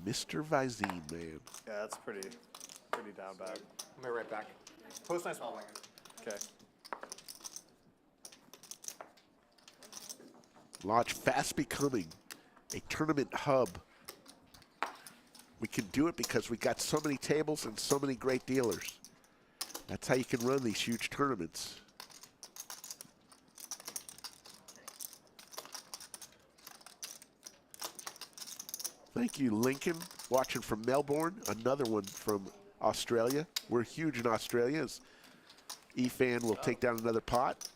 L: Mr. Visine Man.
I: Yeah, that's pretty down bad.
F: I'll be right back. Post nice ball.
I: Okay.
L: Lodge fast becoming a tournament hub. We can do it because we got so many tables and so many great dealers. That's how you can run these huge tournaments. Thank you, Lincoln, watching from Melbourne. Another one from Australia. We're huge in Australia. As Efan will take down another pot.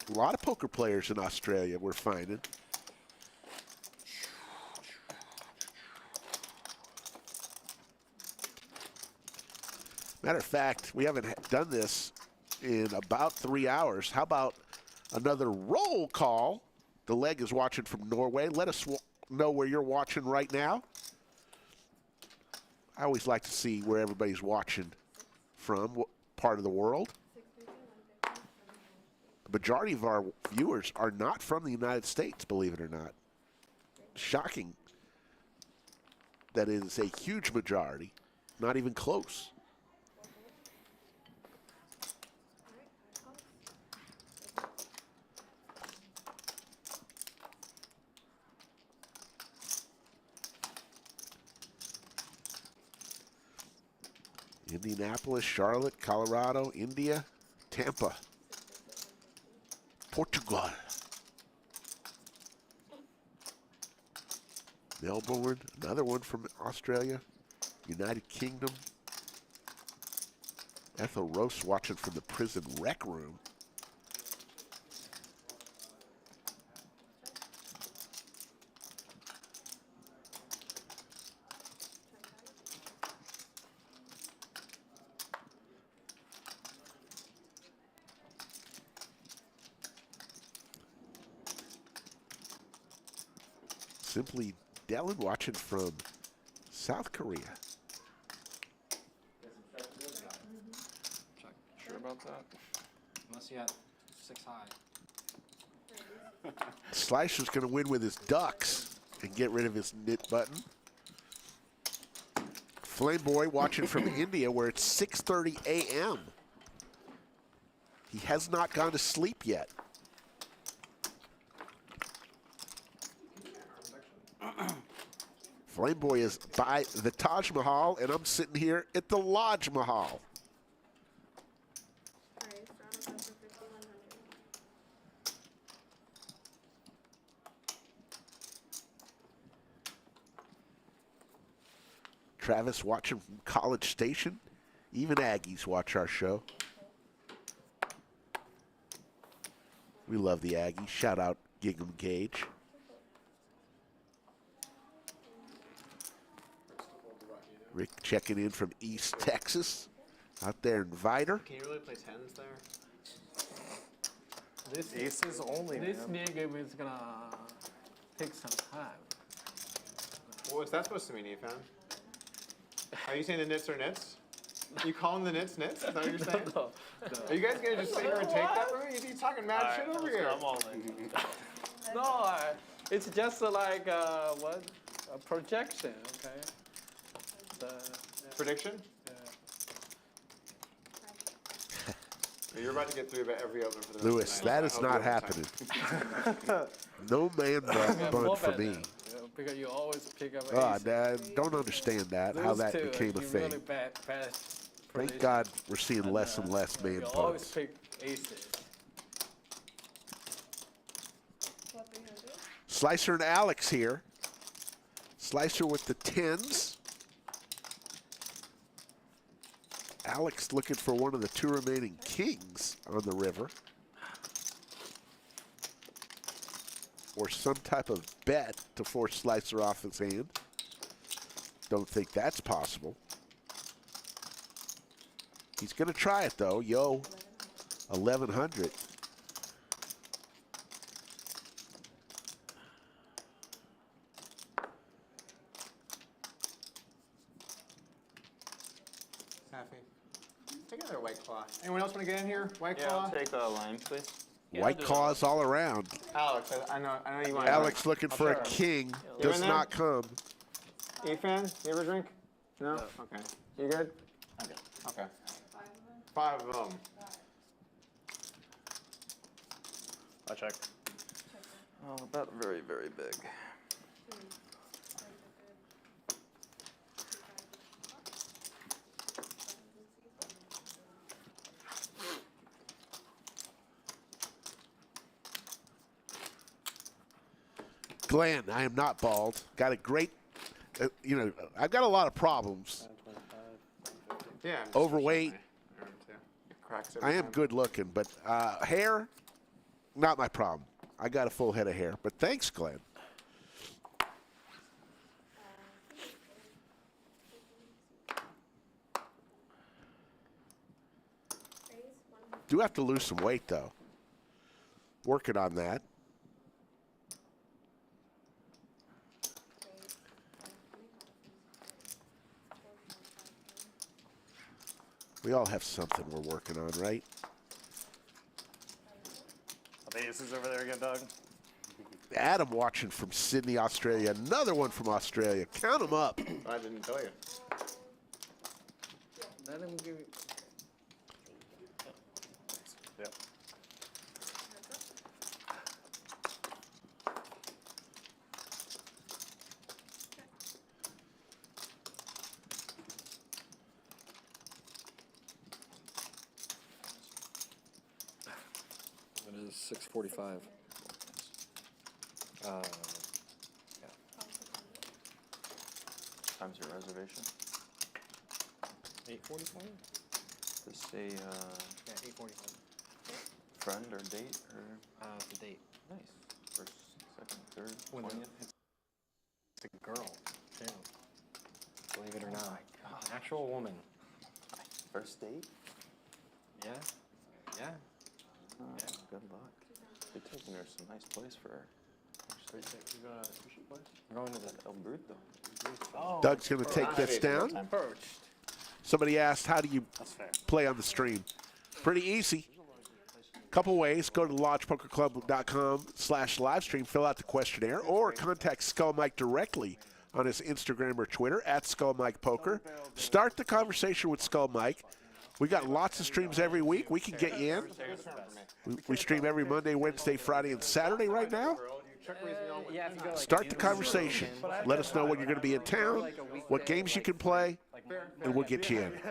L: A lot of poker players in Australia we're finding. Matter of fact, we haven't done this in about 3 hours. How about another roll call? The leg is watching from Norway. Let us know where you're watching right now. I always like to see where everybody's watching from, what part of the world. The majority of our viewers are not from the United States, believe it or not. Shocking that it is a huge majority, not even close. Indianapolis, Charlotte, Colorado, India, Tampa, Portugal, Melbourne, another one from Australia, United Kingdom. Ethel Roast watching from the prison rec room. Simply Dellen watching from South Korea.
J: Sure about that? Unless you have 6 high.
L: Slicer's going to win with his ducks and get rid of his knit button. Flame Boy watching from India where it's 6:30 a.m. He has not gone to sleep yet. Flame Boy is by the Taj Mahal, and I'm sitting here at the Lodge Mahal. Travis watching from College Station. Even Aggies watch our show. We love the Aggies. Shout out Gig'em Gage. Rick checking in from East Texas. Out there in Viter.
F: Can you really play tens there?
C: This
I: aces only.
C: This
I: man.
C: new game is gonna take some time.
F: What's that supposed to mean, Efan? Are you saying the nits are nits? You calling the nits nits? Is that what you're saying?
C: No.
F: Are you guys gonna just sit here and take that from me? You're talking mad shit over here.
C: I'm all in. No, it's just like what? A projection, okay?
F: Prediction?
C: Yeah.
F: You're about to get through about every other for the
L: Lewis, that is not happening. No man bun for me.
C: Because you always pick up
L: I don't understand that, how that became a thing.
C: Really bad
L: Thank God we're seeing less and less man
C: you always
L: buns.
C: pick aces.
L: Slicer and Alex here. Slicer with the tens. Alex looking for one of the two remaining kings on the river. Or some type of bet to force Slicer off his hand. Don't think that's possible. He's going to try it, though. Yo, 1100.
F: Take another White Claw. Anyone else want to get in here? White
D: Yeah,
F: Claw?
D: I'll take a lime, please.
L: White claws all around.
F: Alex, I know you want.
L: Alex looking for a king. Does not come.
F: Efan, you ever drink? No? Okay. You good? I'm good. Okay. 5 of them.
I: I check.
D: Oh, about very, very big.
L: Glenn, I am not bald. Got a great, I've got a lot of problems.
F: Yeah.
L: Overweight.
F: Cracks
L: I am good looking, but hair, not my problem. I got a full head of hair, but thanks, Glenn. Do have to lose some weight, though. Working on that. We all have something we're working on, right?
I: Are the aces over there again, Doug?
L: Adam watching from Sydney, Australia. Another one from Australia. Count them up.
F: I didn't tell you.
C: Let him give it.
I: Yep.
J: It is 6:45. Yeah.
D: Time's your reservation.
J: 8:45.
D: Does say
J: Yeah, 8:45.
D: friend or date or?
J: It's a date.
D: Nice. First, second, third,
J: When
D: 20th.
J: It's a girl, too. Believe it or not. An actual woman.
D: First date?
J: Yeah. Yeah.
D: Oh, good luck. You're taking her to some nice place for her.
J: We're going to the
D: El Bruto.
J: Oh,
L: Doug's going to take this down. Somebody asked, how do you play on the stream? Pretty easy. Couple ways. Go to lodgepokerclub.com/livestream, fill out the questionnaire, or contact Skull Mike directly on his Instagram or Twitter, @SkullMikePoker. Start the conversation with Skull Mike. We got lots of streams every week. We can get you in. We stream every Monday, Wednesday, Friday, and Saturday right now. Start the conversation. Let us know when you're going to be in town, what games you can play, and we'll get you in.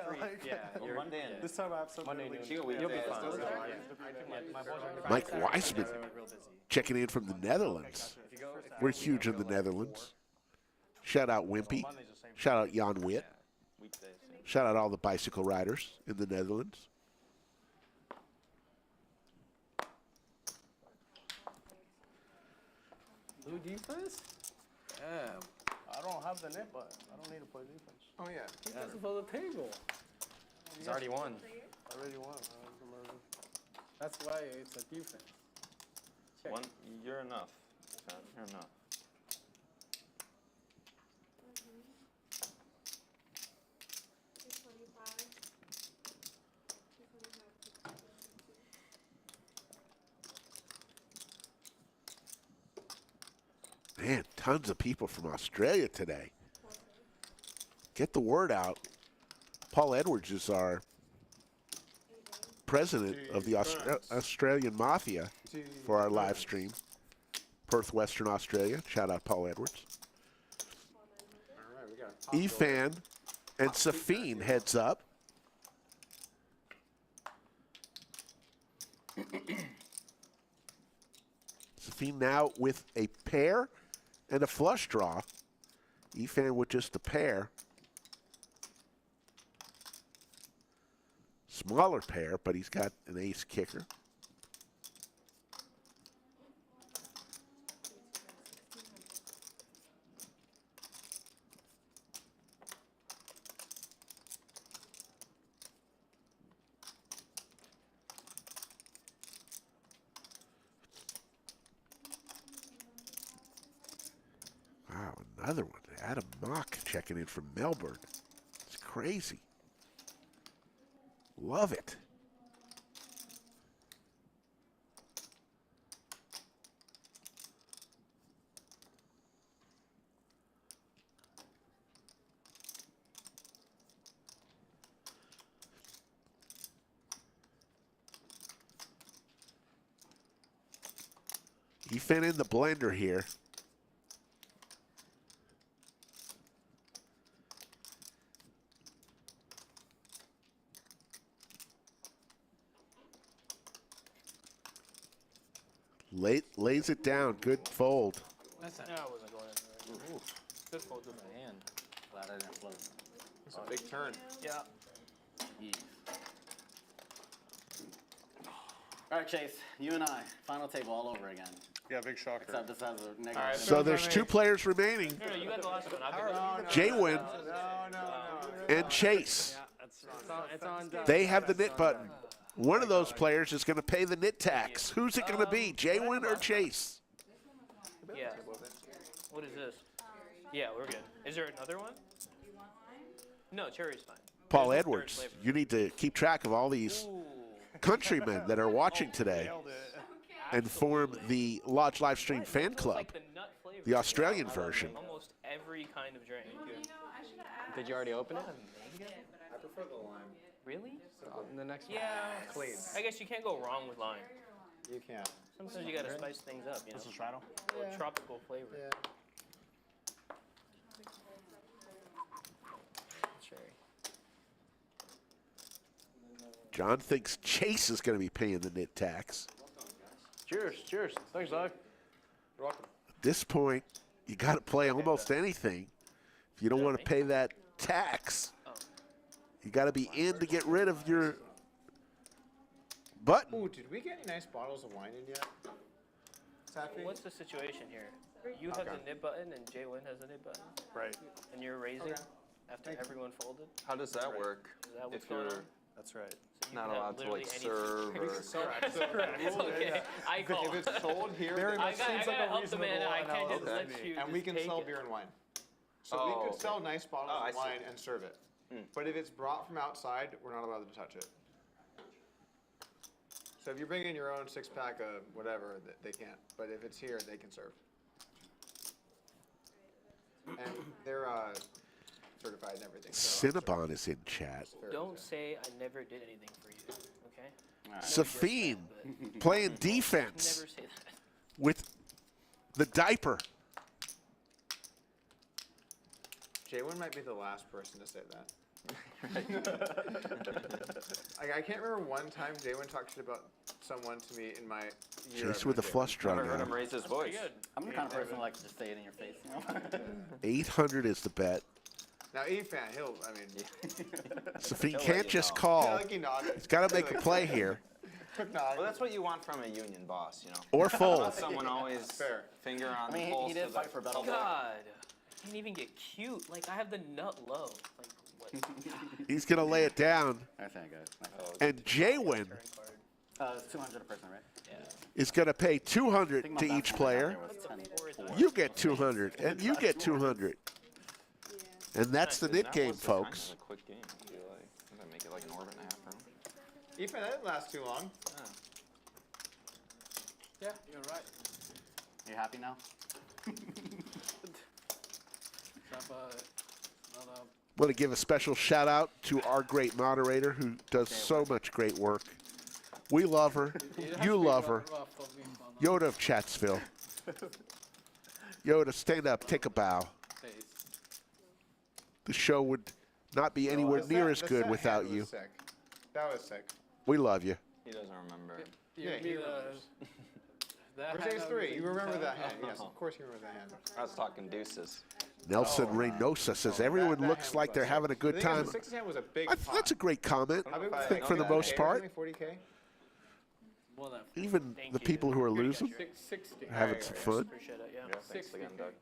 J: This time I have something. You'll be fine.
L: Mike Weisman checking in from the Netherlands. We're huge in the Netherlands. Shout out Wimpy. Shout out Jan Witt. Shout out all the bicycle riders in the Netherlands.
C: Blue defense? Damn.
H: I don't have the net button. I don't need to play defense.
F: Oh, yeah.
C: That's for the table.
J: He's already won.
H: I already won.
C: That's why it's a defense. Check.
D: You're enough. You're enough.
L: Man, tons of people from Australia today. Get the word out. Paul Edwards is our president of the Australian Mafia for our live stream. Perth, Western Australia. Shout out Paul Edwards. Efan and Safeen heads up. Safeen now with a pair and a flush draw. Efan with just a pair. Smaller pair, but he's got an ace kicker. Wow, another one. Adam Mock checking in from Melbourne. It's crazy. Love it. Efan in the blender here. Lays it down. Good fold.
E: That's not. No, I wasn't going in there. Good fold to my hand.
O: Glad I didn't float.
F: It's a big turn.
E: Yeah.
O: All right, Chase, you and I, final table all over again.
N: Yeah, big shocker.
O: Except this has a negative.
L: So there's two players remaining.
E: No, you got the last one.
L: JWin and Chase.
C: It's on done.
L: They have the nit button. One of those players is going to pay the nit tax. Who's it going to be, JWin or Chase?
E: Yeah. What is this? Yeah, we're good. Is there another one? No, cherry's fine.
L: Paul Edwards, you need to keep track of all these countrymen that are watching today and form the Lodge Livestream fan club, the Australian version.
E: Almost every kind of drink.
J: Did you already open it?
F: I prefer the lime.
E: Really?
J: The next one.
E: Yeah.
F: Clean.
E: I guess you can't go wrong with lime.
F: You can't.
E: Sometimes you gotta spice things up, you know.
H: This is straddle?
E: A little tropical flavor.
F: Yeah.
E: Cherry.
L: John thinks Chase is going to be paying the nit tax.
H: Cheers, cheers. Thanks, Doug. You're welcome.
L: At this point, you got to play almost anything if you don't want to pay that tax. You got to be in to get rid of your button.
F: Ooh, did we get any nice bottles of wine in yet? Safeen?
E: What's the situation here? You have the nib button and JWin has the nib button?
I: Right.
E: And you're raising after everyone folded?
D: How does that work?
E: Is that what's
D: If
E: going
D: you're
E: on?
I: That's right.
E: So you
D: not
E: can have
D: allowed to like
E: literally
D: serve or
E: Okay, I call.
F: If it's sold here,
E: I gotta help the man. I can't just let you
F: and we can
E: take
F: sell
E: it.
F: beer and wine. So
D: Oh,
F: we could
D: okay.
F: sell nice bottles
D: Oh, I
F: of
D: see.
F: wine and serve it. But if it's brought from outside, we're not allowed to touch it. So if you bring in your own 6-pack of whatever, they can't. But if it's here, they can serve. And they're certified and everything. So
L: Cinnabon is in chat.
E: Don't say I never did anything for you, okay?
L: Safeen playing defense
E: Never say that.
L: with the diaper.
F: JWin might be the last person to say that. I can't remember one time JWin talked shit about someone to me in my year.
L: Chase with the flush draw
D: Never heard
L: now.
D: him raise his voice.
O: I'm the kind of person who likes to just say it in your face, you know?
L: 800 is the bet.
F: Now, Efan, I mean...
L: Safeen can't just call.
F: Yeah, like he nodded.
L: He's got to make a play here.
F: Quick nod.
D: Well, that's what you want from a union boss, you know.
L: Or fold.
D: Someone always finger on the pulse.
O: He did fight for better.
E: God, I can't even get cute. Like I have the nut low. Like what?
L: He's going to lay it down.
O: I think I got it.
L: And JWin
O: it's 200 a person, right? Yeah.
L: is going to pay 200 to each player. You get 200, and you get 200. And that's the knit game, folks.
D: Kind of a quick game, I feel like. I'm going to make it like an orbit and a half round.
F: Efan, that didn't last too long.
C: Yeah, you're right.
O: You happy now?
L: I want to give a special shout out to our great moderator who does so much great work. We love her. You love her. Yoda of Chatsville. Yoda, stand up, take a bow. The show would not be anywhere near as good without you.
F: Sick. That was sick.
L: We love you.
D: He doesn't remember.
F: Yeah, he remembers. Where's Ace-3? You remember that hand? Yes, of course you remember that hand.
D: I was talking deuces.
L: Nelson Reynosa says everyone looks like they're having a good time.
F: The 60 hand was a big
L: That's a great comment. I think for the most part,
F: 40K?
L: even the people who are losing are having some fun.
E: Appreciate it. Yeah.
D: Thanks again, Doug.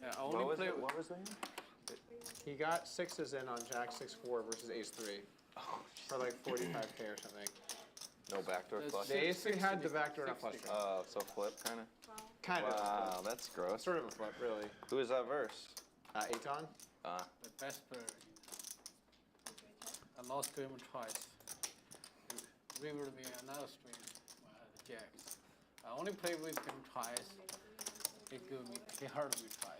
C: Yeah,
D: What was that?
F: He got 6s in on Jack 6-4 versus Ace-3 for like 45K or something.
D: No backdoor flush.
F: The Ace-3 had the backdoor not flush draw.
D: So flip, kind of?
F: Kind of.
D: Wow, that's gross.
F: Sort of a flip, really.
D: Who is that verse?
F: Aton?
C: The best player. I lost to him twice. We will be another stream, Jacks. I only played with him twice. He hurt me twice.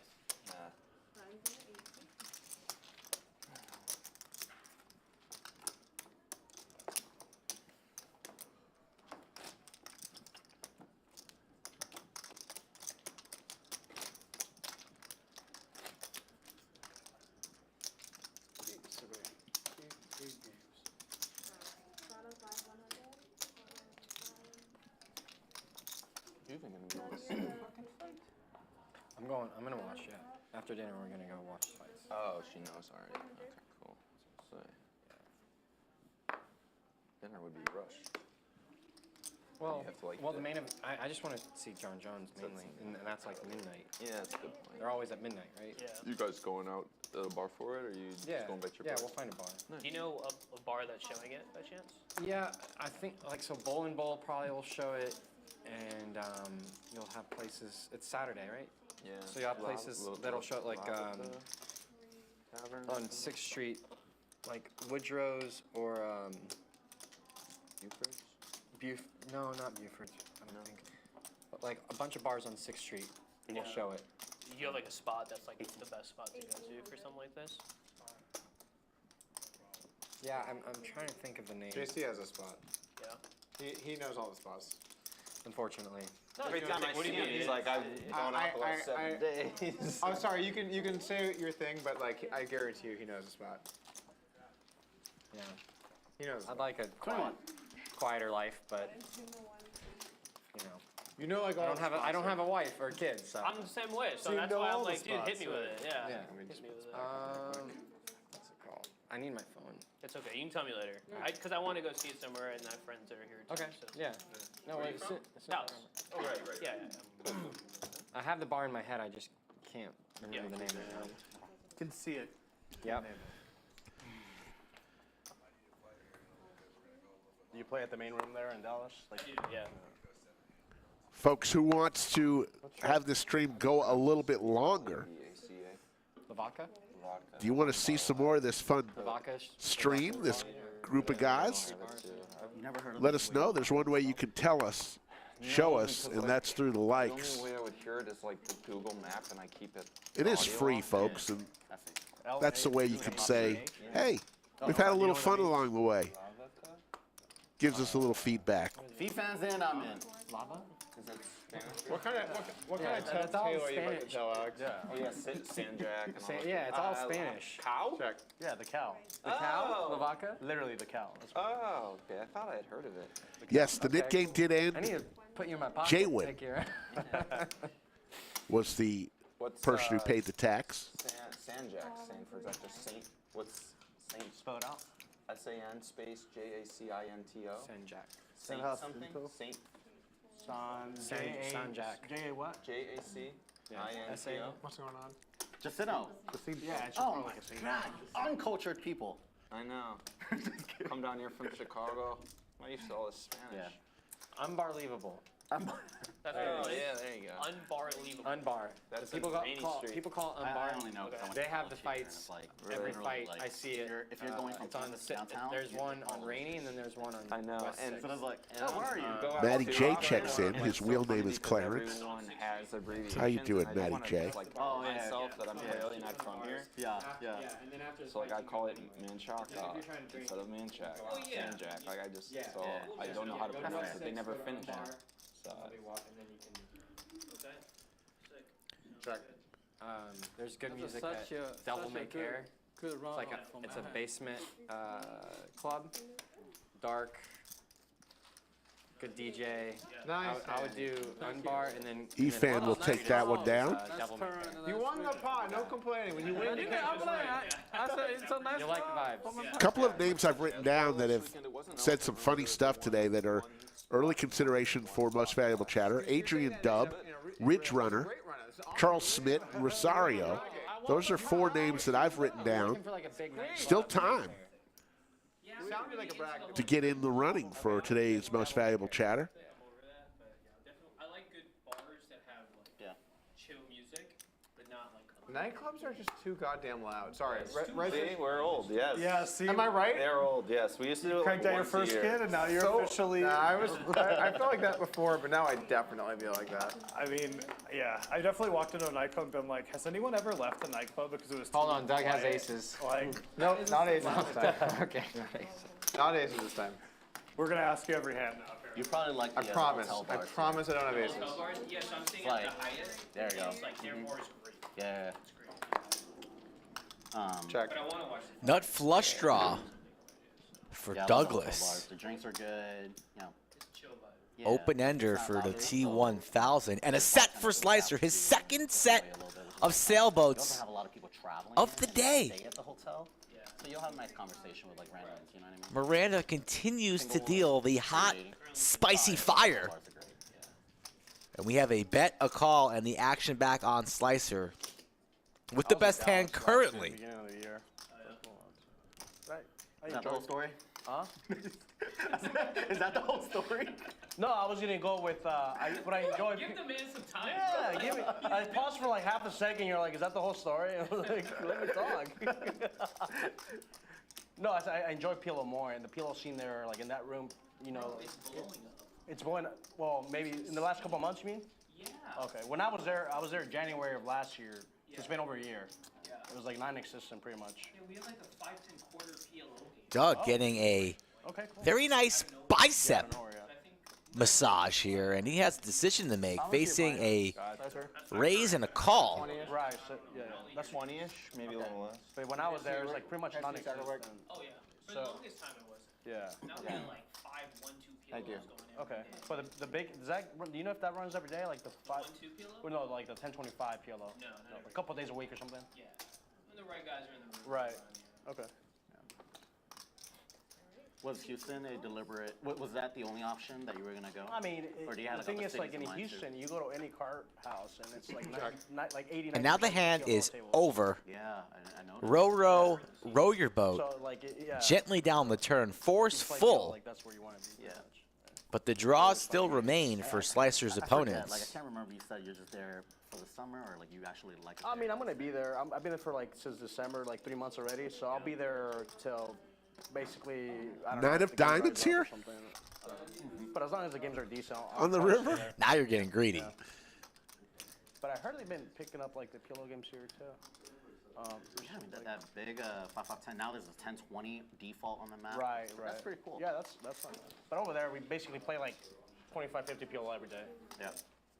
C: I'm gonna watch, yeah. After dinner, we're gonna go watch fights.
D: Oh, she knows already. Okay, cool. So, dinner would be rushed.
J: Well,
D: You have to, like,
J: the main event, I just want to see John Jones mainly, and that's like midnight.
D: Yeah, that's a good point.
J: They're always at midnight, right?
E: Yeah.
D: You guys going out to the bar for it, or you just going back to your bar?
J: We'll find a bar.
E: Do you know a bar that's showing it by chance?
J: Yeah, I think so. Bowling Bowl probably will show it, and you'll have places. It's Saturday, right?
D: Yeah.
J: So you have places that'll show it, like
D: Tavern
J: on 6th Street, like Woodrow's or
D: Buford's?
J: No, not Buford's. I don't think. But like a bunch of bars on 6th Street will show it.
E: You have like a spot that's like the best spot to go to for something like this?
J: Yeah, I'm trying to think of the name.
F: JC has a spot.
E: Yeah.
F: He knows all the spots.
J: Unfortunately.
E: No,
D: Every time I see him, he's like, I've gone out the last 7 days.
F: I'm sorry, you can say your thing, but like I guarantee you he knows the spot.
J: Yeah.
F: He knows.
J: I'd like a quieter life, but you know.
F: You know, like all
J: I don't have a wife or kids. So.
E: I'm the same way, so
F: you
E: that's
F: know
E: why I'm
F: all the
E: like, dude, hit me
F: spots,
E: with it. Yeah.
J: Yeah.
E: Hit me with it.
J: What's it called? I need my phone.
E: It's okay. You can tell me later. Because I want to go see it somewhere, and I have friends that are here too.
J: Okay.
E: So.
J: Yeah. No, wait.
E: Dallas. Oh, right. Yeah.
J: I have the bar in my head. I just can't remember the name right now.
H: Can see it.
J: Yep.
H: Do you play at the main room there in Dallas?
E: Yeah.
L: Folks who wants to have the stream go a little bit longer,
J: The vodka?
L: Do you want to see some more of this fun stream, this group of guys? Let us know. There's one way you can tell us, show us, and that's through the likes.
D: The only way I would hear it is like the Google map, and I keep it.
L: It is free, folks, and that's the way you can say, hey, we've had a little fun along the way. Gives us a little feedback.
O: If he fans in, I'm in.
E: Lava?
F: What kind of telltale are you about to tell, Alex?
J: Yeah.
D: Oh yeah, Sanjak.
J: Yeah, it's all Spanish.
F: Cow? Check.
H: Yeah, the cow.
J: The cow? The vaca?
H: Literally the cow. That's
D: Oh, okay. I thought I had heard of it.
L: Yes, the net game did end.
J: I need to put you in my pocket.
L: JWin
J: Take care.
L: was the person who paid the tax.
D: Sanjak, for is that just Saint? What's Saint?
H: Spell it out.
D: S-A-N space J-A-C-I-N-T-O.
J: Sanjak.
D: Saint something? Saint.
J: Sanjak.
H: J-A what?
D: J-A-C-I-N-T-O.
H: What's going on?
O: Jasino.
H: Yeah, it's
O: Oh my God, uncultured people.
D: I know. Come down here from Chicago. I used to all this Spanish.
O: Yeah.
J: Unbelievable.
E: That's
D: Oh, yeah, there you go.
E: Unbelievable.
J: Unbar.
D: That's
J: people
D: in Rainy Street.
J: People call it
O: I
J: unbar.
O: only know 'cause I went
J: They
O: to
J: have the
O: college here, and
J: fights.
O: it's like
J: Every
O: literally,
J: fight,
O: like,
J: I see it.
O: if you're going from
J: it's on the
O: downtown,
J: there's
O: you
J: one
O: can
J: on
O: follow
J: Rainy, and then there's one on
D: I know,
J: West
D: and
J: Six.
O: So I was like, oh, where are you?
L: Matty J checks in. His real name is Clarence.
D: Everyone has abbreviations.
L: How you doing,
D: and I
L: Matty
D: wanna
L: J?
D: just, like, myself that I'm clearly not from here.
O: Yeah, yeah.
D: So like I call it Manchaka instead of Manchak, Sanjak. Like I just so I don't know how to pronounce it. They never finish it. So
F: Check.
J: There's good
C: That's
J: music
C: such
J: at
C: a-
J: Devil
C: such
J: May
C: a good-
J: Care.
C: Good
J: It's
C: run
J: like
C: from
J: it's a
C: Adam.
J: basement club, dark, good DJ.
F: Nice.
J: I would do Unbar and then.
L: Efan will take that one down.
J: Devil May Care.
F: You won the pot. No complaining. When you win, you can't complain.
C: I said it's a nice
J: You like the
C: run.
J: vibes.
L: A couple of names I've written down that have said some funny stuff today that are early consideration for most valuable chatter. Adrian Dubb, Ridge Runner, Charles Smith, Rosario. Those are four names that I've written down. Still time to get in the running for today's most valuable chatter.
E: I like good bars that have like chill music, but not like.
F: Nightclubs are just too goddamn loud. Sorry.
D: see, we're old. Yes.
I: Yeah, see,
F: Am I right?
D: They're old. Yes, we used to do it
I: cranked out your
D: once a
I: first
D: year.
I: kid, and now you're
F: So,
I: officially.
F: I felt like that before, but now I definitely feel like that.
I: I mean, yeah, I definitely walked into a nightclub and been like, has anyone ever left the nightclub because it was too
J: Hold on, Doug has
I: quiet?
J: aces.
I: Like,
F: Nope, not aces this time.
J: Okay.
F: Not aces this time.
I: we're gonna ask you every hand now.
O: You probably like the
F: I promise.
O: hotel
F: I
O: bars.
F: promise I don't have aces.
E: Hotel bars? Yes, I'm saying
O: Like,
E: at the highest.
O: there you go.
E: It's like their bar is great.
O: Yeah.
E: It's great.
F: Check.
E: But I want to watch it.
P: Nut flush draw for
O: Yeah, I love hotel
P: Douglas.
O: bars. The drinks are good. You know.
E: Chill vibe.
O: Yeah,
P: Open ender
O: it's
P: for
O: not
P: the
O: loud.
P: T1000 and a set for Slicer, his second set of
O: You
P: sailboats
O: also have a lot of people traveling
P: of the
O: and
P: day.
O: stay at the hotel. So you'll have a nice conversation with like randoms, you know what I mean?
P: Miranda continues to deal the hot, spicy fire.
O: Bars are great.
P: And we have a bet, a call, and the action back on Slicer with the best hand currently.
H: Beginning of the year.
O: Is that the whole story?
H: Huh?
O: Is that the whole story?
H: No, I was gonna go with what I enjoy.
E: Give the man some time.
H: Yeah, give me. I paused for like half a second. You're like, is that the whole story? I was like, let me talk. No, I enjoy Pilo more, and the Pilo scene there, like in that room, you know, it's going. Well, maybe in the last couple of months, you mean?
E: Yeah.
H: Okay. When I was there January of last year. It's been over a year. It was like non-existent, pretty much.
E: Yeah, we have like a 5 10 quarter PLO game.
P: Doug getting a very nice bicep massage here, and he has a decision to make, facing a raise and a call.
H: Right, so, yeah, that's
F: 20-ish, maybe a little less.
H: But when I was there, it was like pretty much non-existent.
E: Oh yeah. For the longest time it was.
H: Yeah.
E: Now we have like 5 1 2 PLOs
H: Thank you.
E: going in.
H: Okay, but the big, do you know if that runs every day, like the 5?
E: 1 2 PLO?
H: Well, no, like the 1025 PLO.
E: No,
H: a couple days a week or something.
E: Yeah. When the right guys are in the room.
H: Right. Okay.
O: Was Houston a deliberate? Was that the only option that you were gonna go?
H: I mean,
O: or do you have
H: the thing
O: other
H: is, like
O: cities
H: in
O: mind, too?
H: Houston, you go to any cart house and it's like like 80.
P: And now the hand is over.
O: Yeah, I know.
P: Row, row, row your boat.
H: So, like, yeah.
P: Gently down the turn, force full.
H: Like that's where you want to be.
O: Yeah.
P: But the draws still remain for Slicer's
O: I forget,
P: opponents.
O: Like I can't remember. You said you're just there for the summer, or like you actually like it?
H: I mean, I'm gonna be there. I've been there for like since December, like 3 months already. So I'll be there till basically. I don't know,
L: 9
H: if
L: of
H: the games
L: diamonds
H: are up or
L: here?
H: something. But as long as the games are decent, I'll
L: On the
H: probably
L: river?
H: stay there.
P: Now you're getting greedy.
H: Yeah. But I heard they've been picking up like the Pilo games here too.
O: Yeah, I mean, that big 5-5-10. Now there's a 10-20 default on the map.
H: Right,
O: So
H: right.
O: That's pretty cool.
H: Yeah, that's fun. But over there, we basically play like 25, 50 Pilo every day.
O: Yeah.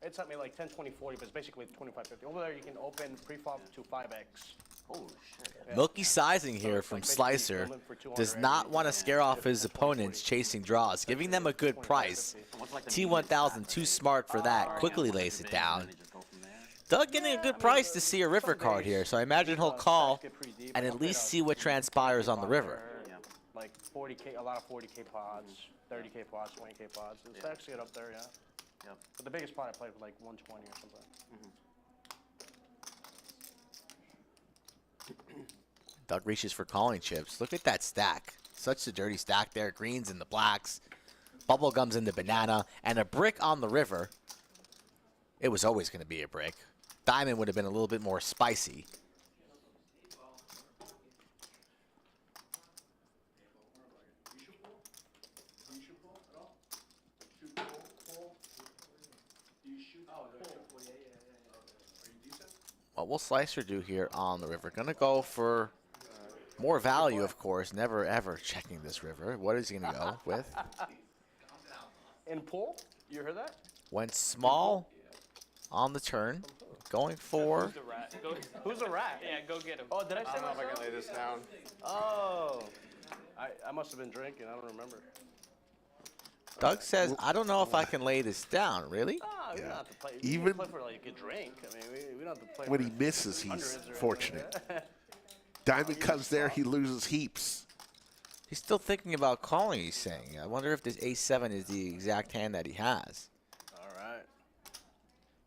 H: It's at me like 10, 20, 40, but it's basically 25, 50. Over there, you can open pre-flop to 5x.
O: Holy shit.
H: Yeah.
P: Milky sizing here from Slicer does not want to scare off his opponents chasing draws, giving them a good price. T1000 too smart for that, quickly lays it down. Doug getting a good price to see a river card here, so I imagine he'll call and at least see what transpires on the river.
H: Like 40K, a lot of 40K pods, 30K pods, 20K pods. It's actually up there, yeah.
O: Yep.
H: But the biggest pot I played was like 120 or something.
P: Doug reaches for calling chips. Look at that stack. Such a dirty stack there. Greens and the blacks. Bubblegums in the banana. And a brick on the river. It was always going to be a brick. Diamond would have been a little bit more spicy. What will Slicer do here on the river? Gonna go for more value, of course. Never ever checking this river. What is he gonna go with?
H: In pool? You heard that?
P: Went small on the turn. Going for.
E: Who's the rat? Go,
H: Who's the rat?
E: Yeah, go get him.
H: Oh, did I say
F: I don't know if I
H: myself?
F: can lay this down.
H: Oh. I must have been drinking. I don't remember.
P: Doug says, I don't know if I can lay this down. Really?
H: No, we don't have to play.
L: Even-
H: We play for like a good drink. I mean, we don't have to play
L: When
H: for
L: he misses, he's
H: hundreds or anything.
L: fortunate. Diamond comes there, he loses heaps.
P: He's still thinking about calling, he's saying. I wonder if this ace-7 is the exact hand that he has.
H: All right.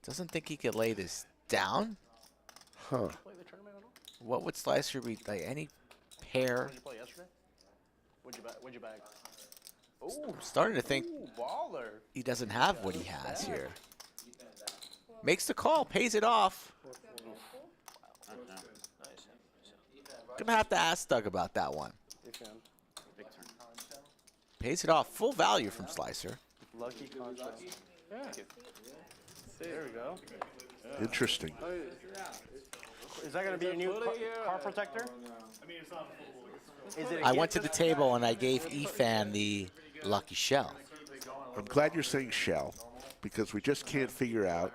P: Doesn't think he could lay this down?
L: Huh.
H: Play the tournament at all?
P: What would Slicer be? Like any pair?
H: What did you play yesterday? What'd you bag? Ooh,
P: I'm starting to think
H: ooh, baller.
P: he doesn't have what he has here. Makes the call, pays it off. Gonna have to ask Doug about that one.
H: Big fan.
O: Big turn.
P: Pays it off. Full value from Slicer.
H: Lucky contract. Yeah. There we go.
L: Interesting.
H: Is that gonna be your new car protector? Is it a
P: I
H: gift
P: went to the table and I gave Efan the lucky shell.
L: I'm glad you're saying shell, because we just can't figure out.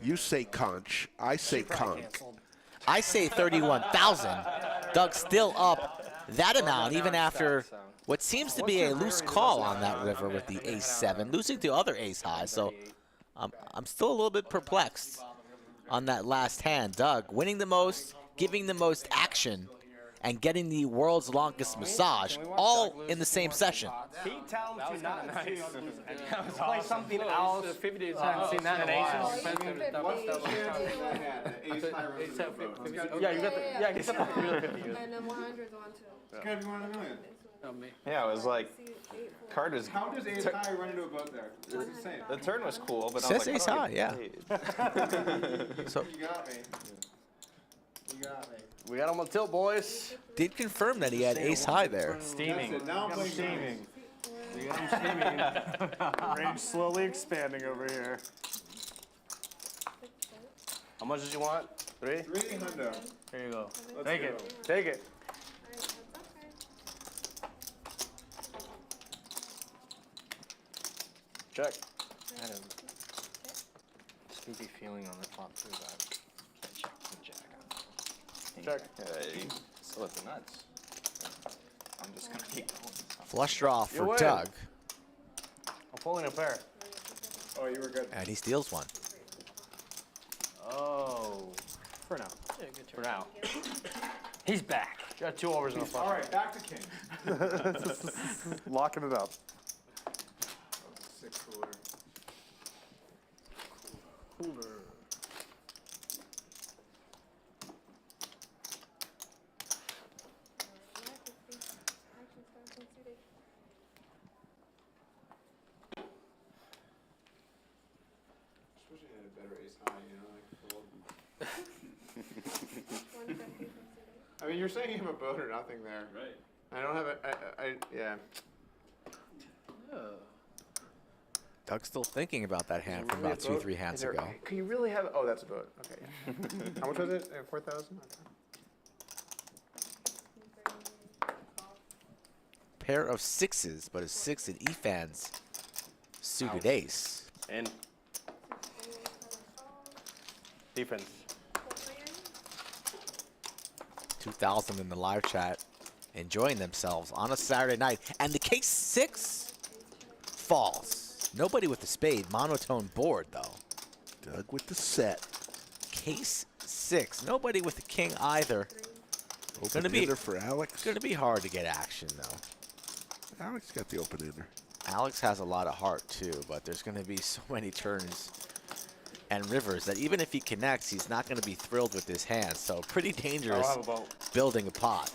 L: You say conch, I say conch.
P: I say 31,000. Doug's still up that amount, even after what seems to be a loose call on that river with the ace-7, losing to other ace-high. So I'm still a little bit perplexed on that last hand. Doug winning the most, giving the most action, and getting the world's longest massage, all in the same session.
H: He tells me not to play something else.
E: 50 times seen that in aces.
H: Yeah, you got the. Yeah, you said that. Really 50 good.
K: And then 100's on too.
F: It's gonna be 1 in a million.
E: Not me.
D: Yeah, it was like, card was.
F: How does ace high run into a boat there? It's insane.
D: The turn was cool, but I
P: Says
D: was like,
P: ace
D: how do I
P: high,
D: get paid?
P: So
F: You got me. You got me.
H: We got him on tilt, boys.
P: did confirm that he had ace-high there.
N: Steaming.
F: That's it. Now I'm playing steaming.
I: Range slowly expanding over here.
H: How much did you want? 3?
F: 3 hundo.
H: Here you go.
F: Let's
H: Take
F: go.
H: it. Take it. Check.
J: I had a spooky feeling on the flop too, but check the jack on.
H: Check.
D: Yeah, you still hit the nuts. I'm just gonna keep going.
P: Flush draw
H: You
P: for
H: win.
P: Doug,
H: I'm pulling a pair.
F: Oh, you were good.
P: and he steals one.
H: Oh. For now.
E: Yeah, good turn.
H: For now. He's back. You got 2 overs in the flop.
F: All right, back to king.
I: Locking it up.
F: 6 cooler.
H: Cooler.
F: Wish I had a better ace high, you know, like I mean, you're saying you have a boat or nothing there.
G: Right.
F: I don't have a. Yeah.
P: Doug's still thinking about that hand from about 2-3 hands ago.
F: Can you really have? Oh, that's a boat. Okay. Yeah. How much was it? 4,000.
P: Pair of sixes, but a 6 in Efan's suited ace.
H: And defense.
P: 2,000 in the live chat, enjoying themselves on a Saturday night. And the case 6 falls. Nobody with the spade. Monotone board, though.
L: Doug with the set.
P: Case 6. Nobody with the king either.
L: Open ender for Alex.
P: Going to be hard to get action, though.
L: Alex got the open ender.
P: Alex has a lot of heart, too, but there's going to be so many turns and rivers that even if he connects, he's not going to be thrilled with his hand. So pretty dangerous building a pot.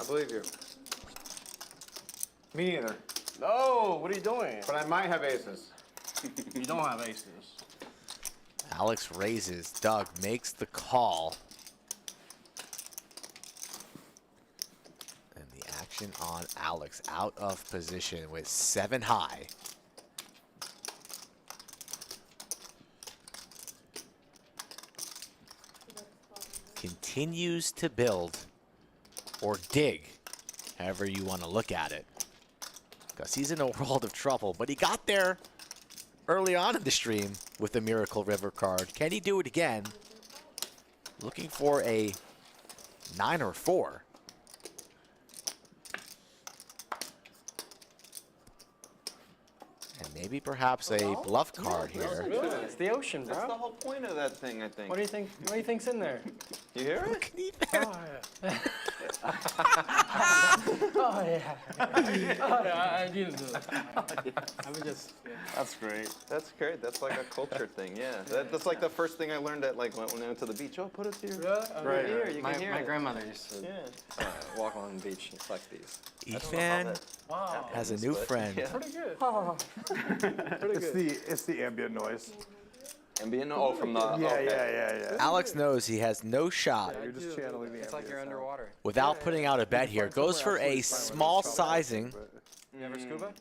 F: I believe you. Me neither.
H: No, what are you doing?
F: But I might have aces.
H: You don't have aces.
P: Alex raises. Doug makes the call. And the action on Alex out of position with 7 high. Continues to build or dig, however you want to look at it. Because he's in a world of trouble, but he got there early on in the stream with a Miracle River card. Can he do it again? Looking for a 9 or 4. And maybe perhaps a bluff card here.
H: It's the ocean, bro.
D: That's the whole point of that thing, I think.
H: What do you think? What do you think's in there?
D: You hear it?
H: Oh yeah. Oh yeah. Oh yeah. I didn't do that. I was just. Yeah.
D: That's great. That's great. That's like a culture thing. Yeah. That's like the first thing I learned at when I went to the beach. Oh, put it here.
H: Yeah.
D: Right here. You
J: My
D: can hear
J: my
D: it.
J: grandmother used to walk along the beach and collect these.
P: Efan has a new friend.
H: Pretty good.
I: It's the ambient noise.
D: Ambient? Oh, from the.
I: Yeah.
P: Alex knows he has no shot
I: You're just channeling the.
J: It's like you're underwater.
P: without putting out a bet here. Goes for a small sizing.
J: You ever scuba?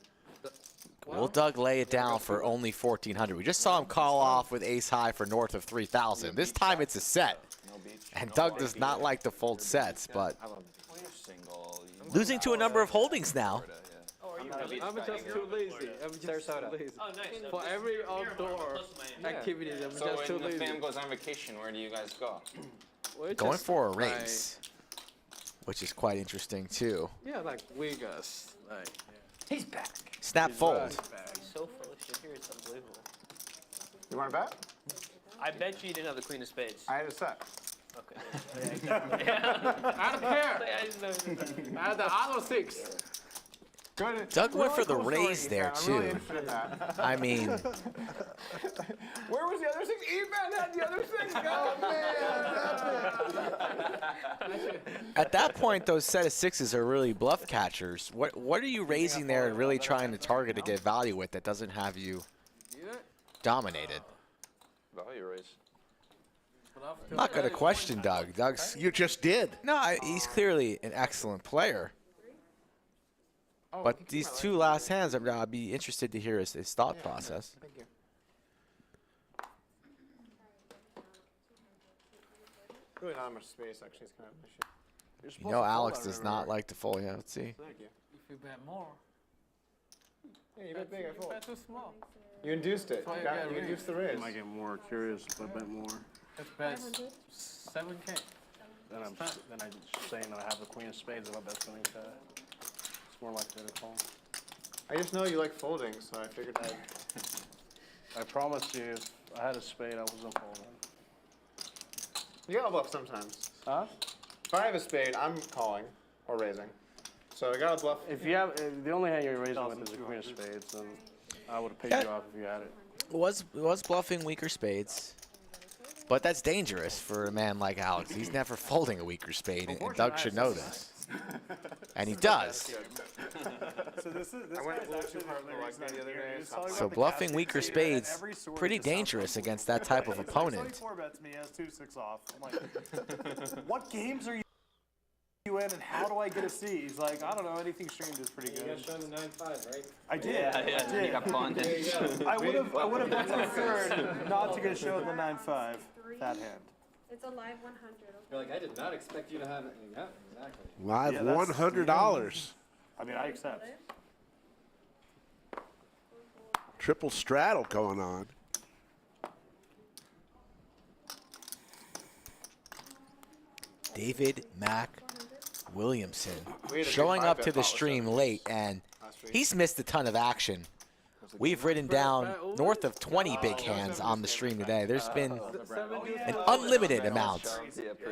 P: Will Doug lay it down for only 1,400? We just saw him call off with ace high for north of 3,000. This time it's a set. And Doug does not like to fold sets, but losing to a number of holdings now.
C: I'm just too lazy. I'm just too lazy.
E: Oh, nice.
C: For every outdoor activity, I'm
D: So
C: just too
D: when the
C: lazy.
D: fam goes on vacation, where do you guys go?
C: We're
P: Going
C: just
P: for a
C: like-
P: raise, which is quite interesting too.
C: Yeah, like Vegas. Like,
H: He's back.
P: Snap fold.
E: He's so full of shit here, it's unbelievable.
F: You want to bet?
E: I bet you didn't have the queen of spades.
F: I had a set.
E: Okay.
C: I don't care. I had the other 6.
F: Good.
P: Doug went for the
F: Cool
P: raise
F: story,
P: there
F: Ethan. I'm really
P: too.
F: interested in that.
P: I mean,
F: Where was the other 6? Efan had the other 6. Oh man.
P: at that point, those set of sixes are really bluff catchers. What are you raising there and really trying to target to get value with that doesn't have you dominated?
D: Value raise.
P: I'm not going to question Doug.
L: You just did.
P: No, he's clearly an excellent player. But these two last hands, I'd be interested to hear his thought process.
F: Thank you. Really not much space, actually. It's kind of an issue.
P: You know Alex does not like to fold. Yeah, let's see.
F: Thank you.
C: If you bet more,
F: Yeah, you bet big, I fold.
C: bet too small.
F: You induced it.
C: Why you
F: You
C: gotta raise?
F: induced the raise.
N: I might get more curious if I bet more.
C: Let's bet 7K.
N: Then I'm saying that I have the queen of spades if I bet 20K. It's more likely to call.
F: I just know you like folding, so I figured I'd.
N: I promise you, if I had a spade, I wasn't folding.
F: You gotta bluff sometimes.
N: Huh?
F: If I have a spade, I'm calling or raising. So I gotta bluff.
N: If you have, if the only hand you're raising with is the queen of spades, then I would have paid you off if you had it.
P: Was bluffing weaker spades. But that's dangerous for a man like Alex. He's never folding a weaker spade, and Doug should know this. And he does.
I: So this
F: I went
I: guy's
F: blue
I: actually
F: too hard
I: the
F: for like
I: reason
F: the
I: I'm
F: other
I: here.
F: day.
I: He was telling me
P: So
I: about the
P: bluffing
I: casting
P: weaker
I: scene, and
P: spades,
I: every sword
P: pretty
I: just sounds
P: dangerous
I: like
P: against that type of
I: He's like,
P: opponent.
I: somebody 4 bets me, he has 2-6 off. I'm like, what games are you in and how do I get a C? He's like, I don't know, anything streamed is pretty good.
J: You got shown the 9-5, right?
I: I did.
D: Yeah,
I: I did.
D: he got bonded.
J: There you go.
I: I would have preferred not to get shown the 9-5 that hand.
K: It's a live 100.
J: You're like, I did not expect you to have it. Yeah, exactly.
L: Live
I: Yeah, that's-
L: $100.
I: I mean, I accept.
L: Triple straddle going on.
P: David Mack Williamson
F: We had a
P: showing
F: big
P: up
F: five
P: to
F: bet
P: the
F: policy
P: stream late, and
F: last week.
P: he's missed a ton of action. We've written down north of 20 big hands on the stream today. There's been an unlimited amount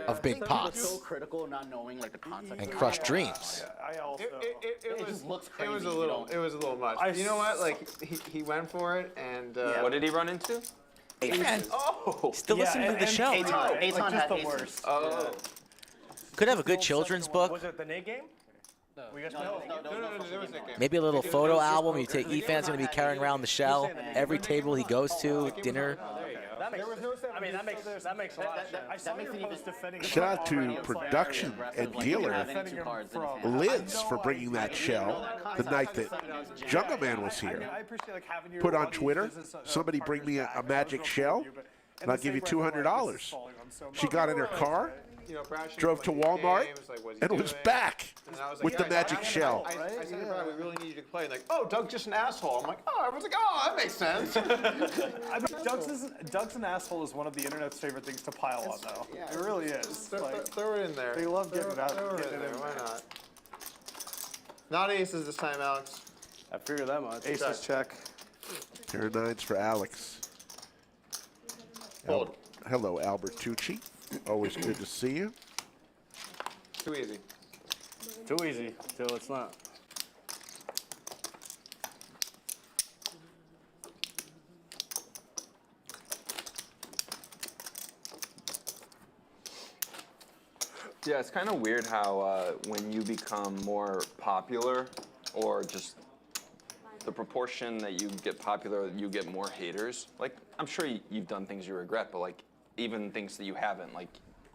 P: of big
O: So
P: pots
O: critical, not knowing like the context.
P: and crushed dreams.
I: I also.
O: It just looks crazy.
F: It was a
O: if you
F: little.
O: don't-
F: It was a little much. You know what? Like he went for it, and
D: What did he run into?
P: Efan,
F: oh,
P: still listening to the show.
O: Aton
I: Like,
O: had
I: just the
O: aces.
I: worst.
F: oh.
P: Could have a good children's book.
I: Was it the Nate game?
J: No.
I: We guys
O: No,
I: played?
F: There was that game.
P: Maybe a little photo album. You take Efan's going to be carrying around the shell every table he goes to, dinner.
I: That makes sense. I mean, that makes a lot of sense. I saw your post defending
L: Shout out to
I: already. It's like-
L: production and dealer
O: Having two cards in his hand.
L: Liz for bringing that shell the night that Jungle Man was
I: I mean,
L: here.
I: I appreciate like having your
L: Put on
I: buddies,
L: Twitter,
I: business,
L: somebody bring me a
I: partners back.
L: magic
I: That was
L: shell,
I: real cool of you, but-
L: and I'll
I: the
L: give you
I: same breath, like,
L: $200.
I: this is falling on so
L: She
I: much.
L: got in her
I: Right,
L: car,
I: right.
F: You know, Brad
L: drove to Walmart, and was back with the magic shell.
F: I said to Brad, we really need you to play. Like, oh, Doug's just an asshole. I'm like, oh, everyone's like, oh, that makes sense.
I: I mean, Doug's an asshole is one of the internet's favorite things to pile on, though.
F: Yeah,
I: It really is. Like,
F: throw it in there.
I: they love getting it out.
F: Throw it
I: Getting
F: in
I: it
F: there.
I: in
F: Why
I: there.
F: not? Not aces this time, Alex.
H: I figured that much.
I: Aces check.
L: Pair of nines for Alex.
F: Fold.
L: Hello, Albertucci. Always good to see you.
F: Too easy.
H: Too easy till it's not.
D: Yeah, it's kind of weird how when you become more popular, or just the proportion that you get popular, you get more haters. Like, I'm sure you've done things you regret, but like even things that you haven't, like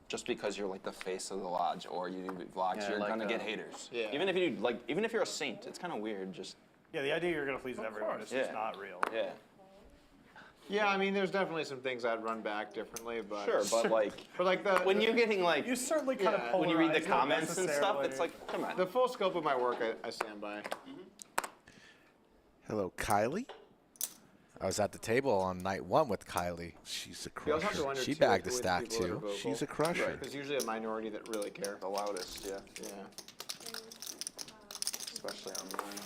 D: just because you're like the face of the lodge or you do vlogs,
O: Yeah,
D: you're
O: like,
D: gonna get haters.
F: Yeah.
D: Even if you do, like, even if you're a saint, it's kind of weird. Just
I: Yeah, the idea you're going to please everyone is just
D: Yeah.
I: not real.
D: yeah.
F: Yeah, I mean, there's definitely some things I'd run back differently, but
D: Sure, but like
F: like the
D: when you're getting like
I: You certainly kind
F: Yeah.
I: of
D: when you read the
I: polarize, not
D: comments and stuff, it's
I: necessarily.
D: like, come on.
F: the full scope of my work, I stand by.
L: Hello, Kylie.
P: I was at the table on night one with Kylie.
L: She's a
F: You also have to
L: crusher.
F: wonder,
P: She
F: too,
P: bagged
F: like,
P: a
F: the
P: stack,
F: people that are
P: too.
F: vocal.
L: She's a crusher.
F: There's usually a minority that really care.
D: The loudest, yeah,
F: Yeah.
D: especially online.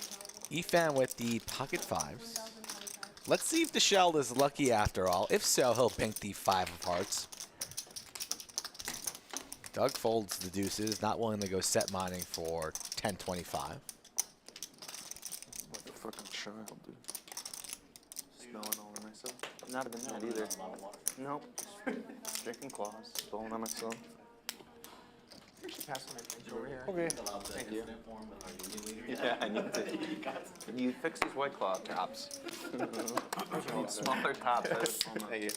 P: Efan with the pocket fives. Let's see if the shell is lucky after all. If so, he'll bank the 5 of hearts. Doug folds the deuces, not willing to go set mining for 1025.
D: Like a fucking child, dude. Smelling all of myself. Not even that either. Nope. Drinking claws. Blowing on myself.
F: Pass my drink over here.
I: Okay.
D: Thank you. Yeah, I need to. You fix these White Claw tops. You need smaller tops.
F: Thank you.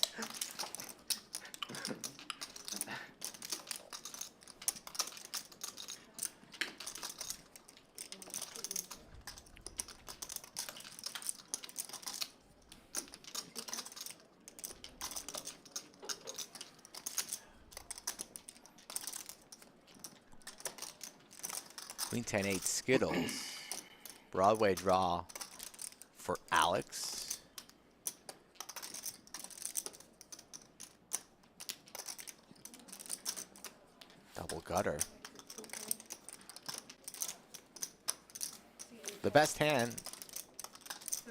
P: Queen 10-8 Skittles. Broadway draw for Alex. Double gutter. The best hand,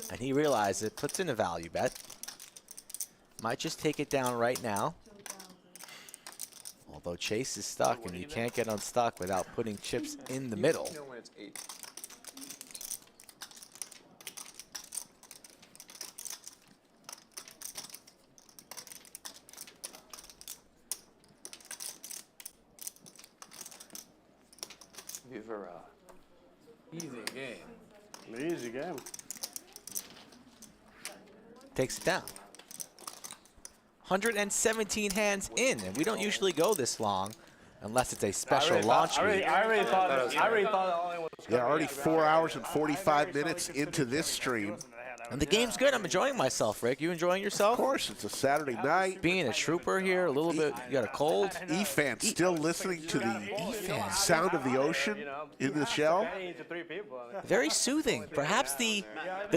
P: and he realized it, puts in a value bet. Might just take it down right now. Although Chase is stuck, and you can't get unstuck without putting chips in the middle.
F: You know when it's 8.
H: Easy game. Easy game.
P: Takes it down. 117 hands in, and we don't usually go this long unless it's a special launch week.
H: I already thought the only one was
L: Yeah, already 4 hours and 45 minutes into this stream.
P: And the game's good. I'm enjoying myself, Rick. You enjoying yourself?
L: Of course, it's a Saturday night.
P: Being a trooper here, a little bit, you got a cold?
L: Efan still listening to the sound of the ocean in the shell.
P: Very soothing. Perhaps the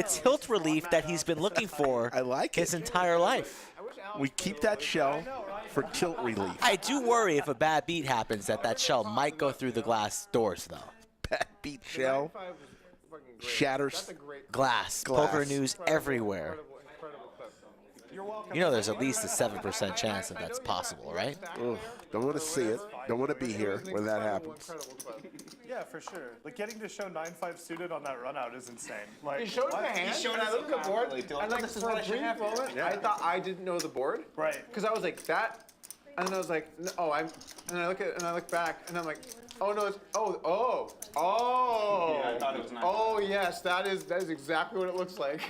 P: tilt relief that he's been looking for his entire life.
L: We keep that shell for tilt relief.
P: I do worry if a bad beat happens that shell might go through the glass doors, though.
L: Bad beat shell. Shatters.
P: Glass. Poker news everywhere. You know there's at least a 7% chance that that's possible, right?
L: Ugh, don't want to see it. Don't want to be here when that happens.
I: Yeah, for sure. Like getting to show 9-5 suited on that run out is insane. Like,
F: He showed the hand. He showed I looked at the board. And like for a brief moment, I thought I didn't know the board.
I: Right.
F: Because I was like that, and then I was like, no, oh, and I look back, and I'm like, oh no, it's oh.
D: Yeah, I thought it was 9-5.
F: Oh yes, that is exactly what it looks like.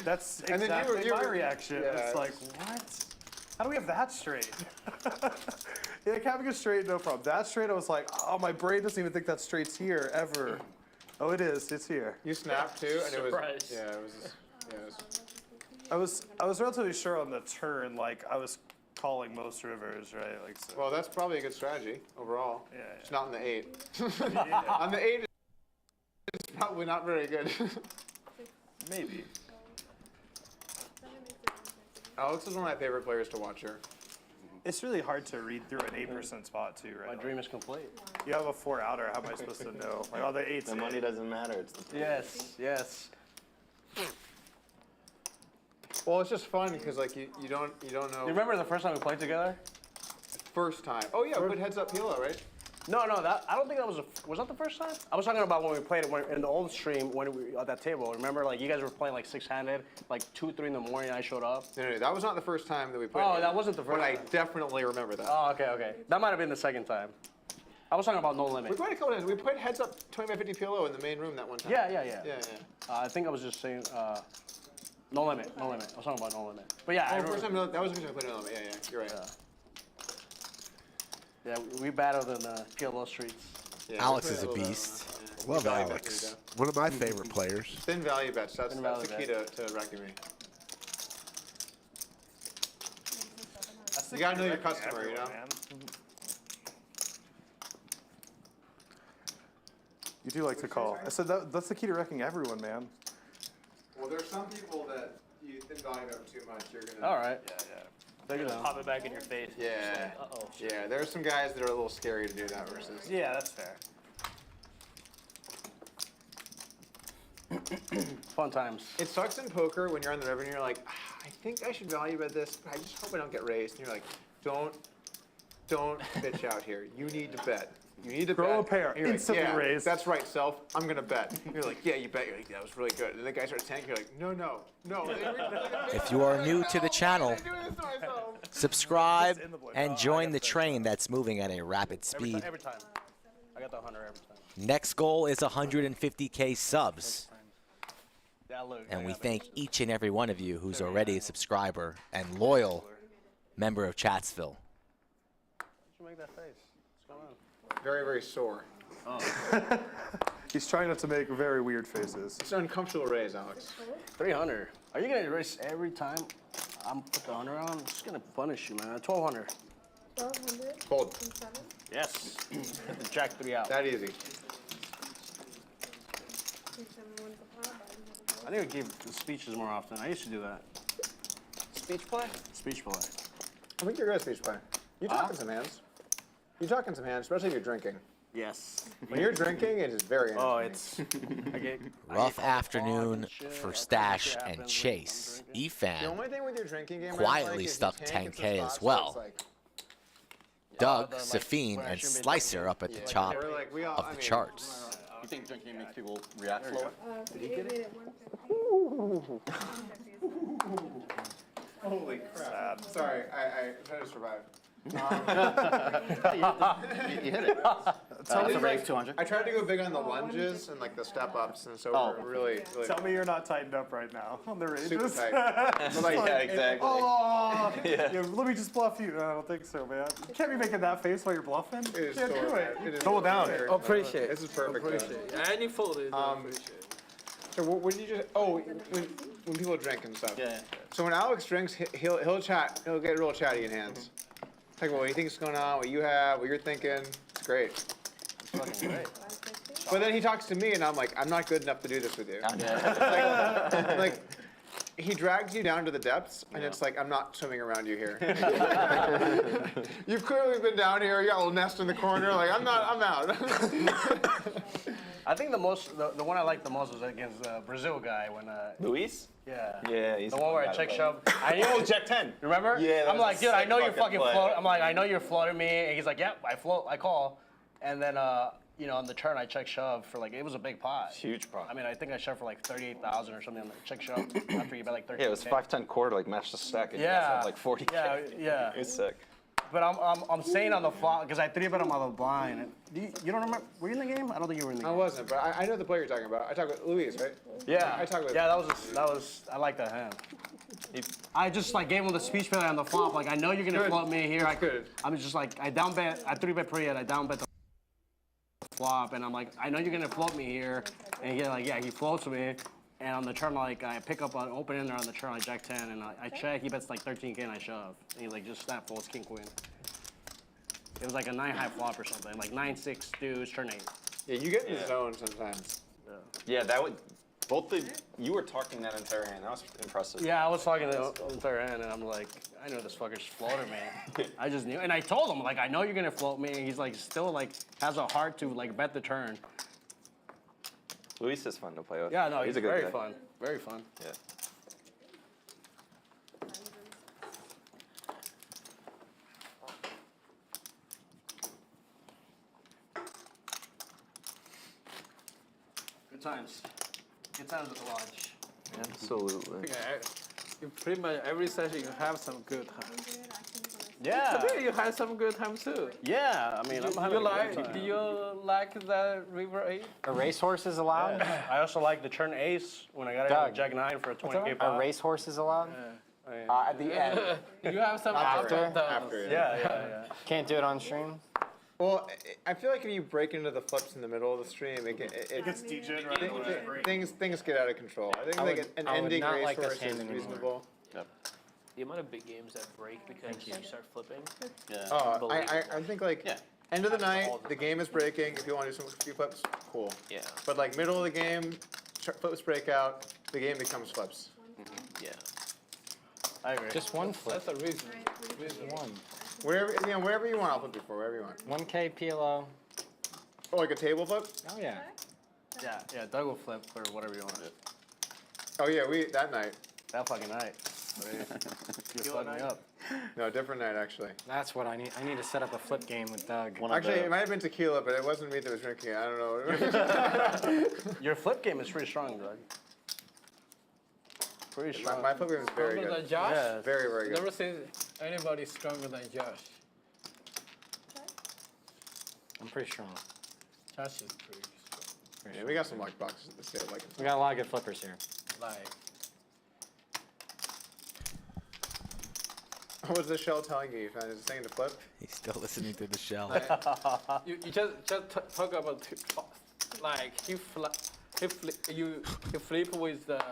I: That's
F: And then
I: exactly my
F: were-
I: reaction.
F: yeah.
I: It's like, what? How do we have that straight? Yeah, like having a straight, no problem. That straight, I was like, oh, my brain doesn't even think that straight's here, ever. Oh, it is. It's here.
F: You snapped too, and
E: Surprise.
F: it was.
I: I was relatively sure on the turn, like, I was calling most rivers, right? Like, so.
F: Well, that's probably a good strategy overall.
I: Yeah.
F: It's not on the 8. On the 8, it's probably not very good.
I: Maybe.
F: Alex is one of my favorite players to watch here.
I: It's really hard to read through an 8% spot, too, right?
H: My dream is complete.
I: You have a 4 outer. How am I supposed to know? Like, all the 8s.
J: The money doesn't matter. It's the
H: Yes.
F: Well, it's just fun because like you don't know.
H: You remember the first time we played together?
F: First time. Oh yeah, put heads up Hilo, right?
H: No, that I don't think that was that the first time? I was talking about when we played it in the old stream when we at that table. Remember, like you guys were playing like 6-handed, like 2, 3 in the morning. I showed up.
F: No, that was not the first time that we played.
H: Oh, that wasn't the first.
F: But I
H: time.
F: definitely remember that.
H: Oh, okay. That might have been the second time. I was talking about No Limit.
F: We played a couple times. We played heads up 20x50 Hilo in the main room that one time.
H: Yeah. I think I was just saying No Limit. I was talking about No Limit. But yeah,
F: that was the first time we played No Limit. Yeah, you're right.
H: Yeah, we battled in PLO streets.
P: Yeah, Alex is a beast.
L: Love Alex. One of my favorite players.
F: Thin value bets. That's the key to wrecking me. You gotta know your customer, you know?
I: You do like to call. I said that's the key to wrecking everyone, man.
F: Well, there's some people that you thin value them too much. You're gonna.
H: All right.
E: Pop it back in your face.
F: Yeah.
E: Uh-oh.
F: Yeah, there's some guys that are a little scary to do that versus.
H: Yeah, that's fair. Fun times.
F: It sucks in poker when you're on the river and you're like, I think I should value bet this, but I just hope I don't get raised. And you're like, don't bitch out here. You need to bet. You need to
I: Throw
F: bet.
I: a pair.
F: You're
I: Instantly
F: like, yeah,
I: raised.
F: That's right, self. I'm gonna bet. You're like, yeah, you bet. You're like, that was really good. And the guy starts tanking. You're like, no.
P: If you are new to the channel, subscribe and join the train that's moving at a rapid speed.
H: Every time. I got the 100 every time.
P: Next goal is 150K subs.
H: Yeah, look,
P: And we thank each and every one of you who's already a subscriber and loyal member of Chatsville.
H: You make that face. What's going on?
F: Very, very sore.
H: Oh.
I: He's trying not to make very weird faces.
F: It's an uncomfortable raise, Alex.
H: 300. Are you gonna raise every time I'm put the 100 on? I'm just gonna punish you, man. 1200.
K: 1200.
F: Fold.
H: Yes. Jack 3 out.
F: That easy.
H: I need to give the speeches more often. I used to do that.
F: Speech play?
H: Speech play.
F: I think you're good at speech play. You talking some hands. You talking some hands, especially if you're drinking.
H: Yes.
F: When you're drinking, it is very
P: Rough afternoon for Stache and Chase.
F: The
P: Efan
F: only thing with your drinking game
P: quietly stuck
F: is you tank
P: 10K
F: some
P: as
F: spots,
P: well.
F: so it's
P: Doug, Safeen, and Slicer up at the top
F: we're like, we all-
P: of
F: I
P: the
F: mean,
P: charts.
J: You think drinking makes people react slower?
K: Did he get it?
F: Holy crap. Sorry, I tried to survive.
J: You hit it.
O: That's a raise 200.
F: I tried to go big on the lunges and like the step ups, and so we're really.
I: Tell me you're not tightened up right now on the ranges.
F: Super tight.
I: It's
F: Like,
I: like,
F: yeah, exactly.
I: Oh,
F: Yeah.
I: let me just bluff you. No, I don't think so, man. You can't be making that face while you're bluffing.
F: It is
I: Can't do
F: totally-
I: it.
F: it is
I: Double down.
F: totally-
C: Appreciate.
F: This is perfect.
C: Appreciate. Any fold is appreciate.
F: So when you just when people drink and stuff.
O: Yeah.
F: So when Alex drinks, he'll chat. He'll get real chatty in hands. Talk about what he thinks is going on, what you have, what you're thinking. It's great.
O: It's fucking great.
F: But then he talks to me, and I'm like, I'm not good enough to do this with you. like he drags you down to the depths, and it's like, I'm not swimming around you here. You've clearly been down here. You got a little nest in the corner. Like I'm out.
H: I think the one I liked the most was against the Brazil guy when.
D: Luis?
H: Yeah.
D: Yeah, he's
H: the one where I check shove.
D: Oh, Jack 10.
H: Remember?
D: Yeah.
H: I'm like, dude, I know you're fucking
D: play.
H: floating. I'm like, I know you're floating me. And he's like, yep, I float, I call. And then, on the turn, I check shove for like, it was a big pot.
D: Huge pot.
H: I mean, I think I shoved for like 38,000 or something on the check shove after you bet like 13.
D: Yeah, it was 5-10 quarter, like matched the stack. And
H: Yeah.
D: Like 40.
H: Yeah.
D: It's sick.
H: But I'm saying on the flop because I 3-bet him on the blind. You don't remember? Were you in the game? I don't think you were in the game.
F: I wasn't, but I know the player you're talking about. I talked with Luis, right?
H: Yeah.
F: I talked with.
H: Yeah, that was. I like that hand. I just like gave him the speech failure on the flop. Like I know you're gonna float me here. I'm just like I down bet. I 3-bet pre-bet. I down bet the flop, and I'm like I know you're gonna float me here. And he's like, yeah, he floats me. And on the turn, like I pick up on open ender on the turn, like Jack 10, and I check. He bets like 13K, and I shove. And he like just snap folds king queen. It was like a 9 high flop or something, like 9-6 deuce, turn 8.
F: Yeah, you get in the zone sometimes.
D: Yeah, that would. You were talking that entire hand. That was impressive.
H: Yeah, I was talking the entire hand, and I'm like, I know this fucker's floater, man. I just knew, and I told him like, I know you're gonna float me, and he's like, still like has a heart to like bet the turn.
D: Luis is fun to play with.
H: Yeah, no, he's
D: a good
H: very
D: guy.
H: fun, very fun.
D: Yeah.
H: Good times. Good times at the lodge.
D: Absolutely.
C: You pretty much every session you have some good time.
H: Yeah.
C: Today you had some good time too.
H: Yeah, I mean, I'm having a good time.
C: Do you like the river 8?
J: A racehorse is allowed?
H: Yeah. I also like the turn ace when I got it on Jack 9 for a 20K
J: A
H: pot.
J: racehorse is allowed?
F: At the end.
C: You have some
J: After?
H: Yeah.
J: Can't do it on stream?
F: Well, I feel like if you break into the flips in the middle of the stream, it
I: gets degenerate.
F: Things get out of control. I think like an ending racehorse is reasonable.
E: Yep. The amount of big games that break because you start flipping. Yeah.
F: Oh, I think like end of the night, the game is breaking. If you want to do a few flips, cool.
E: Yeah.
F: But like middle of the game, flips break out, the game becomes flips.
E: Yeah.
H: I agree.
J: Just one flip.
C: That's a reason.
J: One.
F: Wherever you want, I'll flip you for wherever you want.
J: 1K PLO.
F: Oh, like a table flip?
J: Oh yeah.
H: Yeah, Doug will flip for whatever you want.
F: Oh yeah, that night.
H: That fucking night. You fucked me up.
F: No, different night actually.
J: That's what I need. I need to set up a flip game with Doug.
F: Actually, it might have been tequila, but it wasn't me that was drinking it. I don't know.
H: Your flip game is pretty strong, Doug. Pretty strong.
F: My flip game is very
C: Stronger
F: good.
C: than Josh?
H: Yeah.
F: Very, very good.
C: Never seen anybody stronger than Josh.
J: I'm pretty strong.
C: Josh is pretty strong.
F: Yeah, we got some luck boxes at this game. Like
J: We got a lot of good flippers here.
C: Like,
F: what was the shell telling you? Is it saying to flip?
P: He's still listening to the shell.
C: you just talk about like you flip with the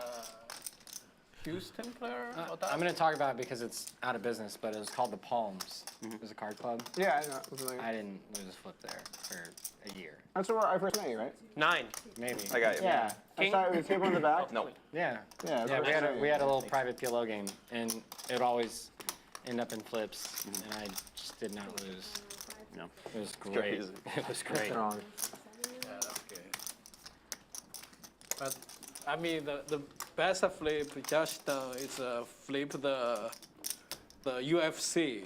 C: Houston player. Or that?
J: I'm going to talk about it because it's out of business, but it was called the Palms. It was a card club.
F: Yeah, I know.
J: I didn't lose a flip there for a year.
F: That's where I first met you, right?
E: 9.
J: Maybe.
D: I got you.
J: Yeah.
F: I saw it was table in the back.
D: No.
J: Yeah.
F: Yeah,
J: we had a little private PLO game, and it would always end up in flips, and I just did not lose.
O: No.
J: It was great.
D: Crazy.
J: It was great.
C: Yeah, that's good. But I mean, the best flip Josh done is flip the UFC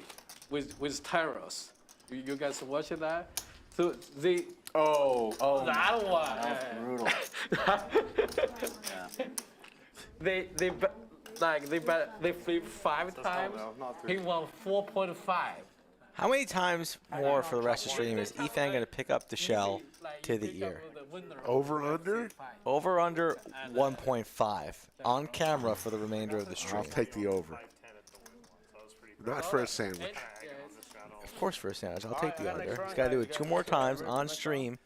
C: with Tyros. You guys watch that? So the that one.
J: That was brutal.
C: They flip 5 times. He won 4.5.
P: How many times more for the rest of the stream is Efan going to pick up the shell to the ear?
L: Over under?
P: Over under 1.5 on camera for the remainder of the stream.
L: I'll take the over. Not for a sandwich.
P: Of course for a sandwich. I'll take the under. He's got to do it 2 more times on stream,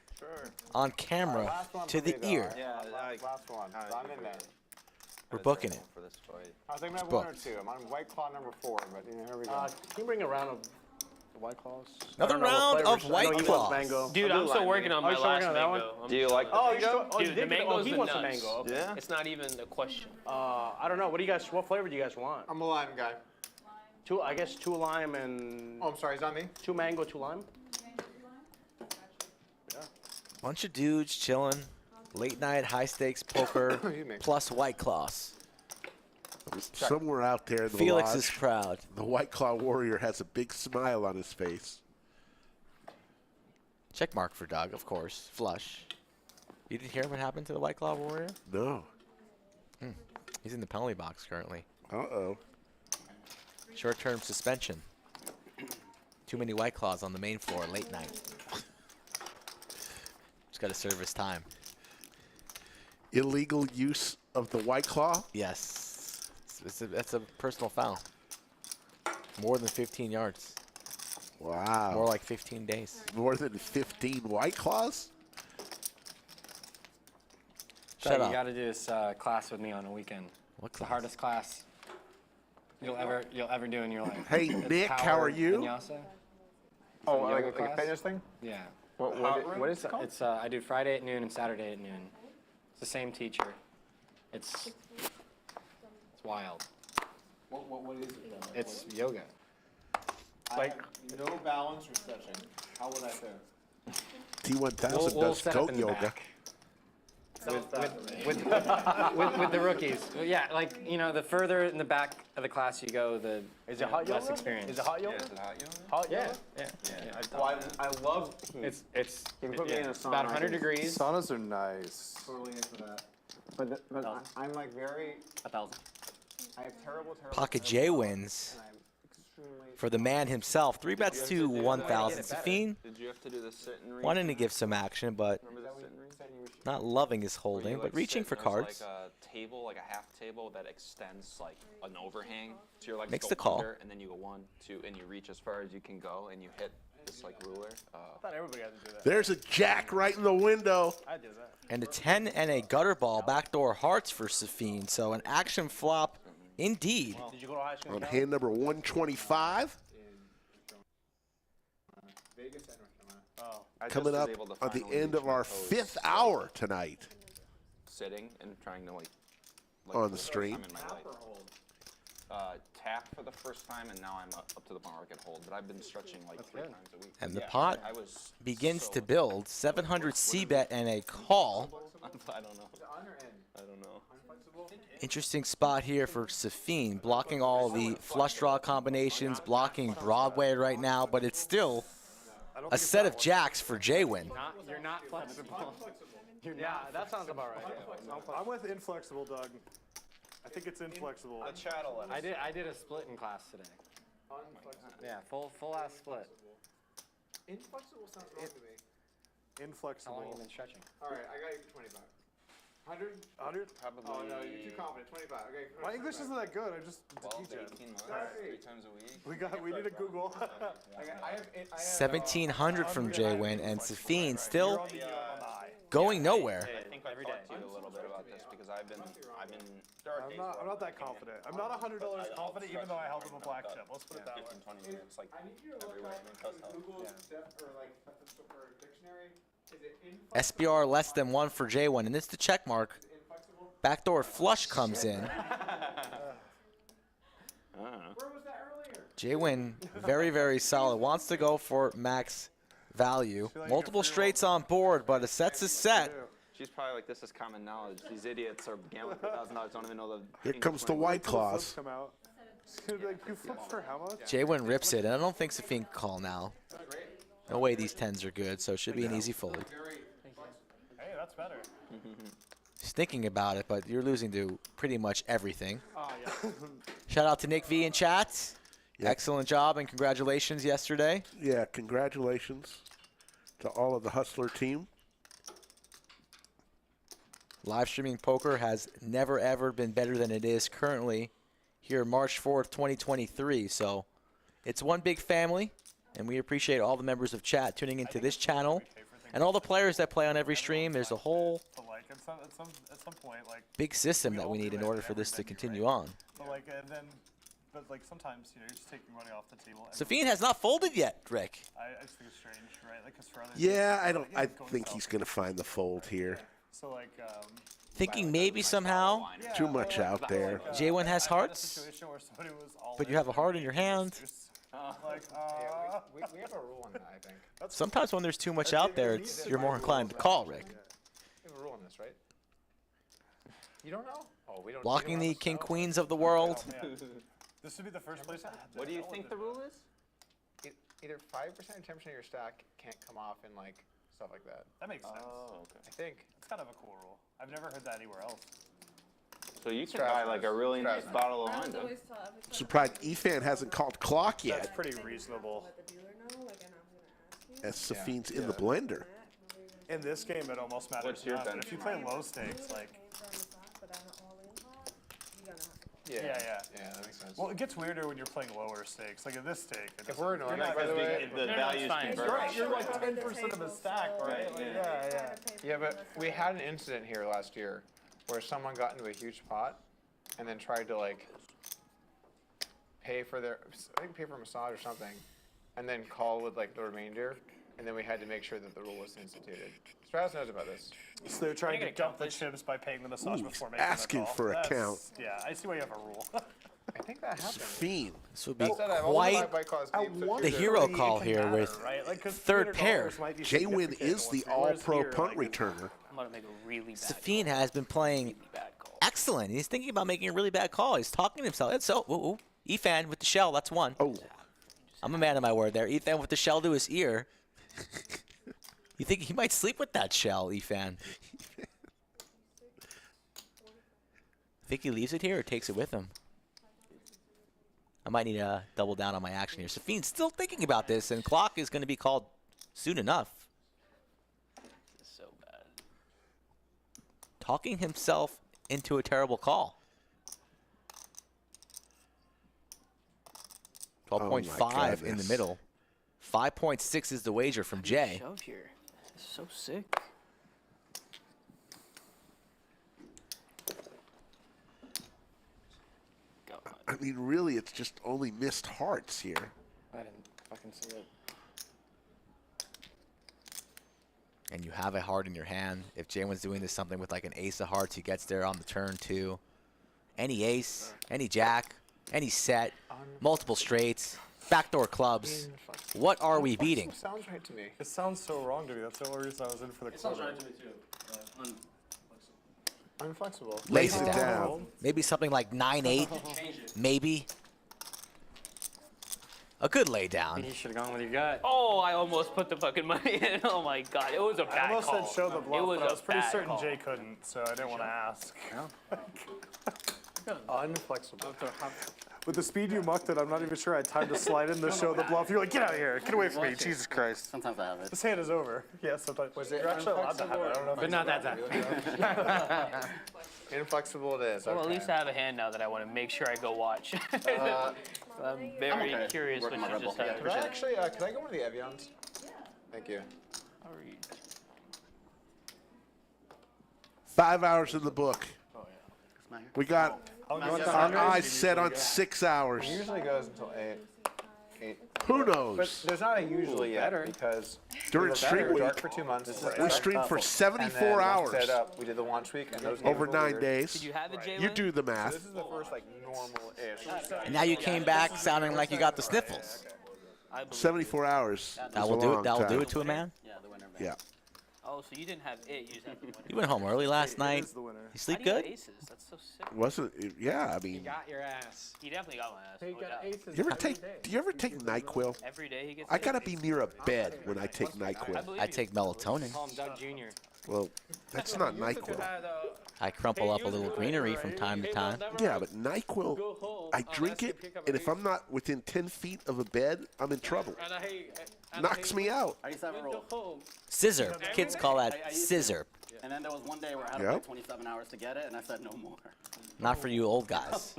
P: on camera, to the ear.
F: Yeah, last one. I'm in there.
P: We're booking it.
F: I think I'm
P: It's
F: at 1 or
P: booked.
F: 2. I'm on White Claw number 4, but here we go.
H: Can you bring a round of White Claws?
P: Another round of White Claws.
E: Dude, I'm still working on my last mango.
D: Do you like
H: Oh,
D: the
H: you
D: mango?
H: oh, you
E: Dude, the
H: did get-
E: mango's
H: he
E: the
H: wants a
E: nuts.
H: mango. Okay.
F: Yeah?
E: It's not even a question.
H: I don't know. What flavor do you guys want?
F: I'm a lime guy.
H: I guess 2 lime and.
F: Oh, I'm sorry. Is that me?
H: 2 mango, 2 lime.
P: Bunch of dudes chilling, late night high stakes poker, plus White Claws.
L: Somewhere out there in the
P: Felix
L: lodge,
P: is proud.
L: The White Claw warrior has a big smile on his face.
P: Check mark for Doug, of course. Flush. You didn't hear what happened to the White Claw warrior?
L: No.
P: He's in the penalty box currently.
L: Uh-oh.
P: Short-term suspension. Too many White Claws on the main floor late night. Just got to serve his time.
L: Illegal use of the White Claw?
P: Yes. That's a personal foul. More than 15 yards.
L: Wow.
P: More like 15 days.
L: More than 15 White Claws?
P: Shut
J: You
P: up.
J: got to do this class with me on a weekend.
P: What
J: It's the
P: class?
J: hardest class you'll ever do in your life.
L: Hey,
J: It's
L: Nick, how
J: power
L: are you?
J: vinyasa.
F: Oh,
J: Yoga
F: like a
J: class?
F: fitness thing?
J: Yeah.
F: What is it called?
J: It's I do Friday at noon and Saturday at noon. It's the same teacher. It's wild.
F: What is it then?
J: It's yoga.
F: Like no balance or stretching. How would I fare?
L: T1000
J: We'll
L: does
J: set up
L: goat
J: in the
L: yoga.
J: back. With the rookies. Yeah, like, you know, the further in the back of the class you go, the
H: Is it hot
J: less
H: yoga?
J: experience.
H: Is it hot yoga?
D: Yeah, is it hot yoga?
H: Hot
J: Yeah,
H: yoga?
J: yeah.
F: Well, I love heat.
J: It's
F: You can put me in a sauna,
J: about
F: I
J: 100
F: can-
J: degrees.
I: Saunas are nice.
F: Totally into that. But I'm like very.
O: 1,000.
F: I have terrible.
P: Pocket J wins
F: And I'm extremely.
P: for the man himself. 3 bets to 1,000. Safeen
D: Did you have to do the sit and reach?
P: wanting to give some action, but
D: Remember the sit and reach?
P: not loving his
D: Where you,
P: holding,
D: like,
P: but reaching
D: sit
P: for
D: and there's,
P: cards.
D: Like a table, like a half table that extends like an overhang. So your legs
P: Makes
D: go
P: the call.
D: under, and then you go 1, 2, and you reach as far as you can go, and you hit this like ruler.
H: I thought everybody had to do that.
L: There's a jack right in the window.
H: I did that.
P: And a 10 and a gutter ball, backdoor hearts for Safeen. So an action flop indeed.
H: Did you go to high school?
L: On hand number 125.
F: Vegas and
H: Oh.
D: I
L: Coming
D: just
L: up
D: was able to
L: at the
D: finally
L: end
D: reach
L: of
D: my
L: our
D: toes
L: 5th hour tonight
D: sitting and trying to like
L: on
D: for
L: the
D: first
L: stream.
D: time in my life. Tap for the first time, and now I'm up to the point where I can hold. But I've been stretching like 3 times a week.
P: And the
D: Yeah,
P: pot
D: I was
P: begins
D: so
P: to build. 700 C-bet and a call.
D: I don't know. I don't know.
P: Interesting spot here for Safeen, blocking all the flush draw combinations, blocking Broadway right now, but it's still a set of jacks for JWin.
J: You're not flexible.
H: Yeah, that sounds about right.
I: I'm with inflexible, Doug. I think it's inflexible.
J: I did a split in class today. Yeah, full ass split.
F: Inflexible sounds wrong to me.
J: How
I: Inflexible.
J: long you been stretching?
F: All right, I got you 25. 100?
I: 100?
D: Probably.
F: Oh no, you're too confident. 25. Okay.
I: My English isn't that good. I just
D: 12
I: teach
D: to
I: it.
D: 18 months,
F: Alright.
D: 3 times a week.
I: We need a Google.
F: I have
P: 1,700 from JWin, and Safeen still
I: You're on the eye.
P: going nowhere.
D: I think I've talked to you a little bit about this because I've been. There are days
I: I'm not that confident. I'm not $100 confident, even though I held him a black chip. Let's put it that way.
D: 15, 20 minutes, like
F: I need you to look
D: everywhere.
F: up Google or like or dictionary. Is it inflexible?
P: SBR less than 1 for JWin, and it's the check mark. Backdoor flush comes in.
F: Where was that earlier?
P: JWin, very, very solid. Wants to go for max value. Multiple straights on board, but a set's a set.
D: She's probably like, this is common knowledge. These idiots are gambling for $1,000, don't even know the.
L: Here comes the White Claws.
I: Come out. It's gonna be like, you flipped for how much?
P: JWin rips it, and I don't think Safeen can call now. No way these 10s are good, so it should be an easy fold.
I: Hey, that's better.
P: He's thinking about it, but you're losing to pretty much everything.
I: Oh, yeah.
P: Shout out to Nick V in chat.
L: Yeah.
P: Excellent job and congratulations yesterday.
L: Yeah, congratulations to all of the Hustler team.
P: Live streaming poker has never, ever been better than it is currently here March 4th, 2023. So it's one big family, and we appreciate all the members of chat tuning into this channel and all the players that play on every stream. There's a whole
I: At some point, like,
P: big system that we need in order for this to continue on.
I: but like, but like sometimes, you know, you're just taking money off the table.
P: Safeen has not folded yet, Rick.
I: I just think it's strange, right? Like, 'cause for others,
L: Yeah, I don't.
I: like, yeah,
L: I
I: it's going
L: think
I: south.
L: he's going to find the fold here.
I: So like,
P: Thinking maybe somehow
L: Too much out there.
P: JWin has
I: I had a
P: hearts,
I: situation where somebody was all
P: but you
I: in
P: have a heart in
I: and
P: your
I: they
P: hand.
I: just-
F: We have a rule on that, I think.
P: Sometimes when there's too much out there, you're more inclined to call, Rick.
F: We have a rule on this, right? You don't know? Oh, we don't.
P: Blocking the king queens of the world.
I: This would be the first place.
O: What do you think the rule is?
F: Either 5% or 10% of your stack can't come off in like stuff like that.
I: That makes sense.
O: Oh, okay.
F: I think.
I: It's kind of a cool rule. I've never heard that anywhere else.
D: So you can buy like a really nice bottle of wine. Then.
L: Surprised Efan hasn't called clock
I: That's
L: yet,
I: pretty reasonable.
L: as Safeen's in the blender.
I: In this game, it almost matters
D: What's your
I: not. But
D: bench?
I: if you play low stakes, like,
F: Yeah,
I: yeah.
F: that makes sense.
I: Well, it gets weirder when you're playing lower stakes. Like in this stake, it
F: If we're in
I: you're
F: Nordic,
I: not
F: by the
I: gonna
F: way,
D: The values converge.
I: Right, you're like 10% of a stack, right? Like, yeah.
F: Yeah, but we had an incident here last year where someone got into a huge pot and then tried to like pay for a massage or something, and then call with like the remainder, and then we had to make sure that the rule was instituted. Straddles knows about this.
I: So they're trying to dump the chips by paying the massage
L: Ooh,
I: before making
L: asking
I: the call.
L: for a
I: That's-
L: count.
I: Yeah, I see why you have a rule.
F: I think that happened.
L: Safeen.
P: This would be
F: That said, I've only
P: quite
F: by cause games, so
P: the
F: either-
P: hero call here with
I: right? Like, 'cause
P: third pair.
I: $300 might be
L: JWin
I: significant
L: is the
I: once we- whereas
L: all-pro
I: here,
L: punt
I: like,
L: returner.
E: I'm gonna make a really bad
P: Safeen
E: call.
P: has been playing
E: Really bad call.
P: excellent. He's thinking about making a really bad call. He's talking to himself. That's so. Ooh. Efan with the shell. That's one.
L: Oh,
P: I'm a man of my word there. Efan with the shell to his ear. You think he might sleep with that shell, Efan? Think he leaves it here or takes it with him? I might need to double down on my action here. Safeen's still thinking about this, and clock is going to be called soon enough.
E: This is so bad.
P: Talking himself into a terrible call.
L: Oh my
P: 12.5 in the
L: goodness.
P: middle. 5.6 is the wager from Jay.
E: Shove here. This is so sick. Go.
L: I mean, really, it's just only missed hearts here.
J: I didn't fucking see it.
P: And you have a heart in your hand. If JWin's doing this something with like an ace of hearts, he gets there on the turn too. Any ace, any jack, any set, multiple straights, backdoor clubs. What are we beating?
F: Sounds right to me.
I: It sounds so wrong to me. That's the only reason I was in for the quarter.
E: to me too.
F: Unflexible.
L: Lace it down.
P: Maybe something like 9-8, maybe. A good lay down.
J: You should have gone with your gut.
E: Oh, I almost put the fucking money in. Oh my god, it was a
I: I
E: bad
I: almost
E: call.
I: said show the bluff,
E: It was
I: but I
E: a
I: was pretty
E: bad
I: certain
E: call.
I: Jay couldn't, so I didn't want to ask.
F: Unflexible.
I: With the speed you mucked it, I'm not even sure I had time to slide in to show the bluff. You're like, get out of here. Get away from me. Jesus Christ.
O: Sometimes I have it.
I: This hand is over. Yeah, sometimes. You're actually allowed to have it. I don't know if
J: But not that time.
F: Inflexible it is.
E: Well, at
F: okay.
E: least I have a hand now that I want to make sure I go watch. I'm very
O: okay.
E: curious what
O: Working my
E: you
O: Red
E: just
O: Bull.
E: had.
F: Could I actually, could I go one of the Evians? Thank you.
E: I'll read.
L: 5 hours in the book. We got our eyes set on 6 hours.
F: It usually goes until 8.
L: Who
F: But
L: knows?
F: there's not a usually yet because
L: During
F: we were
L: stream
F: better,
L: week,
F: dark for 2 months.
L: we streamed for
F: And
L: 74
F: then once
L: hours
F: set up, we did the launch week and those
L: over
F: games were
L: 9
F: weird.
L: days.
E: Did you have it, Jay?
L: You do the
F: So
L: math.
F: this is the first like normal-ish.
P: And now you came back sounding like you got the sniffles.
L: 74 hours.
P: That
L: is
P: will
L: a
P: do
L: long
P: it. That will do
L: time.
P: it to a man.
O: Yeah, the winner.
L: Yeah.
E: Oh, so you didn't have it. You just had the winner.
P: You went home early last night.
I: is the winner.
P: You sleep
E: How do you have
P: good?
E: aces? That's so sick.
L: Wasn't it? Yeah, I mean,
J: Got your ass.
E: He definitely got my ass.
J: He
E: no
J: got
E: doubt.
J: aces
L: you ever
J: every
L: take?
J: day.
L: Do you ever take NyQuil?
E: Every day he gets.
L: I gotta be near a bed when I take
E: I
L: NyQuil.
E: believe
P: I
E: you.
P: take melatonin.
J: Call him Doug Jr.
L: Well, that's not NyQuil.
P: I crumple up a little greenery from time to time.
L: Yeah, but NyQuil, I drink it, and if I'm not within 10 feet of a bed, I'm in trouble. Knocks me out.
O: I used to have a rule.
P: Scissor. Kids call that scissor.
O: And then there was one day where I had to wait 27 hours to get it, and I said no more.
P: Not for you old guys.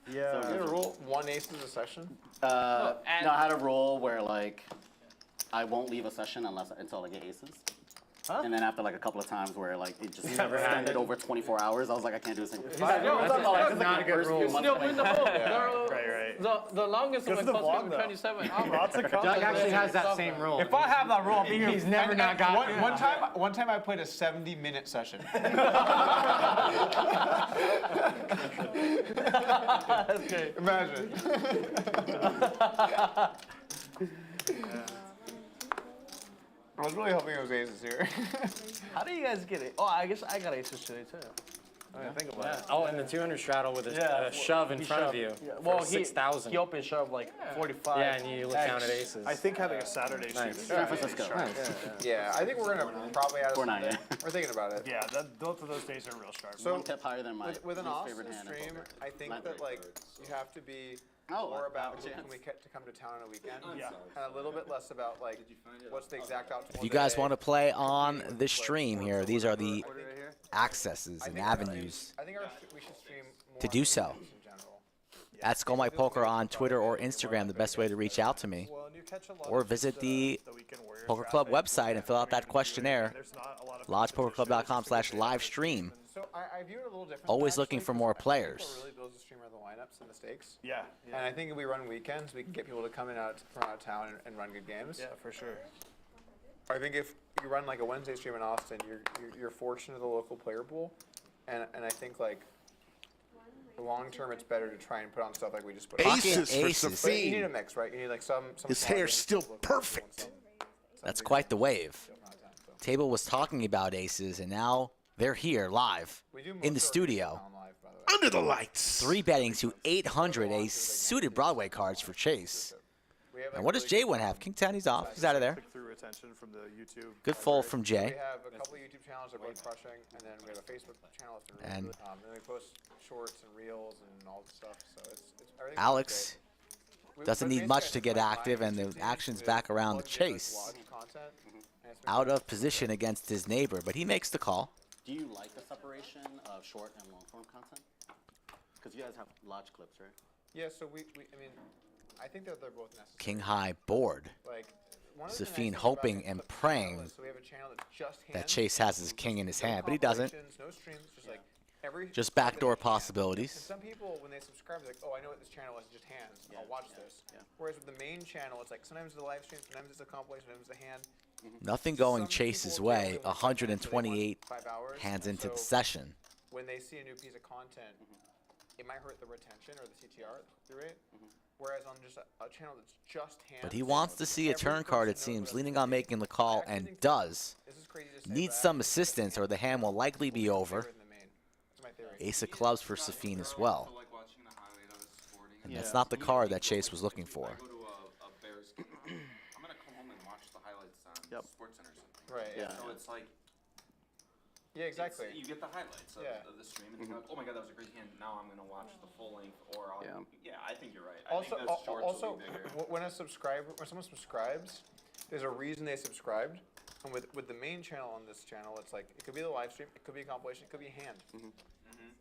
F: Yeah. So you had a rule, 1 ace is a session?
O: No, I had a rule where, like, I won't leave a session until I get aces. And then after like a couple of times where like it just extended over 24 hours, I was like, I can't do this anymore.
C: That's not a good rule.
O: Still
C: win the whole. The longest one was 27 hours.
H: Doug actually has that same rule. If I have that rule, I'll be here. He's never not got it.
F: One time I played a 70-minute session.
H: That's great.
F: Imagine. I was really hoping it was aces here.
H: How do you guys get it? Oh, I guess I got aces today too. I didn't think about it.
J: Oh, and the 200 straddle with a shove in front of you.
H: Yeah. Well,
J: for 6,000.
H: He opened shove like 45.
J: Yeah, and you counted aces.
I: I think having a Saturday stream is
F: San Francisco. Yeah, I think we're gonna probably add
O: Or 9, yeah.
F: We're thinking about it.
I: Yeah, both of those days are real sharp.
F: So
O: one tip higher than my
F: with an
O: least
F: Austin
O: favorite hand in
F: stream,
O: poker.
F: I think that like you have to be more about who can we get to come to town on a weekend, and a little bit less about like what's the exact optimal.
P: If you guys want to play on the stream here, these are the accesses and avenues
F: I think we should stream more
P: to do so. At Skull Mike Poker on Twitter or Instagram, the best way to reach out to me. Or visit the Poker Club website and fill out that questionnaire. LodgePokerClub.com/livestream.
F: So I view it a little different.
P: Always looking for more players.
F: Really builds the streamer the lineups and the stakes.
I: Yeah.
F: And I think if we run weekends, we can get people to come in from out of town and run good games.
I: Yeah, for sure.
F: I think if you run like a Wednesday stream in Austin, you're fortunate of the local player pool, and I think like long term it's better to try and put on stuff like we just put on.
L: Aces for Safeen.
F: You need a mix, right? You need like some
L: His hair's still perfect.
P: That's quite the wave. Table was talking about aces, and now they're here live in the studio.
L: Under the lights.
P: 3-betting to 800 a suited Broadway cards for Chase. And what does JWin have? King 10, he's off. He's out of there.
I: Through attention from the YouTube.
P: Good fold from Jay.
F: We have a couple of YouTube channels that are both crushing, and then we have a Facebook channel that's been really good. And then we post shorts and reels and all the stuff. So it's everything's
P: Alex doesn't need much to get active, and the action's back around the Chase. Out of position against his neighbor, but he makes the call.
O: Do you like the separation of short and long form content? Because you guys have lodge clips, right?
F: Yeah, so I mean, I think that they're both necessary.
P: King high board.
F: Like,
P: Safeen hoping and praying that Chase has his king in his hand, but he doesn't.
F: No streams, just like
P: just backdoor possibilities.
F: And some people, when they subscribe, they're like, oh, I know what this channel is, just hands. I'll watch this. Whereas with the main channel, it's like sometimes it's a live stream, sometimes it's a compilation, sometimes it's a hand.
P: Nothing going Chase's way. 128 hands into the session.
F: When they see a new piece of content, it might hurt the retention or the CTR rate. Whereas on just a channel that's just hands.
P: But he wants to see a turn card, it seems, leaning on making the call, and does. Needs some assistance, or the hand will likely be over. Ace of clubs for Safeen as well. And that's not the card that Chase was looking for.
F: Right, yeah.
D: So it's like,
F: yeah, exactly.
D: You get the highlights of the stream, and you're like, oh my god, that was a great hand. Now I'm gonna watch the full length, or I'll, I think you're right.
F: Also,
D: I think those shorts will be bigger.
F: when someone subscribes, there's a reason they subscribed. And with the main channel on this channel, it's like it could be the live stream, it could be a compilation, it could be a hand.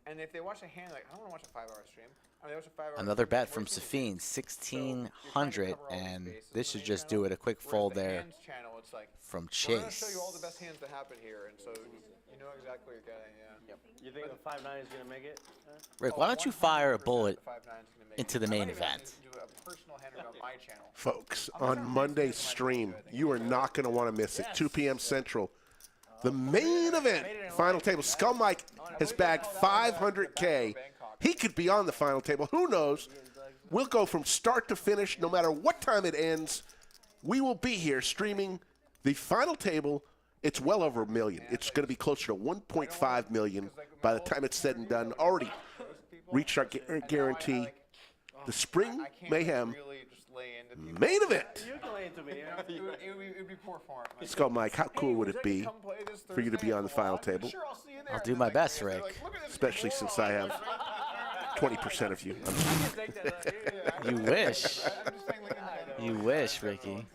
F: And if they watch a hand, like I don't want to watch a 5-hour stream. I mean, they watch a 5-hour.
P: Another bet from Safeen, 1,600, and this should just do it. A quick fold there from Chase.
F: We're going to show you all the best hands that happen here, and so you know exactly what you're getting. Yeah.
H: You think the 5-9 is gonna make it?
P: Rick, why don't you fire a bullet into the main event?
L: Folks, on Monday's stream, you are not going to want to miss it. 2 p.m. Central. The main event, final table. Skull Mike has bagged 500K. He could be on the final table. Who knows? We'll go from start to finish, no matter what time it ends. We will be here streaming the final table. It's well over $1 million. It's going to be closer to 1.5 million by the time it's said and done. Already reached our guarantee. The spring mayhem
F: lay into people.
L: Main event.
H: You can lay into me.
F: It would be poor form.
L: Skull Mike, how cool would it be for you to be on the final table?
F: Sure, I'll see you there.
P: I'll do my best, Rick.
L: Especially since I have 20% of you.
P: You wish. You wish, Ricky.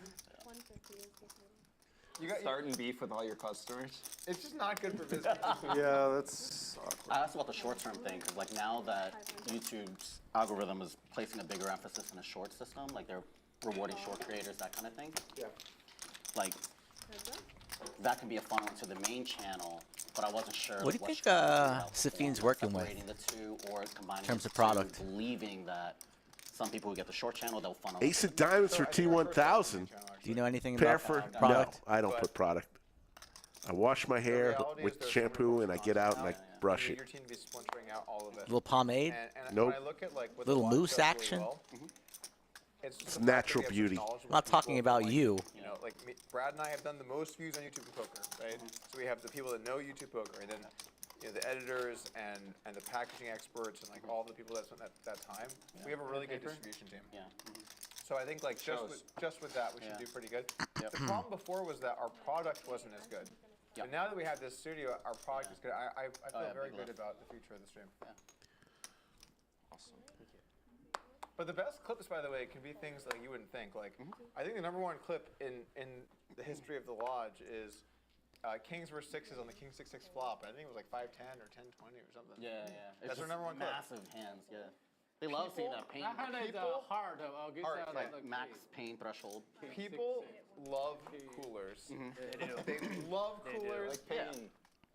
D: You got starting beef with all your customers.
F: It's just not good for business.
I: Yeah, that's awkward.
O: I asked about the short-term thing because, like, now that YouTube's algorithm is placing a bigger emphasis on a short system, like they're rewarding short creators, that kind of thing.
F: Yeah.
O: Like, that can be a funnel into the main channel, but I wasn't sure.
P: What do you think Safeen's working with
O: separating the two or combining
P: in terms
O: the
P: of product?
O: two, believing that some people who get the short channel, they'll funnel.
L: Ace of Diamonds for T1000.
P: Do you know anything
L: Pair
P: about
L: for
P: product?
L: No, I don't put product. I wash my hair with shampoo and I get out and I brush it.
F: Your team be splintering out all of it.
P: Little pomade?
F: And
L: Nope.
F: when I look at, like, what
P: Little
F: the watch
P: mousse
F: does really
P: action?
F: well, it's just
L: It's
F: the fact that
L: natural
F: we have such
L: beauty.
F: knowledgeable
P: I'm not talking
F: people,
P: about
F: like,
P: you.
F: You know, like Brad and I have done the most views on YouTube and poker, right? So we have the people that know YouTube poker, and then the editors and the packaging experts and like all the people that spent that time. We have a really good distribution team.
O: Yeah.
F: So I think like just with that we should do pretty good. The problem before was that our product wasn't as good. But now that we have this studio, our product is good. I feel very good about the future of the stream.
D: Awesome.
F: But the best clips, by the way, can be things like you wouldn't think. Like I think the #1 clip in the history of the lodge is Kings vs. Sixes on the King 6-6 flop. I think it was like 5-10 or 10-20 or something.
O: Yeah.
F: That's
O: It's
F: our
O: just
F: #1 clip.
O: massive hands. Yeah. They love seeing that pain.
H: hard.
O: Like max pain threshold.
F: People love coolers. They love coolers.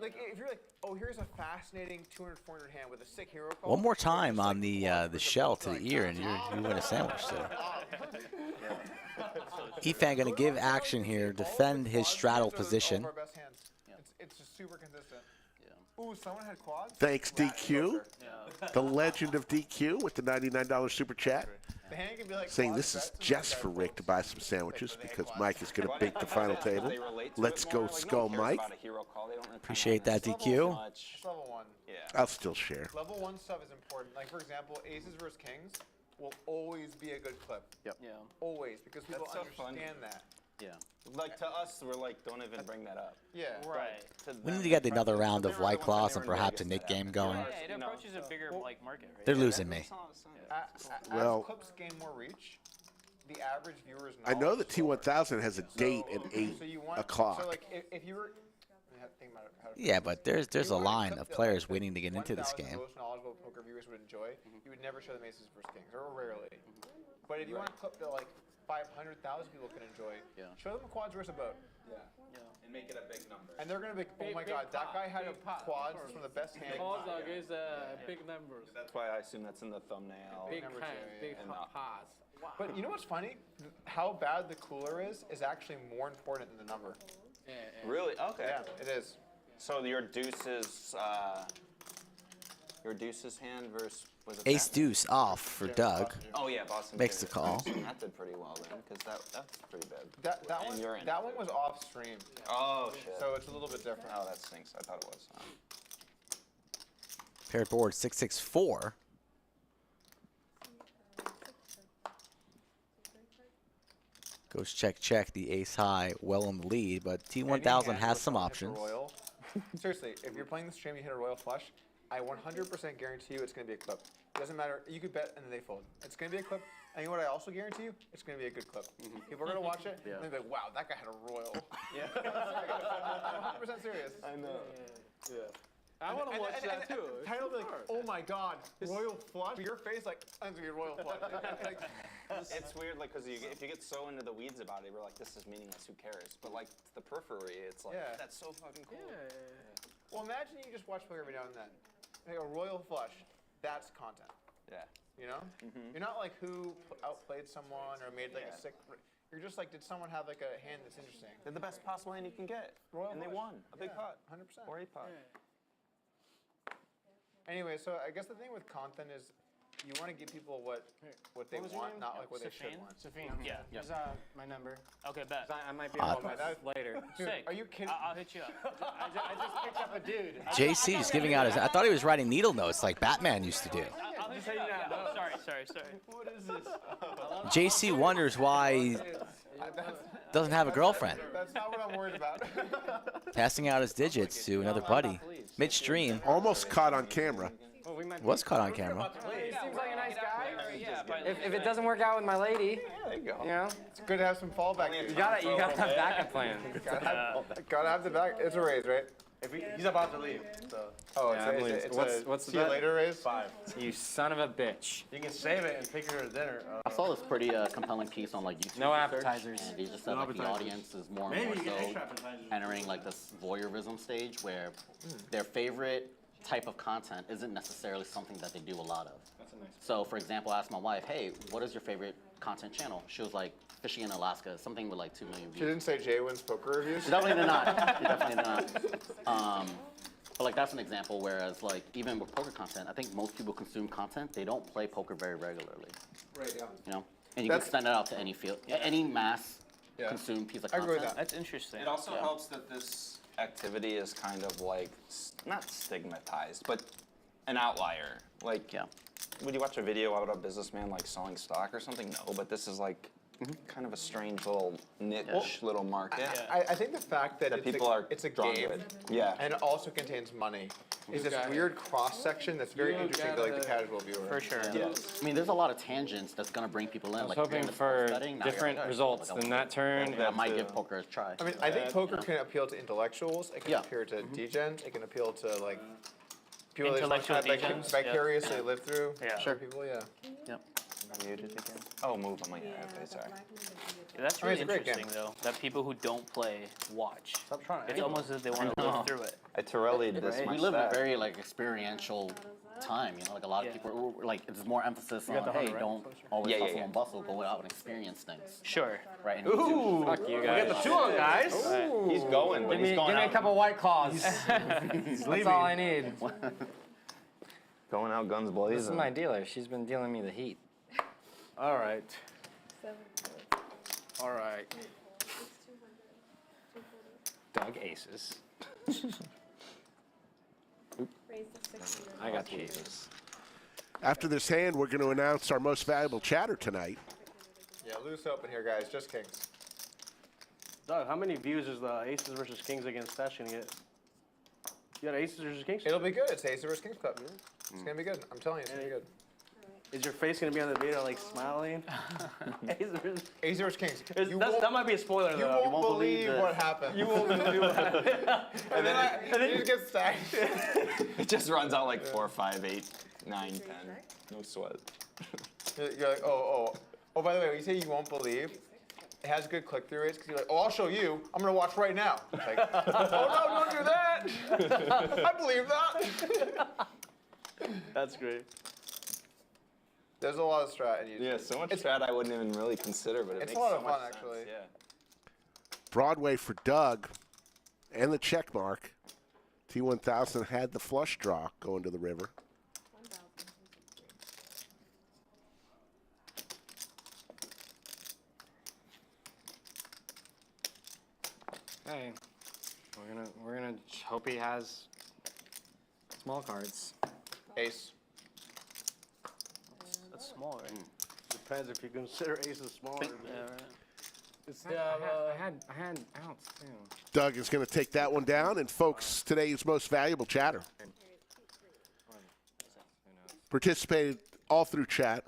F: Like if you're like, oh, here's a fascinating 200, 400 hand with a sick hero call.
P: One more time on the shell to the ear, and you win a sandwich there. Efan going to give action here, defend his straddle position.
F: It's just super consistent. Ooh, someone had quads.
L: Thanks, DQ. The legend of DQ with the $99 super chat.
F: The hand can be like
L: Saying this is just for Rick to buy some sandwiches because Mike is going to bake the final table. Let's go, Skull Mike.
P: Appreciate that, DQ.
F: It's level 1. Yeah.
L: I'll still share.
F: Level 1 stuff is important. Like for example, aces versus kings will always be a good clip.
O: Yep.
F: Yeah. Always, because people
D: That's so
F: understand that.
O: Yeah.
D: Like to us, we're like, don't even bring that up.
F: Yeah.
E: Right.
P: We need to get another round of White Claws and perhaps a Nick game going.
E: Yeah, it approaches a bigger like market, right?
P: They're losing me.
L: Well,
F: as clips gain more reach, the average viewer's
L: I know that T1000 has a date at 8 o'clock.
F: So like if you were think about how to
P: Yeah, but there's a line of players waiting to get into this game.
F: most knowledgeable poker viewers would enjoy, you would never show them aces versus kings, or rarely. But if you want a clip that like 500,000 people can enjoy, show them a quads versus a boat.
D: Yeah. And make it a big number.
F: And they're gonna be, oh my god, that guy had a quads, it's one of the best hands.
C: Because against big numbers.
D: That's why I assume that's in the thumbnail.
C: Big hand, big pass.
F: But you know what's funny? How bad the cooler is actually more important than the number.
D: Really? Okay.
F: Yeah, it is.
D: So your deuces hand versus was it
P: Ace deuce off for Doug.
D: Oh yeah, Boston
P: makes the call.
D: That did pretty well then, because that's pretty big.
F: That one was off stream.
D: Oh shit.
F: So it's a little bit different.
D: Oh, that stinks. I thought it was.
P: Paired board 6-6-4. Goes check. The ace high, well in the lead, but T1000 has some options.
F: Seriously, if you're playing the stream, you hit a royal flush, I 100% guarantee you it's going to be a clip. It doesn't matter. You could bet and then they fold. It's going to be a clip. And you know what I also guarantee you? It's going to be a good clip. People are going to watch it and they'll be like, wow, that guy had a royal. Yeah. I'm 100% serious. I know. Yeah.
C: I want to watch that too.
F: Title will be like, oh my god, royal flush. Your face like, I'm going to be a royal flush. Like,
D: it's weird, like, because if you get so into the weeds about it, we're like, this is meaningless, who cares? But like the periphery, it's like, that's so fucking cool.
F: Well, imagine you just watch poker every now and then. Like a royal flush, that's content.
D: Yeah.
F: You know? You're not like who outplayed someone or made like a sick. You're just like, did someone have like a hand that's interesting?
D: They're the best possible hand you can get.
F: Royal
D: and
F: flush.
D: They won a big pot.
F: 100%.
D: Or a pot.
F: Anyway, so I guess the thing with content is you want to give people what they want, not like what they should want.
J: Safeen?
E: Yeah.
J: Here's my number.
E: Okay, bet.
J: I might be able to later.
F: Dude,
E: Sick.
F: are you kidding?
E: I'll hit you up.
J: I just picked up a dude.
P: JC just giving out his. I thought he was writing needle notes like Batman used to do.
E: I'll hit you up. Yeah, sorry. Sorry.
H: What is this?
P: JC wonders why he doesn't have a girlfriend.
F: That's not what I'm worried about.
P: Passing out his digits to another buddy. Midstream.
L: Almost caught on camera.
P: Was caught on camera.
H: He seems like a nice guy. If it doesn't work out with my lady,
F: There you go.
H: you know,
F: It's good to have some fallback.
H: you gotta have backup plan.
F: Gotta have the back. It's a raise, right?
H: He's about to leave, so.
F: Oh,
H: Yeah,
F: it's
H: what's
F: see
H: the
F: you
H: bet?
F: later raise?
H: 5. You son of a bitch. You can save it and take her to dinner.
O: I saw this pretty compelling piece on like YouTube.
H: No
O: research,
H: appetizers.
O: And he just said
H: No
O: like the
H: appetizers.
O: audience is more and more so entering like this voyeurism stage where their favorite type of content isn't necessarily something that they do a lot of. So for example, I asked my wife, hey, what is your favorite content channel? She was like, fishing in Alaska, something with like 2 million views.
F: She didn't say JWin's poker reviews?
O: She definitely did not. She definitely did not. But like that's an example, whereas like even with poker content, I think most people consume content, they don't play poker very regularly.
F: Right, yeah.
O: You know? And you can extend it out to any field, any mass consumed piece of
F: I
O: content.
F: agree with that.
E: That's interesting.
D: It also helps that this activity is kind of like, not stigmatized, but an outlier. Like, would you watch a video about a businessman like selling stock or something? No, but this is like kind of a strange little niche little market.
F: I think the fact that it's a
D: drawn
F: game,
D: to it. Yeah.
F: and it also contains money, is this weird cross section that's very interesting to like the casual viewer.
E: For sure.
O: Yeah. I mean, there's a lot of tangents that's gonna bring people in.
H: I was
O: like
H: hoping
O: you're into
H: for
O: sports betting, now you're
H: different
O: like,
H: results than that turn.
O: I might give poker a try.
F: I mean, I think poker can appeal to intellectuals. It can appeal to degens. It can appeal to like people that
E: Intellectual
F: just wanna
E: degens,
F: vicariously live through.
E: Yeah.
F: Sure. People, yeah.
O: Yep.
D: Am I muted again? Oh, move. I'm like, okay, sorry.
E: That's
F: I mean,
E: really
F: it's a great
E: interesting
F: game.
E: though, that people who don't play watch.
H: Stop trying.
E: It's almost as if they want to live through it.
D: I Torelli'd this
O: We
D: much
O: live in a
D: stack.
O: very like experiential time, you know, like a lot of people like it's more emphasis on hey, don't always hustle and bustle, go out and experience things.
E: Sure.
O: Right. And
H: Ooh,
O: fuck
H: you guys. We got the 2 on, guys.
D: He's going, but
H: Give me,
D: he's going
H: give me a
D: out.
H: couple White Claws. That's all I need.
D: Going out guns
H: This
D: blazing.
H: is my dealer. She's been dealing me the heat. All right. All right. Doug aces. I got the aces.
L: After this hand, we're going to announce our most valuable chatter tonight.
F: Yeah, loose open here, guys. Just kings.
H: Doug, how many views is the aces versus kings against Stache gonna get? You got aces versus kings?
F: It'll be good. It's Ace versus Kings Club. It's gonna be good. I'm telling you, it's gonna be good.
H: Is your face gonna be on the video like smiling?
F: Ace versus Kings.
H: That might be a spoiler
F: You
H: though.
F: won't believe what happened.
H: You won't believe what happened.
F: and then you just get stacked.
D: It just runs out like 4, 5, 8, 9, 10. No sweat.
F: You're like, oh, by the way, when you say you won't believe, it has good click-through rates because you're like, oh, I'll show you. I'm gonna watch right now. It's like, oh no, don't do that. I believe that.
H: That's great.
F: There's a lot of strat in YouTube.
D: Yeah, so much strat I wouldn't even really consider, but it
F: It's
D: makes
F: a lot
D: so
F: of
D: much
F: fun,
D: sense.
F: actually.
D: Yeah.
L: Broadway for Doug and the check mark. T1000 had the flush draw going to the river.
J: Hey, we're gonna hope he has small cards.
F: Ace.
E: That's small, right?
H: Depends if you consider aces smaller.
E: Yeah, right.
H: It's,
J: I had outs too.
L: Doug is going to take that one down. And folks, today's most valuable chatter. Participated all through chat.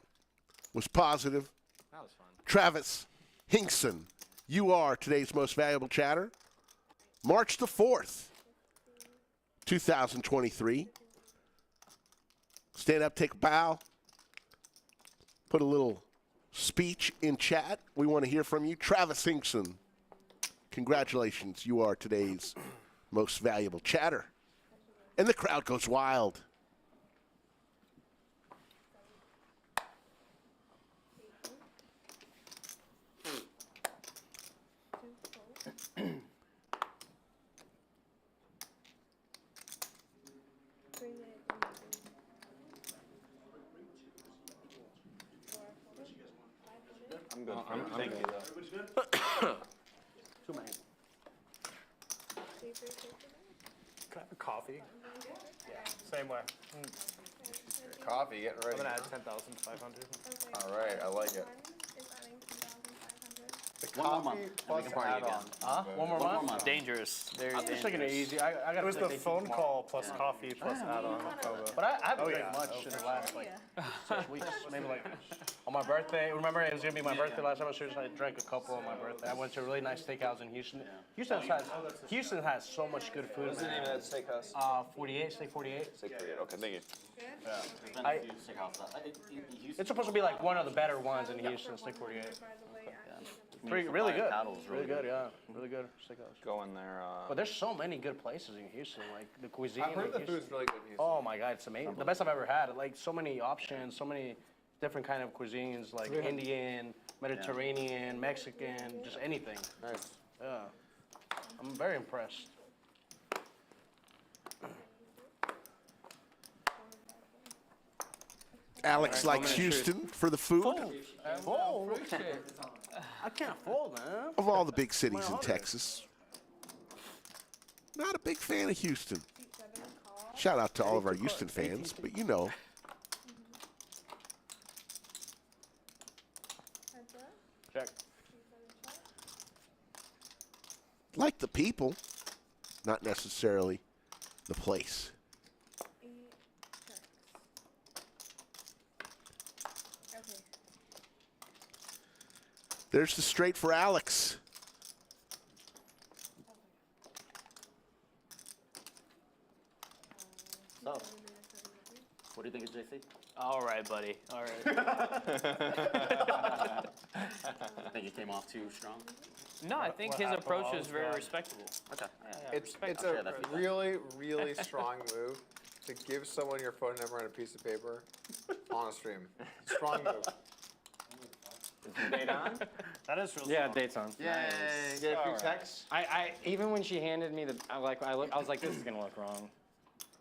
L: Was positive.
J: That was fun.
L: Travis Hinkson, you are today's most valuable chatter. March the 4th, 2023. Stand up, take a bow. Put a little speech in chat. We want to hear from you. Travis Hinkson, congratulations. You are today's most valuable chatter. And the crowd goes wild.
D: I'm good. Thank you, though.
H: Too many.
I: Can I have a coffee? Yeah, same way.
F: Coffee, getting ready.
C: I'm gonna add 10,500.
F: All right, I like it. The
O: One more
F: coffee
O: month,
F: plus
O: and we can party
F: add-on.
H: Huh? One more month?
E: Dangerous. Very
H: I'm just taking it easy. I got
I: It was the phone call plus coffee plus add-on combo.
H: But I haven't
I: Oh,
H: drank
I: yeah.
H: much in the last like 6 weeks. Maybe like on my birthday. Remember, it was gonna be my birthday last time I was here, so I drank a couple on my birthday. I went to a really nice steakhouse in Houston. Houston has so much good food.
D: What's the name of that steakhouse?
H: 48, Steak 48.
D: Steak 48. Okay, thank you.
H: It's supposed to be like one of the better ones in Houston, Steak 48. Really good. Really good, yeah. Really good steakhouse.
D: Go in there.
H: But there's so many good places in Houston, like the cuisine.
F: I've heard
H: in
F: the
H: Houston.
F: food's really good in Houston.
H: Oh my God, it's amazing. The best I've ever had. Like so many options, so many different kind of cuisines, like Indian, Mediterranean, Mexican, just anything.
F: Nice.
H: Yeah. I'm very impressed.
L: Alex likes Houston for the food.
H: Fold? I can't fold, man.
L: Of all the big cities in Texas, not a big fan of Houston. Shout out to all of our Houston fans, but you know.
H: Check.
L: Like the people, not necessarily the place. There's the straight for Alex.
O: So, what do you think of JC?
E: All right, buddy. All right.
O: Think he came off too strong?
E: No, I think his approach is very respectable.
O: Okay.
F: It's a really, really strong move to give someone your phone number and a piece of paper on a stream. Strong move.
O: Is the date on?
C: That is really
J: Yeah,
C: strong.
J: date's on.
O: Yay. Get a free text?
J: I even when she handed me the, I was like, this is gonna look wrong,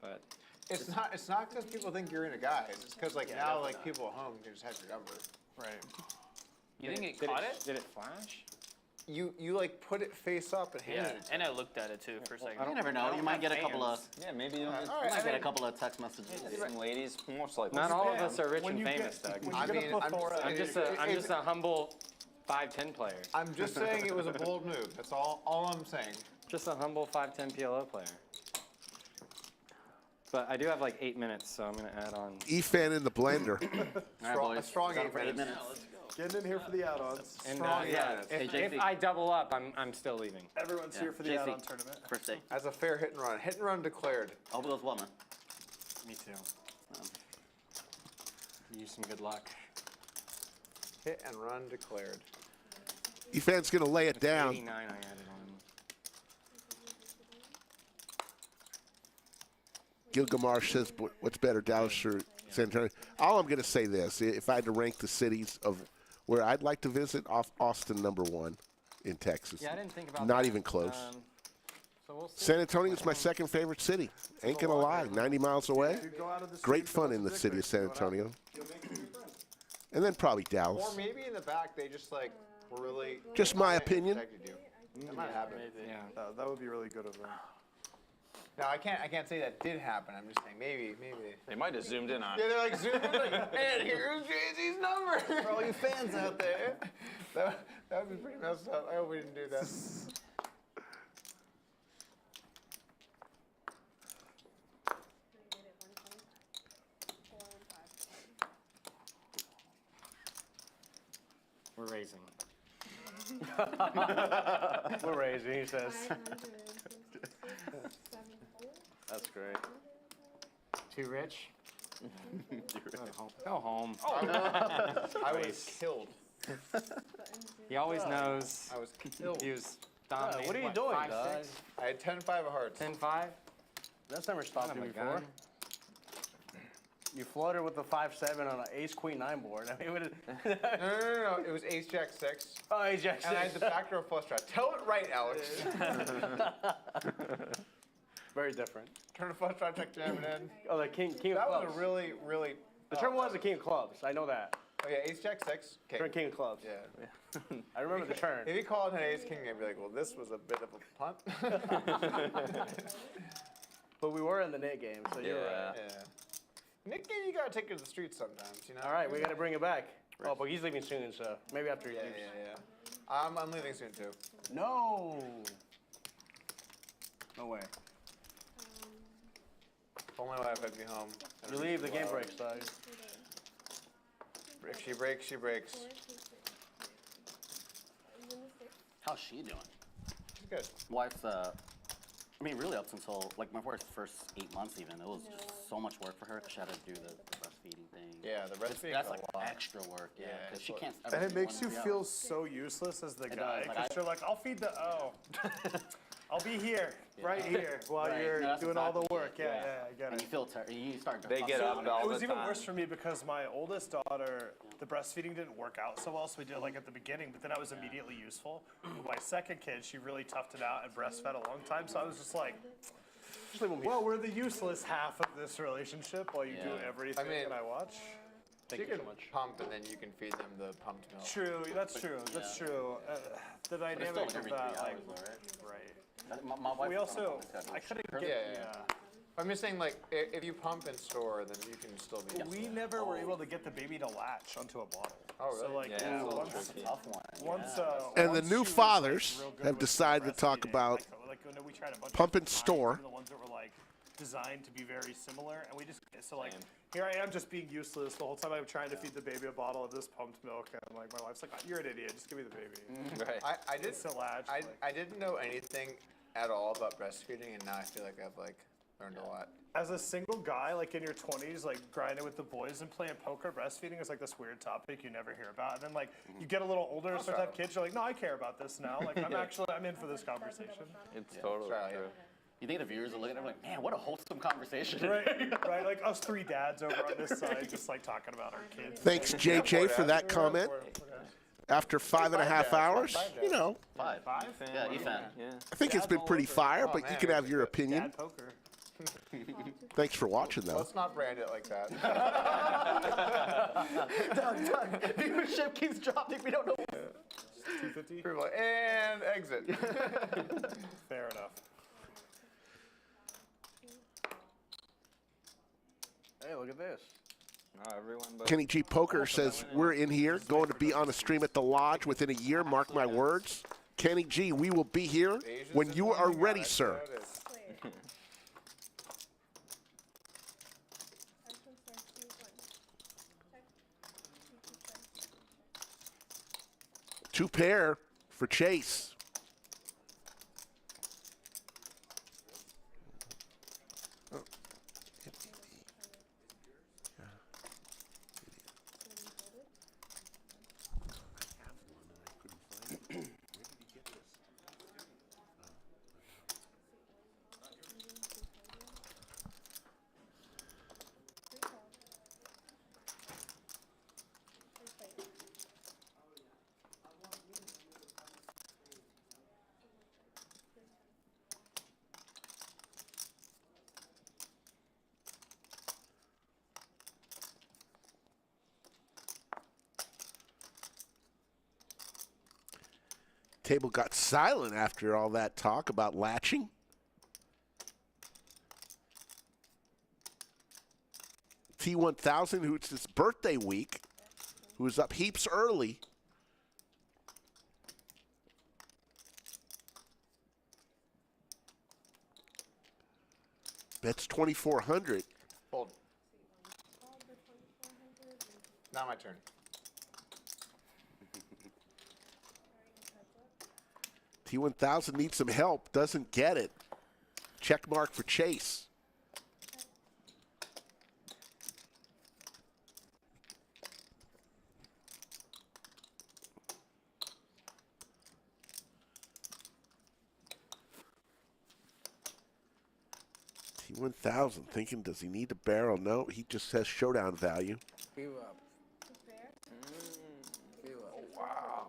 J: but
F: It's not because people think you're into guys. It's because like now like people at home can just have your number.
C: Right.
E: You think it
J: did
E: caught it?
J: Did it flash?
F: You like put it face up and hand
E: Yeah,
F: it.
E: and I looked at it too for a second.
O: You never know. You might get a couple of.
D: Yeah, maybe you'll get
O: You might get a couple of text messages.
D: some ladies, most likely.
J: Not all of us are rich
F: When
J: and
F: you
J: famous,
F: get-
J: Doug.
F: I mean,
J: I'm just a humble 5'10" player.
F: I'm just saying it was a bold move. That's all I'm saying.
J: Just a humble 5'10" PLO player. But I do have like 8 minutes, so I'm gonna add on.
L: Efan in the blender.
F: A strong 8 minutes.
I: Getting in here for the add-ons.
J: And
F: Strong
J: yeah,
F: minutes.
J: if I double up, I'm still leaving.
I: Everyone's here for the add-on tournament.
O: First day.
F: As a fair hit and run. Hit and run declared.
O: Hope it goes well, man.
J: Me too. Use some good luck.
F: Hit and run declared.
L: Efan's going to lay it down.
J: 89 I added on.
L: Gilgamesh says, what's better, Dallas or San Antonio? All I'm going to say this. If I had to rank the cities of where I'd like to visit, Austin #1 in Texas.
J: Yeah, I didn't think about
L: Not
J: that.
L: even close.
J: So we'll see.
L: San Antonio's my second favorite city. Ain't going to lie. 90 miles away. Great fun in the city of San Antonio. And then probably Dallas.
F: Or maybe in the back they just like were really.
L: Just my opinion.
F: protected you. That might happen.
J: Yeah.
I: That would be really good of them.
F: No, I can't say that did happen. I'm just saying maybe.
D: They might have zoomed in on
F: Yeah,
D: it.
F: they're like zooming in, like, and here's Jay-Z's number for all you fans out there. That would be pretty messed up. I hope we didn't do that.
J: We're raising.
H: We're raising, he says.
J: That's great. Too rich? Go home.
F: I was killed.
J: He always knows.
F: I was killed.
J: He was dominating.
H: What are you doing,
J: 5'6"?
H: guys?
F: I had 10-5 of hearts.
J: 10-5?
H: That's never stopped you
J: my
H: before.
J: gun.
H: You floated with the 5-7 on an ace queen 9 board. I mean, what is
F: No. It was ace jack 6.
H: Oh, ace jack 6.
F: And I had the backdoor flush draw. Tell it right, Alex.
H: Very different.
F: Turn the flush draw, check jam it in.
H: Oh, the king of
F: That
H: clubs.
F: was a really, really.
H: The term was the king of clubs. I know that.
F: Oh yeah, ace jack 6. Okay.
H: Turn king of clubs.
F: Yeah.
H: I remember the turn.
F: If he called an ace king, I'd be like, well, this was a bit of a punt.
H: But we were in the net game, so you're right.
F: Yeah. Nick, you gotta take it to the streets sometimes, you know?
H: All right, we got to bring it back. Oh, but he's leaving soon, so maybe after he leaves.
F: I'm leaving soon too.
H: No. No way.
F: Told my wife I'd be home.
H: You leave, the game breaks, though.
F: She breaks, she breaks.
O: How's she doing?
F: She's good.
O: Wife's, I mean, really up until, like, my first 8 months even, it was just so much work for her because she had to do the breastfeeding thing.
F: Yeah, the breastfeeding
O: That's
F: is
O: like
F: a lot.
O: extra work, yeah, because she can't.
I: And it makes you feel so useless as the guy,
O: does, like,
I: because you're like, I'll feed the, I'll be here, right here, while
O: Right.
I: you're
O: No, that's
I: doing all the
O: exactly
I: work.
O: it,
I: Yeah,
O: yeah.
I: I get
O: And
I: it.
O: you feel you start.
D: They get up all
I: It was
D: the
I: even
D: time.
I: worse for me because my oldest daughter, the breastfeeding didn't work out so well, so we did it like at the beginning, but then I was immediately useful. My second kid, she really toughed it out and breastfed a long time, so I was just like, well, we're the useless half of this relationship while you do everything that I watch.
F: You can pump and then you can feed them the pumped milk.
I: True, that's true, that's true. The
O: But it's
I: dynamic
O: still like
I: of
O: every
I: that,
O: 3
I: like,
O: hours, though, right?
I: right.
O: My wife
I: We
O: was on a
I: also,
O: pumping schedule.
I: I couldn't
O: Her-
I: get,
F: I'm just saying, like, if you pump in store, then you can still be.
I: we never were able to get the baby to latch onto a bottle.
F: Oh, really?
I: So, like,
F: Yeah,
I: once,
O: That's a tough one.
I: once,
L: And the
I: once
L: new
I: she was,
L: fathers
I: real good
L: have
I: with
L: decided to talk
I: breastfeeding,
L: about
I: like, we tried a bunch
L: pump
I: of
L: and
I: different
L: store.
I: kinds, the ones that were like designed to be very similar, and we just so like here I am just being useless the whole time. I'm trying to feed the baby a bottle of this pumped milk, and like my wife's like, "You're an idiot. Just give me the baby."
F: Right. I didn't
I: Still latch.
F: I didn't know anything at all about breastfeeding, and now I feel like I've like learned a lot.
I: As a single guy, like in your 20s, like grinding with the boys and playing poker, breastfeeding is like this weird topic you never hear about. And then like you get a little older and start to have kids, you're like, no, I care about this now. Like I'm in for this conversation.
D: It's totally true.
O: You think the viewers are looking at it like, man, what a wholesome conversation.
I: Right, like us three dads over on this side just like talking about our kids.
L: Thanks, JJ, for that comment. After 5.5 hours, you know,
O: Five? Yeah, Efan.
L: I think it's been pretty fire, but you can have your opinion.
I: Dad poker.
L: Thanks for watching, though.
F: Let's not brand it like that.
O: Doug, viewership keeps dropping. We don't know.
I: 250.
F: And exit.
I: Fair enough. Hey, look at this.
L: Kenny G Poker says, we're in here, going to be on a stream at the Lodge within a year, mark my words. Kenny G, we will be here when you are ready, sir. Two pair for Chase. Table got silent after all that talk about latching. T1000, who's his birthday week, who was up heaps early. Bets 2,400.
F: Hold. Now my turn.
L: T1000 needs some help, doesn't get it. Check mark for Chase. T1000 thinking, does he need to barrel? No, he just has showdown value.
H: Up.
F: Oh, wow.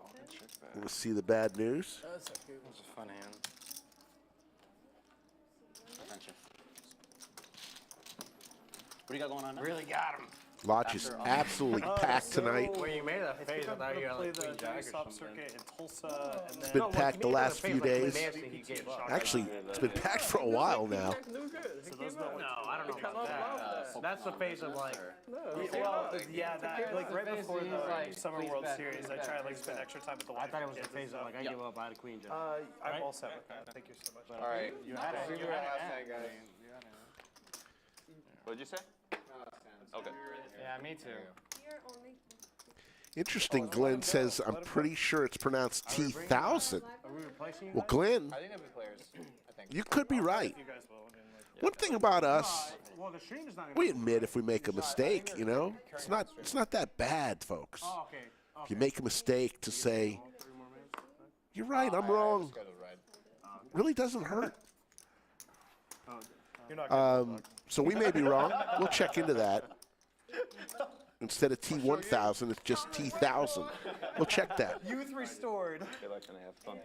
L: Let's see the bad news.
H: That's a fun hand.
O: What do you got going on now?
H: Really got him.
L: Lodge is absolutely packed tonight.
H: When you made that face, I thought you were
I: Play
H: like
I: the
H: Queen Jack or
I: stop
H: something.
I: circuit in Tulsa, and
L: It's
I: then
L: been packed the last few days.
H: Actually,
L: Actually, it's been packed for a while now.
H: no, I don't know about that. That's the face of like.
I: well, yeah, that like right before the Summer World Series, I tried like spend extra time with the wife.
H: I thought it was the face of like I give up. I had a Queen Jack.
I: I'm all set with that. Thank you so much.
F: All right.
H: You had it.
F: See you last night, guys.
D: What'd you say? Okay.
J: Yeah, me too.
L: Interesting, Glenn says, I'm pretty sure it's pronounced T1000. Well, Glenn,
F: I think that'd be players. I think.
L: you could be right. One thing about us, we admit if we make a mistake, you know? It's not that bad, folks. If you make a mistake to say, you're right, I'm wrong, really doesn't hurt. So we may be wrong. We'll check into that. Instead of T1000, it's just T1000. We'll check that.
I: Youth restored.
D: Good luck and have fun.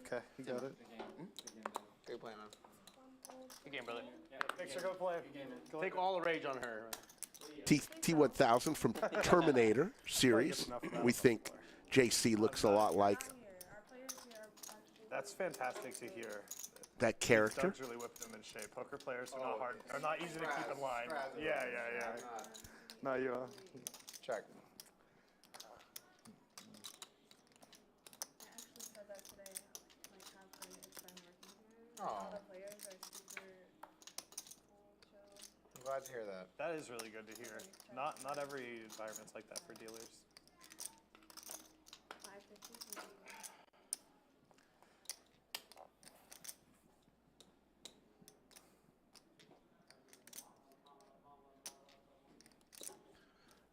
I: Okay, you got it.
F: Good play, man.
H: Good game, brother.
I: Thanks for going play.
H: Take all the rage on her.
L: T1000 from Terminator series. We think JC looks a lot like
I: That's fantastic to hear.
L: that character.
I: Doug's really whipped them in shape. Poker players are not easy to keep in line. Yeah. No, you are.
F: Check. Oh. I'm glad to hear that.
I: That is really good to hear. Not every environment's like that for dealers.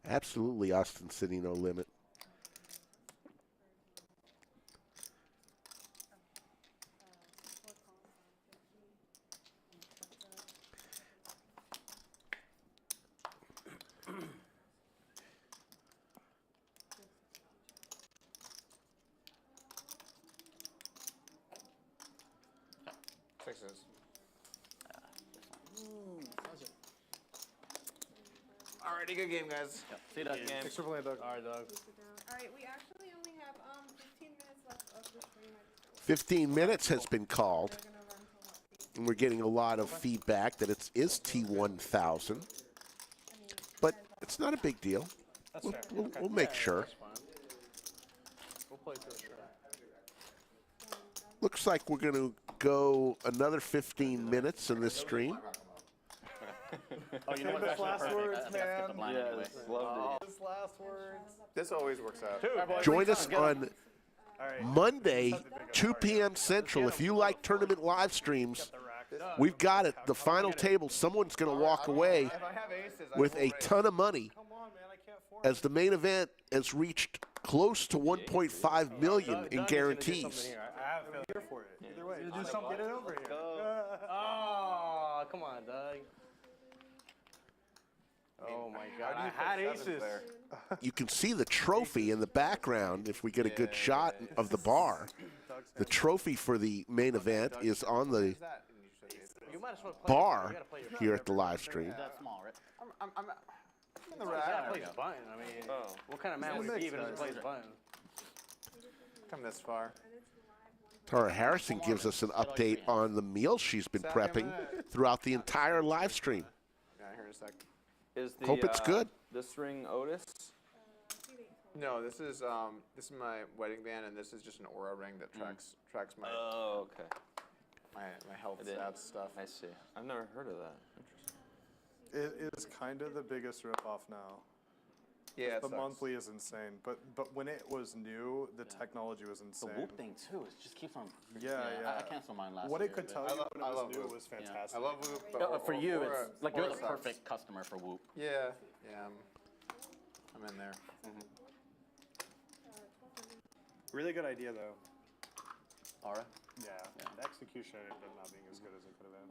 L: Absolutely, Austin City, no limit.
F: Sixes. Alrighty, good game, guys.
O: See you, Doug.
I: Thanks for playing, Doug.
H: All right, Doug.
K: All right, we actually only have 15 minutes left of the stream.
L: 15 minutes has been called. And we're getting a lot of feedback that it is T1000. But it's not a big deal. We'll make sure.
H: We'll play through sure.
L: Looks like we're going to go another 15 minutes in this stream.
O: Oh, you know what?
I: Famous last words,
O: I think I skipped the blind anyway.
I: Famous last words.
F: This always works out.
L: Join us on Monday, 2 p.m. Central. If you like tournament live streams, we've got it. The final table, someone's going to walk away with a ton of money as the main event has reached close to 1.5 million in guarantees.
I: I'm here for it. Either way, just get it over here.
H: Oh, come on, Doug. Oh my God! I had aces.
L: You can see the trophy in the background if we get a good shot of the bar. The trophy for the main event is on the bar here at the live stream.
O: That's small, right?
F: I'm in the
H: You gotta play the button. I mean, what kind of man would he even play the button?
F: Come this far.
L: Tara Harrison gives us an update on the meal she's been prepping throughout the entire live stream.
F: Yeah, here in a sec.
D: Is the,
L: Hope it's good.
D: This ring Otis?
F: No, this is my wedding band, and this is just an aura ring that tracks my
D: Oh, okay.
F: my health stats stuff.
D: I see. I've never heard of that. Interesting.
I: It is kind of the biggest ripoff now.
F: Yeah,
I: The monthly is insane, but when it was new, the technology was
O: The
I: insane.
O: Whoop thing too. It just keeps on.
I: Yeah.
O: I canceled mine last
I: What
O: year.
I: it could
O: but-
I: tell you when it was new
F: Whoop.
I: was fantastic.
F: I love Whoop. But
O: No, for you,
F: Aura-
O: it's like you're
F: Aura
O: the
F: sucks.
O: perfect customer for Whoop.
F: Yeah, I'm in there.
I: Really good idea though.
O: Aura.
I: Yeah. The execution ended up not being as good as it could have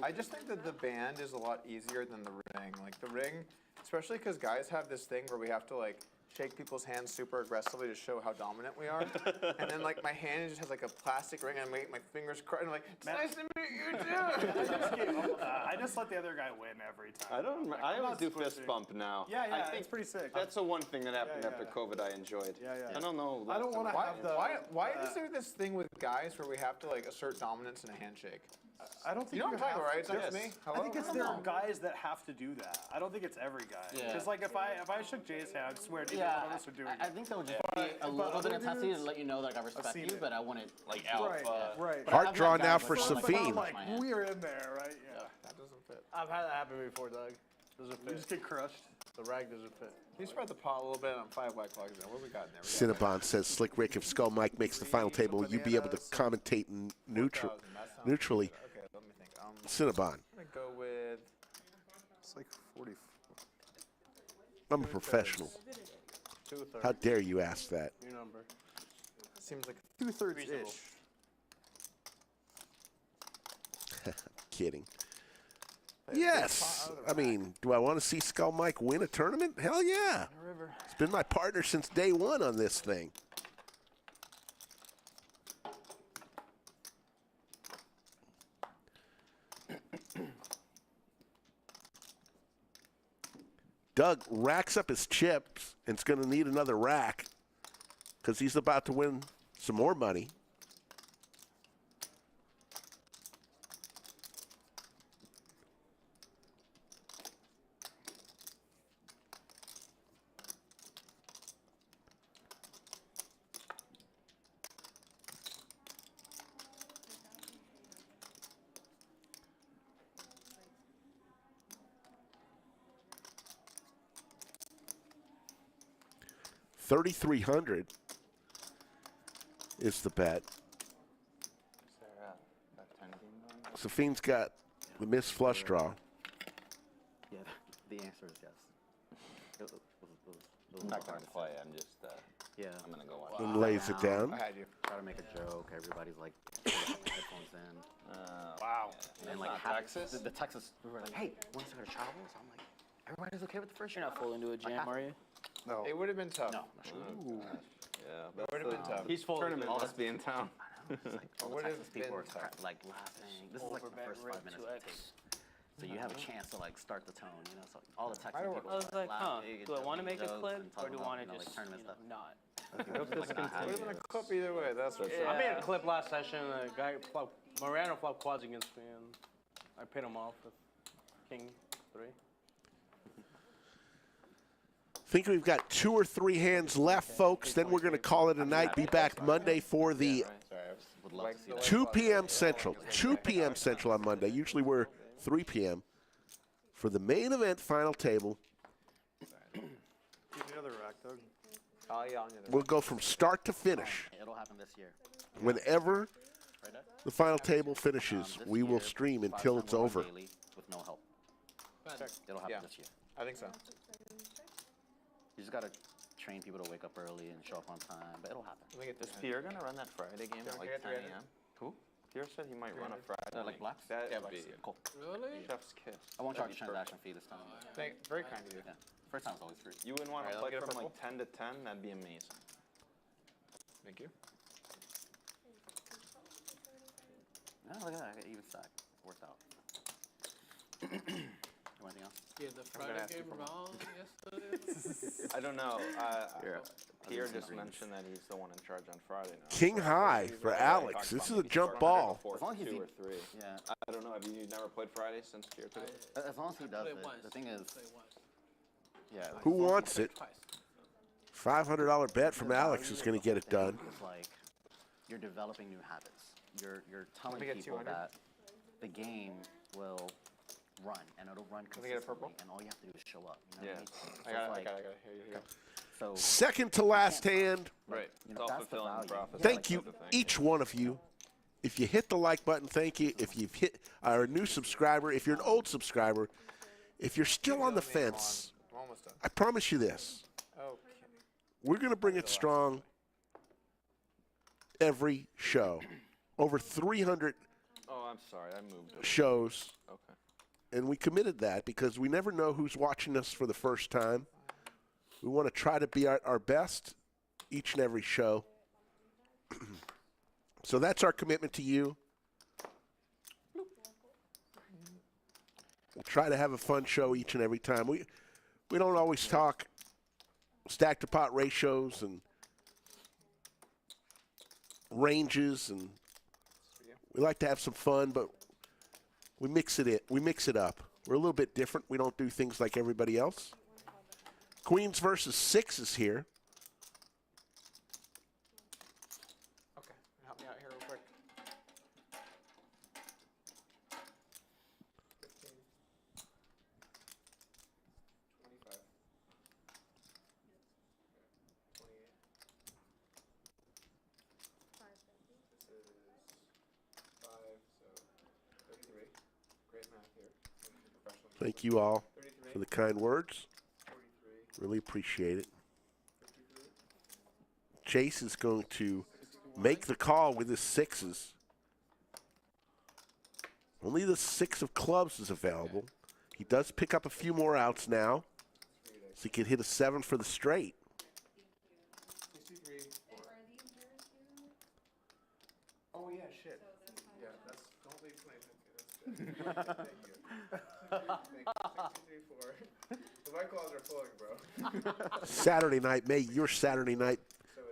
I: been.
F: I just think that the band is a lot easier than the ring. Like the ring, especially because guys have this thing where we have to like shake people's hands super aggressively to show how dominant we are. And then like my hand just has like a plastic ring and my fingers cry and I'm like, it's nice to meet you too.
I: I just let the other guy win every time.
Q: I don't.
I: Like,
Q: I
I: I'm
Q: always
I: not
Q: do
I: switching.
Q: fist bump now.
I: Yeah,
Q: I think
I: it's pretty sick.
Q: That's the one thing that happened after COVID I enjoyed. I don't know.
I: I don't want to have the.
F: Why is there this thing with guys where we have to like assert dominance in a handshake?
I: I don't think
F: you know what I'm talking about, right? It's
I: Yes.
F: just me.
I: I think it's there are guys that have to do that. I don't think it's every guy. Because like if I shook Jay's hand, I'd swear neither one of us would do it.
O: I think that would just be a little bit of intensity to let you know that I respect you, but I wouldn't like
I: alpha. Right.
L: Hard draw now for Safeen.
I: Like we're in there, right? Yeah.
F: That doesn't fit.
H: I've had that happen before, Doug. Doesn't fit.
I: We just get crushed.
H: The rag doesn't fit.
F: Can you spread the pot a little bit on 5 white clogs now? What we got in there?
L: Cinnabon says, Slick Rick, if Skull Mike makes the final table, will you be able to commentate neutrally?
F: Okay, let me think.
L: Cinnabon.
F: I'm gonna go with.
I: It's like 40.
L: I'm a professional.
H: 2/3.
L: How dare you ask that?
H: Your number.
F: Seems like
I: 2/3 ish.
L: Kidding. Yes. I mean, do I want to see Skull Mike win a tournament? Hell yeah. It's been my partner since day one on this thing. Doug racks up his chips and is going to need another rack because he's about to win some more money. $3,300 is the bet. Safeen's got the missed flush draw.
O: Yeah, the answer is yes.
Q: I'm not going to play. I'm just.
O: Yeah.
Q: I'm going to go watch.
L: And lays it down.
F: I had you.
O: Try to make a joke. Everybody's like, headphones in.
Q: Wow.
O: And like
Q: Texas?
O: The Texas, we were like, hey, want to go to travel? So I'm like, everybody's okay with the first.
E: You're not full into a jam, are you?
F: No. It would have been tough.
O: No.
Q: Yeah,
F: It would have been tough.
H: He's full.
Q: Tournament must be in town.
O: All the
F: Would've
O: Texas people
F: been
O: are like laughing. This is like the first 5 minutes of the tape. So you have a chance to like start the tone, you know. So all the Texas people
E: I was like, huh,
O: laughing,
E: do I want to make a
O: jokes,
E: clip
O: and talking
E: or do I
O: about,
E: want to
O: you know,
E: just,
O: like tournament stuff.
E: not?
F: It would have been a clip either way. That's for sure.
H: I made a clip last session. A guy, Morano flopped quads against me, and I paid him off with King 3.
L: Think we've got 2 or 3 hands left, folks. Then we're going to call it a night. Be back Monday for the 2 p.m. Central. 2 p.m. Central on Monday. Usually we're 3 p.m. for the main event final table.
I: Give me another rack, Doug.
L: We'll go from start to finish.
O: It'll happen this year.
L: Whenever the final table finishes, we will stream until it's over.
O: With no help. It'll happen this year.
F: I think so.
O: You just gotta train people to wake up early and show up on time, but it'll happen.
Q: Is Pierre going to run that Friday game at like 10 a.m.? Who? Pierre said he might run a Friday.
O: Like blacks?
Q: That
O: Yeah,
Q: would
O: blacks.
Q: be
O: Cool.
E: Really?
Q: chef's kiss.
O: I won't charge
Q: That'd
O: a
Q: be
O: transaction fee this time.
F: Very kind of you.
O: Yeah. First time's always free.
Q: You wouldn't want to
F: Alright,
Q: play
F: I'll get a
Q: from like 10 to 10? That'd be amazing.
F: Thank you.
O: No, look at that. I got even stack. Worked out. Anything else?
E: Yeah, the Friday game wrong yesterday.
Q: I don't know.
O: Yeah.
Q: Pierre just mentioned that he's the one in charge on Friday now.
L: King high for Alex. This is a jump ball.
O: As long as he's
Q: 2 or 3.
O: Yeah.
Q: I don't know. Have you never played Friday since Pierre today?
O: As long as he does it. The thing is, yeah.
L: Who wants it? $500 bet from Alex is going to get it done.
O: It's like you're developing new habits. You're telling
F: get
O: people
F: 200?
O: that the game will run and it'll run
F: Can I get a purple?
O: consistently, and all you have to do is show up. You know
Q: Yeah.
O: what I mean?
Q: I got it. Here you go.
O: So
L: Second to last hand.
Q: Right.
O: you know,
Q: It's all
O: that's the
Q: fulfilling
O: value.
Q: prophecy.
L: Thank you, each one of you. If you hit the like button, thank you. If you've hit are a new subscriber, if you're an old subscriber, if you're still on the fence,
F: I'm almost done.
L: I promise you this.
F: Okay.
L: We're going to bring it strong every show. Over 300
Q: Oh, I'm sorry. I moved it.
L: shows,
Q: Okay.
L: and we committed that because we never know who's watching us for the first time We want to try to be our best each and every show. So that's our commitment to you. We'll try to have a fun show each and every time. We don't always talk stack to pot ratios and ranges, and we like to have some fun, but we mix it up. We're a little bit different. We don't do things like everybody else. Queens versus sixes here.
F: Okay, help me out here real quick. 15, 25, 28. This is 5, so 33. Great math here.
L: Thank you all for the kind words. Really appreciate it. Chase is going to make the call with his sixes. Only the 6 of clubs is available. He does pick up a few more outs now, so he could hit a 7 for the straight.
F: 63. Oh yeah, shit. Yeah, that's don't leave explanations. That's good. Thank you. Thank you. 63-4. The white claws are flowing, bro.
L: Saturday night, may your Saturday night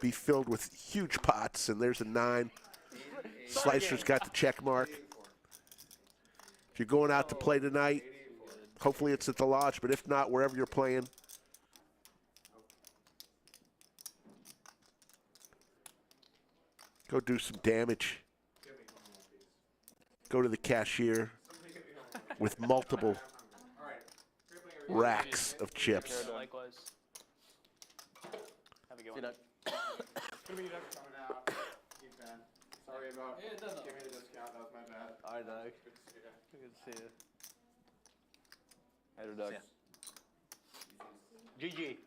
L: be filled with huge pots, and there's a 9. Slicer's got the check mark. If you're going out to play tonight, hopefully it's at the lodge, but if not, wherever you're playing. Go do some damage. Go to the cashier with multiple racks of chips.
E: Likewise. Have a good one.
F: Coming out. Sorry about giving me the discount. That was my bad.
H: All right, Doug.
F: Good to see you.
H: Good to see you.
J: Hey, Doug.
H: GG.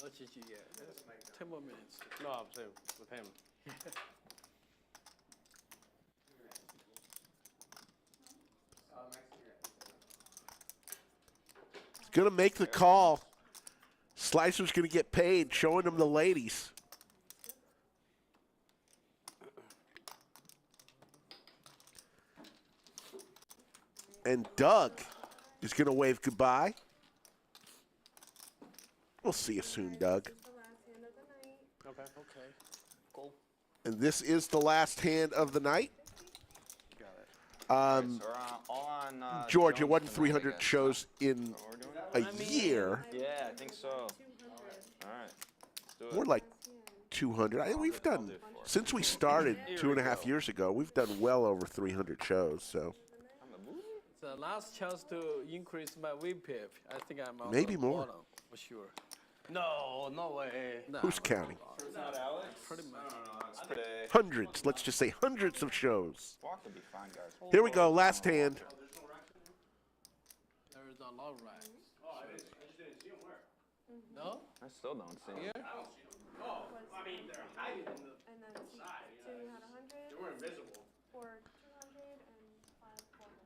H: No GG yet. 10 more minutes. No, I'm saying with him.
L: He's going to make the call. Slicer's going to get paid, showing him the ladies. And Doug is going to wave goodbye. We'll see you soon, Doug.
H: Okay. Cool.
L: And this is the last hand of the night.
D: So we're all on
L: George, it
D: Jones
L: wasn't
D: tonight, I
L: 300
D: guess.
L: shows in a year.
D: Yeah, I think so. All right. Let's do it.
L: More like 200. We've done, since we started 2.5 years ago, we've done well over 300 shows. So
H: It's the last chance to increase my WPIP. I think I'm on
L: Maybe
H: the
L: more.
H: bottom, for sure. No way.
L: who's counting?
F: It's not Alex?
H: Pretty much.
F: No, it's pretty.
L: Hundreds. Let's just say hundreds of shows.
D: Walk will be fine, guys.
L: Here we go. Last hand.
H: There is a lot of racks. Oh, I just didn't see them where. No?
D: I still don't see
H: Here?
D: him.
H: I don't see them. Oh, I mean, they're hiding in the
K: And then
H: side.
K: two had 100.
H: They were invisible.
K: 4 200 and 5 400.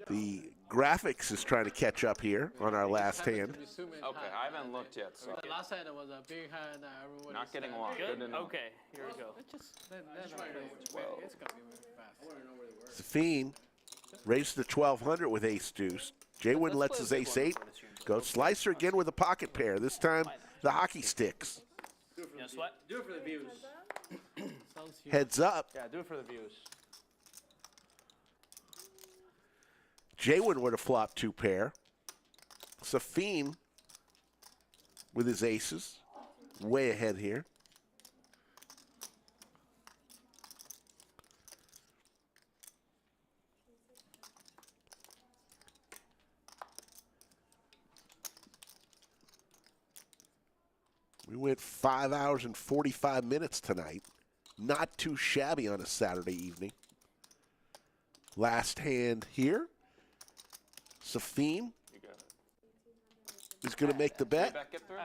L: The graphics is trying to catch up here on our last hand.
D: Okay, I haven't looked yet, so.
H: The last hand was a big hand. Everyone
D: Not getting along.
E: Good?
D: Good to know.
E: Okay, here we go.
H: It's gonna be very fast. I want to know where they were.
L: Safeen raised to 1,200 with ace deuce. JWin lets his ace 8 go. Slicer again with a pocket pair. This time the hockey sticks.
E: You know, sweat?
H: Do it for the views.
L: Heads up.
H: Yeah, do it for the views.
L: JWin would have flopped 2 pair. Safeen with his aces. Way ahead here. We went 5 hours and 45 minutes tonight. Not too shabby on a Saturday evening. Last hand here. Safeen is going to make the bet
D: Get through?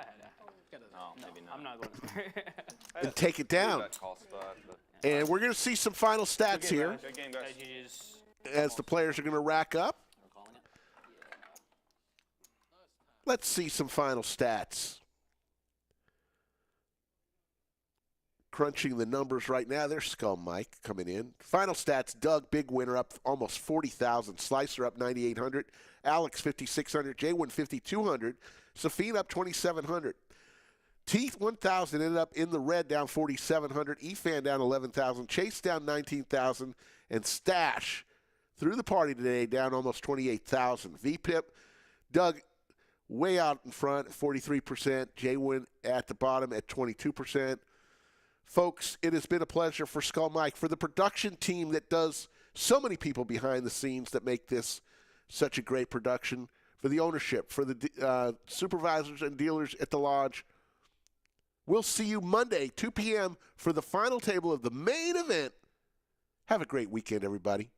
D: No, maybe not.
E: I'm not going to.
L: and take it down.
D: That call spot, but
L: And we're going to see some final stats here.
D: good game, guys.
L: as the players are going to rack up. Let's see some final stats. Crunching the numbers right now. There's Skull Mike coming in. Final stats, Doug, big winner, up almost 40,000. Slicer up 9,800. Alex, 5,600. JWin, 5,200. Safeen up 2,700. T1000 ended up in the red, down 4,700. Efan down 11,000. Chase down 19,000. And Stache through the party today, down almost 28,000. VPIP, Doug way out in front, 43%. JWin at the bottom at 22%. Folks, it has been a pleasure for Skull Mike, for the production team that does so many people behind the scenes that make this such a great production, for the ownership, for the supervisors and dealers at the lodge. We'll see you Monday, 2 p.m. for the final table of the main event. Have a great weekend, everybody.